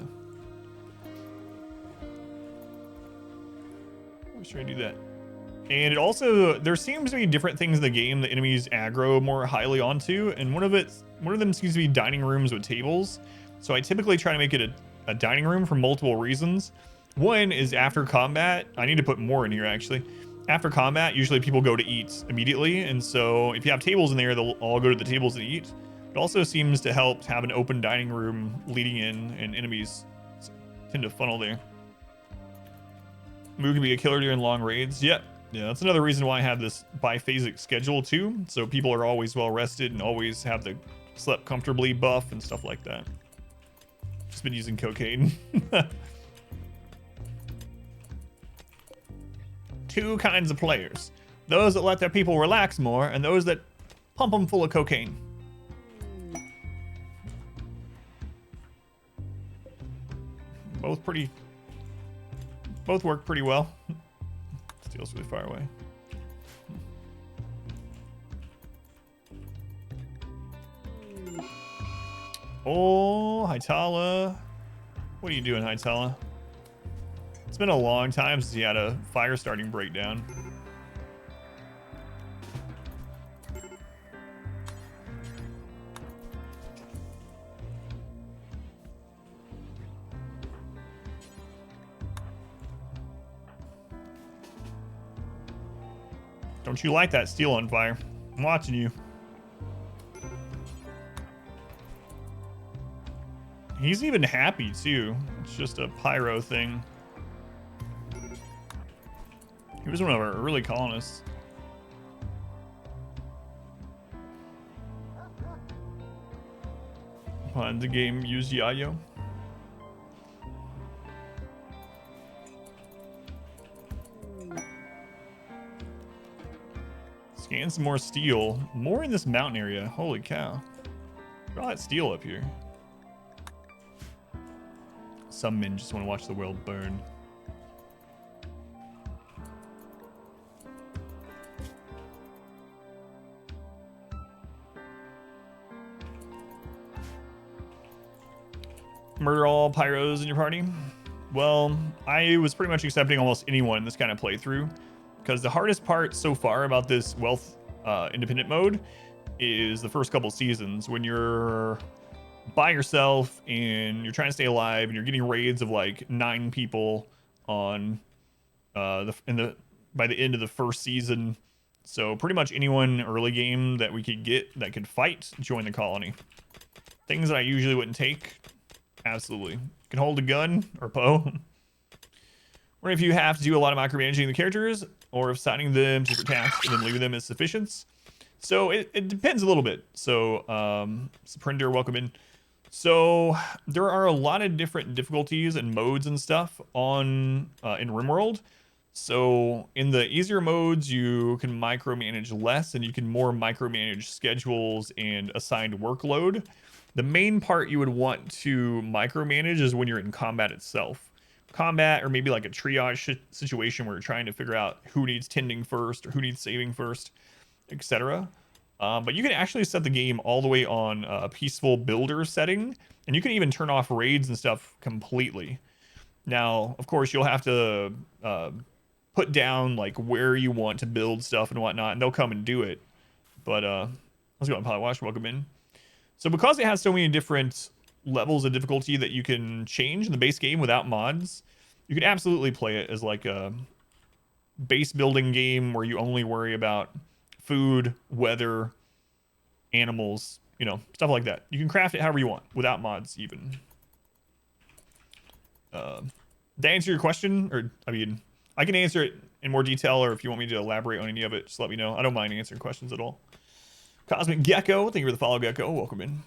Always try to do that. And it also, there seems to be different things in the game that enemies aggro more highly onto, and one of them seems to be dining rooms with tables. So I typically try to make it a dining room for multiple reasons. One is after combat. I need to put more in here actually. After combat, usually people go to eat immediately, and so if you have tables in there, they'll all go to the tables and eat. It also seems to help to have an open dining room leading in, and enemies tend to funnel there. Moo can be a killer during long raids. Yep. Yeah, that's another reason why I have this biphasic schedule too, so people are always well rested and always have the slept comfortably buff and stuff like that. Just been using cocaine. Two kinds of players. Those that let their people relax more, and those that pump them full of cocaine. Both work pretty well. Steel's really far away. Oh, Hytala. What are you doing, Hytala? It's been a long time since he had a fire starting breakdown. Don't you light that steel on fire. I'm watching you. He's even happy too. It's just a pyro thing. He was one of our early colonists. On the game used Yayo. Scan some more steel. More in this mountain area. Holy cow. Look at all that steel up here. Some men just want to watch the world burn. Murder all pyros in your party? Well, I was pretty much accepting almost anyone in this kind of playthrough, because the hardest part so far about this wealth independent mode is the first couple seasons when you're by yourself and you're trying to stay alive and you're getting raids of like 9 people on by the end of the first season. So pretty much anyone early game that we could get that could fight, join the colony. Things that I usually wouldn't take. Absolutely. You can hold a gun or Poe. Or if you have to do a lot of micromanaging the characters, or if assigning them to different tasks and then leaving them is sufficient. So it depends a little bit. So, Sprinder, welcome in. So there are a lot of different difficulties and modes and stuff on in RimWorld. So in the easier modes, you can micromanage less and you can more micromanage schedules and assigned workload. The main part you would want to micromanage is when you're in combat itself. Combat, or maybe like a triage situation where you're trying to figure out who needs tending first or who needs saving first, etc. But you can actually set the game all the way on a peaceful builder setting, and you can even turn off raids and stuff completely. Now, of course, you'll have to put down like where you want to build stuff and whatnot, and they'll come and do it. But let's go on Potwash, welcome in. So because it has so many different levels of difficulty that you can change in the base game without mods, you can absolutely play it as like a base building game where you only worry about food, weather, animals, you know, stuff like that. You can craft it however you want without mods even. Did I answer your question? Or, I mean, I can answer it in more detail, or if you want me to elaborate on any of it, just let me know. I don't mind answering questions at all. Cosmic Gecko, thank you for the follow, Gecko. Welcome in.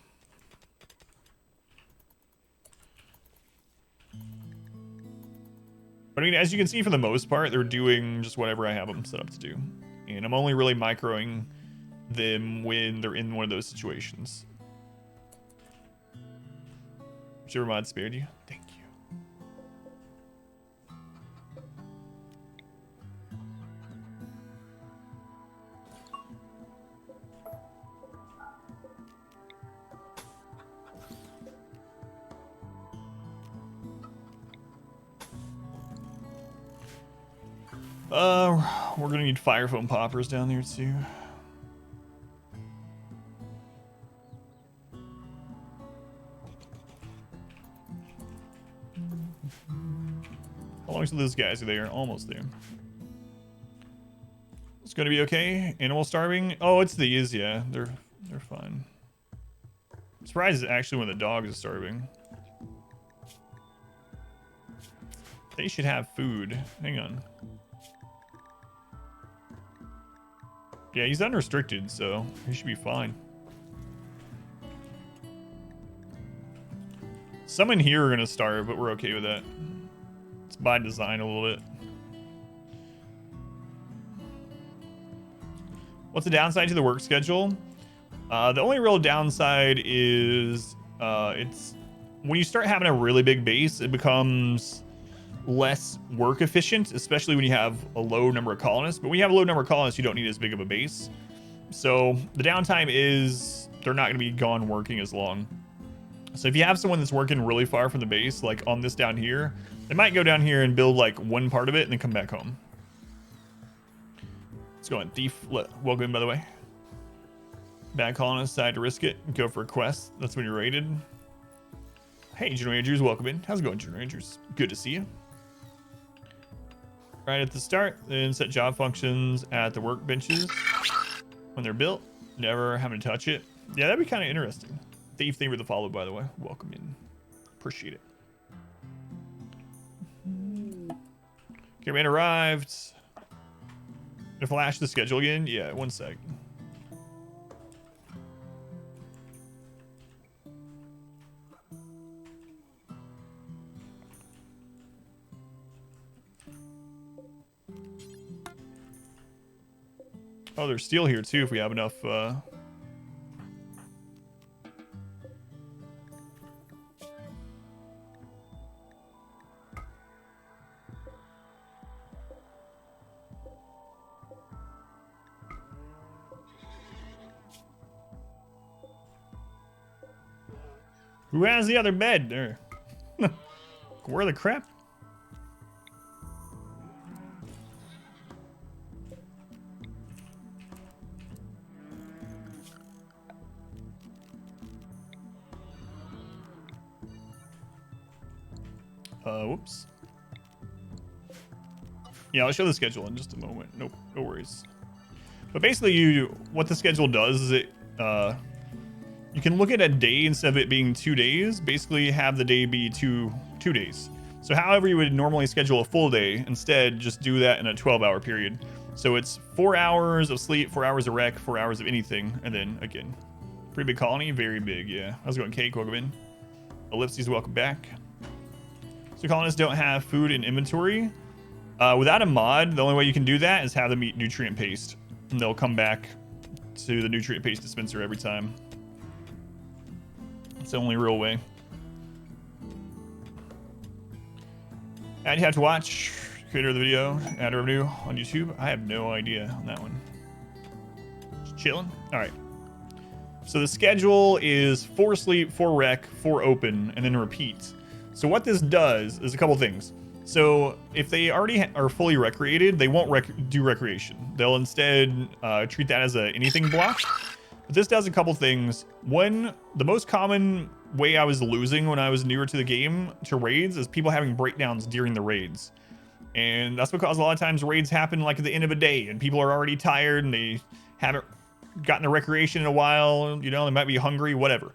But I mean, as you can see, for the most part, they're doing just whatever I have them set up to do. And I'm only really microing them when they're in one of those situations. Whichever mod spared you. Thank you. We're gonna need fire foam poppers down there too. How long till those guys are there? Almost there. It's gonna be okay. Animal starving? Oh, it's these, yeah. They're fine. I'm surprised it's actually when the dog is starving. They should have food. Hang on. Yeah, he's unrestricted, so he should be fine. Some in here are gonna starve, but we're okay with that. It's by design a little bit. What's the downside to the work schedule? The only real downside is it's when you start having a really big base, it becomes less work efficient, especially when you have a low number of colonists. But when you have a low number of colonists, you don't need as big of a base. So the downtime is they're not going to be gone working as long. So if you have someone that's working really far from the base, like on this down here, they might go down here and build like one part of it and then come back home. Let's go on Thief. Welcome in, by the way. Bad colonists decide to risk it. Go for a quest. That's when you're raided. Hey, General Rangers, welcome in. How's it going, General Rangers? Good to see you. right at the start, then set job functions at the workbenches when they're built, never having to touch it. Yeah, that'd be kind of interesting. Thief, thank you for the follow, by the way. Welcome in. Appreciate it. Cameraman arrived. Gonna flash the schedule again? Yeah, 1 sec. Oh, there's steel here too if we have enough. Who has the other bed? There. Where the crap? Whoops. Yeah, I'll show the schedule in just a moment. Nope, no worries. But basically, what the schedule does is it, you can look at a day instead of it being 2 days. Basically, have the day be two days. So however you would normally schedule a full day, instead just do that in a 12-hour period. So it's 4 hours of sleep, 4 hours of rec, 4 hours of anything, and then again. Pretty big colony, very big, yeah. How's it going, Cake? Welcome in. Ellipses, welcome back. So colonists don't have food in inventory. Without a mod, the only way you can do that is have them eat nutrient paste. And they'll come back to the nutrient paste dispenser every time. It's the only real way. And you have to watch creator of the video, ad revenue on YouTube. I have no idea on that one. Just chilling. All right. So the schedule is 4 sleep, 4 rec, 4 open, and then repeat. So what this does is a couple things. So if they already are fully recreated, they won't do recreation. They'll instead treat that as a anything block. But this does a couple things. One, the most common way I was losing when I was newer to the game to raids is people having breakdowns during the raids. And that's because a lot of times raids happen like at the end of a day and people are already tired and they haven't gotten the recreation in a while. You know, they might be hungry, whatever.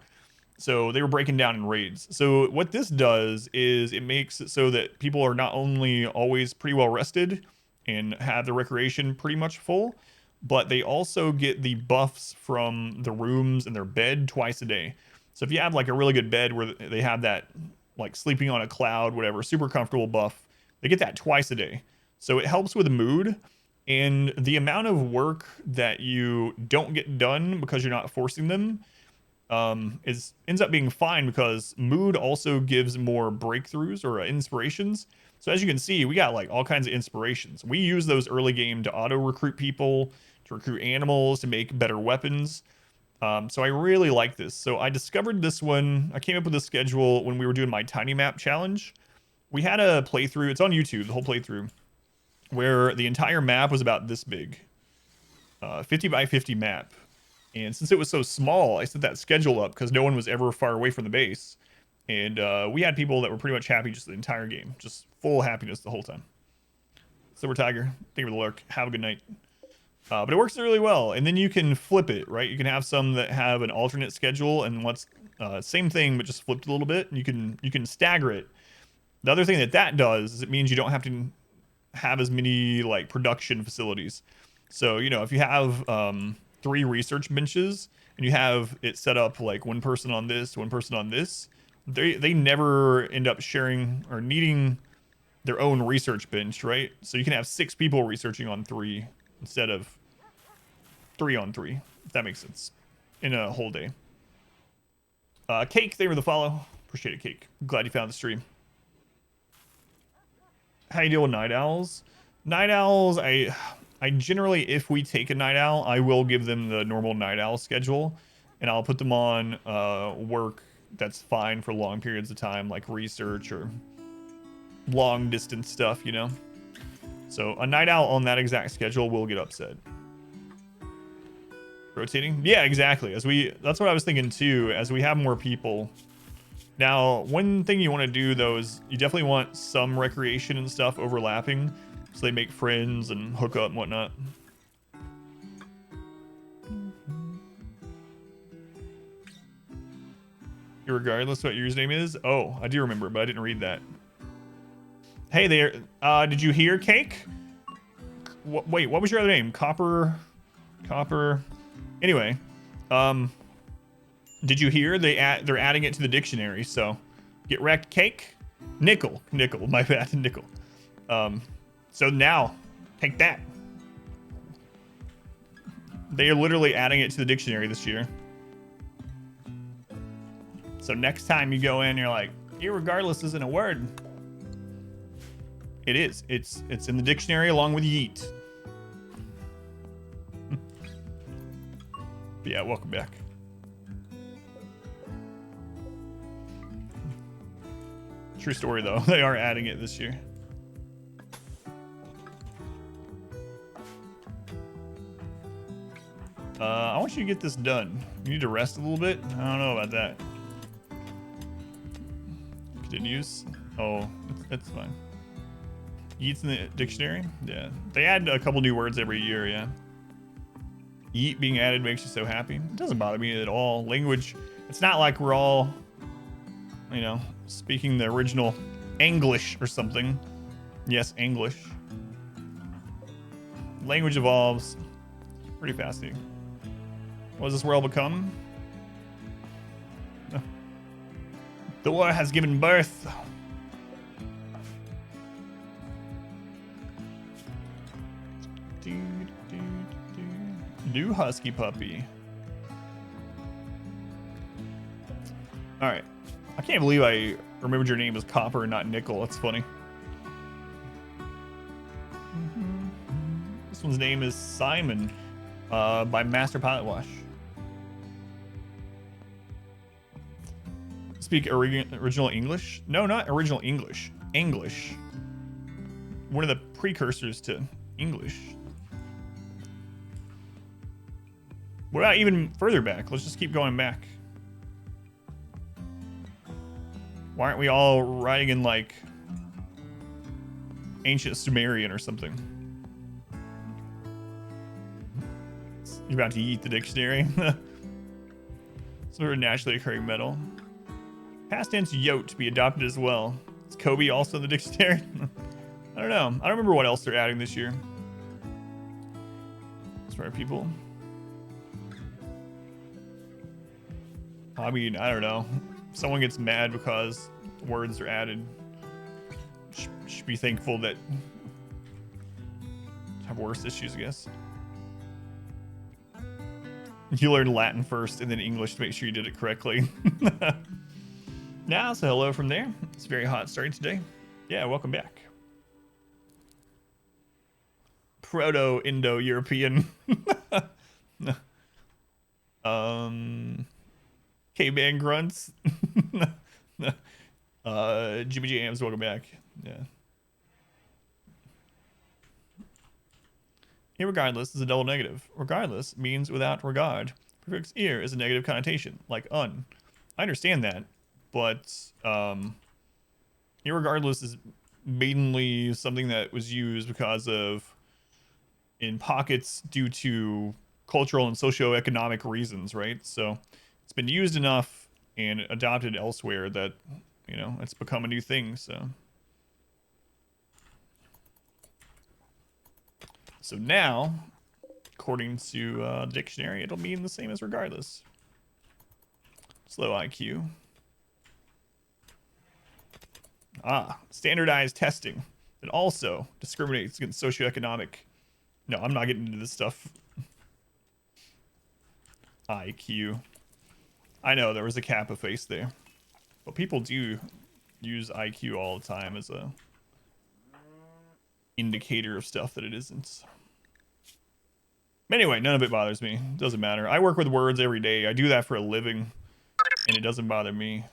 So they were breaking down in raids. So what this does is it makes it so that people are not only always pretty well rested and have the recreation pretty much full, but they also get the buffs from the rooms and their bed twice a day. So if you have like a really good bed where they have that like sleeping on a cloud, whatever, super comfortable buff, they get that twice a day. So it helps with mood and the amount of work that you don't get done because you're not forcing them ends up being fine because mood also gives more breakthroughs or inspirations. So as you can see, we got like all kinds of inspirations. We use those early game to auto recruit people, to recruit animals, to make better weapons. So I really like this. So I discovered this one. I came up with the schedule when we were doing my tiny map challenge. We had a playthrough. It's on YouTube, the whole playthrough, where the entire map was about this big, 50 by 50 map. And since it was so small, I set that schedule up because no one was ever far away from the base. And we had people that were pretty much happy just the entire game. Just full happiness the whole time. Silver Tiger, thank you for the lurk. Have a good night. But it works really well. And then you can flip it, right? You can have some that have an alternate schedule and what's same thing, but just flipped a little bit. And you can stagger it. The other thing that does is it means you don't have to have as many like production facilities. So, you know, if you have 3 research benches and you have it set up like one person on this, one person on this, they never end up sharing or needing their own research bench, right? So you can have 6 people researching on 3 instead of 3 on 3, if that makes sense, in a whole day. Cake, thank you for the follow. Appreciate it, Cake. Glad you found the stream. How you deal with night owls? Night owls, I generally, if we take a night owl, I will give them the normal night owl schedule, and I'll put them on work that's fine for long periods of time, like research or long distance stuff, you know? So a night owl on that exact schedule will get upset. Rotating? Yeah, exactly. That's what I was thinking too, as we have more people. Now, one thing you want to do though is you definitely want some recreation and stuff overlapping. So they make friends and hook up and whatnot. Regardless what your username is. Oh, I do remember, but I didn't read that. Hey there. Did you hear, Cake? Wait, what was your other name? Copper. Anyway, did you hear they're adding it to the dictionary? So, get wrecked, Cake. Nickel. My bad, nickel. So now, take that. They are literally adding it to the dictionary this year. So next time you go in, you're like, irregardless isn't a word. It is. It's in the dictionary along with yeet. But yeah, welcome back. True story though. They are adding it this year. I want you to get this done. You need to rest a little bit. I don't know about that. Continues. Oh, it's fine. Yeet's in the dictionary? Yeah. They add a couple new words every year, yeah. Yeet being added makes you so happy. It doesn't bother me at all. Language, it's not like we're all, you know, speaking the original English or something. Yes, English. Language evolves. Pretty fascinating. What does this world become? The war has given birth. New husky puppy. All right. I can't believe I remembered your name as Copper and not Nickel. That's funny. This one's name is Simon by Master Pilot Wash. Speak original English? No, not original English. English. One of the precursors to English. What about even further back? Let's just keep going back. Why aren't we all writing in like ancient Sumerian or something? You're about to eat the dictionary. Sort of naturally occurring metal. Past tense yote to be adopted as well. Is Kobe also in the dictionary? I don't know. I don't remember what else they're adding this year. Smart people. I mean, I don't know. If someone gets mad because words are added, should be thankful that have worse issues, I guess. You learned Latin first and then English to make sure you did it correctly. Now, so hello from there. It's very hot starting today. Yeah, welcome back. Proto-Indo-European. Caveman grunts. Jimmy Jams, welcome back. Yeah. Irregardless is a double negative. Regardless means without regard. Prefix ear is a negative connotation, like un. I understand that, but irregardless is mainly something that was used because of, in pockets, due to cultural and socioeconomic reasons, right? So it's been used enough and adopted elsewhere that, you know, it's become a new thing, so. So now, according to the dictionary, it'll mean the same as regardless. Slow IQ. Standardized testing that also discriminates against socioeconomic. No, I'm not getting into this stuff. IQ. I know there was a kappa face there, but people do use IQ all the time as a indicator of stuff that it isn't. Anyway, none of it bothers me. It doesn't matter. I work with words every day. I do that for a living, and it doesn't bother me.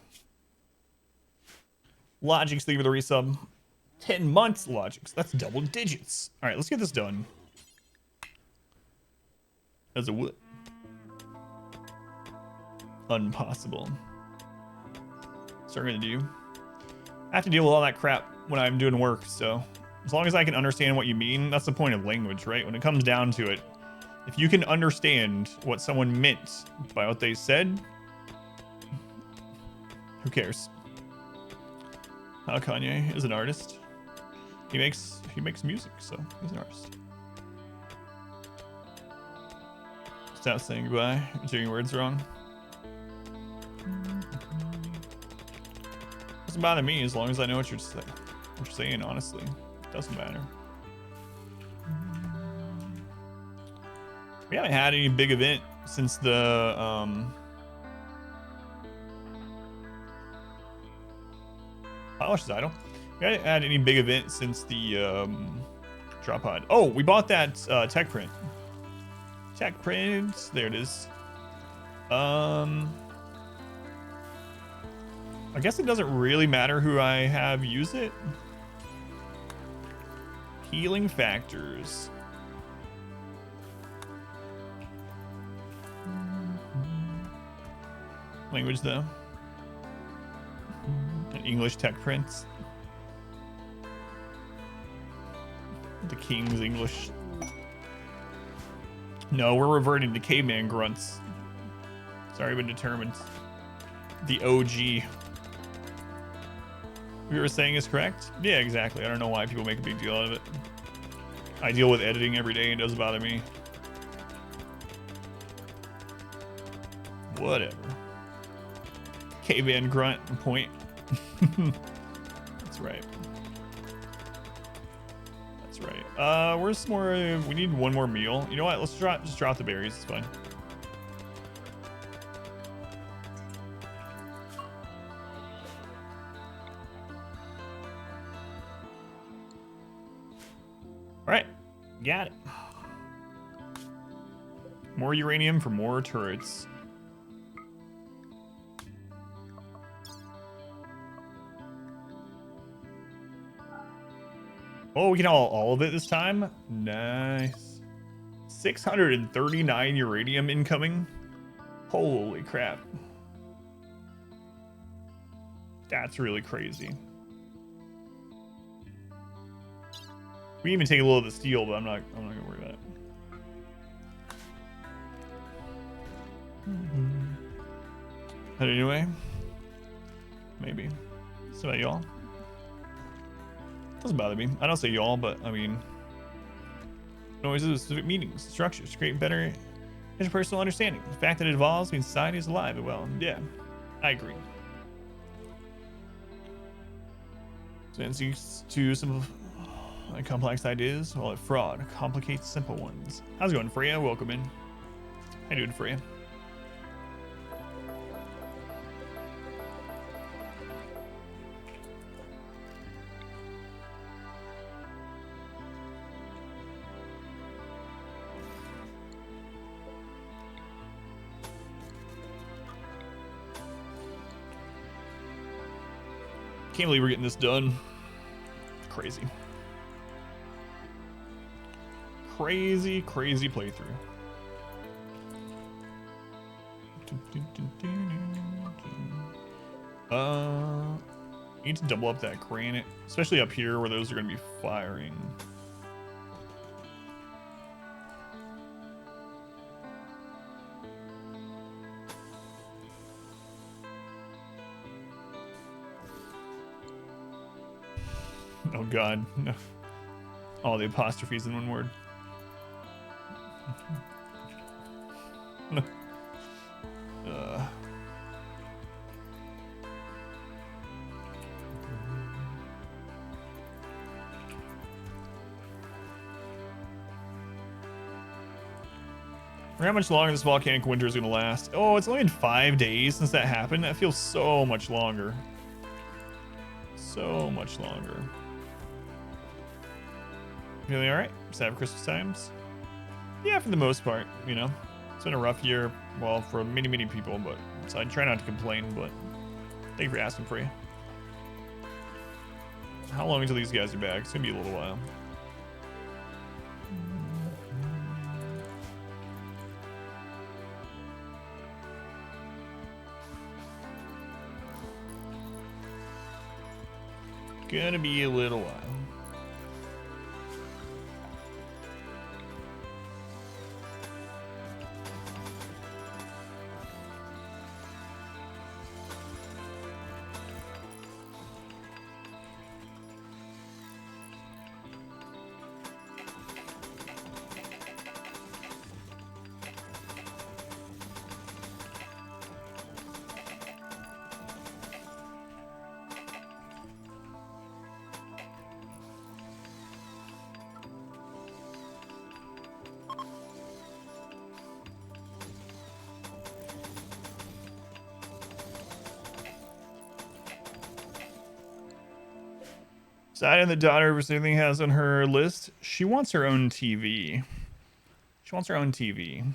Logic's leaving the resub. 10 months, Logic's. That's double digits. All right, let's get this done. As a what? Impossible. So we're gonna do. I have to deal with all that crap when I'm doing work, so As long as I can understand what you mean, that's the point of language, right? When it comes down to it, if you can understand what someone meant by what they said, who cares? Kanye is an artist. He makes music, so he's an artist. Stop saying goodbye. You're doing your words wrong. Doesn't bother me as long as I know what you're saying, honestly. Doesn't matter. We haven't had any big event since the Polished Idol. We haven't had any big event since the drop pod. Oh, we bought that tech print. Tech print. There it is. I guess it doesn't really matter who I have use it. Healing factors. Language though. And English tech prints. The King's English. No, we're reverting to caveman grunts. It's already been determined. The OG. What you were saying is correct? Yeah, exactly. I don't know why people make a big deal out of it. I deal with editing every day and it doesn't bother me. Whatever. Caveman grunt point. That's right. That's right. Where's some more? We need one more meal. You know what? Let's just drop the berries. It's fine. All right, got it. More uranium for more turrets. Oh, we can haul all of it this time? Nice. 639 uranium incoming. Holy crap. That's really crazy. We can even take a little of the steel, but I'm not gonna worry about it. But anyway, maybe. So about y'all. Doesn't bother me. I don't say y'all, but I mean, noises, specific meanings, structures, create better interpersonal understanding. The fact that it evolves means society is alive. Well, yeah, I agree. Sense to simple. Complex ideas, while fraud complicates simple ones. How's it going, Freya? Welcome in. How you doing, Freya? Can't believe we're getting this done. Crazy. Crazy playthrough. Need to double up that granite, especially up here where those are going to be firing. Oh God, no. All the apostrophes in one word. How much longer this volcanic winter is going to last? Oh, it's only been 5 days since that happened. That feels so much longer. So much longer. Feeling alright? Sad for Christmas times? Yeah, for the most part, you know. It's been a rough year, well, for many people, but so I try not to complain, but thank you for asking, Free. How long until these guys are back? It's gonna be a little while. Gonna be a little while. Side and the daughter of everything has on her list. She wants her own TV. She wants her own TV.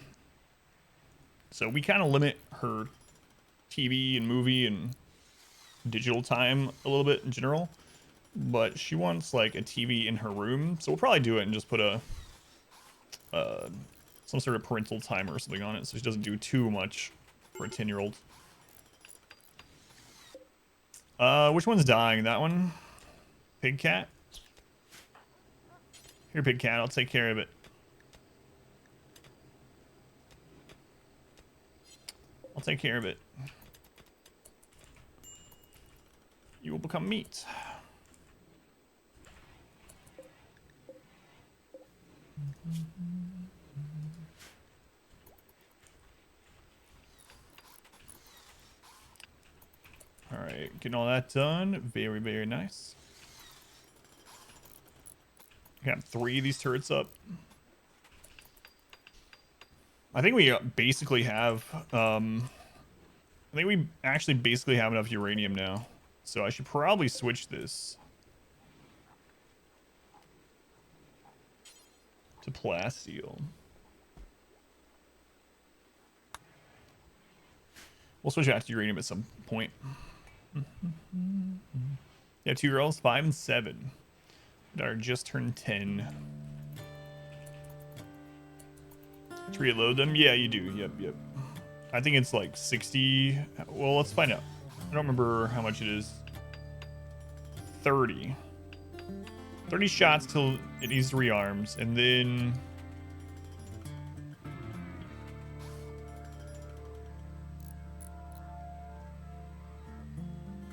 So we kind of limit her TV and movie and digital time a little bit in general. But she wants like a TV in her room. So we'll probably do it and just put a some sort of parental timer or something on it so she doesn't do too much for a 10-year-old. Which one's dying? That one? Pig cat? Here, pig cat, I'll take care of it. I'll take care of it. You will become meat. Alright, getting all that done. Very, very nice. Got 3 of these turrets up. I think we basically have, I think we actually basically have enough uranium now. So I should probably switch this to plasteel. We'll switch back to uranium at some point. Yeah, 2 girls, 5 and 7. Daughter just turned 10. To reload them? Yeah, you do. Yep. I think it's like 60. Well, let's find out. I don't remember how much it is. 30. 30 shots till it needs 3 arms, and then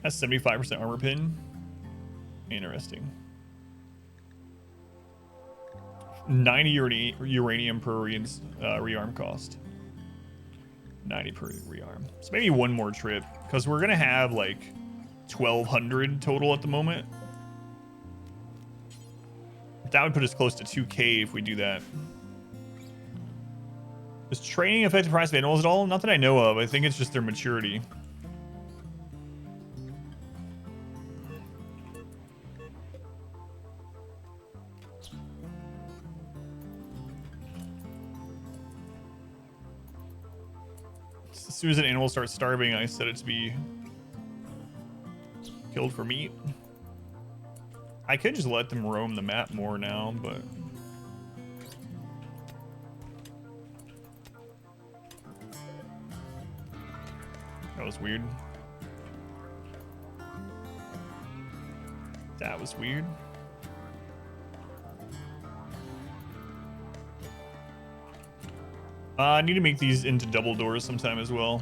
that's 75% armor pin. Interesting. 90 uranium per rearm cost. 90 per rearm. So maybe one more trip, because we're gonna have like 1,200 total at the moment. That would put us close to 2K if we do that. Does training affect the price of animals at all? Not that I know of. I think it's just their maturity. As soon as an animal starts starving, I set it to be killed for meat. I could just let them roam the map more now, but that was weird. That was weird. I need to make these into double doors sometime as well.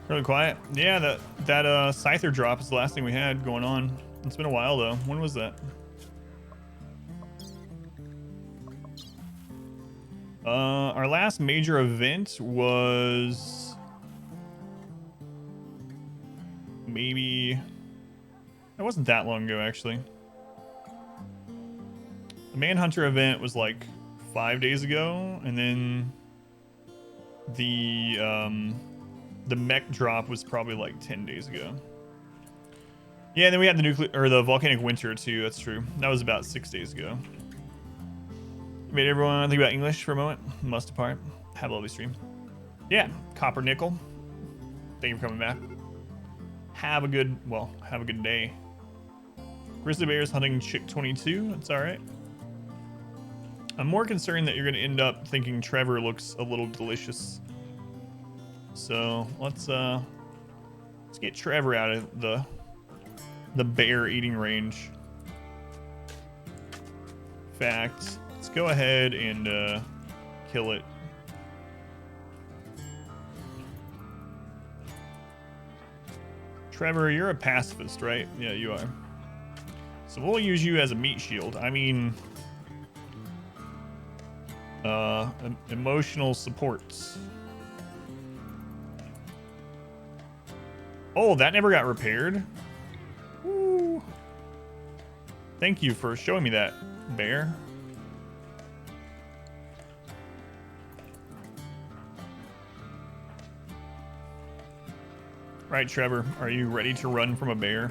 Really quiet. Yeah, that Scyther drop is the last thing we had going on. It's been a while though. When was that? Our last major event was maybe, it wasn't that long ago actually. The Manhunter event was like 5 days ago, and then the mech drop was probably like 10 days ago. Yeah, and then we had the volcanic winter too. That's true. That was about 6 days ago. Made everyone think about English for a moment. Must depart. Have a lovely stream. Yeah, Copper Nickel. Thank you for coming back. Have a good day. Grizzly Bears hunting Chick 22. That's all right. I'm more concerned that you're going to end up thinking Trevor looks a little delicious. So let's get Trevor out of the bear eating range. In fact, let's go ahead and kill it. Trevor, you're a pacifist, right? Yeah, you are. So we'll use you as a meat shield. I mean, emotional supports. Oh, that never got repaired. Woo. Thank you for showing me that, bear. Right, Trevor, are you ready to run from a bear?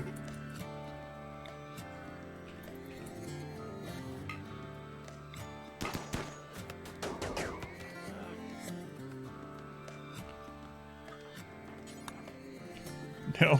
No.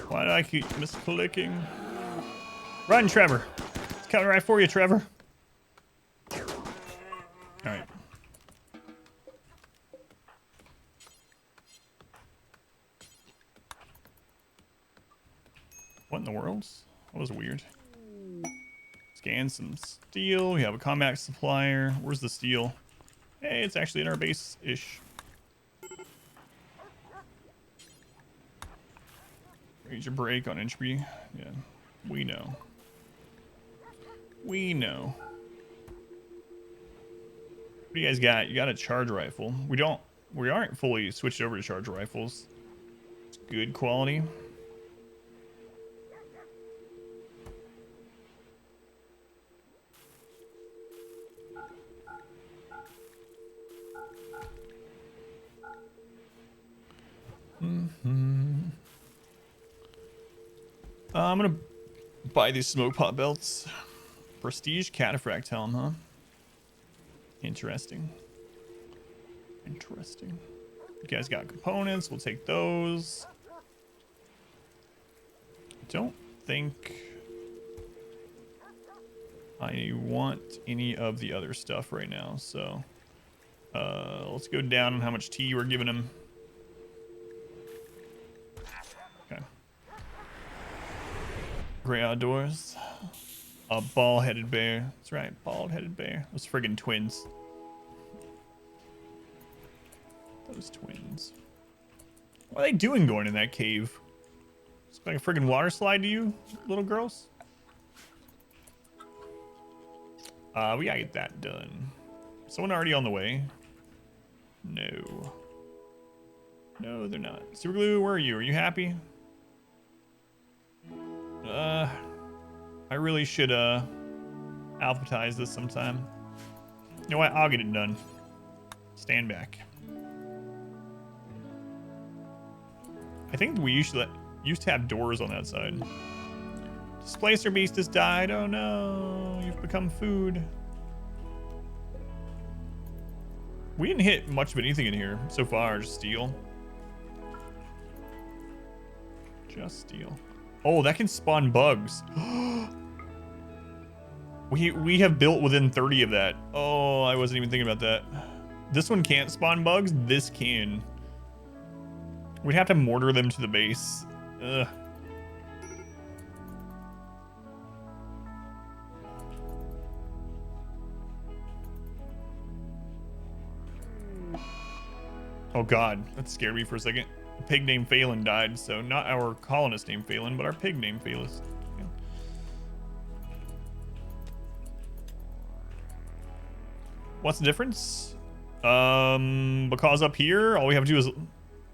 Why do I keep misclicking? Run, Trevor. It's coming right for you, Trevor. All right. What in the world? That was weird. Scan some steel. We have a combat supplier. Where's the steel? Hey, it's actually in our base-ish. Raise your brake on entry. Yeah, we know. We know. What do you guys got? You got a charge rifle. We aren't fully switched over to charge rifles. It's good quality. I'm gonna buy these smoke pot belts. Prestige cataphract helm, huh? Interesting. Interesting. You guys got components. We'll take those. Don't think I want any of the other stuff right now. So let's go down on how much tea we're giving him. Okay. Gray outdoors. A bald-headed bear. That's right, bald-headed bear. Those friggin' twins. Those twins. What are they doing going in that cave? It's like a friggin' water slide to you, little girls? We gotta get that done. Someone already on the way? No. No, they're not. Super Glue, where are you? Are you happy? I really should alphabetize this sometime. You know what? I'll get it done. Stand back. I think we used to have doors on that side. Displacer beast has died. Oh no, you've become food. We didn't hit much of anything in here so far. Just steel. Just steel. Oh, that can spawn bugs. We have built within 30 of that. Oh, I wasn't even thinking about that. This one can't spawn bugs. This can. We'd have to mortar them to the base. Ugh. Oh god, that scared me for a second. A pig named Phelan died, so not our colonist named Phelan, but our pig named Phelan. Yeah. What's the difference? Because up here, all we have to do is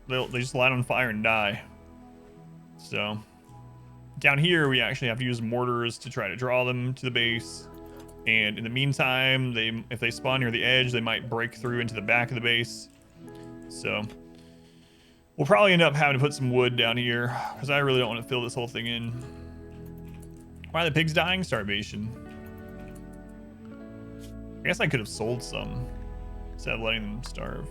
they just light on fire and die. So down here, we actually have to use mortars to try to draw them to the base. And in the meantime, if they spawn near the edge, they might break through into the back of the base. So we'll probably end up having to put some wood down here because I really don't want to fill this whole thing in. Why are the pigs dying? Starvation. I guess I could have sold some instead of letting them starve.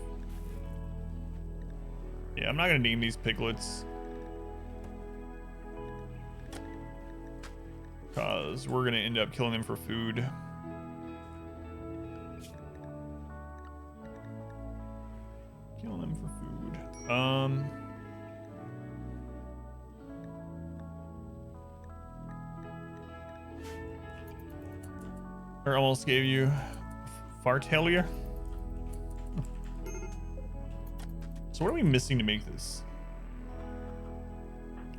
Yeah, I'm not going to name these piglets because we're going to end up killing them for food. Killing them for food. I almost gave you fart hellier. So what are we missing to make this?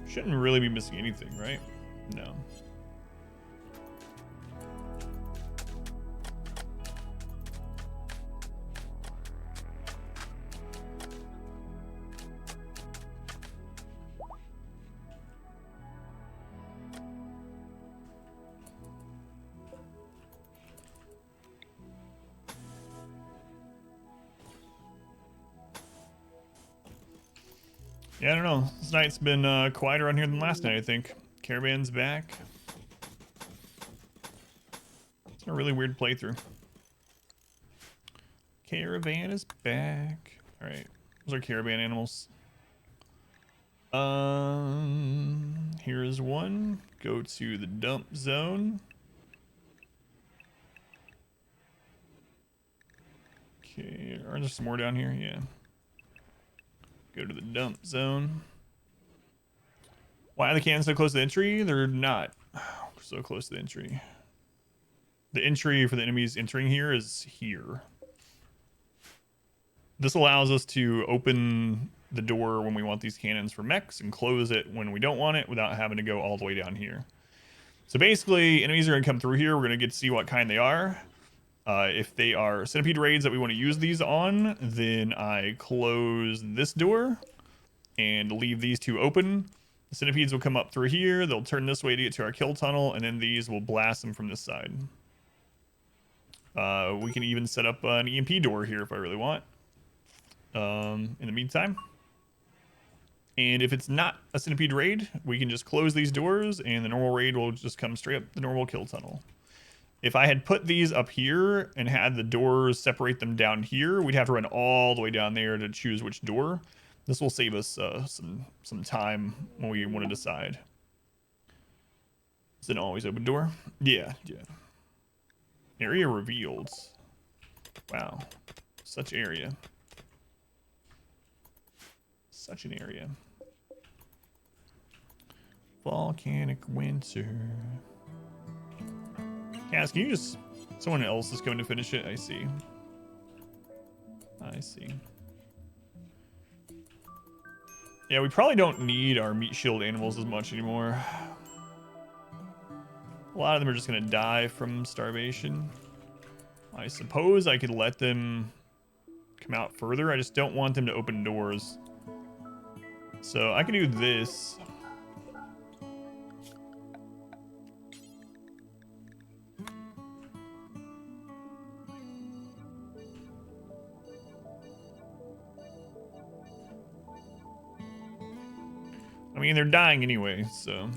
Shouldn't really be missing anything, right? No. Yeah, I don't know. This night's been quieter on here than last night, I think. Caravan's back. It's a really weird playthrough. Caravan is back. Alright. Those are caravan animals. Here's one. Go to the dump zone. Okay, are there some more down here? Yeah. Go to the dump zone. Why are the cannons so close to the entry? They're not so close to the entry. The entry for the enemies entering here is here. This allows us to open the door when we want these cannons for mechs and close it when we don't want it without having to go all the way down here. So basically, enemies are going to come through here. We're going to get to see what kind they are. If they are centipede raids that we want to use these on, then I close this door and leave these two open. The centipedes will come up through here. They'll turn this way to get to our kill tunnel, and then these will blast them from this side. We can even set up an EMP door here if I really want. In the meantime. And if it's not a centipede raid, we can just close these doors, and the normal raid will just come straight up the normal kill tunnel. If I had put these up here and had the doors separate them down here, we'd have to run all the way down there to choose which door. This will save us some time when we want to decide. Is it an always open door? Yeah. Area revealed. Wow. Such area. Such an area. Volcanic winter. Cass, can you just... Someone else is going to finish it. I see. Yeah, we probably don't need our meat shield animals as much anymore. A lot of them are just going to die from starvation. I suppose I could let them come out further. I just don't want them to open doors. So I can do this. I mean, they're dying anyway, so.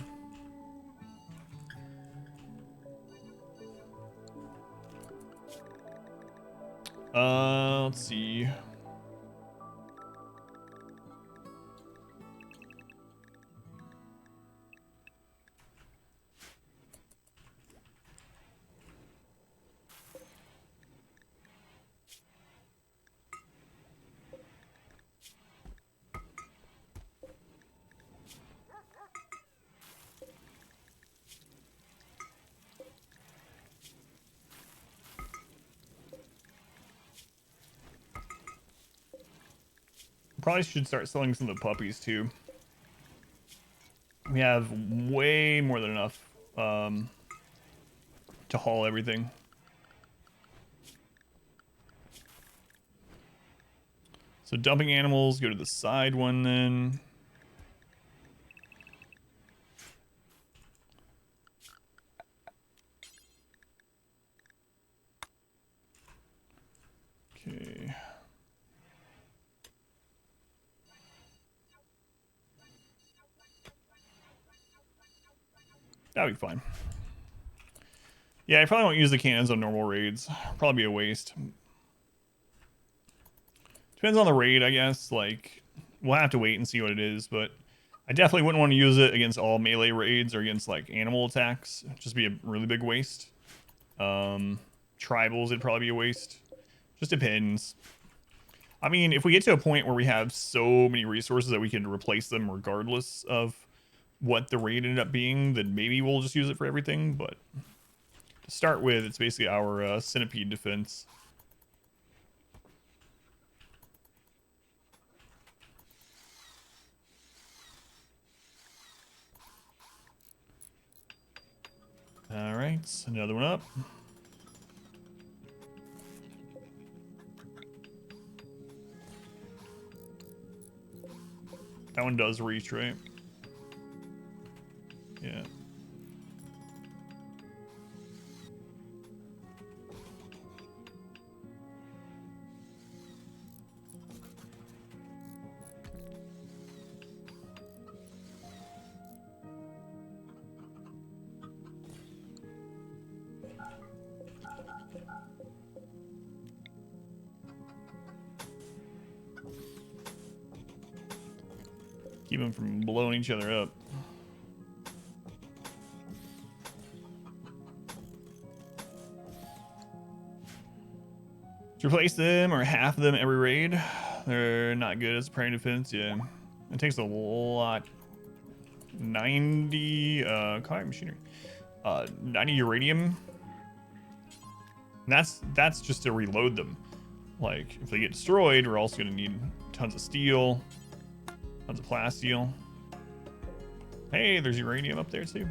Let's see. Probably should start selling some of the puppies too. We have way more than enough to haul everything. So dumping animals, go to the side one then. Okay. That'll be fine. Yeah, I probably won't use the cannons on normal raids. Probably be a waste. Depends on the raid, I guess. Like, we'll have to wait and see what it is, but I definitely wouldn't want to use it against all melee raids or against, like, animal attacks. It'd just be a really big waste. Tribals, it'd probably be a waste. Just depends. I mean, if we get to a point where we have so many resources that we can replace them regardless of what the raid ended up being, then maybe we'll just use it for everything. But to start with, it's basically our centipede defense. right, another one up. That one does reach, right? Yeah. Keep them from blowing each other up. To replace them or half of them every raid. They're not good as parrying defense. Yeah, it takes a lot. 90 combat machinery. 90 uranium. And that's just to reload them. Like if they get destroyed, we're also gonna need tons of steel, tons of plasteel. Hey, there's uranium up there too.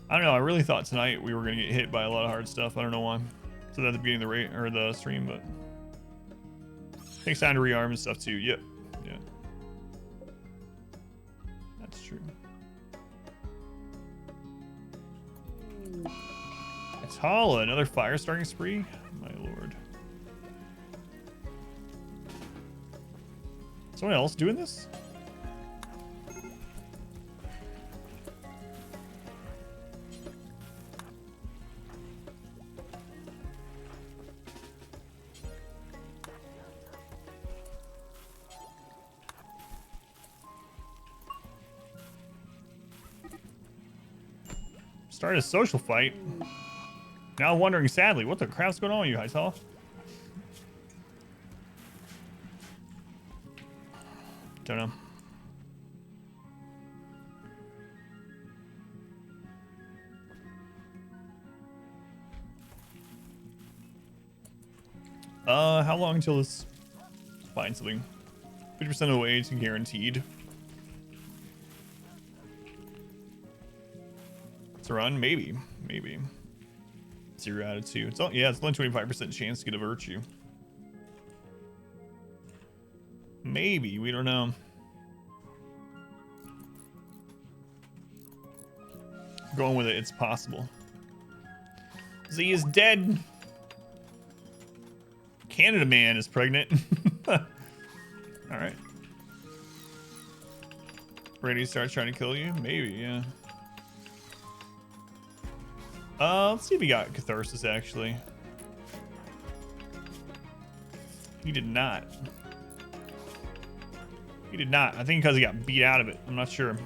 I don't know. I really thought tonight we were gonna get hit by a lot of hard stuff. I don't know why. So at the beginning of the rate or the stream, but takes time to rearm and stuff too. Yep. Yeah. That's true. Atala, another fire starting spree. My lord. Someone else doing this? Started a social fight. Now wondering sadly, what the crap's going on with you, Hytala? Don't know. How long until this find something? 50% of the way to guaranteed. It's a run, maybe. It's your attitude. It's all, yeah, it's only 25% chance to get a virtue. Maybe, we don't know. Going with it, it's possible. Z is dead. Canada man is pregnant. Alright. Ready to start trying to kill you? Maybe, yeah. Let's see if he got Catharsis, actually. He did not. He did not. I think because he got beat out of it. I'm not sure.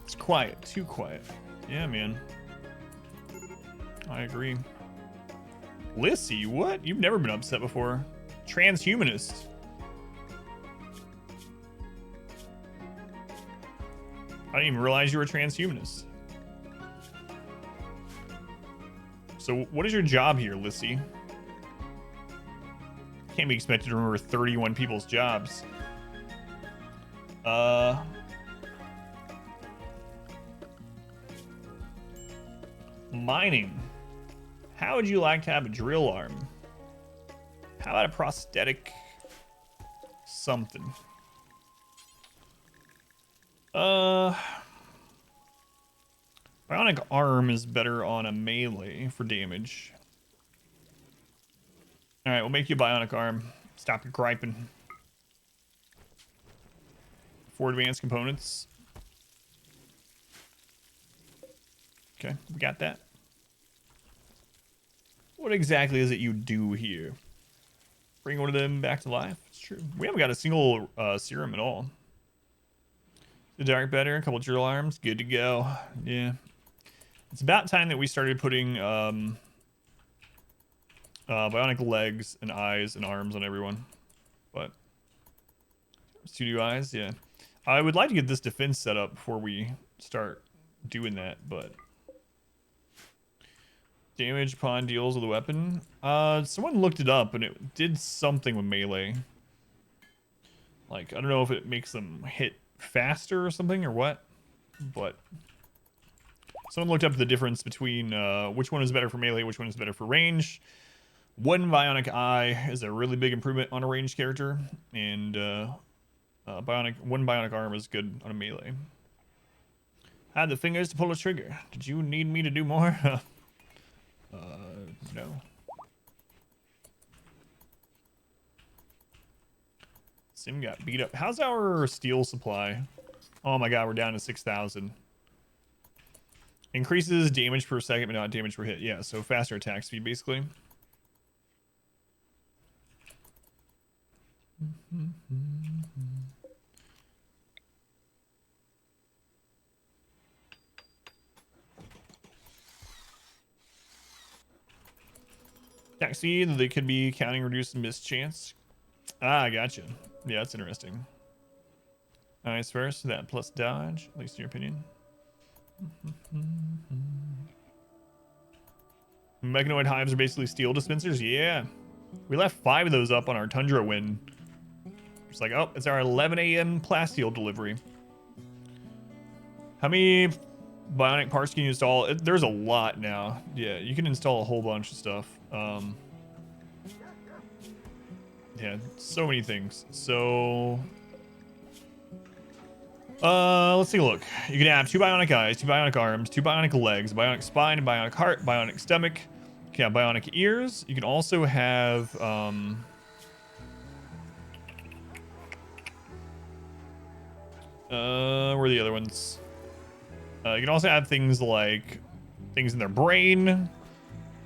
It's quiet. Too quiet. Yeah, man. I agree. Lissy, what? You've never been upset before. Transhumanist. I didn't even realize you were a transhumanist. So what is your job here, Lissy? Can't be expected to remember 31 people's jobs. Mining. How would you like to have a drill arm? How about a prosthetic something? Bionic arm is better on a melee for damage. Alright, we'll make you a bionic arm. Stop your griping. 4 advanced components. Okay, we got that. What exactly is it you do here? Bring one of them back to life? It's true. We haven't got a single serum at all. The dark better, a couple drill arms, good to go. Yeah. It's about time that we started putting bionic legs and eyes and arms on everyone. But Studio eyes, yeah. I would like to get this defense set up before we start doing that, but damage upon deals with a weapon. Someone looked it up and it did something with melee. Like, I don't know if it makes them hit faster or something or what, but someone looked up the difference between which one is better for melee, which one is better for range. One bionic eye is a really big improvement on a ranged character, and one bionic arm is good on a melee. Had the fingers to pull a trigger. Did you need me to do more? No. Sim got beat up. How's our steel supply? Oh my god, we're down to 6,000. Increases damage per second, but not damage per hit. Yeah, so faster attack speed, basically. Attack speed, they could be counting reduced miss chance. Ah, gotcha. Yeah, that's interesting. Nice first, that plus dodge, at least in your opinion. Mechanoid hives are basically steel dispensers? Yeah. We left 5 of those up on our Tundra win. It's like, oh, it's our 11 a.m. plasteel delivery. How many bionic parts can you install? There's a lot now. Yeah, you can install a whole bunch of stuff. Yeah, so many things. So, let's take a look. You can have 2 bionic eyes, 2 bionic arms, 2 bionic legs, bionic spine, bionic heart, bionic stomach. You can have bionic ears. You can also have, where are the other ones? You can also have things like things in their brain,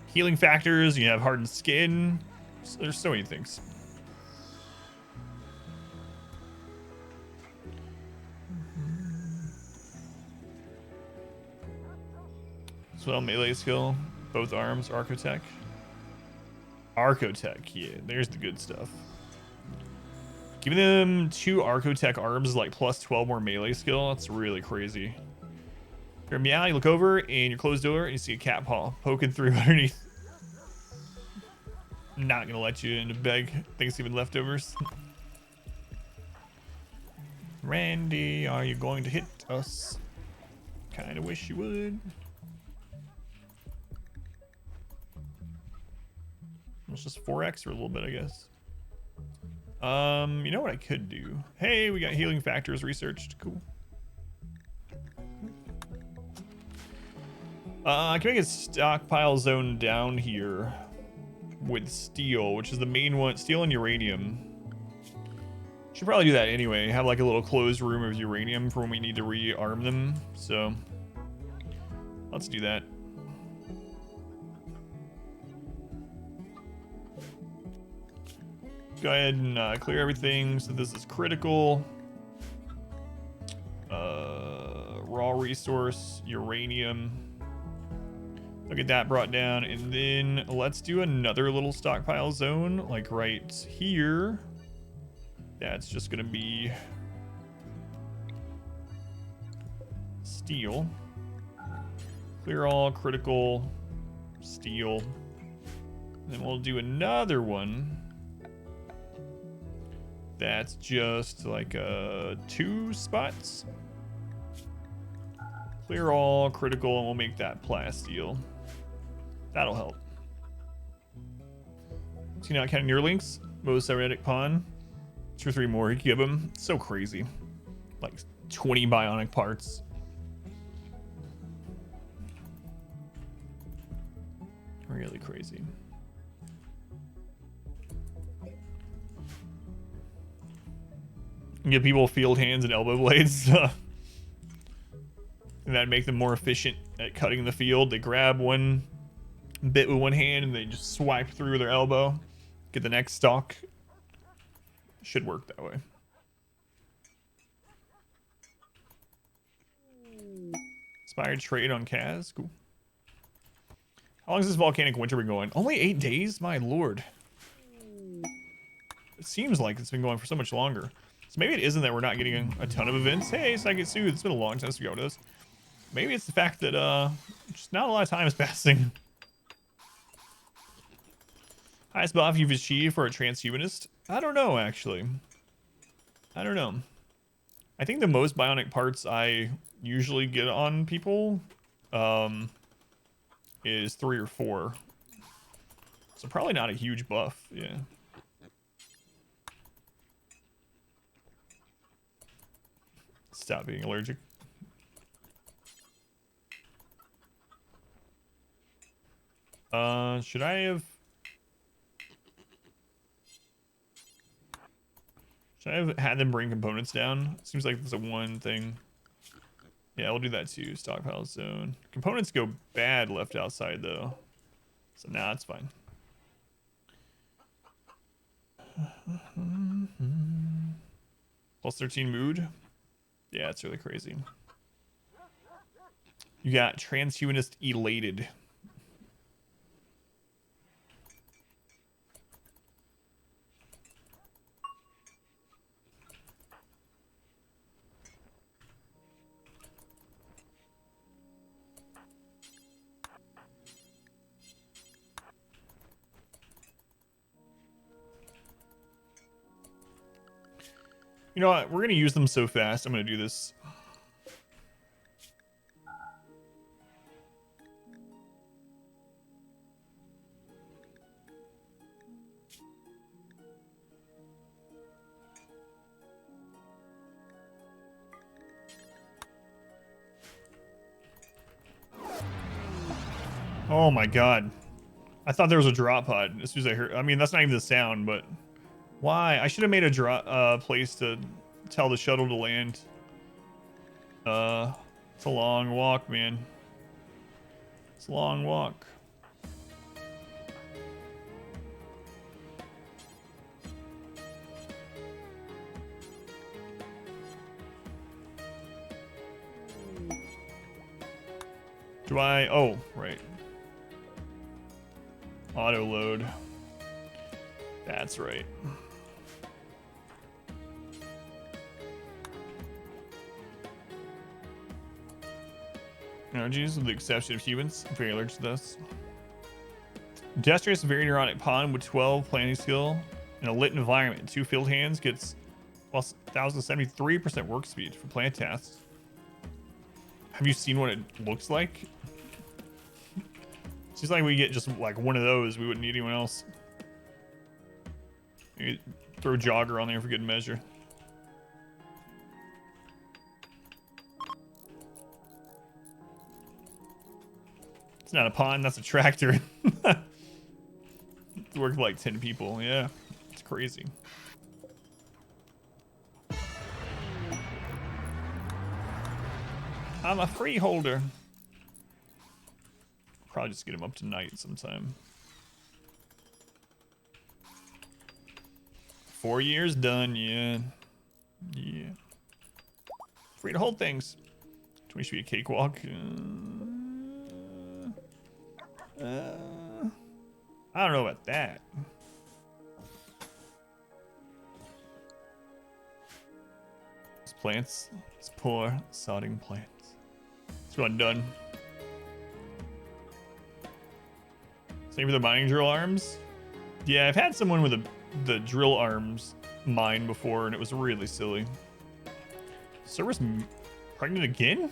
healing factors. You can have hardened skin. There's so many things. So melee skill, both arms, Archotech. Archotech, yeah, there's the good stuff. Giving them 2 Archotech arms is like plus 12 more melee skill. That's really crazy. You're meow, you look over and your closed door and you see a cat paw poking through underneath. Not gonna let you into beg Thanksgiving leftovers. Randy, are you going to hit us? Kinda wish you would. It's just 4x or a little bit, I guess. You know what I could do? Hey, we got healing factors researched. Cool. I can make a stockpile zone down here with steel, which is the main one. Steel and uranium. Should probably do that anyway. Have like a little closed room of uranium for when we need to rearm them. So let's do that. Go ahead and clear everything. So this is critical. Raw resource, uranium. Look at that brought down. And then let's do another little stockpile zone, like right here. That's just gonna be steel. Clear all, critical, steel. And then we'll do another one. That's just like 2 spots. Clear all, critical, and we'll make that plasteel. That'll help. See, not counting your links. Most cybernetic pawn. 2 or 3 more you can give him. So crazy. Like 20 bionic parts. Really crazy. Give people field hands and elbow blades. And that'd make them more efficient at cutting the field. They grab one bit with one hand and they just swipe through their elbow. Get the next stalk. Should work that way. Inspired trade on Kaz. Cool. How long has this volcanic winter been going? Only 8 days? My lord. It seems like it's been going for so much longer. So maybe it isn't that we're not getting a ton of events. Hey, Psychic Sue, it's been a long time since we go to this. Maybe it's the fact that just not a lot of time is passing. Highest buff you've achieved for a transhumanist? I don't know, actually. I don't know. I think the most bionic parts I usually get on people is 3 or 4. So probably not a huge buff, yeah. Stop being allergic. Should I have... Should I have had them bring components down? Seems like there's a one thing. Yeah, we'll do that too. Stockpile zone. Components go bad left outside though. So now it's fine. Plus 13 mood. Yeah, it's really crazy. You got transhumanist elated. You know what? We're going to use them so fast. I'm going to do this. Oh my god. I thought there was a drop pod as soon as I heard. I mean, that's not even the sound, but why? I should have made a drop place to tell the shuttle to land. It's a long walk, man. It's a long walk. Do I? Oh, right. Auto load. That's right. Energies, with the exception of humans. I'm very allergic to this. Industrious, very neurotic pawn with 12 planning skill in a lit environment. 2 field hands gets plus 1,073% work speed for plant tasks. Have you seen what it looks like? Seems like we get just like one of those. We wouldn't need anyone else. Maybe throw Jogger on there for good measure. It's not a pawn, that's a tractor. It's worked for like 10 people. Yeah, it's crazy. I'm a freeholder. Probably just get him up tonight sometime. 4 years done, yeah. Yeah. Free to hold things. Do we should be a cakewalk? I don't know about that. These plants. It's poor sodding plants. It's one done. Same for the mining drill arms. Yeah, I've had someone with the drill arms mine before, and it was really silly. Cerberus pregnant again?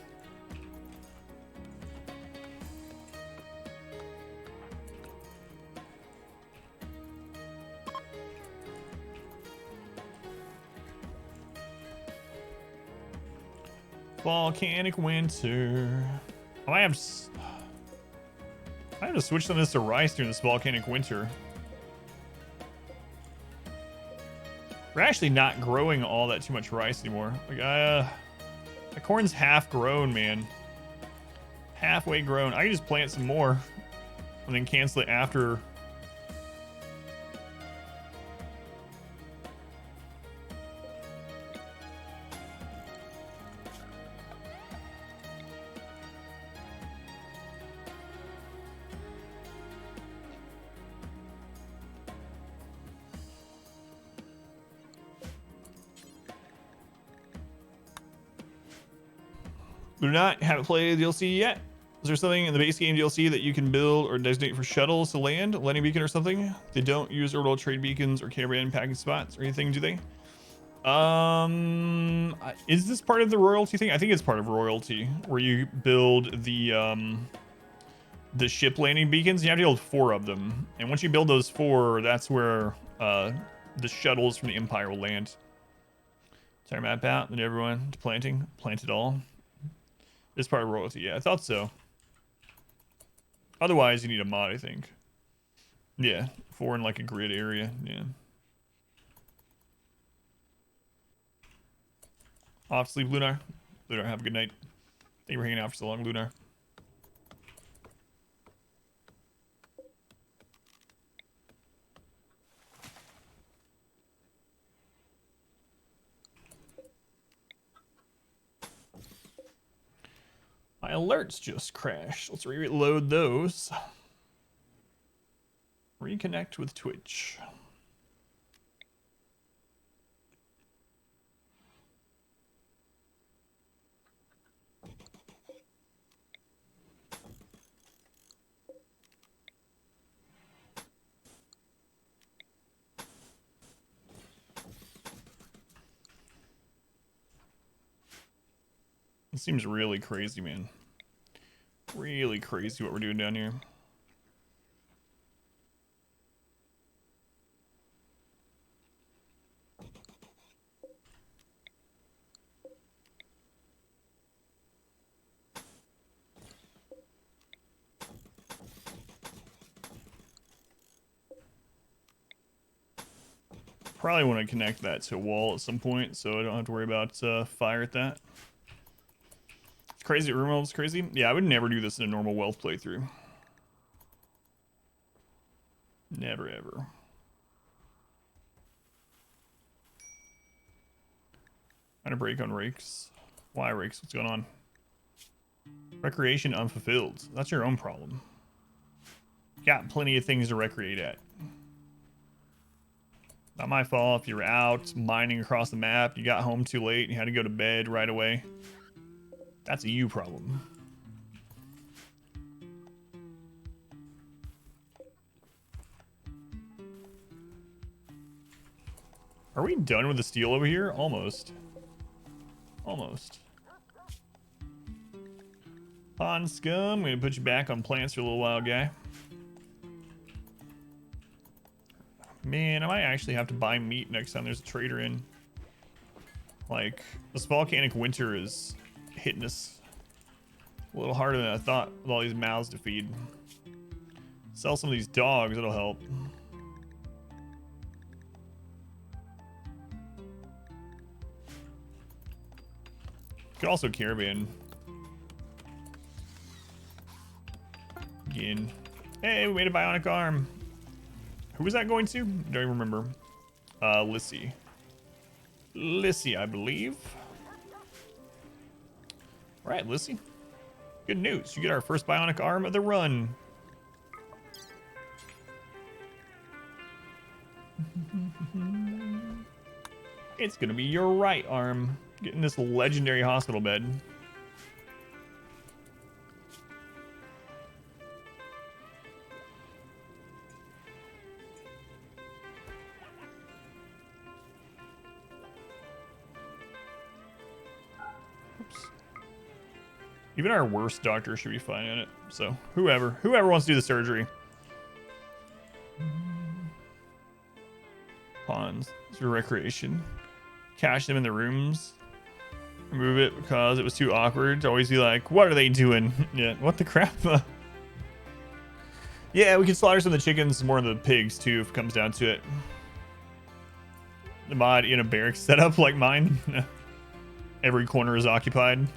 Volcanic winter. Oh, I have to switch some of this to rice during this volcanic winter. We're actually not growing all that too much rice anymore. Like, the corn's half grown, man. Halfway grown. I can just plant some more and then cancel it after. Do not haven't played the DLC yet. Is there something in the base game DLC that you can build or designate for shuttles to land, a landing beacon or something? They don't use orbital trade beacons or caravan packing spots or anything, do they? Is this part of the royalty thing? I think it's part of royalty, where you build the ship landing beacons. You have to build 4 of them, and once you build those 4, that's where the shuttles from the Empire will land. Entire map out, then everyone to planting, plant it all. It's part of royalty. Yeah, I thought so. Otherwise, you need a mod, I think. Yeah, 4 in like a grid area. Yeah. Off sleep, Lunar. Lunar, have a good night. Thank you for hanging out for so long, Lunar. My alerts just crashed. Let's reload those. Reconnect with Twitch. It seems really crazy, man. Really crazy what we're doing down here. Probably want to connect that to a wall at some point, so I don't have to worry about fire at that. It's crazy. RimWorld is crazy. Yeah, I would never do this in a normal wealth playthrough. Never ever. Trying to break on rakes. Why rakes? What's going on? Recreation unfulfilled. That's your own problem. Got plenty of things to recreate at. Not my fault if you were out mining across the map, you got home too late, and you had to go to bed right away. That's a you problem. Are we done with the steel over here? Almost. Almost. Pond scum, I'm gonna put you back on plants for a little while, guy. Man, I might actually have to buy meat next time there's a trader in. Like, this volcanic winter is hitting us a little harder than I thought with all these mouths to feed. Sell some of these dogs, it'll help. Could also caravan. Again. Hey, we made a bionic arm. Who was that going to? Don't even remember. Lissy. Lissy, I believe. All right, Lissy. Good news. You get our first bionic arm of the run. It's gonna be your right arm. Getting this legendary hospital bed. Even our worst doctor should be fine in it. So whoever wants to do the surgery. Pawns for recreation. Cache them in the rooms. Remove it because it was too awkward to always be like, what are they doing? Yeah, what the crap? Yeah, we can slaughter some of the chickens, more of the pigs too, if it comes down to it. The mod in a barracks setup like mine. Every corner is occupied.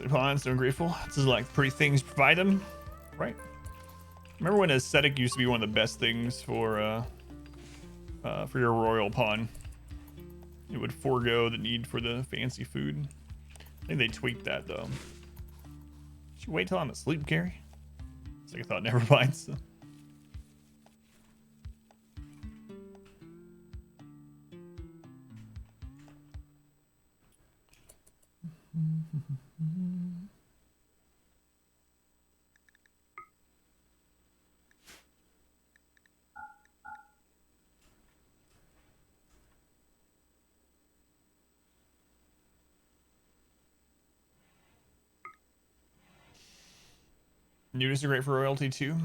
Upon so grateful. This is like pretty things provide them, right? Remember when aesthetic used to be one of the best things for for your royal pawn. It would forego the need for the fancy food. I think they tweaked that though. Should you wait till I'm asleep, Gary? It's like I thought, never mind. So. Nudists are great for royalty too.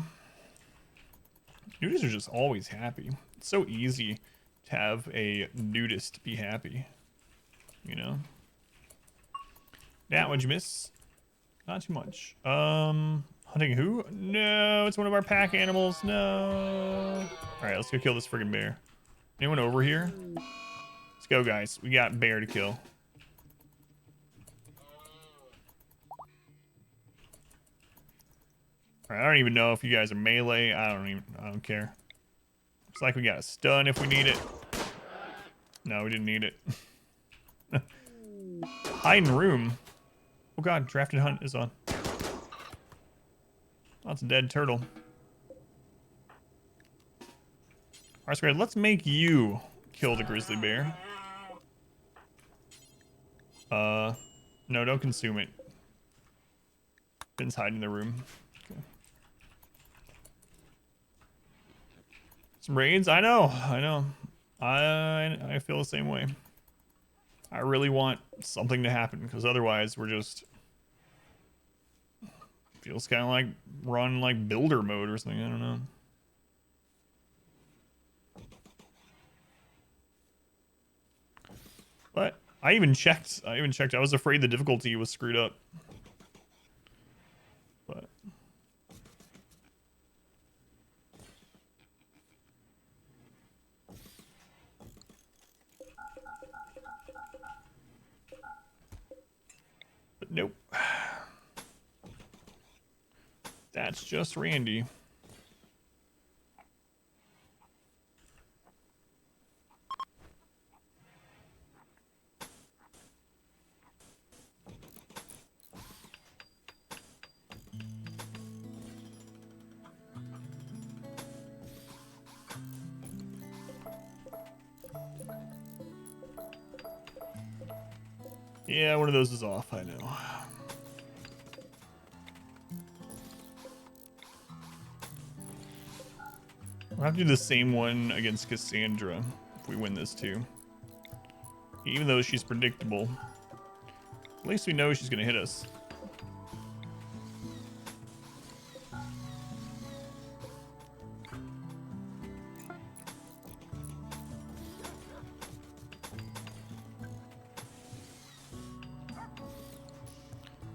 Nudists are just always happy. It's so easy to have a nudist be happy. You know? Yeah, what'd you miss? Not too much. Hunting who? No, it's one of our pack animals. No. Alright, let's go kill this friggin' bear. Anyone over here? Let's go, guys. We got bear to kill. Alright, I don't even know if you guys are melee. I don't care. Looks like we got a stun if we need it. No, we didn't need it. Hide in room. Oh god, drafted hunt is on. That's a dead turtle. Alright, Squared, let's make you kill the grizzly bear. No, don't consume it. Finn's hiding in the room. Okay. Some raids? I know. I feel the same way. I really want something to happen because otherwise we're just feels kind of like run like builder mode or something. I don't know. But I even checked. I was afraid the difficulty was screwed up. But nope. That's just Randy. Yeah, one of those is off, I know. We'll have to do the same one against Cassandra if we win this too. Even though she's predictable, at least we know she's gonna hit us.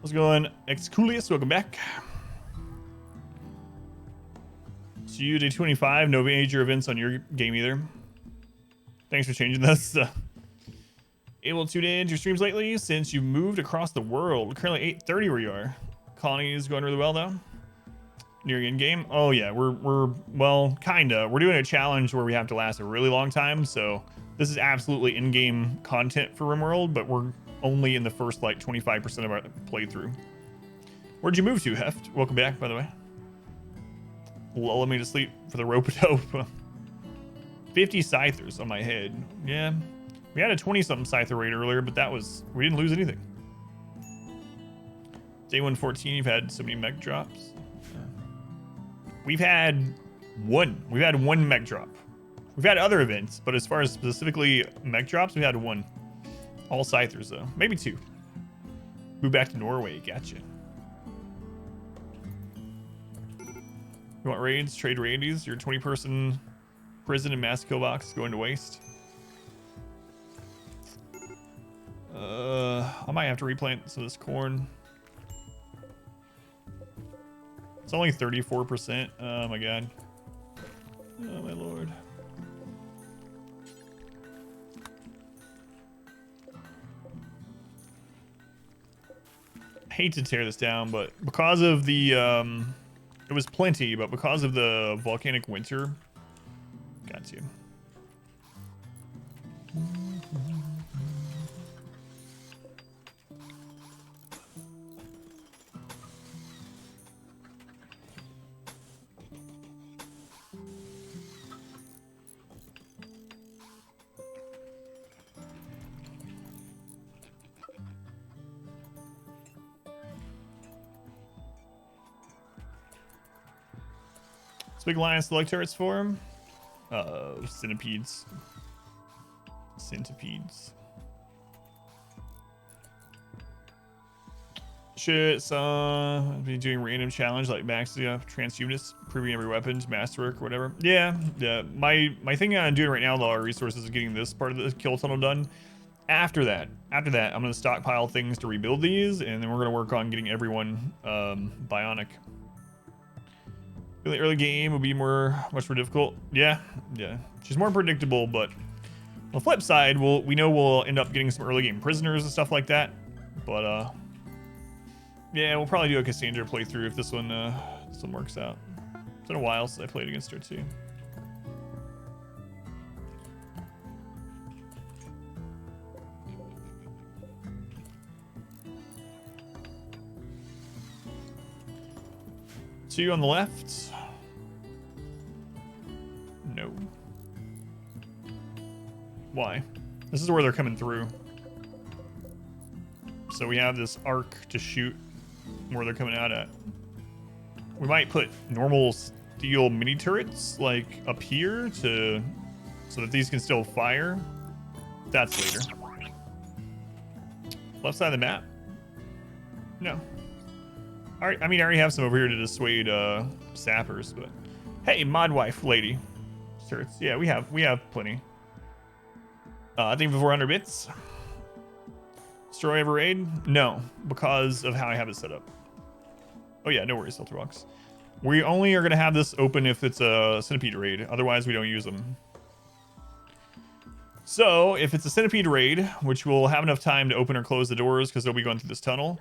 How's it going, Exculius? Welcome back. So you day 25, no major events on your game either. Thanks for changing this. Able to tune in to your streams lately since you moved across the world. Currently 8:30 where you are. Colony is going really well though. Near in game. Oh yeah, we're well, kinda. We're doing a challenge where we have to last a really long time. So this is absolutely in-game content for RimWorld, but we're only in the first like 25% of our playthrough. Where'd you move to, Heft? Welcome back, by the way. Lulling me to sleep for the rope-a-dope. 50 scythers on my head. Yeah. We had a 20-something scyther raid earlier, but that was... we didn't lose anything. Day 114, you've had so many mech drops. We've had one. We've had one mech drop. We've had other events, but as far as specifically mech drops, we had one. All scythers, though. Maybe two. Move back to Norway. Gotcha. You want raids? Trade Randy's. Your 20-person prison and mass kill box is going to waste. I might have to replant some of this corn. It's only 34%. Oh my god. Oh my lord. I hate to tear this down, but because of the it was plenty, but because of the volcanic winter, got to. This big lion select turrets for him. Centipedes. Centipedes. Should be doing random challenge like max transhumanist, proving every weapon, masterwork, or whatever. Yeah. My thing I'm doing right now, though, our resources is getting this part of the kill tunnel done. After that, I'm gonna stockpile things to rebuild these, and then we're gonna work on getting everyone bionic. The early game will be much more difficult. Yeah. She's more predictable, but on the flip side, we know we'll end up getting some early game prisoners and stuff like that. But yeah, we'll probably do a Cassandra playthrough if this one works out. It's been a while since I played against her too. Two on the left. No. Why? This is where they're coming through. So we have this arc to shoot where they're coming out at. We might put normal steel mini turrets like up here so that these can still fire. That's later. Left side of the map? No. All right, I mean, I already have some over here to dissuade sappers, but hey, mod wife lady. Turrets. Yeah, we have plenty. I think for 400 bits. Destroy every raid? No, because of how I have it set up. Oh yeah, no worries, filter box. We only are gonna have this open if it's a centipede raid. Otherwise, we don't use them. So if it's a centipede raid, which we'll have enough time to open or close the doors because they'll be going through this tunnel.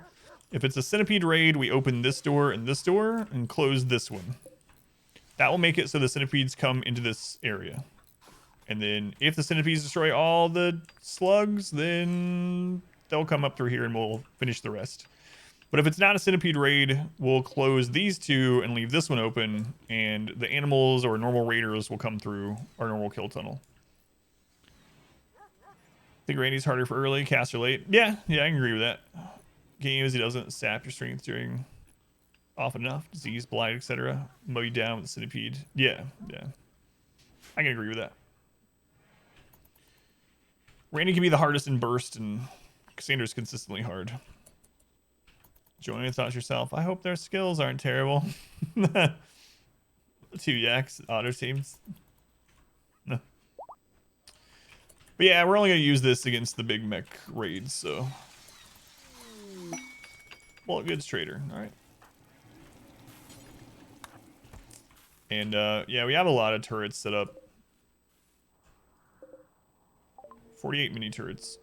If it's a centipede raid, we open this door and close this one. That will make it so the centipedes come into this area. And then if the centipedes destroy all the slugs, then they'll come up through here and we'll finish the rest. But if it's not a centipede raid, we'll close these two and leave this one open, and the animals or normal raiders will come through our normal kill tunnel. I think Randy's harder for early, caster late. Yeah, I can agree with that. Game as he doesn't sap your strength during often enough, disease, blight, etc. Mow you down with the centipede. Yeah. I can agree with that. Randy can be the hardest in burst, and Cassandra's consistently hard. Join your thoughts yourself. I hope their skills aren't terrible. 2 yaks, otter teams. No. But yeah, we're only gonna use this against the big mech raids, so. Well, goods trader, all right. And yeah, we have a lot of turrets set up. 48 mini turrets.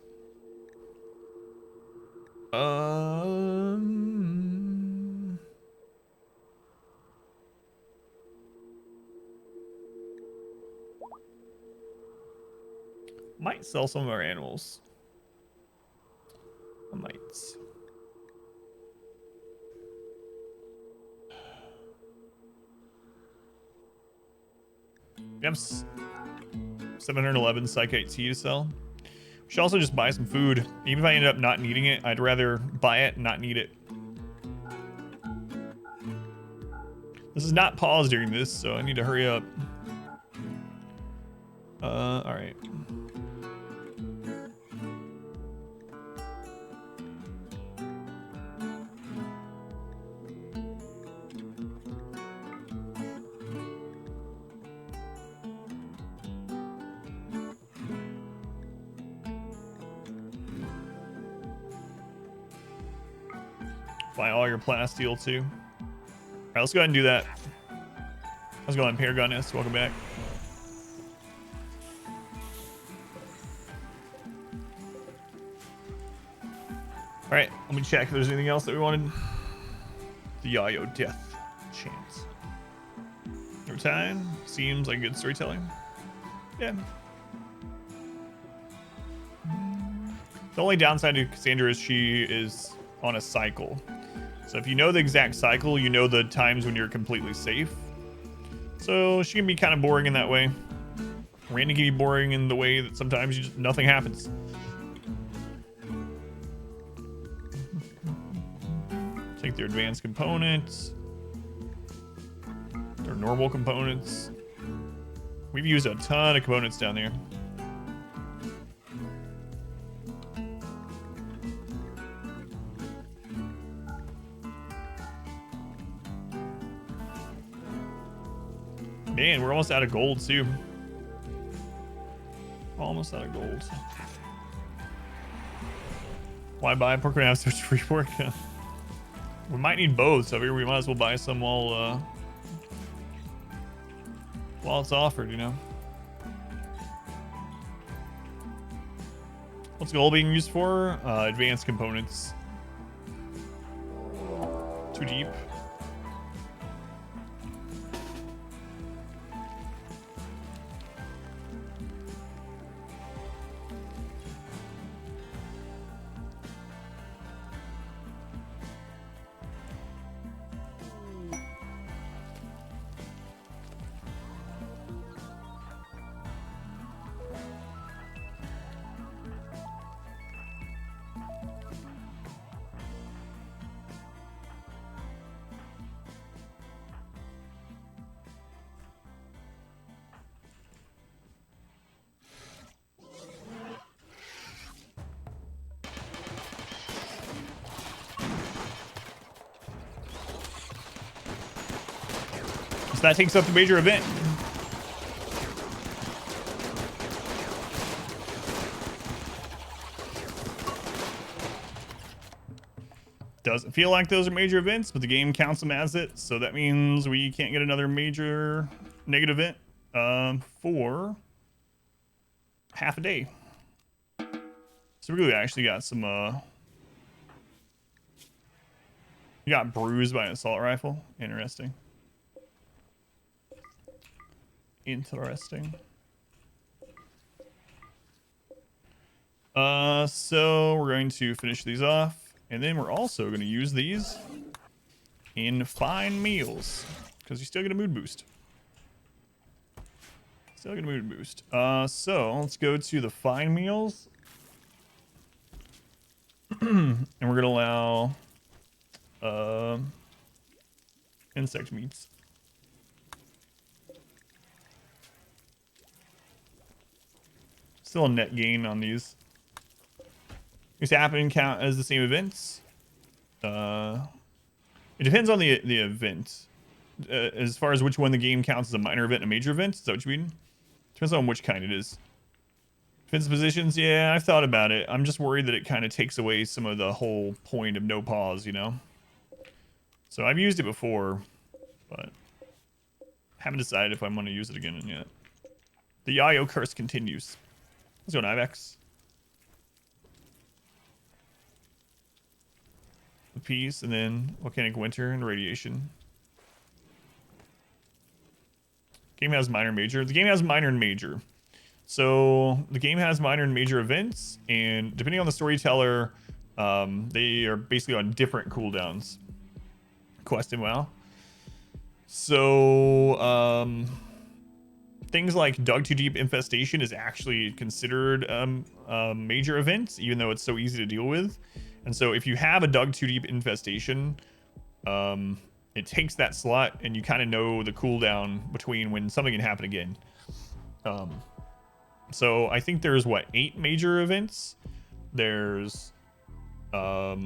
Might sell some of our animals. I might. We have 711 Psychite Tea to sell. We should also just buy some food. Even if I end up not needing it, I'd rather buy it and not need it. This is not paused during this, so I need to hurry up. Alright. Buy all your plasteel too. Alright, let's go ahead and do that. Let's go on Paragon S. Welcome back. Alright, let me check if there's anything else that we wanted. The Yayo death chance. Over time, seems like good storytelling. Yeah. The only downside to Cassandra is she is on a cycle. So if you know the exact cycle, you know the times when you're completely safe. So she can be kind of boring in that way. Randy can be boring in the way that sometimes nothing happens. Take their advanced components. Their normal components. We've used a ton of components down there. Man, we're almost out of gold too. Almost out of gold. Why buy pork when I have such free pork? We might need both, so I figure we might as well buy some while it's offered, you know. What's gold being used for? Advanced components. Too deep. So that takes up the major event. Doesn't feel like those are major events, but the game counts them as it. So that means we can't get another major negative event for half a day. So we really actually got some you got bruised by an assault rifle. Interesting. Interesting. So we're going to finish these off, and then we're also going to use these in fine meals because you still get a mood boost. Still get a mood boost. So let's go to the fine meals, and we're gonna allow insect meats. Still a net gain on these. These happen count as the same events. It depends on the event. As far as which one the game counts as a minor event and a major event. Is that what you mean? Depends on which kind it is. Defensive positions, yeah, I've thought about it. I'm just worried that it kind of takes away some of the whole point of no pause, you know? So I've used it before, but haven't decided if I'm going to use it again yet. The Yayo curse continues. Let's go Ivex. The Peace, and then Volcanic Winter and Radiation. Game has minor and major. The game has minor and major. So the game has minor and major events, and depending on the storyteller, they are basically on different cooldowns. Quest and WoW. So things like Dug Too Deep Infestation is actually considered a major event, even though it's so easy to deal with. And so if you have a Dug Too Deep Infestation, it takes that slot, and you kind of know the cooldown between when something can happen again. So I think there's 8 major events. There's all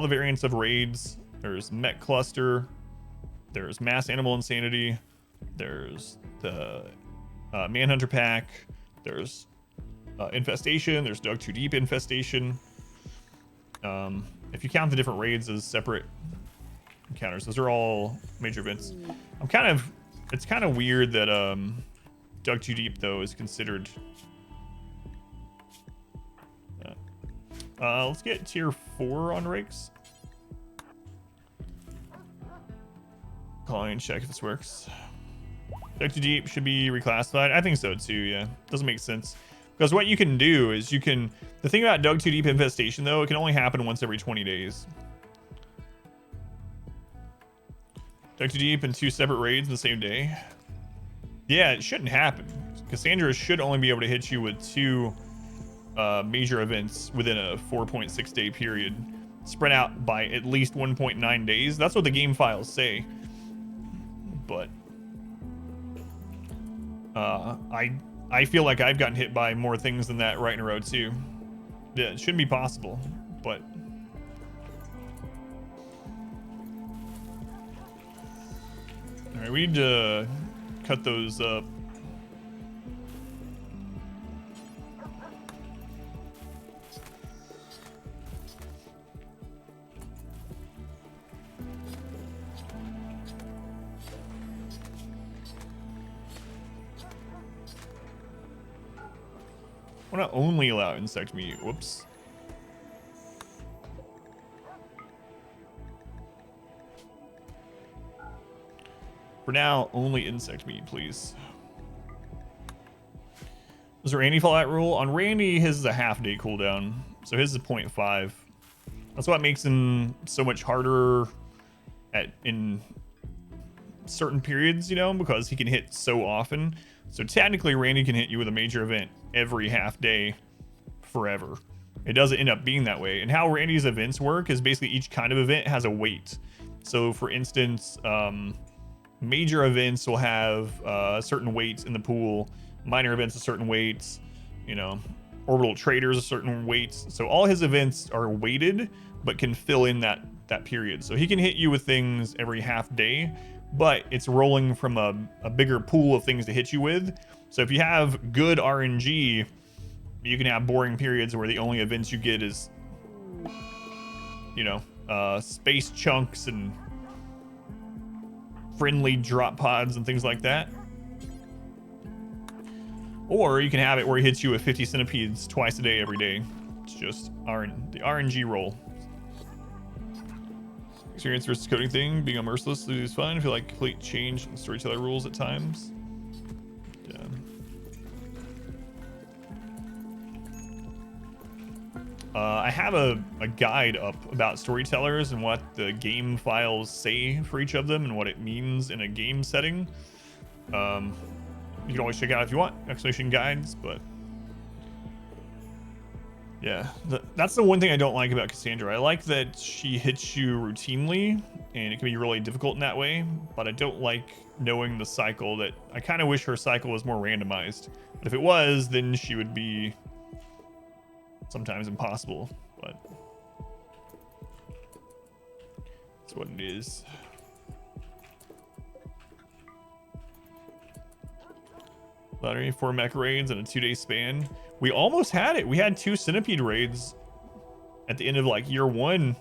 the variants of raids. There's Mech Cluster. There's Mass Animal Insanity. There's the Manhunter Pack. There's Infestation. There's Dug Too Deep Infestation. If you count the different raids as separate encounters, those are all major events. It's kind of weird that Dug Too Deep though is considered. Let's get tier 4 on rakes. Calling and check if this works. Dug Too Deep should be reclassified. I think so too. Yeah, doesn't make sense Because what you can do is the thing about dug too deep infestation though, it can only happen once every 20 days. Dug too deep in 2 separate raids in the same day. Yeah, it shouldn't happen. Cassandra should only be able to hit you with 2 major events within a 4.6 day period, spread out by at least 1.9 days. That's what the game files say. But I feel like I've gotten hit by more things than that right in a row too. Yeah, it shouldn't be possible, but all right, we need to cut those up. I want to only allow insect meat. Whoops. For now, only insect meat, please. Is there any fallout rule? On Randy, his is a half-day cooldown, so his is 0.5. That's what makes him so much harder in certain periods, you know, because he can hit so often. So technically, Randy can hit you with a major event every half day forever. It doesn't end up being that way. And how Randy's events work is basically each kind of event has a weight. So for instance, major events will have certain weights in the pool, minor events a certain weights, you know, orbital traders a certain weights. So all his events are weighted, but can fill in that period. So he can hit you with things every half day, but it's rolling from a bigger pool of things to hit you with. So if you have good RNG, you can have boring periods where the only events you get is, you know, space chunks and friendly drop pods and things like that. Or you can have it where he hits you with 50 centipedes twice a day, every day. It's just the RNG roll. Experience versus coding thing. Being unmercilessly is fun. I feel like complete change in storyteller rules at times. Yeah. I have a guide up about storytellers and what the game files say for each of them and what it means in a game setting. You can always check it out if you want, explanation guides, but yeah, that's the one thing I don't like about Cassandra. I like that she hits you routinely and it can be really difficult in that way, but I don't like knowing the cycle. That I kind of wish her cycle was more randomized, but if it was, then she would be sometimes impossible, but that's what it is. Lottery, 4 mech raids in a 2-day span. We almost had it. We had 2 centipede raids at the end of like year 1.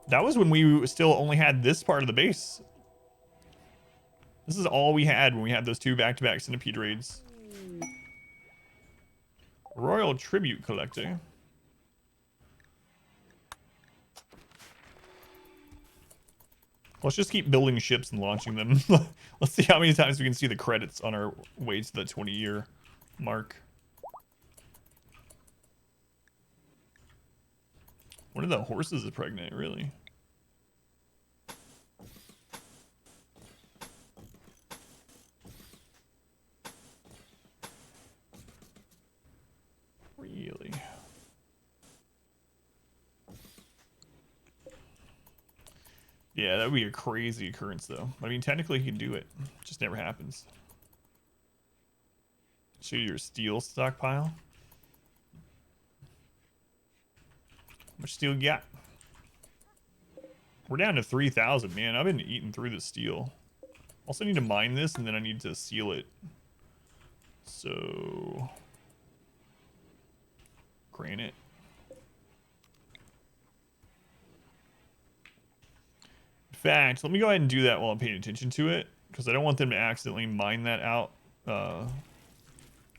That was when we still only had this part of the base. This is all we had when we had those 2 back-to-back centipede raids. Royal Tribute Collector. Let's just keep building ships and launching them. Let's see how many times we can see the credits on our way to the 20-year mark. One of the horses is pregnant, really. Really? Yeah, that would be a crazy occurrence, though. I mean, technically, he can do it. It just never happens. Show you your steel stockpile. How much steel you got? We're down to 3,000, man. I've been eating through the steel. Also need to mine this, and then I need to seal it. So... granite. In fact, let me go ahead and do that while I'm paying attention to it, because I don't want them to accidentally mine that out while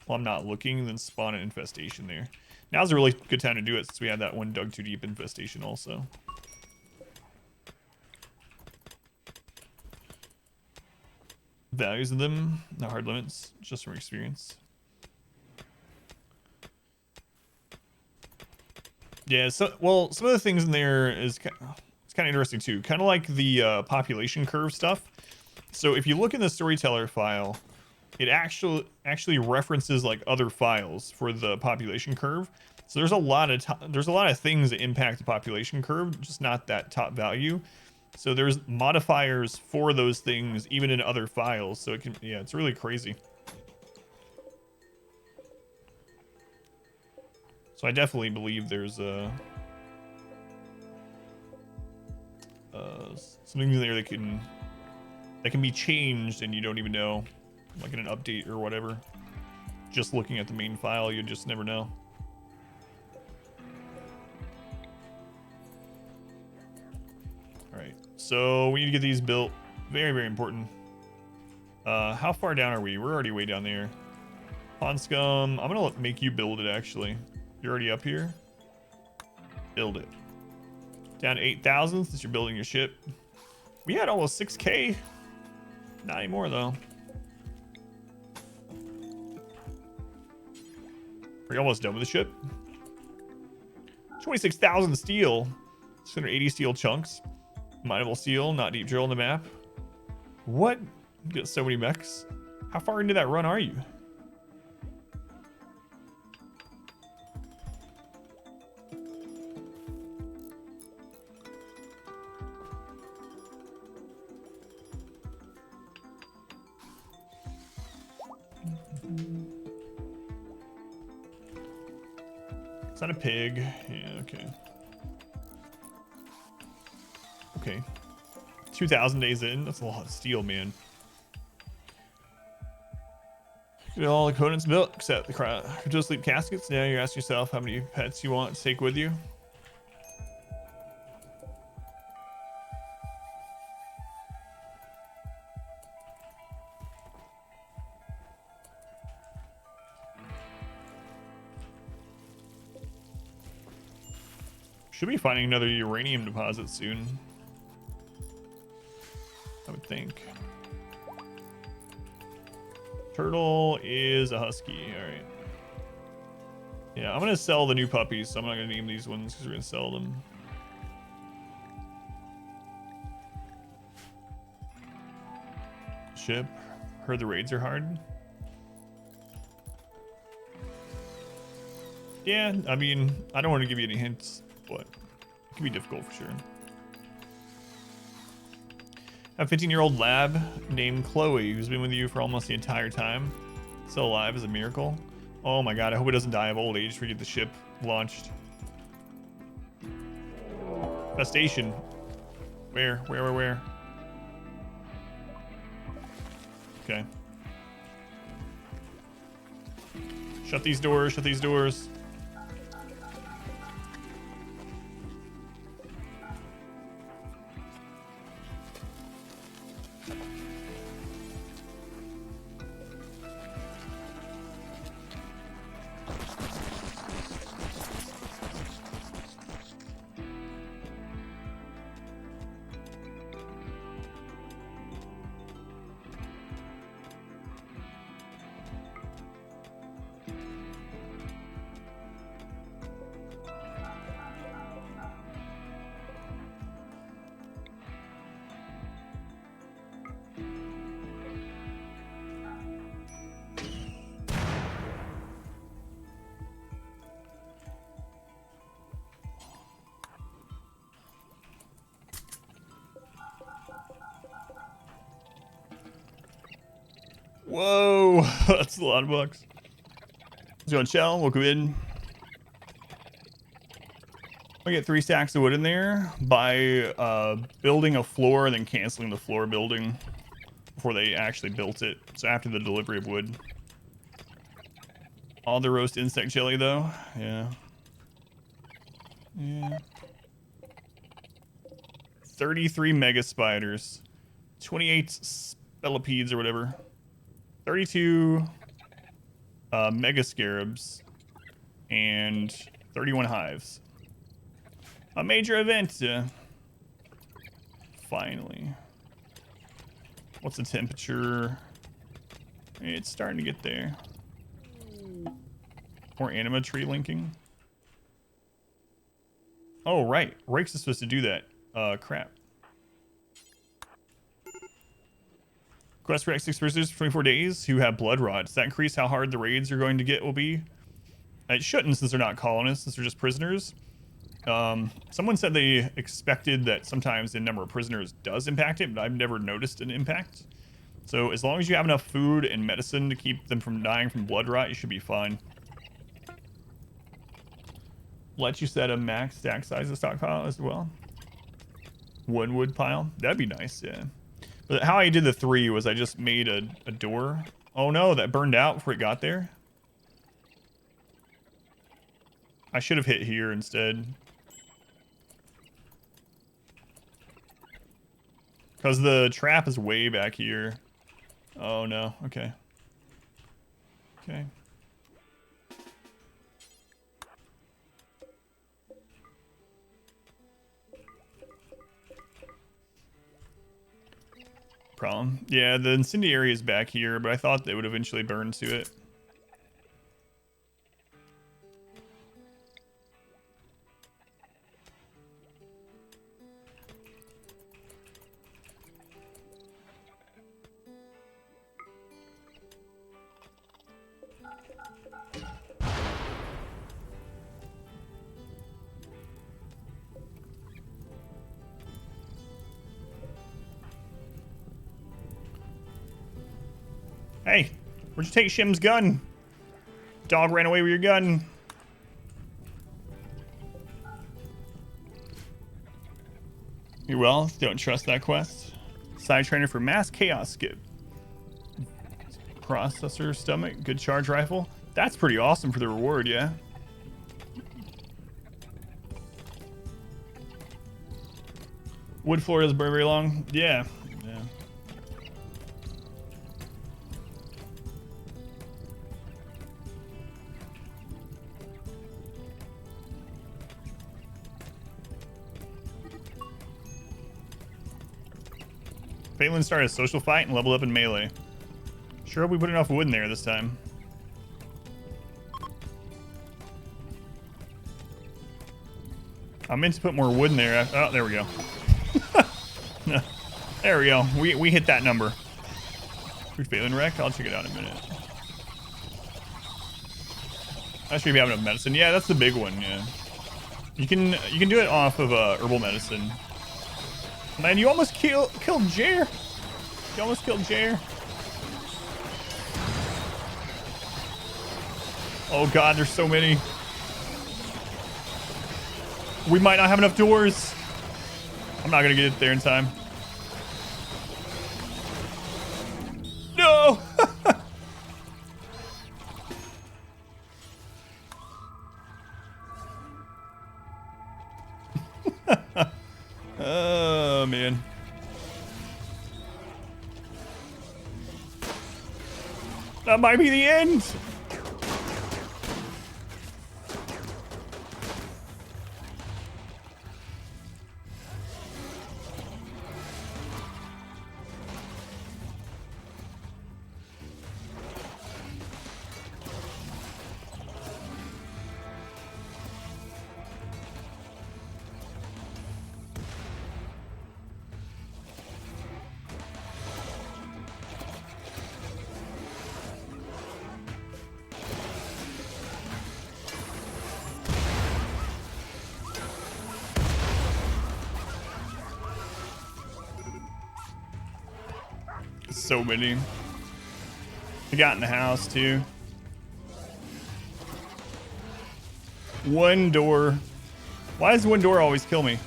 I'm not looking, and then spawn an infestation there. Now's a really good time to do it, since we had that one dug too deep infestation also. Values of them, no hard limits, just from experience. Yeah, so well, some of the things in there is it's kind of interesting too. Kind of like the population curve stuff. So if you look in the storyteller file, it actually references like other files for the population curve. So there's a lot of things that impact the population curve, just not that top value. So there's modifiers for those things even in other files. So it can, yeah, it's really crazy. So I definitely believe there's some things in there that can be changed and you don't even know, like in an update or whatever. Just looking at the main file, you just never know. All right, so we need to get these built. Very, very important. How far down are we? We're already way down there. Pond scum. I'm gonna make you build it. Actually, you're already up here. Build it. Down to 8,000 since you're building your ship. We had almost 6K. Not anymore though. Are you almost done with the ship? 26,000 steel. 680 steel chunks. Mineable steel, not deep drill in the map. What? You got so many mechs. How far into that run are you? It's not a pig. Yeah, okay. Okay. 2,000 days in. That's a lot of steel, man. Get all the components built except the crypto sleep caskets. Now you ask yourself how many pets you want to take with you. Should be finding another uranium deposit soon, I would think. Turtle is a husky. All right. Yeah, I'm gonna sell the new puppies, so I'm not gonna name these ones because we're gonna sell them. Ship. Heard the raids are hard. Yeah, I mean, I don't want to give you any hints, but it can be difficult for sure. A 15-year-old lab named Chloe, who's been with you for almost the entire time. Still alive is a miracle. Oh my god, I hope it doesn't die of old age before we get the ship launched. Infestation. Where? Okay. Shut these doors, shut these doors. Whoa, that's a lot of bucks. Let's go on shell. We'll go in. I get 3 stacks of wood in there by building a floor and then canceling the floor building before they actually built it. So after the delivery of wood. All the roast insect jelly though. Yeah. 33 mega spiders. 28 spellipedes or whatever. 32 mega scarabs. And 31 hives. A major event. Finally. What's the temperature? It's starting to get there. More anima tree linking. Oh, right. Rakes is supposed to do that. Crap. Quest for X6 prisoners for 24 days who have blood rot. Does that increase how hard the raids you're going to get will be? It shouldn't, since they're not colonists, since they're just prisoners. Someone said they expected that sometimes the number of prisoners does impact it, but I've never noticed an impact. So as long as you have enough food and medicine to keep them from dying from blood rot, you should be fine. Let you set a max stack size of stockpile as well. One wood pile. That'd be nice, yeah. But how I did the 3 was I just made a door. Oh no, that burned out before it got there. I should have hit here instead. Because the trap is way back here. Oh no, okay. Okay. Problem. Yeah, the incendiary is back here, but I thought they would eventually burn to it. Hey, where'd you take Shim's gun? Dog ran away with your gun. You well, don't trust that quest. Side trainer for mass chaos skip. Processor stomach, good charge rifle. That's pretty awesome for the reward, yeah. Wood floor doesn't burn very long. Yeah. Yeah. Phelan started a social fight and leveled up in melee. Sure hope we put enough wood in there this time. I meant to put more wood in there. Oh, there we go. No. There we go. We hit that number. Who's Phelan wreck? I'll check it out in a minute. I should be having enough medicine. Yeah, that's the big one, yeah. You can do it off of herbal medicine. Man, you almost killed Jer. You almost killed Jer. Oh god, there's so many. We might not have enough doors. I'm not gonna get it there in time. No! Oh, man. That might be the end. So many. I got in the house too. One door. Why does one door always kill me?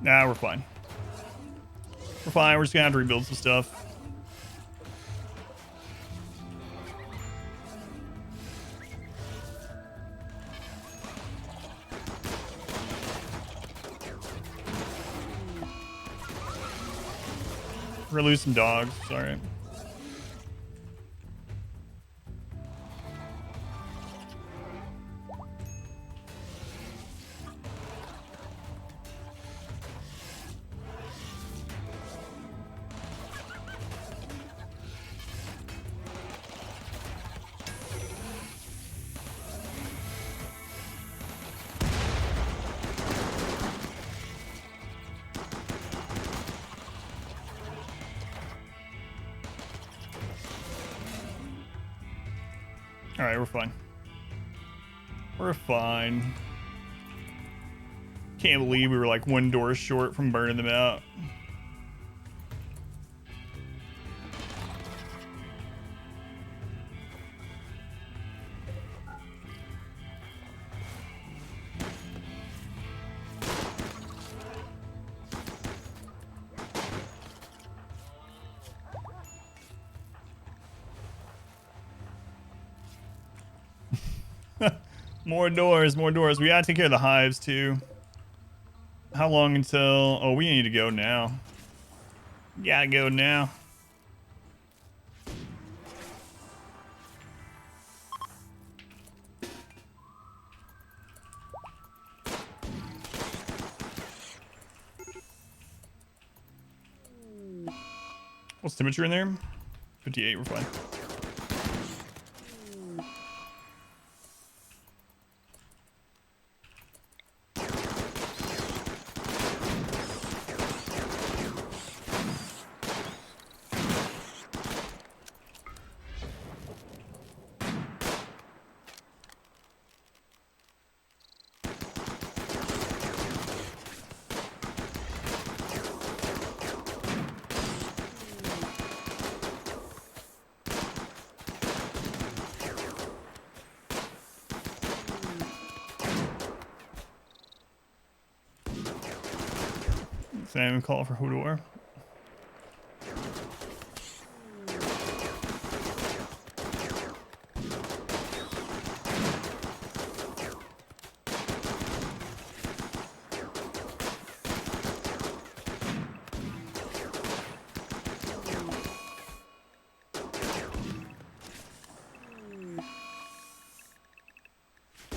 Nah, we're fine. We're fine. We're just gonna have to rebuild some stuff. We're gonna lose some dogs. Sorry. All right, we're fine. We're fine. Can't believe we were like one door short from burning them out. More doors, more doors. We gotta take care of the hives too. How long until... Oh, we need to go now. Gotta go now. What's the temperature in there? 58, we're fine. Same call for Hodor.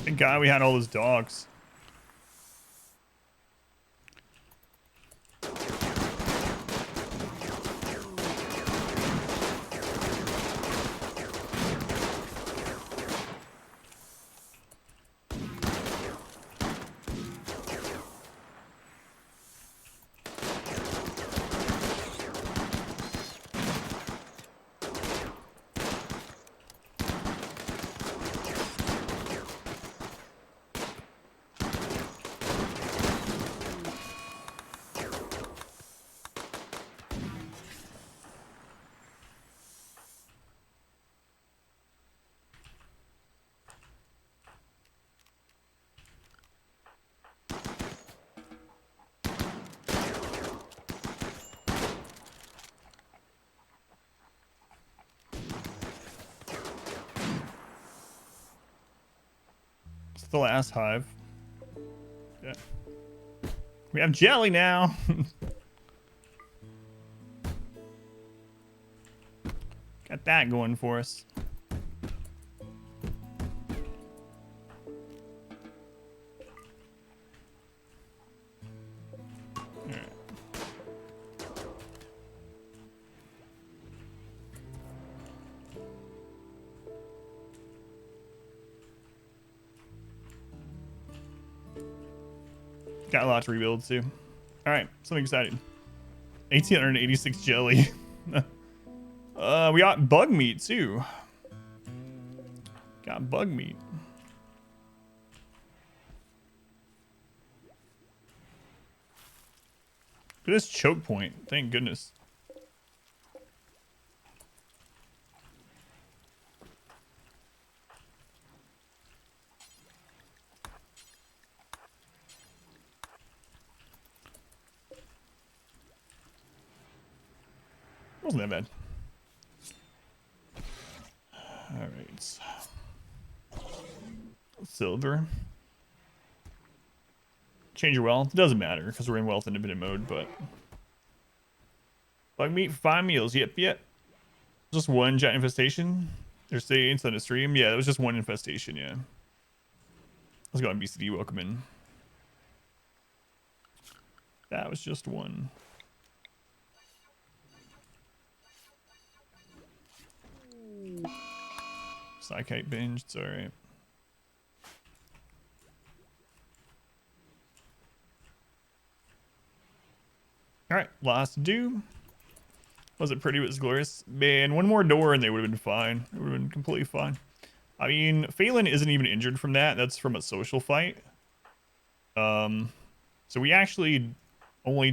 Thank God we had all those dogs. It's the last hive. Yeah. We have jelly now. Got that going for us. Alright. Got a lot to rebuild too. Alright, something exciting. 1886 jelly. We got bug meat too. Got bug meat. Look at this choke point. Thank goodness. wasn't that bad. All right. Silver. Change your wealth. It doesn't matter because we're in wealth independent mode, but bug meat for 5 meals. Yep. Just one giant infestation. They're saying it's on a stream. Yeah, it was just one infestation. Yeah. Let's go on BCD. Welcome in. That was just one. Psychite binge. It's alright. Alright, last to do. Was it pretty? It was glorious. Man, one more door and they would have been fine. It would have been completely fine. I mean, Phelan isn't even injured from that. That's from a social fight. So we actually only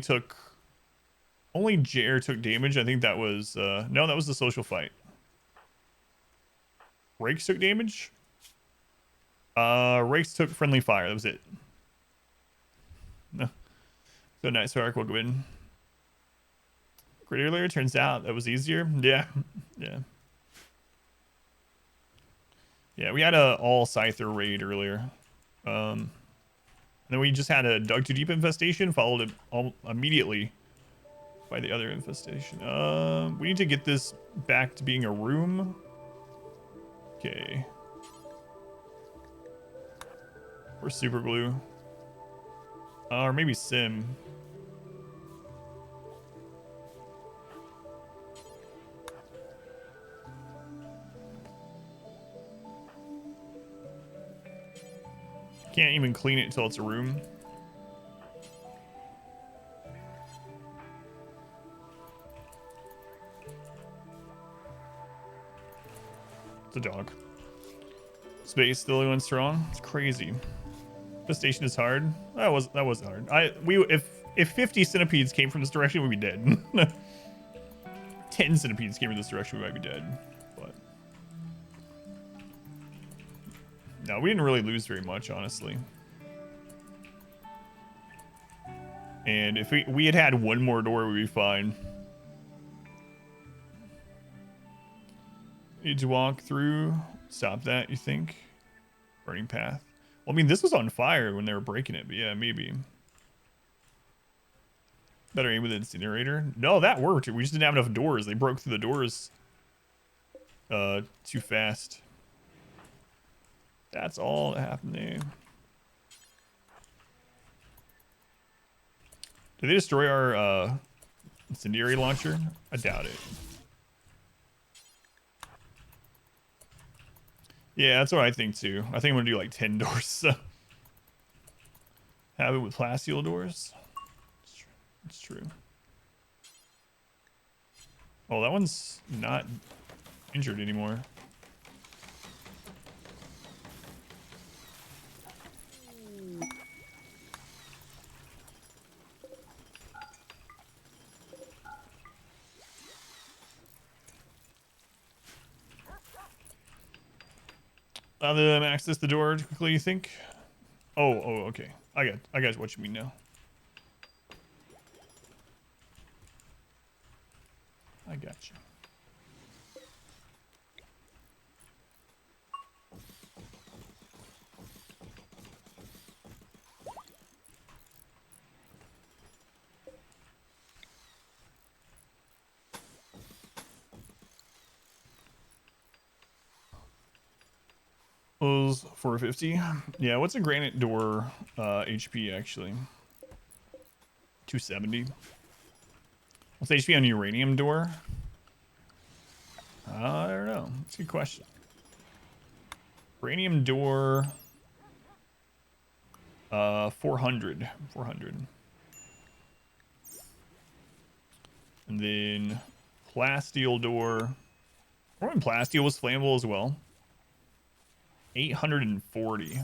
Jer took damage. I think that was, no, that was the social fight. Rakes took damage. Rakes took friendly fire. That was it. No. So nice, Ark. We'll go in. Great earlier. Turns out that was easier. Yeah. Yeah, we had a all Scyther raid earlier. And then we just had a dug too deep infestation, followed it immediately by the other infestation. We need to get this back to being a room. Okay. Or super glue. Or maybe sim. Can't even clean it until it's a room. It's a dog. Space still going strong. It's crazy. The station is hard. That was hard. If 50 centipedes came from this direction, we'd be dead. 10 centipedes came from this direction, we might be dead. But no, we didn't really lose very much, honestly. And if we had one more door, we'd be fine. Need to walk through. Stop that, you think? Burning path. Well, I mean, this was on fire when they were breaking it, but yeah, maybe. Better aim with the incinerator. No, that worked. We just didn't have enough doors. They broke through the doors too fast. That's all that happened there. Did they destroy our incendiary launcher? I doubt it. Yeah, that's what I think too. I think I'm gonna do like 10 doors. So. Have it with plasteel doors. It's true. Oh, that one's not injured anymore. Allow them access the door quickly, you think? Oh, okay. I got what you mean now. I got you. Was 450. Yeah, what's a granite door HP actually? 270. What's HP on a uranium door? I don't know. That's a good question. Uranium door 400. And then plasteel door. Or when plasteel was flammable as well. 840.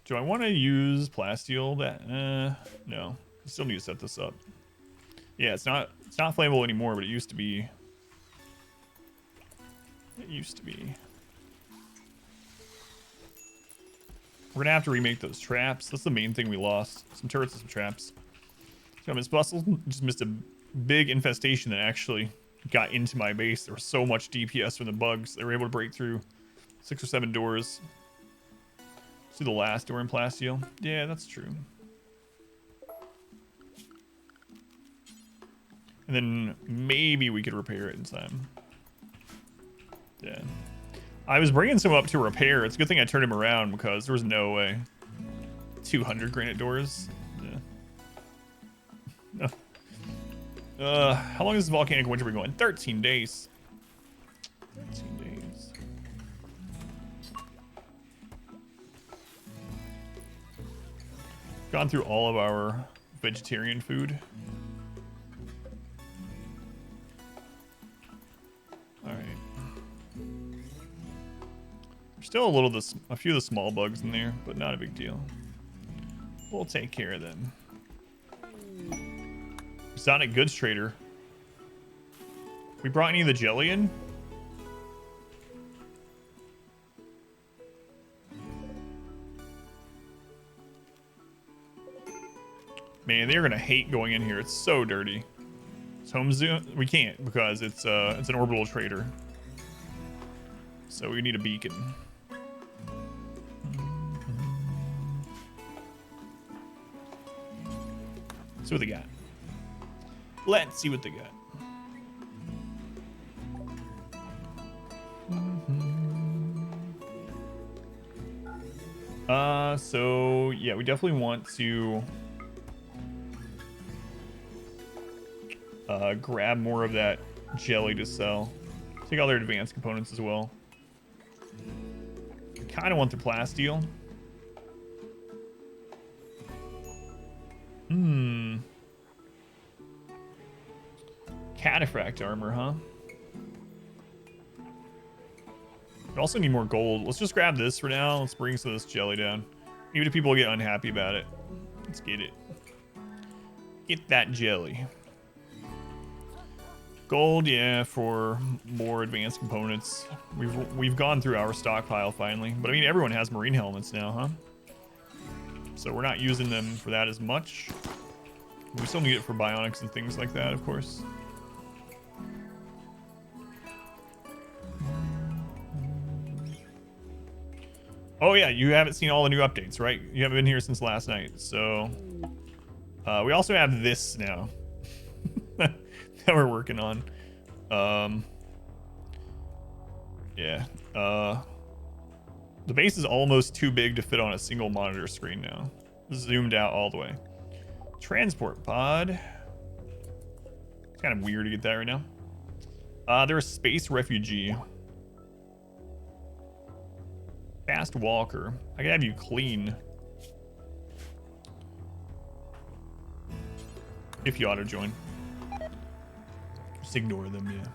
Do I want to use plasteel? That no. I still need to set this up. Yeah, it's not flammable anymore, but it used to be. We're gonna have to remake those traps. That's the main thing we lost. Some turrets and some traps. So I missed bustle. Just missed a big infestation that actually got into my base. There was so much DPS from the bugs. They were able to break through 6 or 7 doors. See the last door in Plasteel? Yeah, that's true. And then maybe we could repair it in time. Yeah. I was bringing some up to repair. It's a good thing I turned him around because there was no way. 200 granite doors. Yeah. No. How long is this volcanic winter been going? 13 days. 13 days. Gone through all of our vegetarian food. All right. There's still a few of the small bugs in there, but not a big deal. We'll take care of them. Exotic goods trader. We brought any of the jelly in? Man, they're gonna hate going in here. It's so dirty. It's home zoom. We can't because it's an orbital trader. So we need a beacon. See what they got. Let's see what they got. So yeah, we definitely want to grab more of that jelly to sell. Take all their advanced components as well. Kind of want the plasteel. Cataphract armor, huh? We also need more gold. Let's just grab this for now. Let's bring some of this jelly down. Even if people get unhappy about it. Let's get it. Get that jelly. Gold, yeah, for more advanced components. We've gone through our stockpile finally. But I mean, everyone has marine helmets now, huh? So we're not using them for that as much. We still need it for bionics and things like that, of course. Oh yeah, you haven't seen all the new updates, right? You haven't been here since last night. So we also have this now that we're working on. Yeah. The base is almost too big to fit on a single monitor screen now. Zoomed out all the way. Transport pod. It's kind of weird to get that right now. They're a space refugee. Fast walker. I can have you clean. If you auto join. Just ignore them, yeah.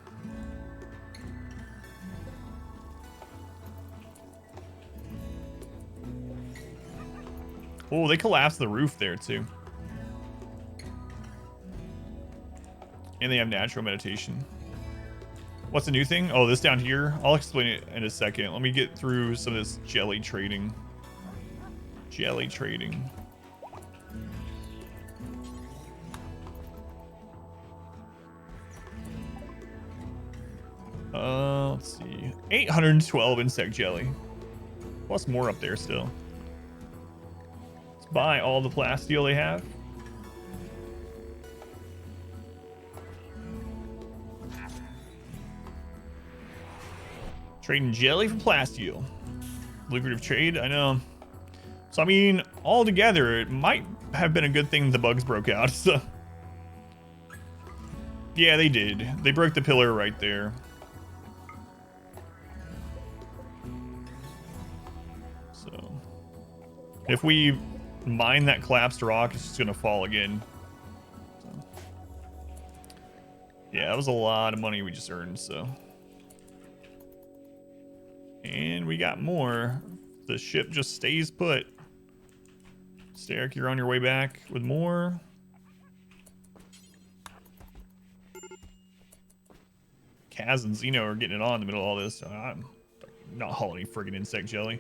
Oh, they collapsed the roof there too. And they have natural meditation. What's the new thing? Oh, this down here. I'll explain it in a second. Let me get through some of this jelly trading. Jelly trading. Let's see. 812 insect jelly. Plus more up there still. Let's buy all the plasteel they have. Trading jelly for plasteel. Lucrative trade, I know. So, I mean, altogether, it might have been a good thing the bugs broke out. So. Yeah, they did. They broke the pillar right there. So. If we mine that collapsed rock, it's just going to fall again. So. Yeah, that was a lot of money we just earned, so. And we got more. The ship just stays put. Starrick, you're on your way back with more. Kaz and Xeno are getting it on in the middle of all this. So I'm not hauling any friggin' insect jelly.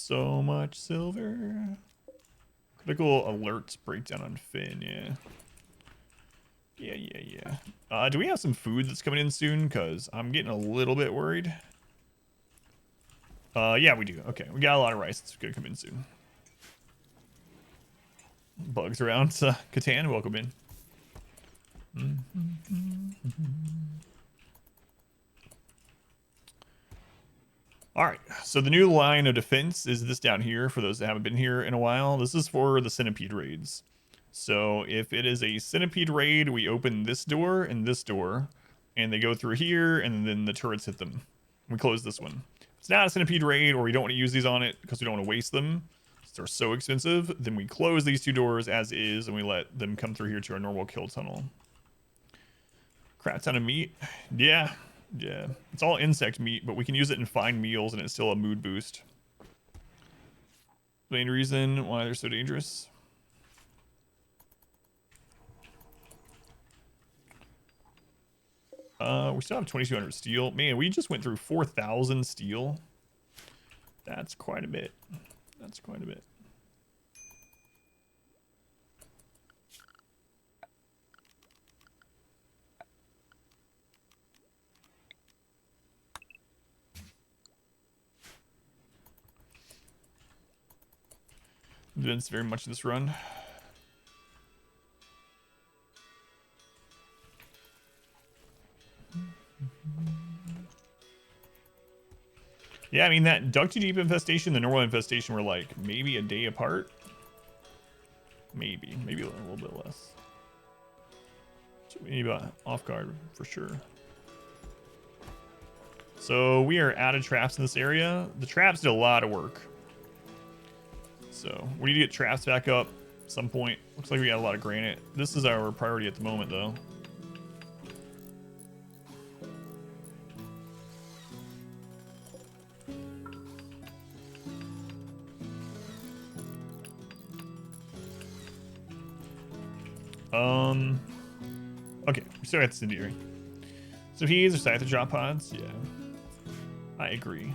So much silver. Critical alerts breakdown on Finn, yeah. Yeah. Do we have some food that's coming in soon? Because I'm getting a little bit worried. Yeah, we do. Okay, we got a lot of rice that's gonna come in soon. Bugs around Catan, welcome in. Alright, so the new line of defense is this down here for those that haven't been here in a while. This is for the centipede raids. So if it is a centipede raid, we open this door, and they go through here, and then the turrets hit them. We close this one. If it's not a centipede raid, or we don't want to use these on it because we don't want to waste them, they're so expensive, then we close these two doors as is, and we let them come through here to our normal kill tunnel. Crap ton of meat. Yeah. It's all insect meat, but we can use it in fine meals, and it's still a mood boost. Main reason why they're so dangerous. We still have 2,200 steel. Man, we just went through 4,000 steel. That's quite a bit. Events very much in this run. Yeah, I mean, that duck too deep infestation, the normal infestation were like maybe a day apart. Maybe a little bit less. So we need off guard for sure. So we are out of traps in this area. The traps did a lot of work. So we need to get traps back up at some point. Looks like we got a lot of granite. This is our priority at the moment, though. Okay, we still got the incendiary. So he's or scyther drop pods? Yeah. I agree.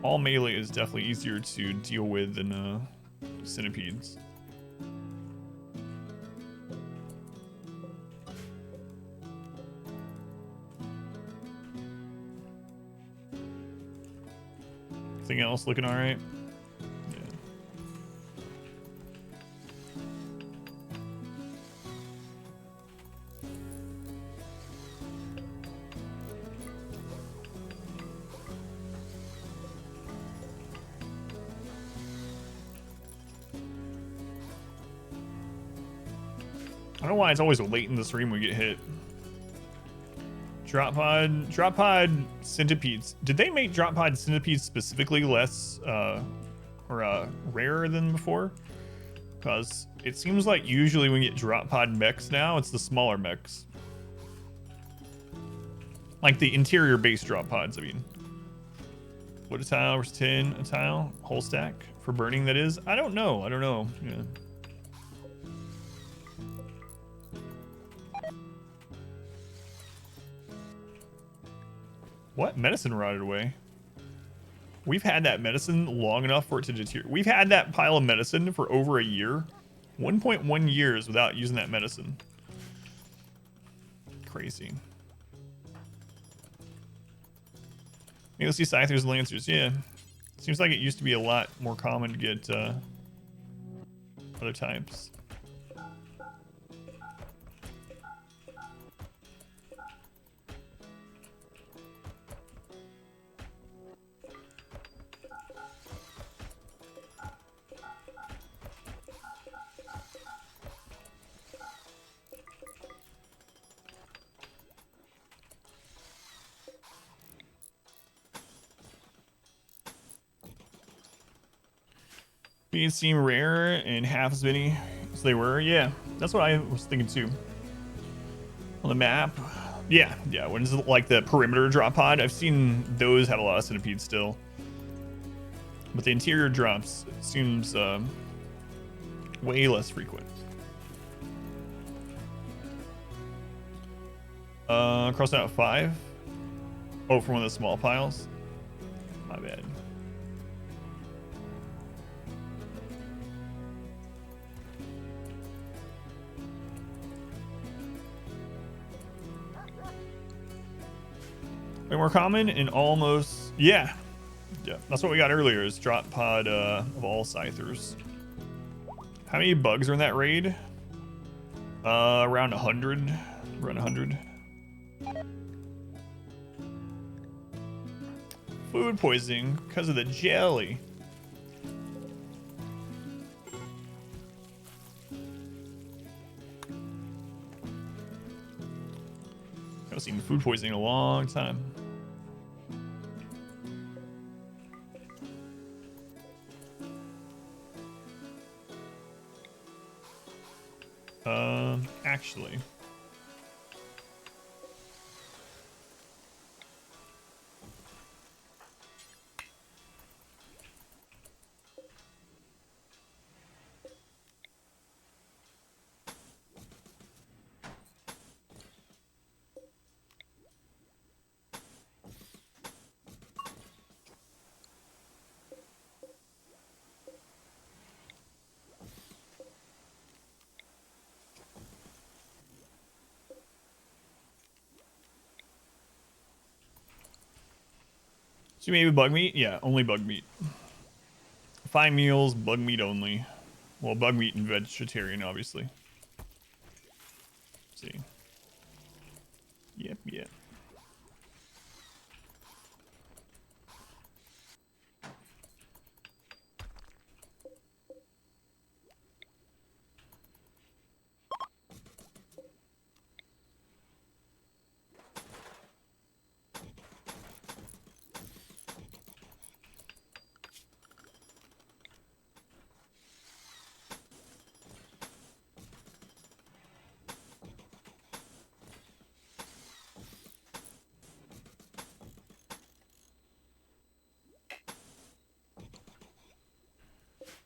All melee is definitely easier to deal with than centipedes. Anything else looking all right? Yeah. I don't know why it's always late in the stream we get hit. Drop pod centipedes. Did they make drop pod centipedes specifically less rarer than before? Because it seems like usually when you get drop pod mechs now, it's the smaller mechs. Like the interior base drop pods, I mean. What a tile versus 10 a tile? Whole stack for burning, that is? I don't know. Yeah. What? Medicine rotted away. We've had that medicine long enough for it to deteriorate. We've had that pile of medicine for over a year. 1.1 years without using that medicine. Crazy. Maybe let's see Scythers and Lancers. Yeah. Seems like it used to be a lot more common to get other types. These seem rare and half as many as they were. Yeah, that's what I was thinking too. On the map, yeah. When it's like the perimeter drop pod, I've seen those have a lot of centipedes still. But the interior drops seems way less frequent. Crossing out 5. Oh, from one of the small piles. My bad. Way more common and almost, yeah. Yeah, that's what we got earlier is drop pod of all scythers. How many bugs are in that raid? Around 100. Around 100. Food poisoning because of the jelly. I haven't seen food poisoning in a long time. Actually. So maybe bug meat? Yeah, only bug meat. Fine meals, bug meat only. Well, bug meat and vegetarian, obviously. Let's see. Yep, yep.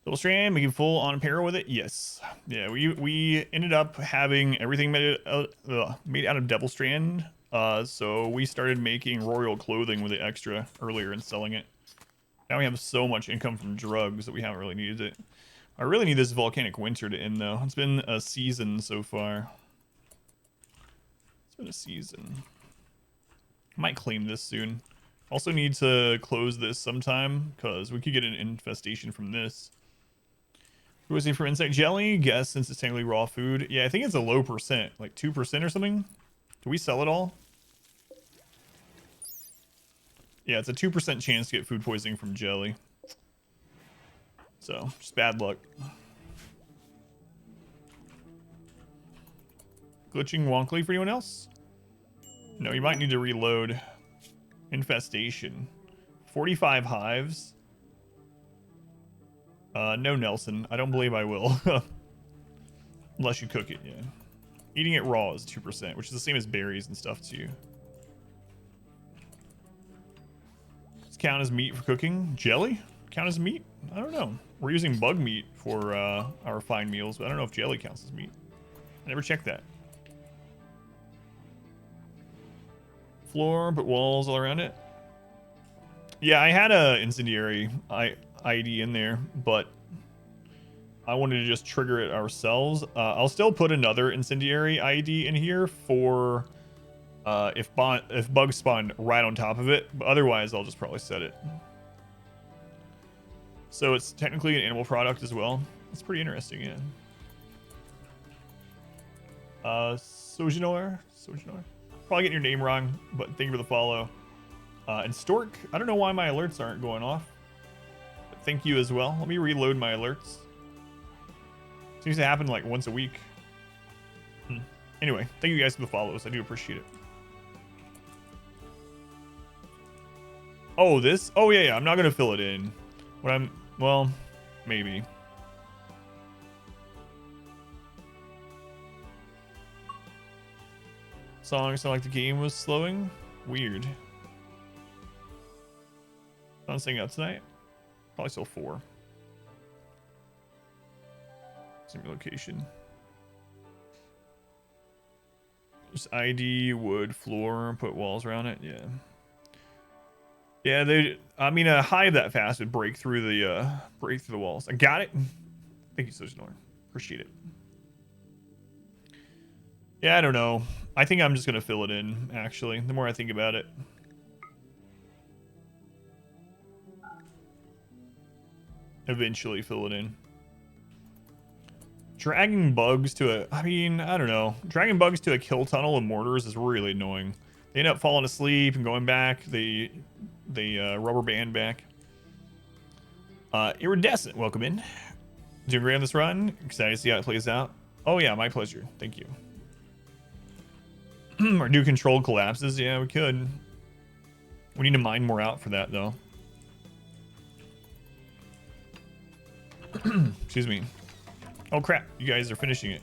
Double strand, making full on apparel with it. Yes, yeah. We ended up having everything made out of double strand. So we started making royal clothing with it extra earlier and selling it. Now we have so much income from drugs that we haven't really needed it. I really need this volcanic winter to end though. It's been a season so far. It's been a season. I might claim this soon. Also need to close this sometime because we could get an infestation from this. Who was he for insect jelly? Guess since it's technically raw food. Yeah, I think it's a low percent, like 2% or something. Do we sell it all? Yeah, it's a 2% chance to get food poisoning from jelly. So, just bad luck. Glitching wonkly for anyone else? No, you might need to reload. Infestation. 45 hives. No, Nelson. I don't believe I will. Unless you cook it, yeah. Eating it raw is 2%, which is the same as berries and stuff, too. Does count as meat for cooking? Jelly? Count as meat? I don't know. We're using bug meat for our fine meals, but I don't know if jelly counts as meat. I never checked that. Floor, but walls all around it. Yeah, I had a incendiary ID in there, but I wanted to just trigger it ourselves. I'll still put another incendiary ID in here for if bugs spawn right on top of it, but otherwise I'll just probably set it. So it's technically an animal product as well. It's pretty interesting, yeah. Sojinor. Probably getting your name wrong, but thank you for the follow. And Stork, I don't know why my alerts aren't going off. But thank you as well. Let me reload my alerts. Seems to happen like once a week. Anyway, thank you guys for the follows. I do appreciate it. Oh, this? Oh, yeah. I'm not going to fill it in. Well, maybe. Song sound like the game was slowing? Weird. Not staying up tonight? Probably still 4. Same location. Just ID, wood, floor, put walls around it. Yeah. Yeah, I mean, a hive that fast would break through the walls. I got it. Thank you, Sojinor. Appreciate it. Yeah, I don't know. I think I'm just gonna fill it in, actually, the more I think about it. eventually fill it in. Dragging bugs to a, I mean, I don't know. Dragging bugs to a kill tunnel of mortars is really annoying. They end up falling asleep and going back. They rubber band back. Iridescent, welcome in. Doing great on this run. Excited to see how it plays out. Oh yeah, my pleasure. Thank you. Or do controlled collapses? Yeah, we could. We need to mine more out for that though. Excuse me. Oh crap, you guys are finishing it.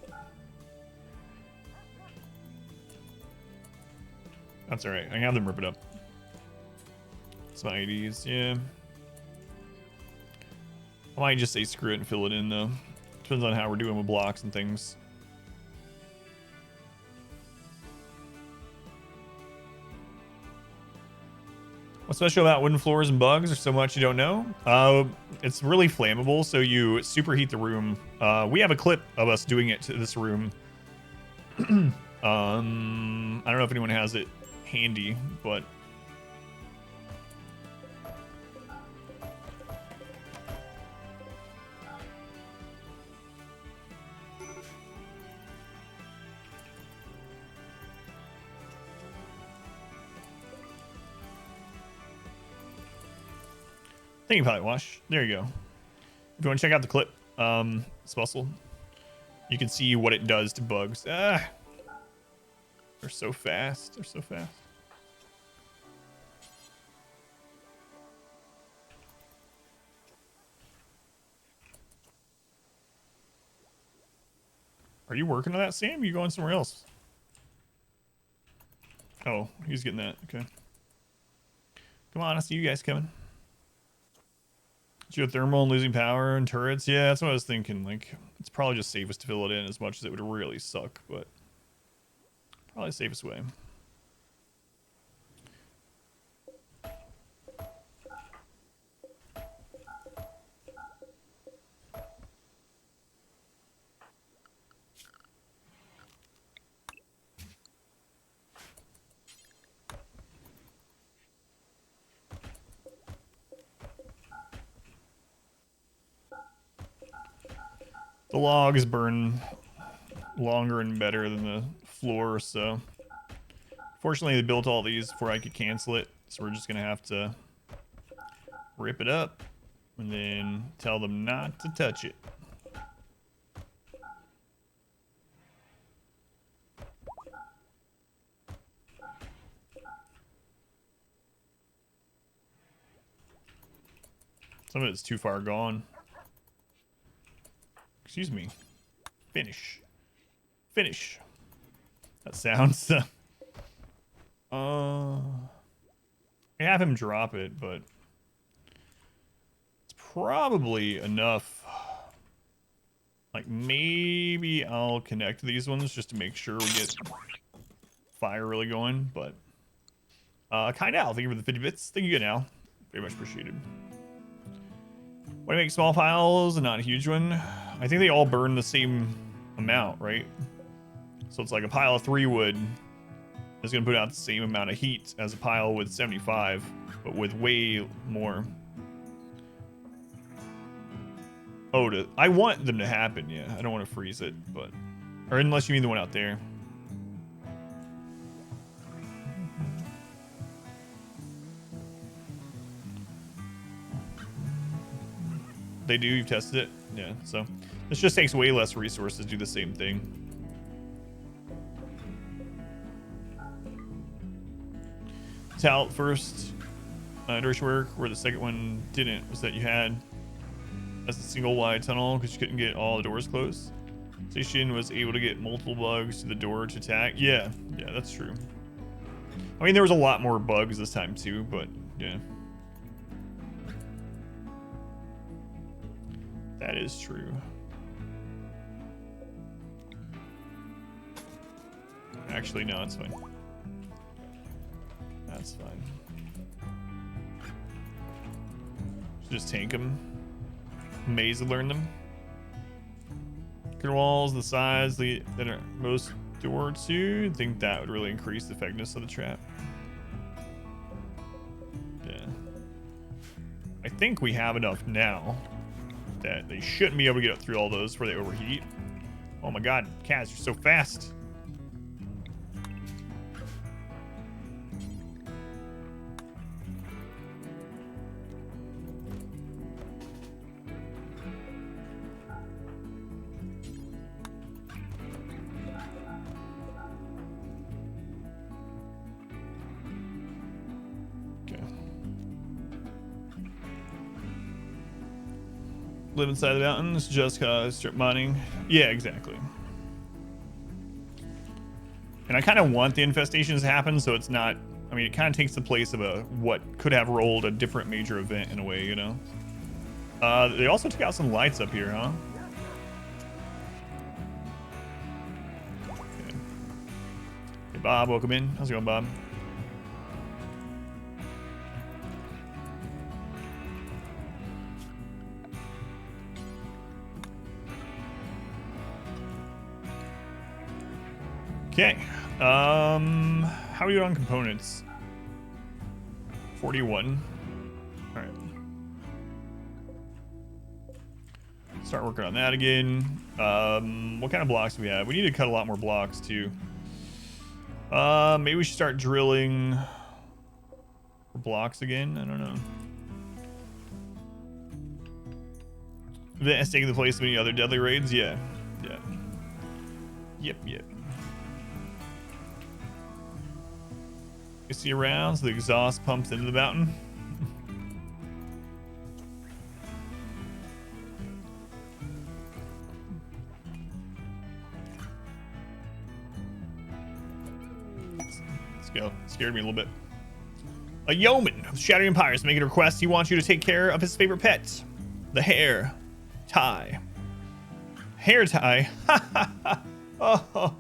That's alright, I can have them rip it up. Some IDs, yeah. I might just say screw it and fill it in though. Depends on how we're doing with blocks and things. What's special about wooden floors and bugs? There's so much you don't know. It's really flammable, so you superheat the room. We have a clip of us doing it to this room. I don't know if anyone has it handy, but thank you, Pilot Wash. There you go. If you want to check out the clip, Spuzzle, you can see what it does to bugs. Ah, they're so fast. They're so fast. Are you working on that, Sam? Or are you going somewhere else? Oh, he's getting that. Okay. Come on, I see you guys coming. Geothermal and losing power and turrets. Yeah, that's what I was thinking. Like, it's probably just safest to fill it in as much as it would really suck, but probably the safest way. The logs burn longer and better than the floor, so fortunately they built all these before I could cancel it, so we're just gonna have to rip it up and then tell them not to touch it. Some of it's too far gone. Excuse me. Finish. Finish. That sounds... I have him drop it, but it's probably enough. Like, maybe I'll connect these ones just to make sure we get fire really going, but kind of. Thank you for the 50 bits. Thank you, Al. Very much appreciated. Why make small piles and not a huge one? I think they all burn the same amount, right? So it's like a pile of 3 wood is going to put out the same amount of heat as a pile with 75, but with way more. Oh, I want them to happen, yeah. I don't want to freeze it, but... Or unless you mean the one out there. They do? You've tested it? Yeah, so... This just takes way less resources to do the same thing. Tout first iteration work, where the second one didn't, was that you had as a single wide tunnel because you couldn't get all the doors closed. Station was able to get multiple bugs to the door to attack. Yeah, that's true. I mean, there was a lot more bugs this time too, but yeah. That is true. Actually, no, it's fine. That's fine. Just tank them. Maze to learn them. Clear walls, the size that are most door to. I think that would really increase the effectiveness of the trap. Yeah. I think we have enough now. that they shouldn't be able to get up through all those before they overheat. Oh my god, Kaz, you're so fast. Live inside the mountains just cause strip mining. Yeah, exactly. And I kind of want the infestations to happen so it's not, I mean, it kind of takes the place of what could have rolled a different major event in a way, you know? They also took out some lights up here, huh? Okay. Hey, Bob, welcome in. How's it going, Bob? Okay, how are you on components? 41. All right. Start working on that again. What kind of blocks do we have? We need to cut a lot more blocks too. Maybe we should start drilling for blocks again. I don't know. Event has taken the place of any other deadly raids. Yeah. Yep. You see around, so the exhaust pumps into the mountain. Let's go. Scared me a little bit. A yeoman of Shattering Empires making a request. He wants you to take care of his favorite pet, the hair tie. Hair tie. Oh,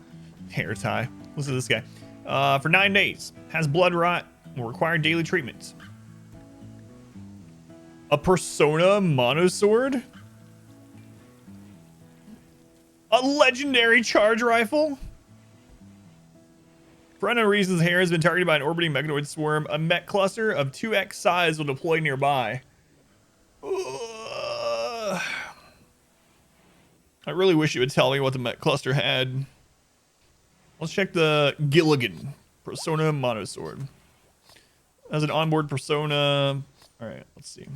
hair tie. Listen to this guy. For 9 days. Has blood rot. Will require daily treatment. A Persona monosword. A legendary charge rifle. For unknown reasons, hair has been targeted by an orbiting mechanoid swarm. A mech cluster of 2x size will deploy nearby. I really wish you would tell me what the mech cluster had. Let's check the Gilligan Persona monosword. As an onboard persona. All right, let's see.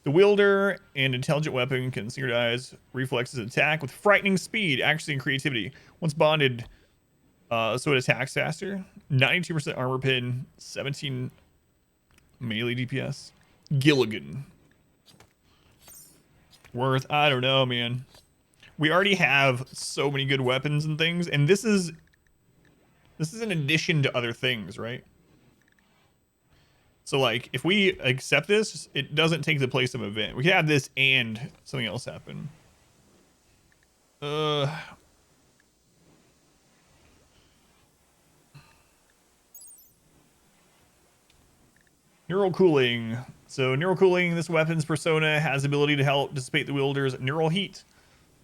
The wielder and intelligent weapon can synchronize reflexes attack with frightening speed, accuracy, and creativity. Once bonded, so it attacks faster. 92% armor pin, 17 melee DPS. Gilligan. Worth, I don't know, man. We already have so many good weapons and things, and this is in addition to other things, right? So like, if we accept this, it doesn't take the place of an event. We can have this and something else happen. Neural cooling. So neural cooling, this weapon's persona has the ability to help dissipate the wielder's neural heat.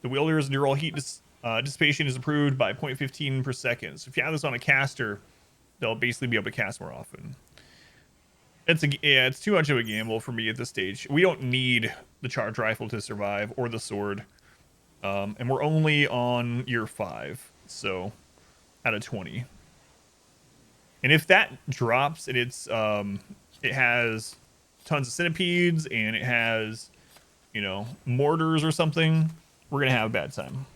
The wielder's neural heat dissipation is improved by 0.15 per second. So if you have this on a caster, they'll basically be able to cast more often. It's too much of a gamble for me at this stage. We don't need the charge rifle to survive or the sword. And we're only on year 5, so out of 20. And if that drops and it's it has tons of centipedes and it has, you know, mortars or something, we're gonna have a bad time.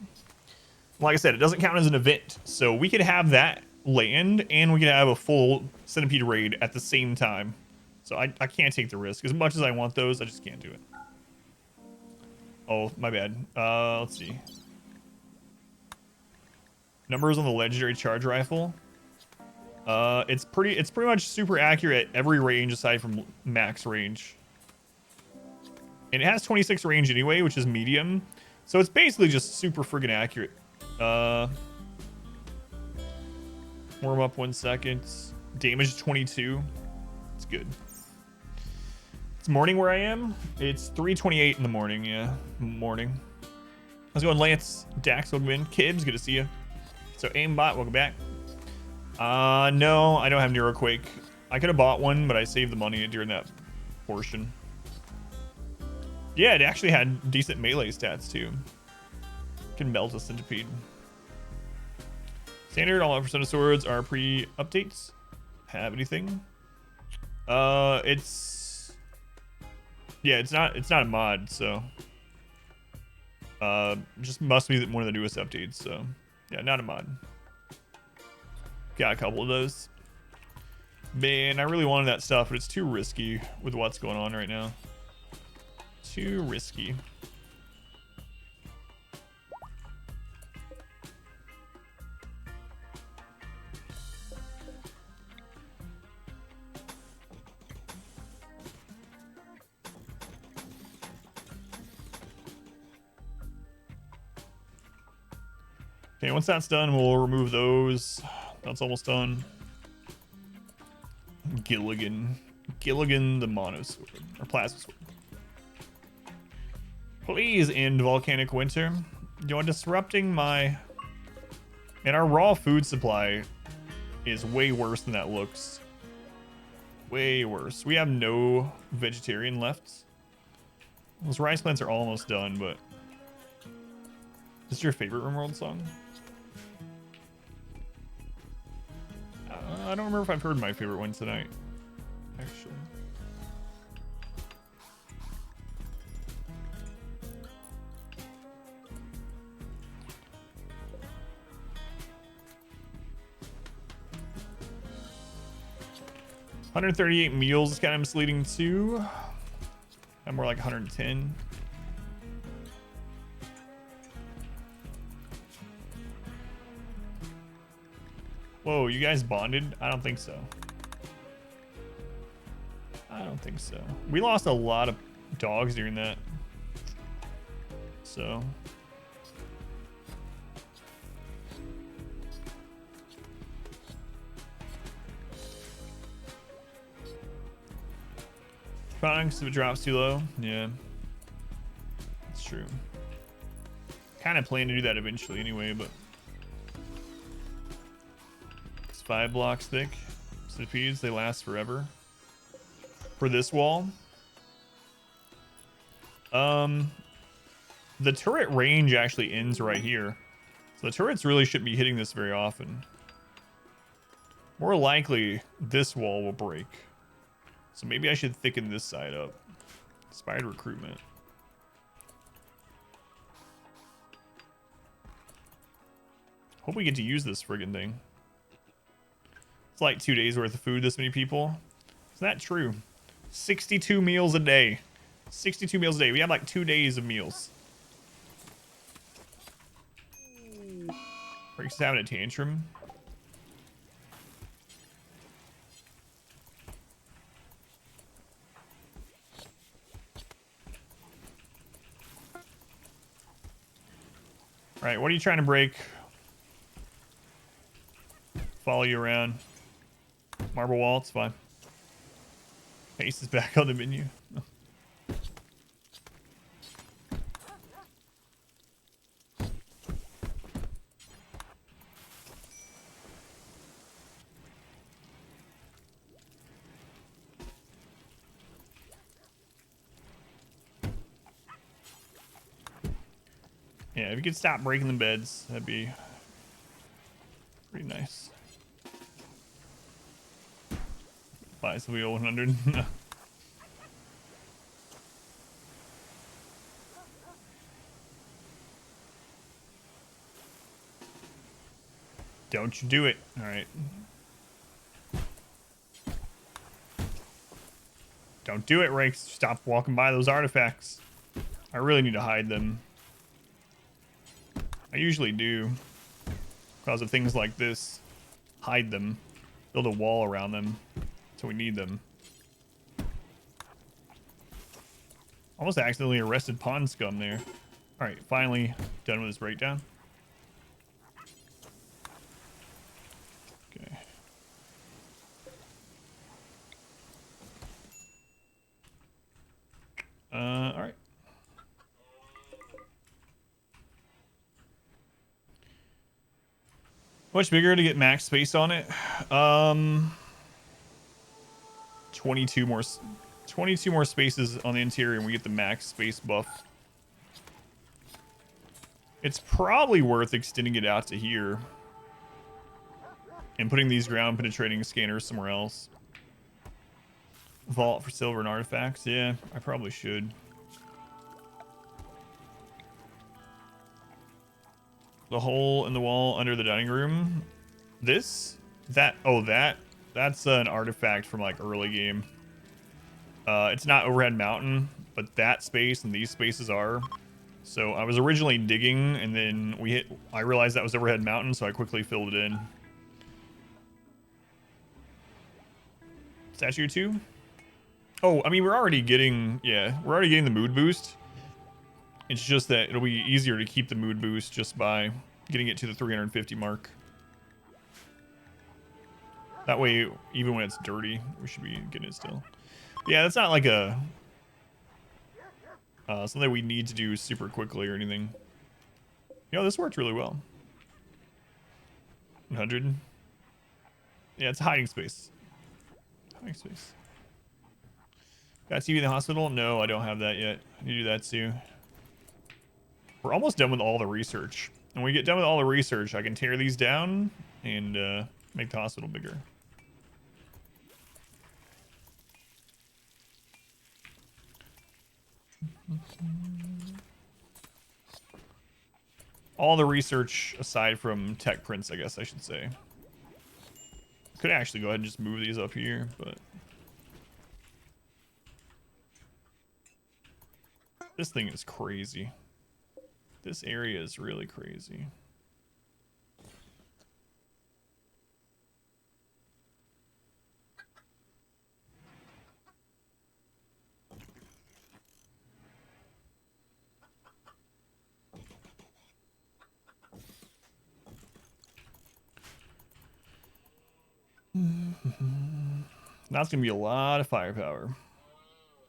Like I said, it doesn't count as an event, so we could have that land and we could have a full centipede raid at the same time. So I can't take the risk. As much as I want those, I just can't do it. Oh, my bad. Let's see. Numbers on the legendary charge rifle. It's pretty much super accurate every range aside from max range. And it has 26 range anyway, which is medium. So it's basically just super friggin' accurate. Warm up 1 second. Damage 22. It's good. It's morning where I am. It's 3:28 in the morning. Yeah, morning. How's it going, Lance? Dax, welcome in. Kibbs, good to see you. So Aimbot, welcome back. No, I don't have Neuroquake. I could have bought one, but I saved the money during that portion. Yeah, it actually had decent melee stats too. Can melt a centipede. Standard, all Persona swords are pre-updates. Have anything? It's not a mod, so just must be one of the newest updates. So yeah, not a mod. Got a couple of those. Man, I really wanted that stuff, but it's too risky with what's going on right now. Too risky. Okay, once that's done, we'll remove those. That's almost done. Gilligan the mono sword, or plasma sword. Please end volcanic winter. You're disrupting my... And our raw food supply is way worse than that looks. Way worse. We have no vegetarian left. Those rice plants are almost done, but... Is this your favorite RimWorld song? I don't remember if I've heard my favorite one tonight, actually. $138 meals is kind of misleading too. I'm more like 110. Whoa, you guys bonded? I don't think so. I don't think so. We lost a lot of dogs during that. So. Fine, because if it drops too low. Yeah. That's true. Kind of plan to do that eventually anyway, but. 5 blocks thick. Centipedes, they last forever. For this wall. The turret range actually ends right here. So the turrets really shouldn't be hitting this very often. More likely, this wall will break. So maybe I should thicken this side up. Spider recruitment. Hope we get to use this friggin' thing. It's like 2 days worth of food, this many people. Is that true? 62 meals a day. 62 meals a day. We have like 2 days of meals. Rick's having a tantrum. Alright, what are you trying to break? Follow you around. Marble wall, it's fine. Ace is back on the menu. Yeah, if you could stop breaking the beds, that'd be pretty nice. Buy the wheel 100. Don't you do it. All right. Don't do it, Rakes. Stop walking by those artifacts. I really need to hide them. I usually do. Because of things like this. Hide them. Build a wall around them. So we need them. Almost accidentally arrested pond scum there. Alright, finally done with this breakdown. Okay. Alright. Much bigger to get max space on it. 22 22 more spaces on the interior and we get the max space buff. It's probably worth extending it out to here and putting these ground penetrating scanners somewhere else. Vault for silver and artifacts. Yeah, I probably should. The hole in the wall under the dining room. This? That? Oh, that's an artifact from like early game. It's not overhead mountain, but that space and these spaces are. So I was originally digging and then I realized that was overhead mountain, so I quickly filled it in. Statue 2? Oh, I mean, we're already getting the mood boost. It's just that it'll be easier to keep the mood boost just by getting it to the 350 mark. That way, even when it's dirty, we should be getting it still. Yeah, that's not like a something we need to do super quickly or anything. You know, this worked really well. 100. Yeah, it's a hiding space. Hiding space. Got TV in the hospital? No, I don't have that yet. I need to do that too. We're almost done with all the research. And when we get done with all the research, I can tear these down and make the hospital bigger. All the research aside from tech prints, I guess I should say. Could actually go ahead and just move these up here, but this thing is crazy. This area is really crazy. That's gonna be a lot of firepower.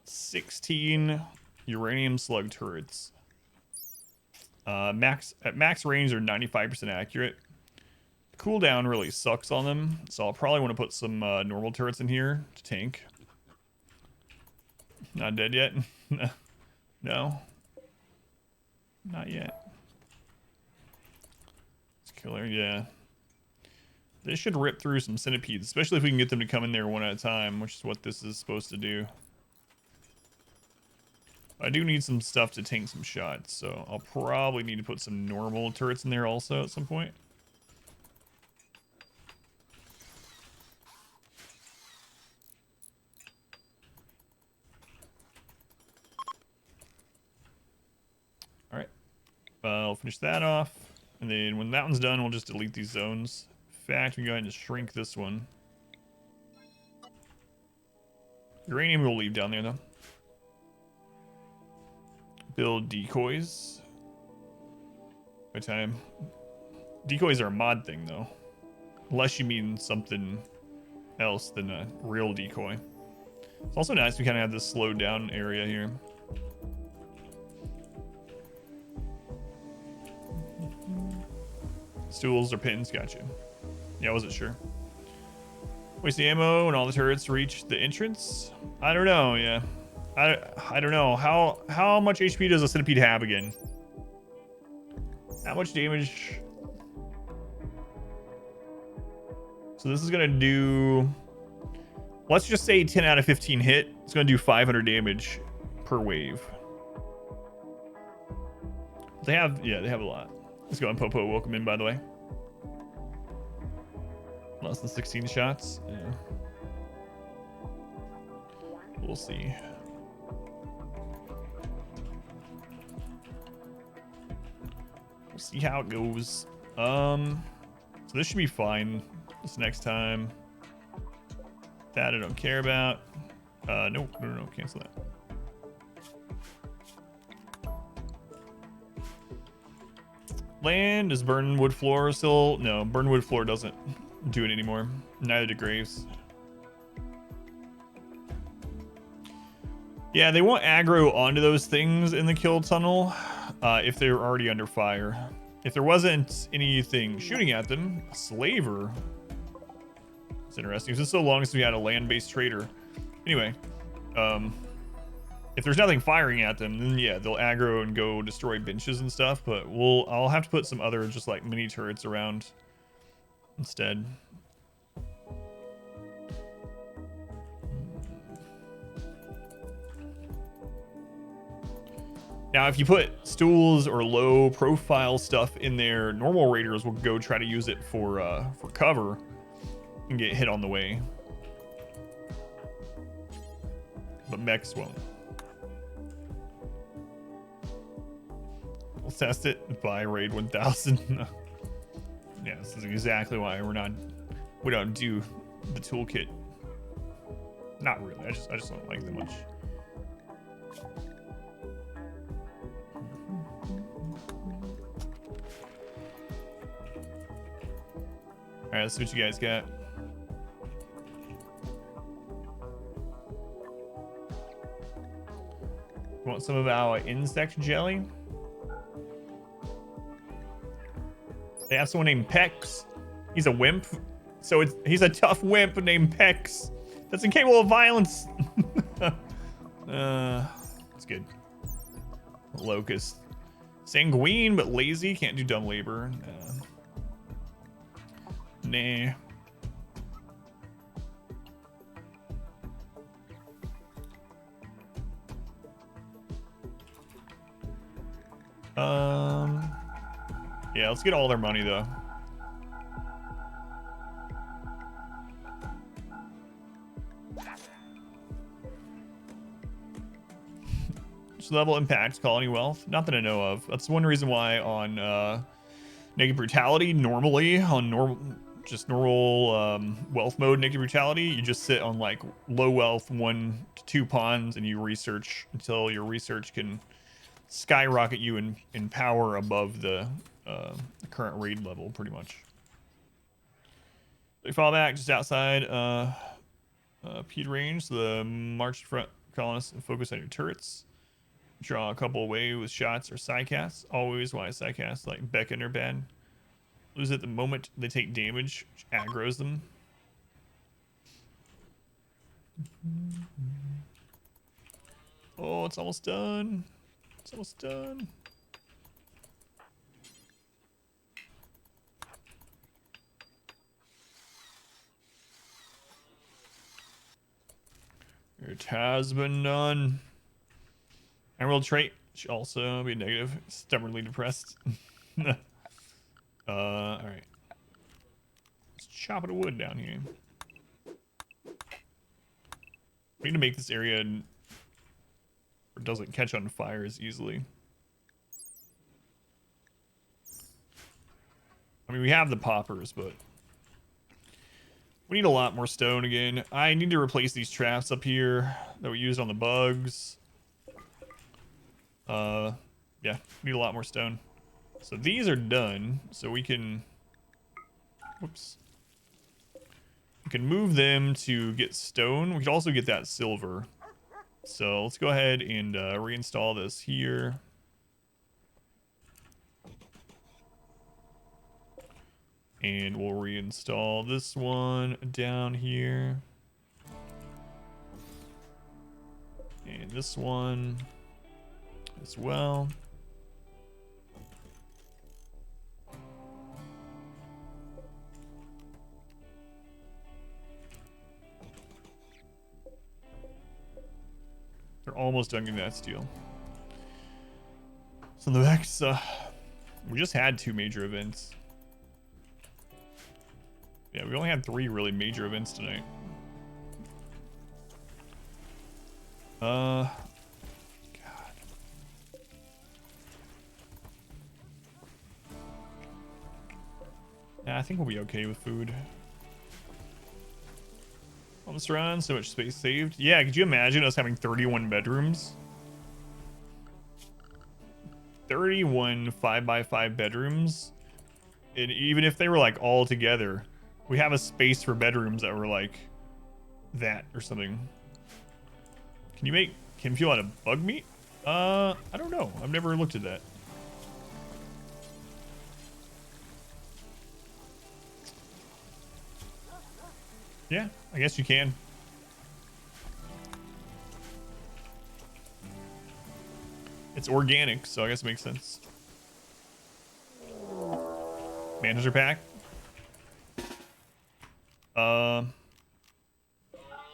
16 uranium slug turrets. At max range, they're 95% accurate. Cooldown really sucks on them, so I'll probably want to put some normal turrets in here to tank. Not dead yet? No. Not yet. It's killer, yeah. This should rip through some centipedes, especially if we can get them to come in there one at a time, which is what this is supposed to do. I do need some stuff to tank some shots, so I'll probably need to put some normal turrets in there also at some point. Alright. I'll finish that off. And then when that one's done, we'll just delete these zones. In fact, we can go ahead and shrink this one. Uranium we'll leave down there, though. Build decoys. By time. Decoys are a mod thing, though. Unless you mean something else than a real decoy. It's also nice we kind of have this slowed down area here. Stools or pins, gotcha. Yeah, I wasn't sure. Waste the ammo and all the turrets reach the entrance? I don't know, yeah. I don't know. How much HP does a centipede have again? How much damage? So this is gonna do, let's just say 10 out of 15 hit. It's gonna do 500 damage per wave. They have a lot. Let's go on Popo. Welcome in, by the way. Less than 16 shots. Yeah. We'll see. We'll see how it goes. So this should be fine this next time. That I don't care about. No, cancel that. Land is burn wood floor still? No, burn wood floor doesn't do it anymore. Neither do graves. Yeah, they won't aggro onto those things in the kill tunnel if they're already under fire. If there wasn't anything shooting at them, a slaver. It's interesting. It's been so long since we had a land-based trader. Anyway, if there's nothing firing at them, then yeah, they'll aggro and go destroy benches and stuff. But I'll have to put some other just like mini turrets around instead. Now, if you put stools or low profile stuff in there, normal raiders will go try to use it for cover and get hit on the way. But mechs won't. We'll test it by raid 1000. Yeah, this is exactly why we don't do the toolkit. Not really. I just don't like them much. All right, let's see what you guys got. Want some of our insect jelly? They have someone named Pex. He's a wimp. So he's a tough wimp named Pex. That's incapable of violence. It's good. Locust. Sanguine, but lazy. Can't do dumb labor. Nah. Yeah, let's get all their money though. Just level impact, colony wealth. Not that I know of. That's one reason why on Naked Brutality, normally on normal wealth mode, Naked Brutality, you just sit on like low wealth 1 to 2 pawns and you research until your research can skyrocket you in power above the current raid level, pretty much. They fall back just outside Pete range, so the march front colonists and focus on your turrets. Draw a couple away with shots or psycasts. Always why psycasts like beckon or bad. Lose at the moment they take damage, which aggroes them. Oh, it's almost done. It's almost done. It has been done. Emerald trait should also be negative. Stubbornly depressed. All right. Let's chop it of wood down here. We need to make this area where it doesn't catch on fire as easily. I mean, we have the poppers, but we need a lot more stone again. I need to replace these traps up here that we used on the bugs. Yeah, we need a lot more stone. So these are done, so we can, whoops. We can move them to get stone. We could also get that silver. So let's go ahead and reinstall this here. And we'll reinstall this one down here. And this one as well. They're almost done getting that steel. So the next, we just had 2 major events. Yeah, we only had 3 really major events tonight. God. Yeah, I think we'll be okay with food. Almost around, so much space saved. Yeah, could you imagine us having 31 bedrooms? 31 5x5 bedrooms. And even if they were like all together, we have a space for bedrooms that were like that or something. Can you make fuel out of bug meat? I don't know. I've never looked at that. Yeah, I guess you can. It's organic, so I guess it makes sense. Manager pack.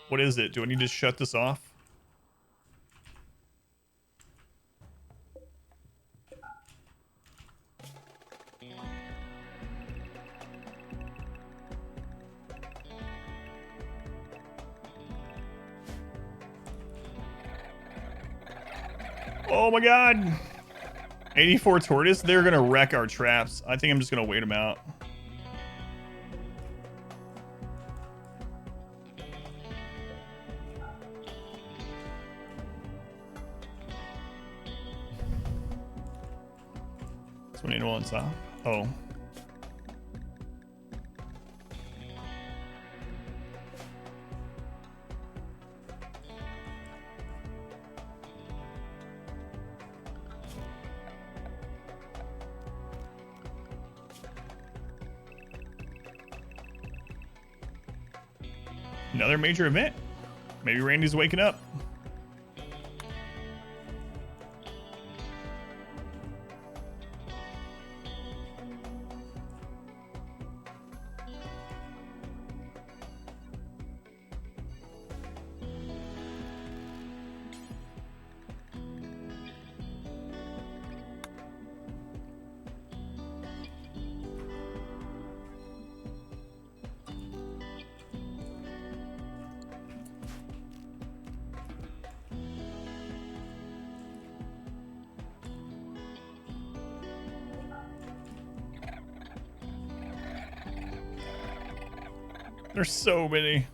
What is it? Do I need to shut this off? Oh my god! 84 tortoise? They're gonna wreck our traps. I think I'm just gonna wait them out. That's what anyone wants, huh? Oh. Another major event. Maybe Randy's waking up. There's so many.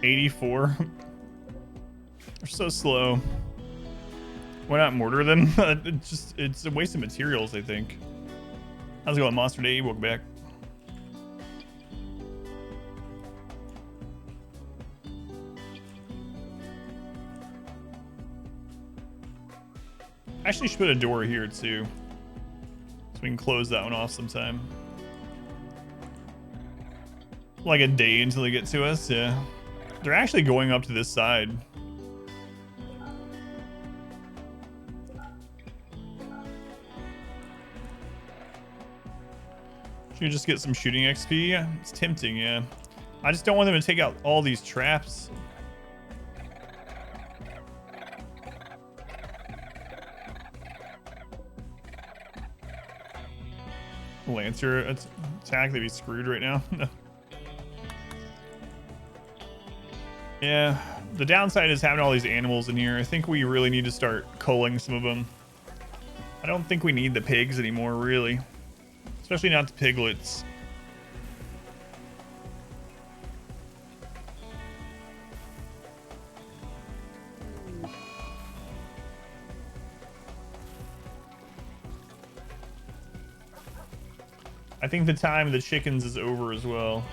84. They're so slow. Why not mortar them? It's a waste of materials, I think. How's it going, Monster Day? Welcome back. Actually, should put a door here too, so we can close that one off sometime. Like a day until they get to us, yeah. They're actually going up to this side. Should we just get some shooting XP? Yeah, it's tempting, yeah. I just don't want them to take out all these traps. Lancer attack, they'd be screwed right now. Yeah, the downside is having all these animals in here. I think we really need to start culling some of them. I don't think we need the pigs anymore, really. Especially not the piglets. I think the time of the chickens is over as well.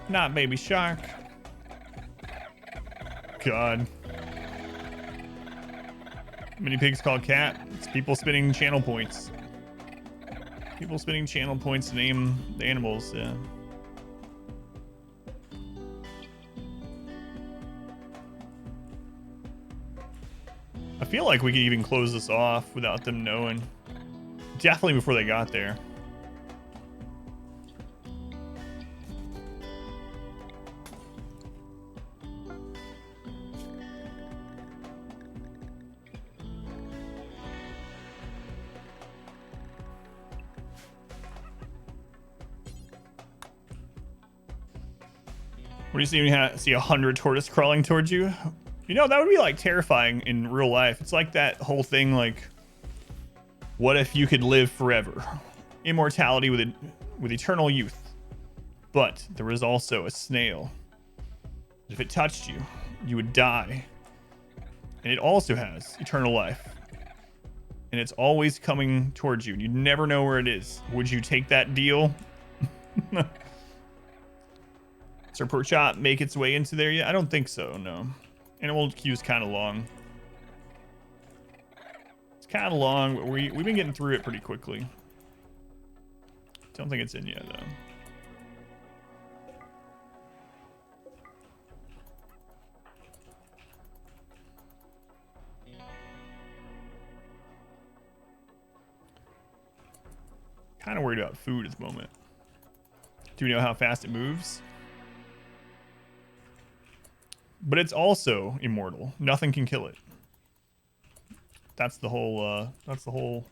Not baby shark. God. Mini pigs called cat. It's people spending channel points. People spending channel points to name the animals, yeah. I feel like we could even close this off without them knowing. Definitely before they got there. What do you see when you see 100 tortoise crawling towards you? You know, that would be like terrifying in real life. It's like that whole thing, like, what if you could live forever? Immortality with eternal youth. But there is also a snail. If it touched you, you would die. And it also has eternal life. And it's always coming towards you. And you never know where it is. Would you take that deal? Sir Perchot make its way into there yet? I don't think so, no. Animal queue's kind of long. It's kind of long, but we've been getting through it pretty quickly. Don't think it's in yet, though. Kind of worried about food at the moment. Do we know how fast it moves? But it's also immortal. Nothing can kill it. That's the whole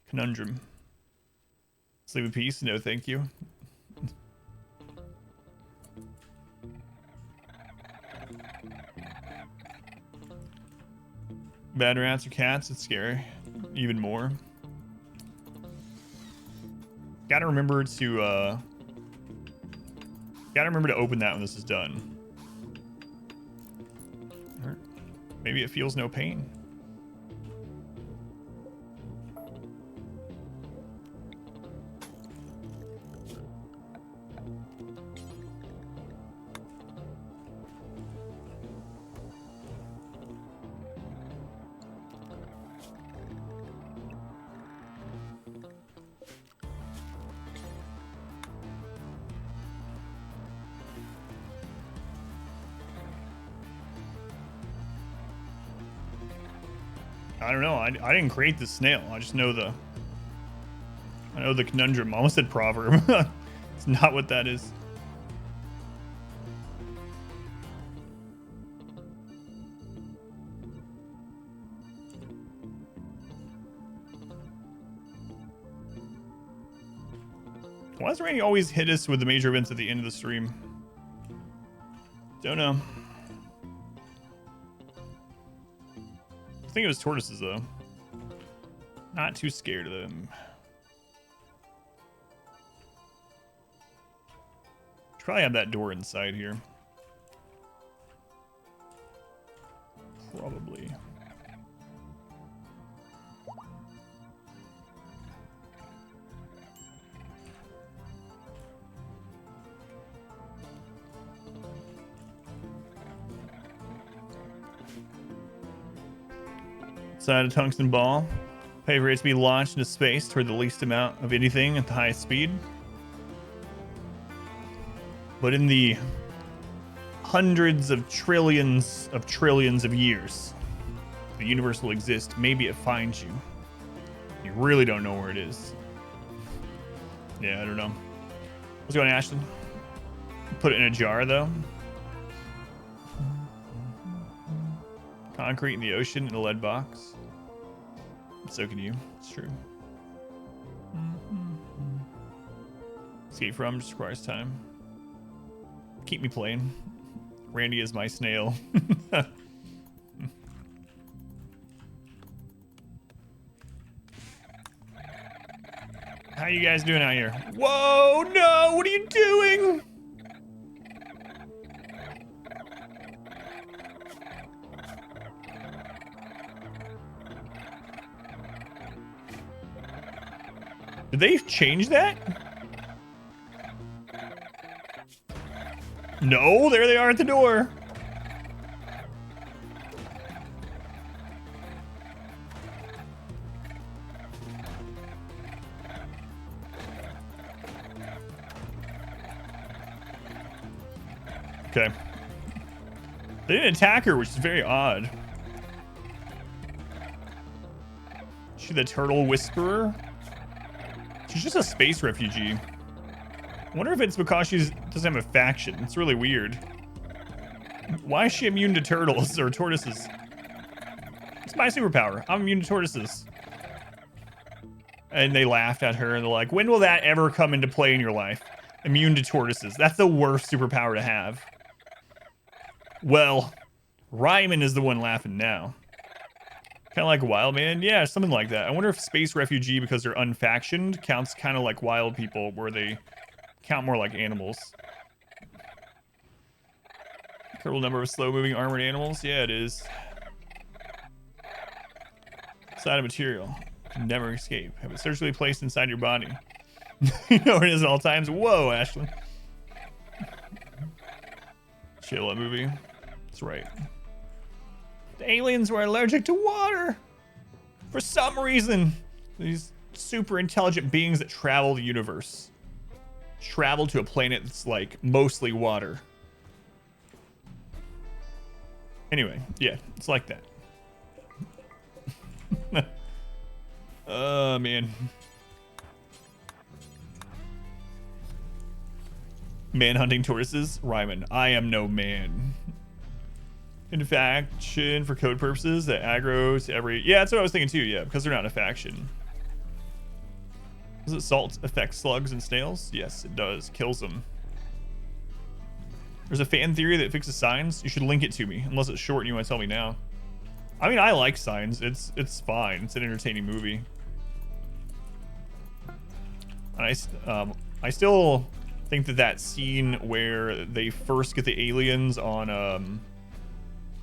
conundrum. Sleep in peace? No, thank you. Bad rats or cats? It's scary. Even more. Gotta remember to open that when this is done. Or maybe it feels no pain. I don't know. I didn't create the snail. I just know the conundrum. I almost said proverb. It's not what that is. Why does Randy always hit us with the major events at the end of the stream? Don't know. I think it was tortoises, though. Not too scared of them. Should probably have that door inside here. Probably. Side of tungsten ball. Pay for it to be launched into space toward the least amount of anything at the highest speed. But in the hundreds of trillions of years the universe will exist, maybe it finds you. You really don't know where it is. Yeah, I don't know. What's going on, Ashton? Put it in a jar, though. Concrete in the ocean in a lead box. So can you. It's true. Escape from just requires time. Keep me playing. Randy is my snail. How you guys doing out here? Whoa, no! What are you doing? Did they change that? No, there they are at the door. Okay. They didn't attack her, which is very odd. Is she the turtle whisperer? She's just a space refugee. I wonder if it's because she doesn't have a faction. It's really weird. Why is she immune to turtles or tortoises? It's my superpower. I'm immune to tortoises. And they laughed at her and they're like, when will that ever come into play in your life? Immune to tortoises. That's the worst superpower to have. Well, Ryman is the one laughing now. Kind of like wild man? Yeah, something like that. I wonder if space refugee, because they're unfactioned, counts kind of like wild people, where they count more like animals. Total number of slow-moving armored animals? Yeah, it is. Side of material. Can never escape. Have it surgically placed inside your body. You know where it is at all times? Whoa, Ashley. Chill, that movie. That's right. The aliens were allergic to water. For some reason, these super intelligent beings that travel the universe travel to a planet that's like mostly water. Anyway, yeah, it's like that. Oh, man. Man-hunting tortoises? Ryman, I am no man. In faction for code purposes that aggro to every... Yeah, that's what I was thinking too, yeah, because they're not a faction. Does it salt affect slugs and snails? Yes, it does. Kills them. There's a fan theory that fixes signs. You should link it to me, unless it's short and you want to tell me now. I mean, I like Signs. It's fine. It's an entertaining movie. And I still think that scene where they first get the aliens on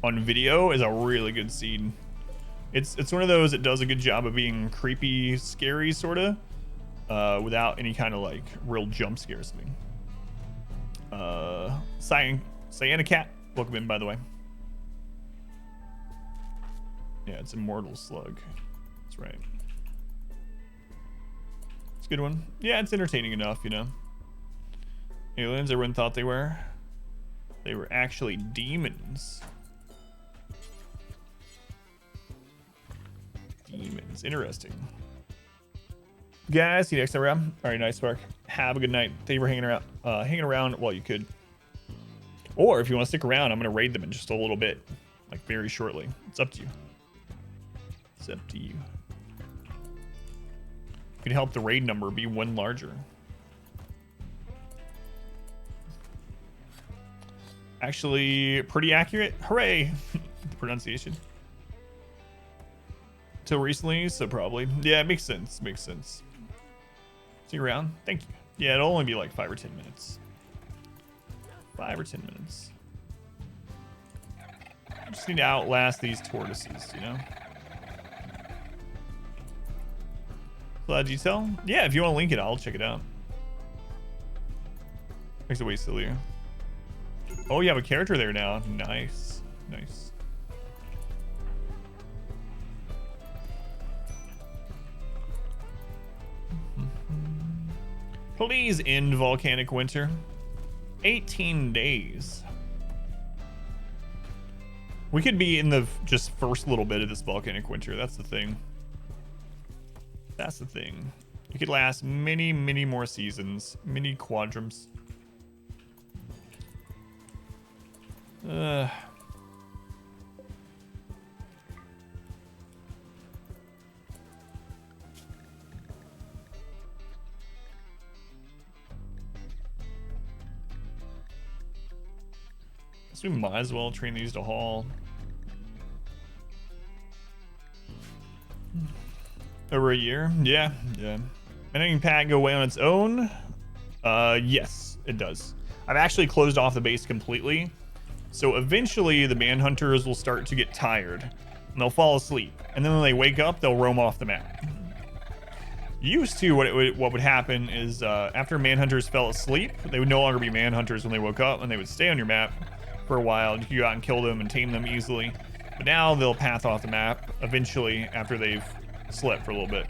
video is a really good scene. It's one of those that does a good job of being creepy, scary, sorta, without any kind of like real jump scares me. Cyan Cat, welcome in, by the way. Yeah, it's Immortal Slug. That's right. It's a good one. Yeah, it's entertaining enough, you know. Aliens, everyone thought they were. They were actually demons. Demons. Interesting. Guys, see you next time around. All right, nice Spark. Have a good night. Thank you for hanging around while you could. Or if you want to stick around, I'm going to raid them in just a little bit. Like very shortly. It's up to you. It's up to you. You can help the raid number be one larger. Actually, pretty accurate. Hooray! The pronunciation. Till recently, so probably. Yeah, it makes sense. Makes sense. See you around. Thank you. Yeah, it'll only be like 5 or 10 minutes. 5 or 10 minutes. Just need to outlast these tortoises, you know? Glad you tell? Yeah, if you want to link it, I'll check it out. Makes it way sillier. Oh, you have a character there now. Nice. Nice. Please end volcanic winter. 18 days. We could be in the just first little bit of this volcanic winter. That's the thing. That's the thing. It could last many, many more seasons. Many quadrums. So we might as well train these to haul. Over a year? Yeah, yeah. Anything pack go away on its own? Yes, it does. I've actually closed off the base completely. So eventually the manhunters will start to get tired and they'll fall asleep. And then when they wake up, they'll roam off the map. Used to, what would happen is after manhunters fell asleep, they would no longer be manhunters when they woke up, and they would stay on your map for a while. You could go out and kill them and tame them easily. But now they'll path off the map eventually after they've slept for a little bit.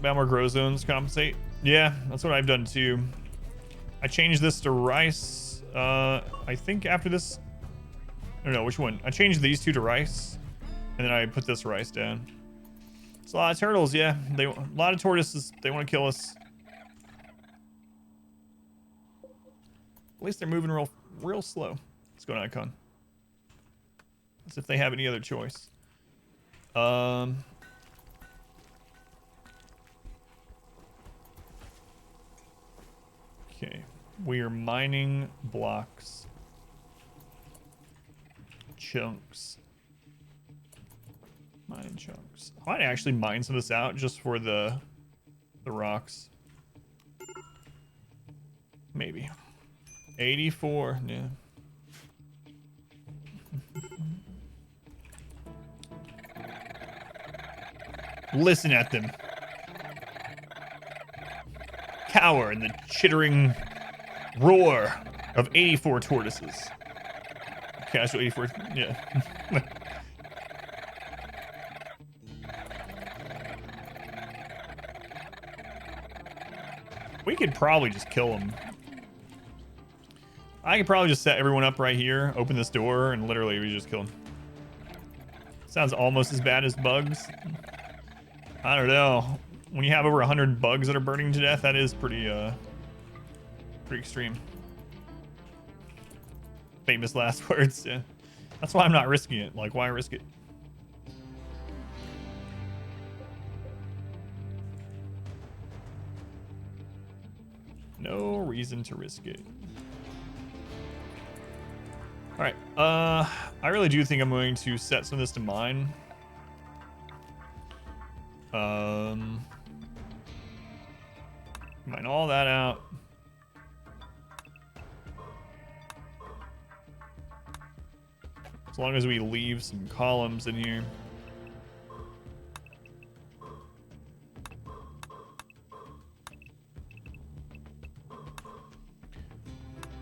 About more grow zones compensate. Yeah, that's what I've done too. I changed this to rice. I think after this, I don't know which one. I changed these two to rice, and then I put this rice down. It's a lot of turtles, yeah. A lot of tortoises. They want to kill us. At least they're moving real slow. Let's go to Icon. As if they have any other choice. Okay. We are mining blocks. Chunks. Mine chunks. I might actually mine some of this out just for the rocks. Maybe. 84, yeah. Listen at them. Cower in the chittering roar of 84 tortoises. Casual 84, yeah. We could probably just kill him. I could probably just set everyone up right here, open this door, and literally we just kill him. Sounds almost as bad as bugs. I don't know. When you have over 100 bugs that are burning to death, that is pretty extreme. Famous last words, yeah. That's why I'm not risking it. Like, why risk it? No reason to risk it. All right. I really do think I'm going to set some of this to mine. Mine all that out. As long as we leave some columns in here.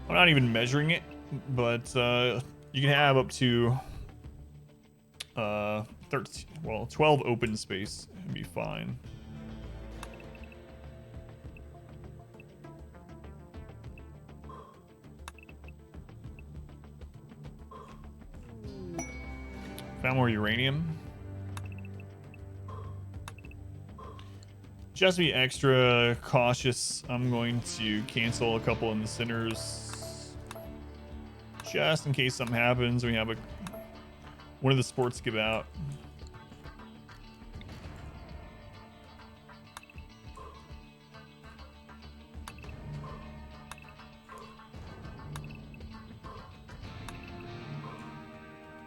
I'm not even measuring it, but you can have up to 12 open space. It'd be fine. Found more uranium. Just be extra cautious. I'm going to cancel a couple in the centers. Just in case something happens. We have one of the sports give out.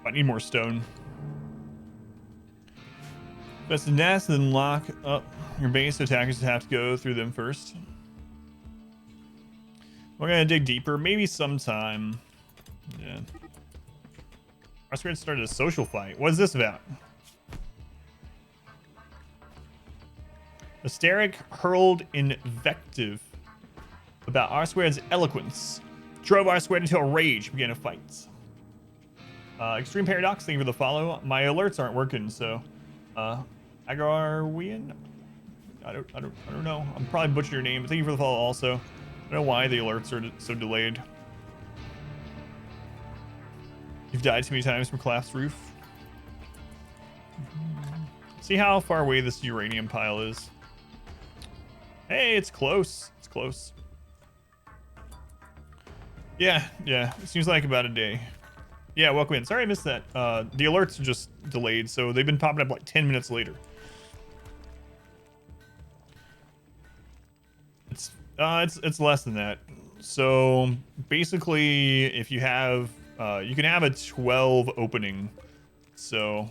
I need more stone. Best to nest, then lock up your base so attackers have to go through them first. We're gonna dig deeper, maybe sometime. Yeah. Our squad started a social fight. What is this about? Hysteric hurled invective about R squared's eloquence. Drove R squared into a rage, began a fight. Extreme Paradox, thank you for the follow. My alerts aren't working, so Agarwian? I don't know. I'm probably butchering your name, but thank you for the follow also. I don't know why the alerts are so delayed. You've died too many times from collapsed roof. See how far away this uranium pile is. Hey, it's close. It's close. Yeah. It seems like about a day. Yeah, welcome in. Sorry I missed that. The alerts are just delayed, so they've been popping up like 10 minutes later. It's less than that. So basically, if you have, you can have a 12 opening. So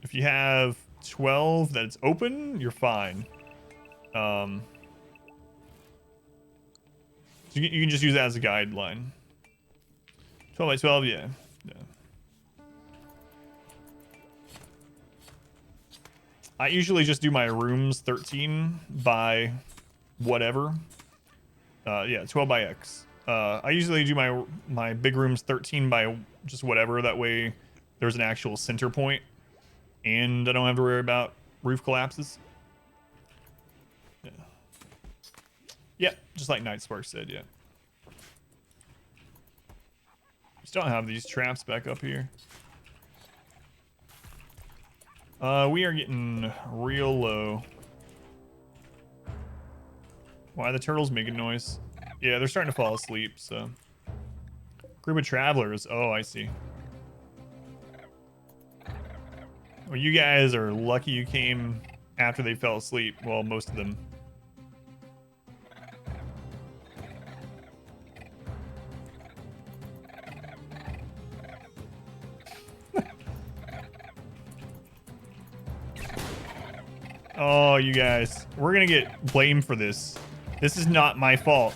if you have 12 that's open, you're fine. So you can just use that as a guideline. 12 by 12, yeah. I usually just do my rooms 13 by whatever. Yeah, 12 by X. I usually do my big rooms 13 by just whatever. That way there's an actual center point and I don't have to worry about roof collapses. Yeah. Yep, just like Night Spark said, yeah. Still don't have these traps back up here. We are getting real low. Why are the turtles making noise? Yeah, they're starting to fall asleep, so. Group of travelers. Oh, I see. Well, you guys are lucky you came after they fell asleep. Well, most of them. Oh, you guys. We're gonna get blamed for this. This is not my fault.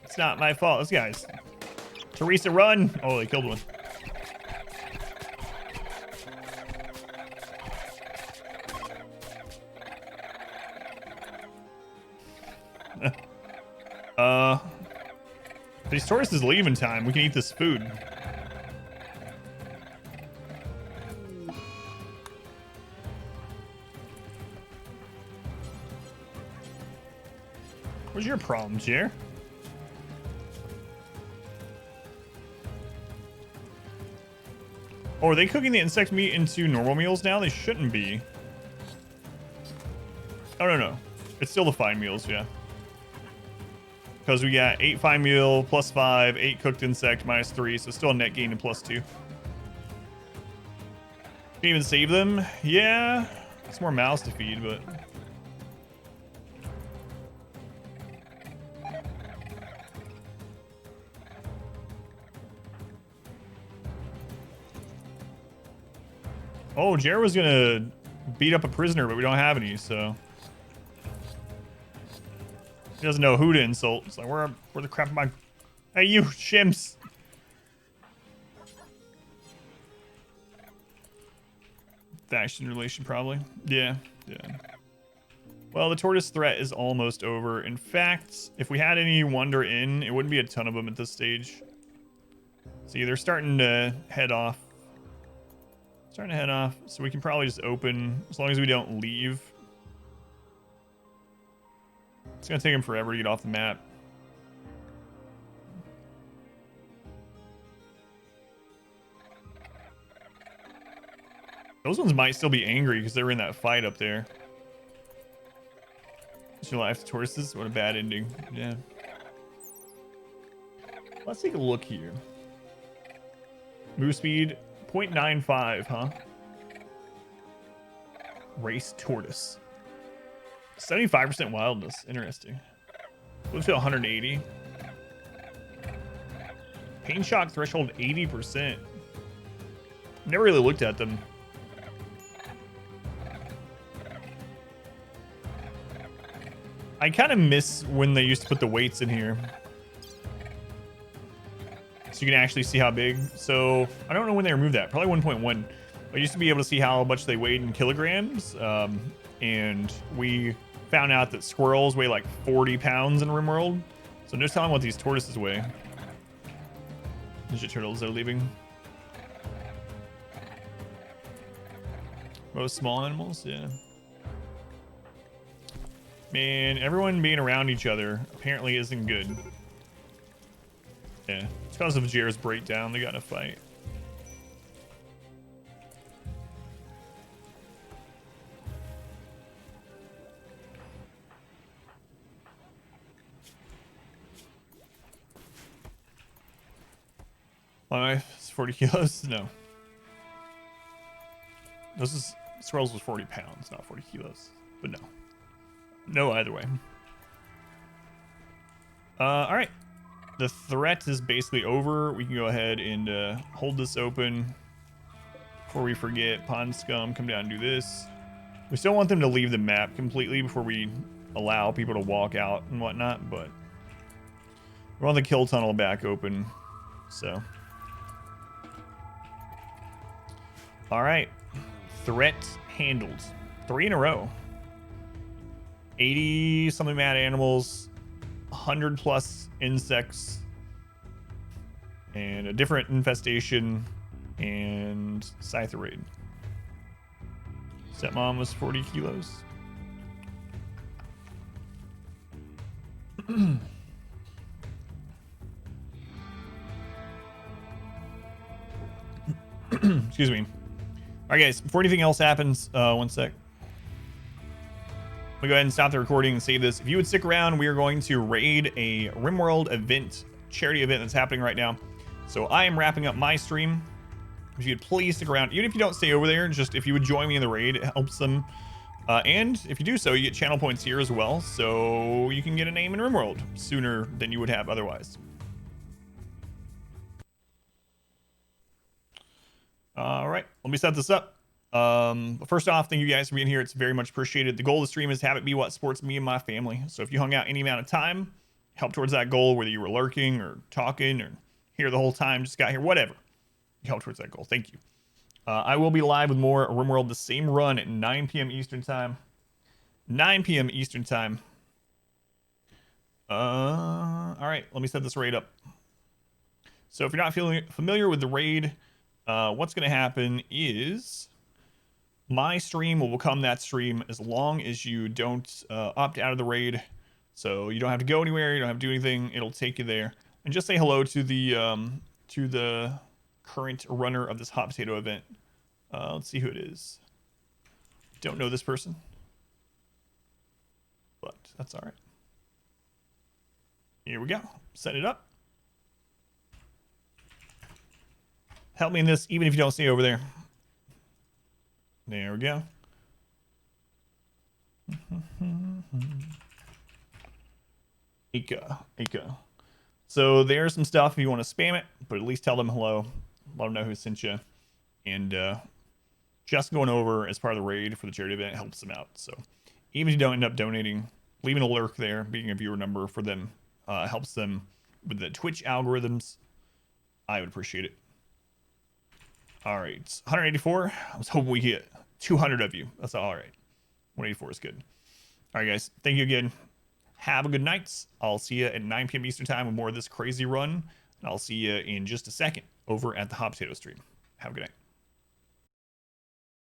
It's not my fault. This guy's... Teresa, run! Oh, they killed one. These tourists is leaving time. We can eat this food. What's your problem, Jer? Oh, are they cooking the insect meat into normal meals now? They shouldn't be. Oh, no. It's still the fine meals, yeah. Because we got 8 fine meal plus 5, 8 cooked insect minus 3, so still a net gain and plus 2. Can you even save them? Yeah. It's more mouths to feed, but... Oh, Jared was gonna beat up a prisoner, but we don't have any, so... He doesn't know who to insult. It's like, where the crap am I? Hey, you, Shims! Faction relation, probably. Yeah. Well, the tortoise threat is almost over. In fact, if we had any wander in, it wouldn't be a ton of them at this stage. See, they're starting to head off. So we can probably just open, as long as we don't leave. It's gonna take him forever to get off the map. Those ones might still be angry because they were in that fight up there. Is your life to tortoises? What a bad ending. Yeah. Let's take a look here. Move speed 0.95, huh? Race tortoise. 75% wildness. Interesting. Let's feel 180. Pain shock threshold 80%. Never really looked at them. I kind of miss when they used to put the weights in here. So you can actually see how big. So I don't know when they removed that. Probably 1.1. I used to be able to see how much they weighed in kilograms. And we found out that squirrels weigh like 40 pounds in RimWorld. So no telling what these tortoises weigh. Ninja turtles are leaving. Most small animals, yeah. Man, everyone being around each other apparently isn't good. Yeah, it's because of Jair's breakdown. They got in a fight. My wife is 40 kilos? No. Squirrels was 40 pounds, not 40 kilos. But no. No, either way. Alright. The threat is basically over. We can go ahead and hold this open. Before we forget, pond scum, come down and do this. We still want them to leave the map completely before we allow people to walk out and whatnot, but we're on the kill tunnel back open, so. Alright. Threat handled. 3 in a row. 80 something mad animals, 100 plus insects, and a different infestation, and Scyther raid. Stepmom was 40 kilos. Excuse me. All right, guys, before anything else happens, one sec. We go ahead and stop the recording and save this. If you would stick around, we are going to raid a RimWorld event, charity event that's happening right now. So I am wrapping up my stream. If you could please stick around, even if you don't stay over there, just if you would join me in the raid, it helps them. And if you do so, you get channel points here as well, so you can get a name in RimWorld sooner than you would have otherwise. All right, let me set this up. First off, thank you guys for being here. It's very much appreciated. The goal of the stream is to have it be what supports me and my family. So if you hung out any amount of time, help towards that goal, whether you were lurking or talking or here the whole time, just got here, whatever. You help towards that goal. Thank you. I will be live with more RimWorld the same run at 9 p.m. Eastern time. 9 p.m. Eastern time. All right, let me set this raid up. So if you're not familiar with the raid, what's going to happen is my stream will become that stream as long as you don't opt out of the raid. So you don't have to go anywhere. You don't have to do anything. It'll take you there. And just say hello to the current runner of this hot potato event. Let's see who it is. Don't know this person, but that's all right. Here we go. Set it up. Help me in this, even if you don't see over there. There we go. Ika. So there's some stuff if you want to spam it, but at least tell them hello. Let them know who sent you. And just going over as part of the raid for the charity event helps them out. So even if you don't end up donating, leaving a lurk there, being a viewer number for them helps them with the Twitch algorithms. I would appreciate it. All right, 184. I was hoping we hit 200 of you. That's all right. 184 is good. All right, guys. Thank you again. Have a good night. I'll see you at 9 p.m. Eastern time with more of this crazy run. And I'll see you in just a second over at the Hot Potato stream. Have a good night.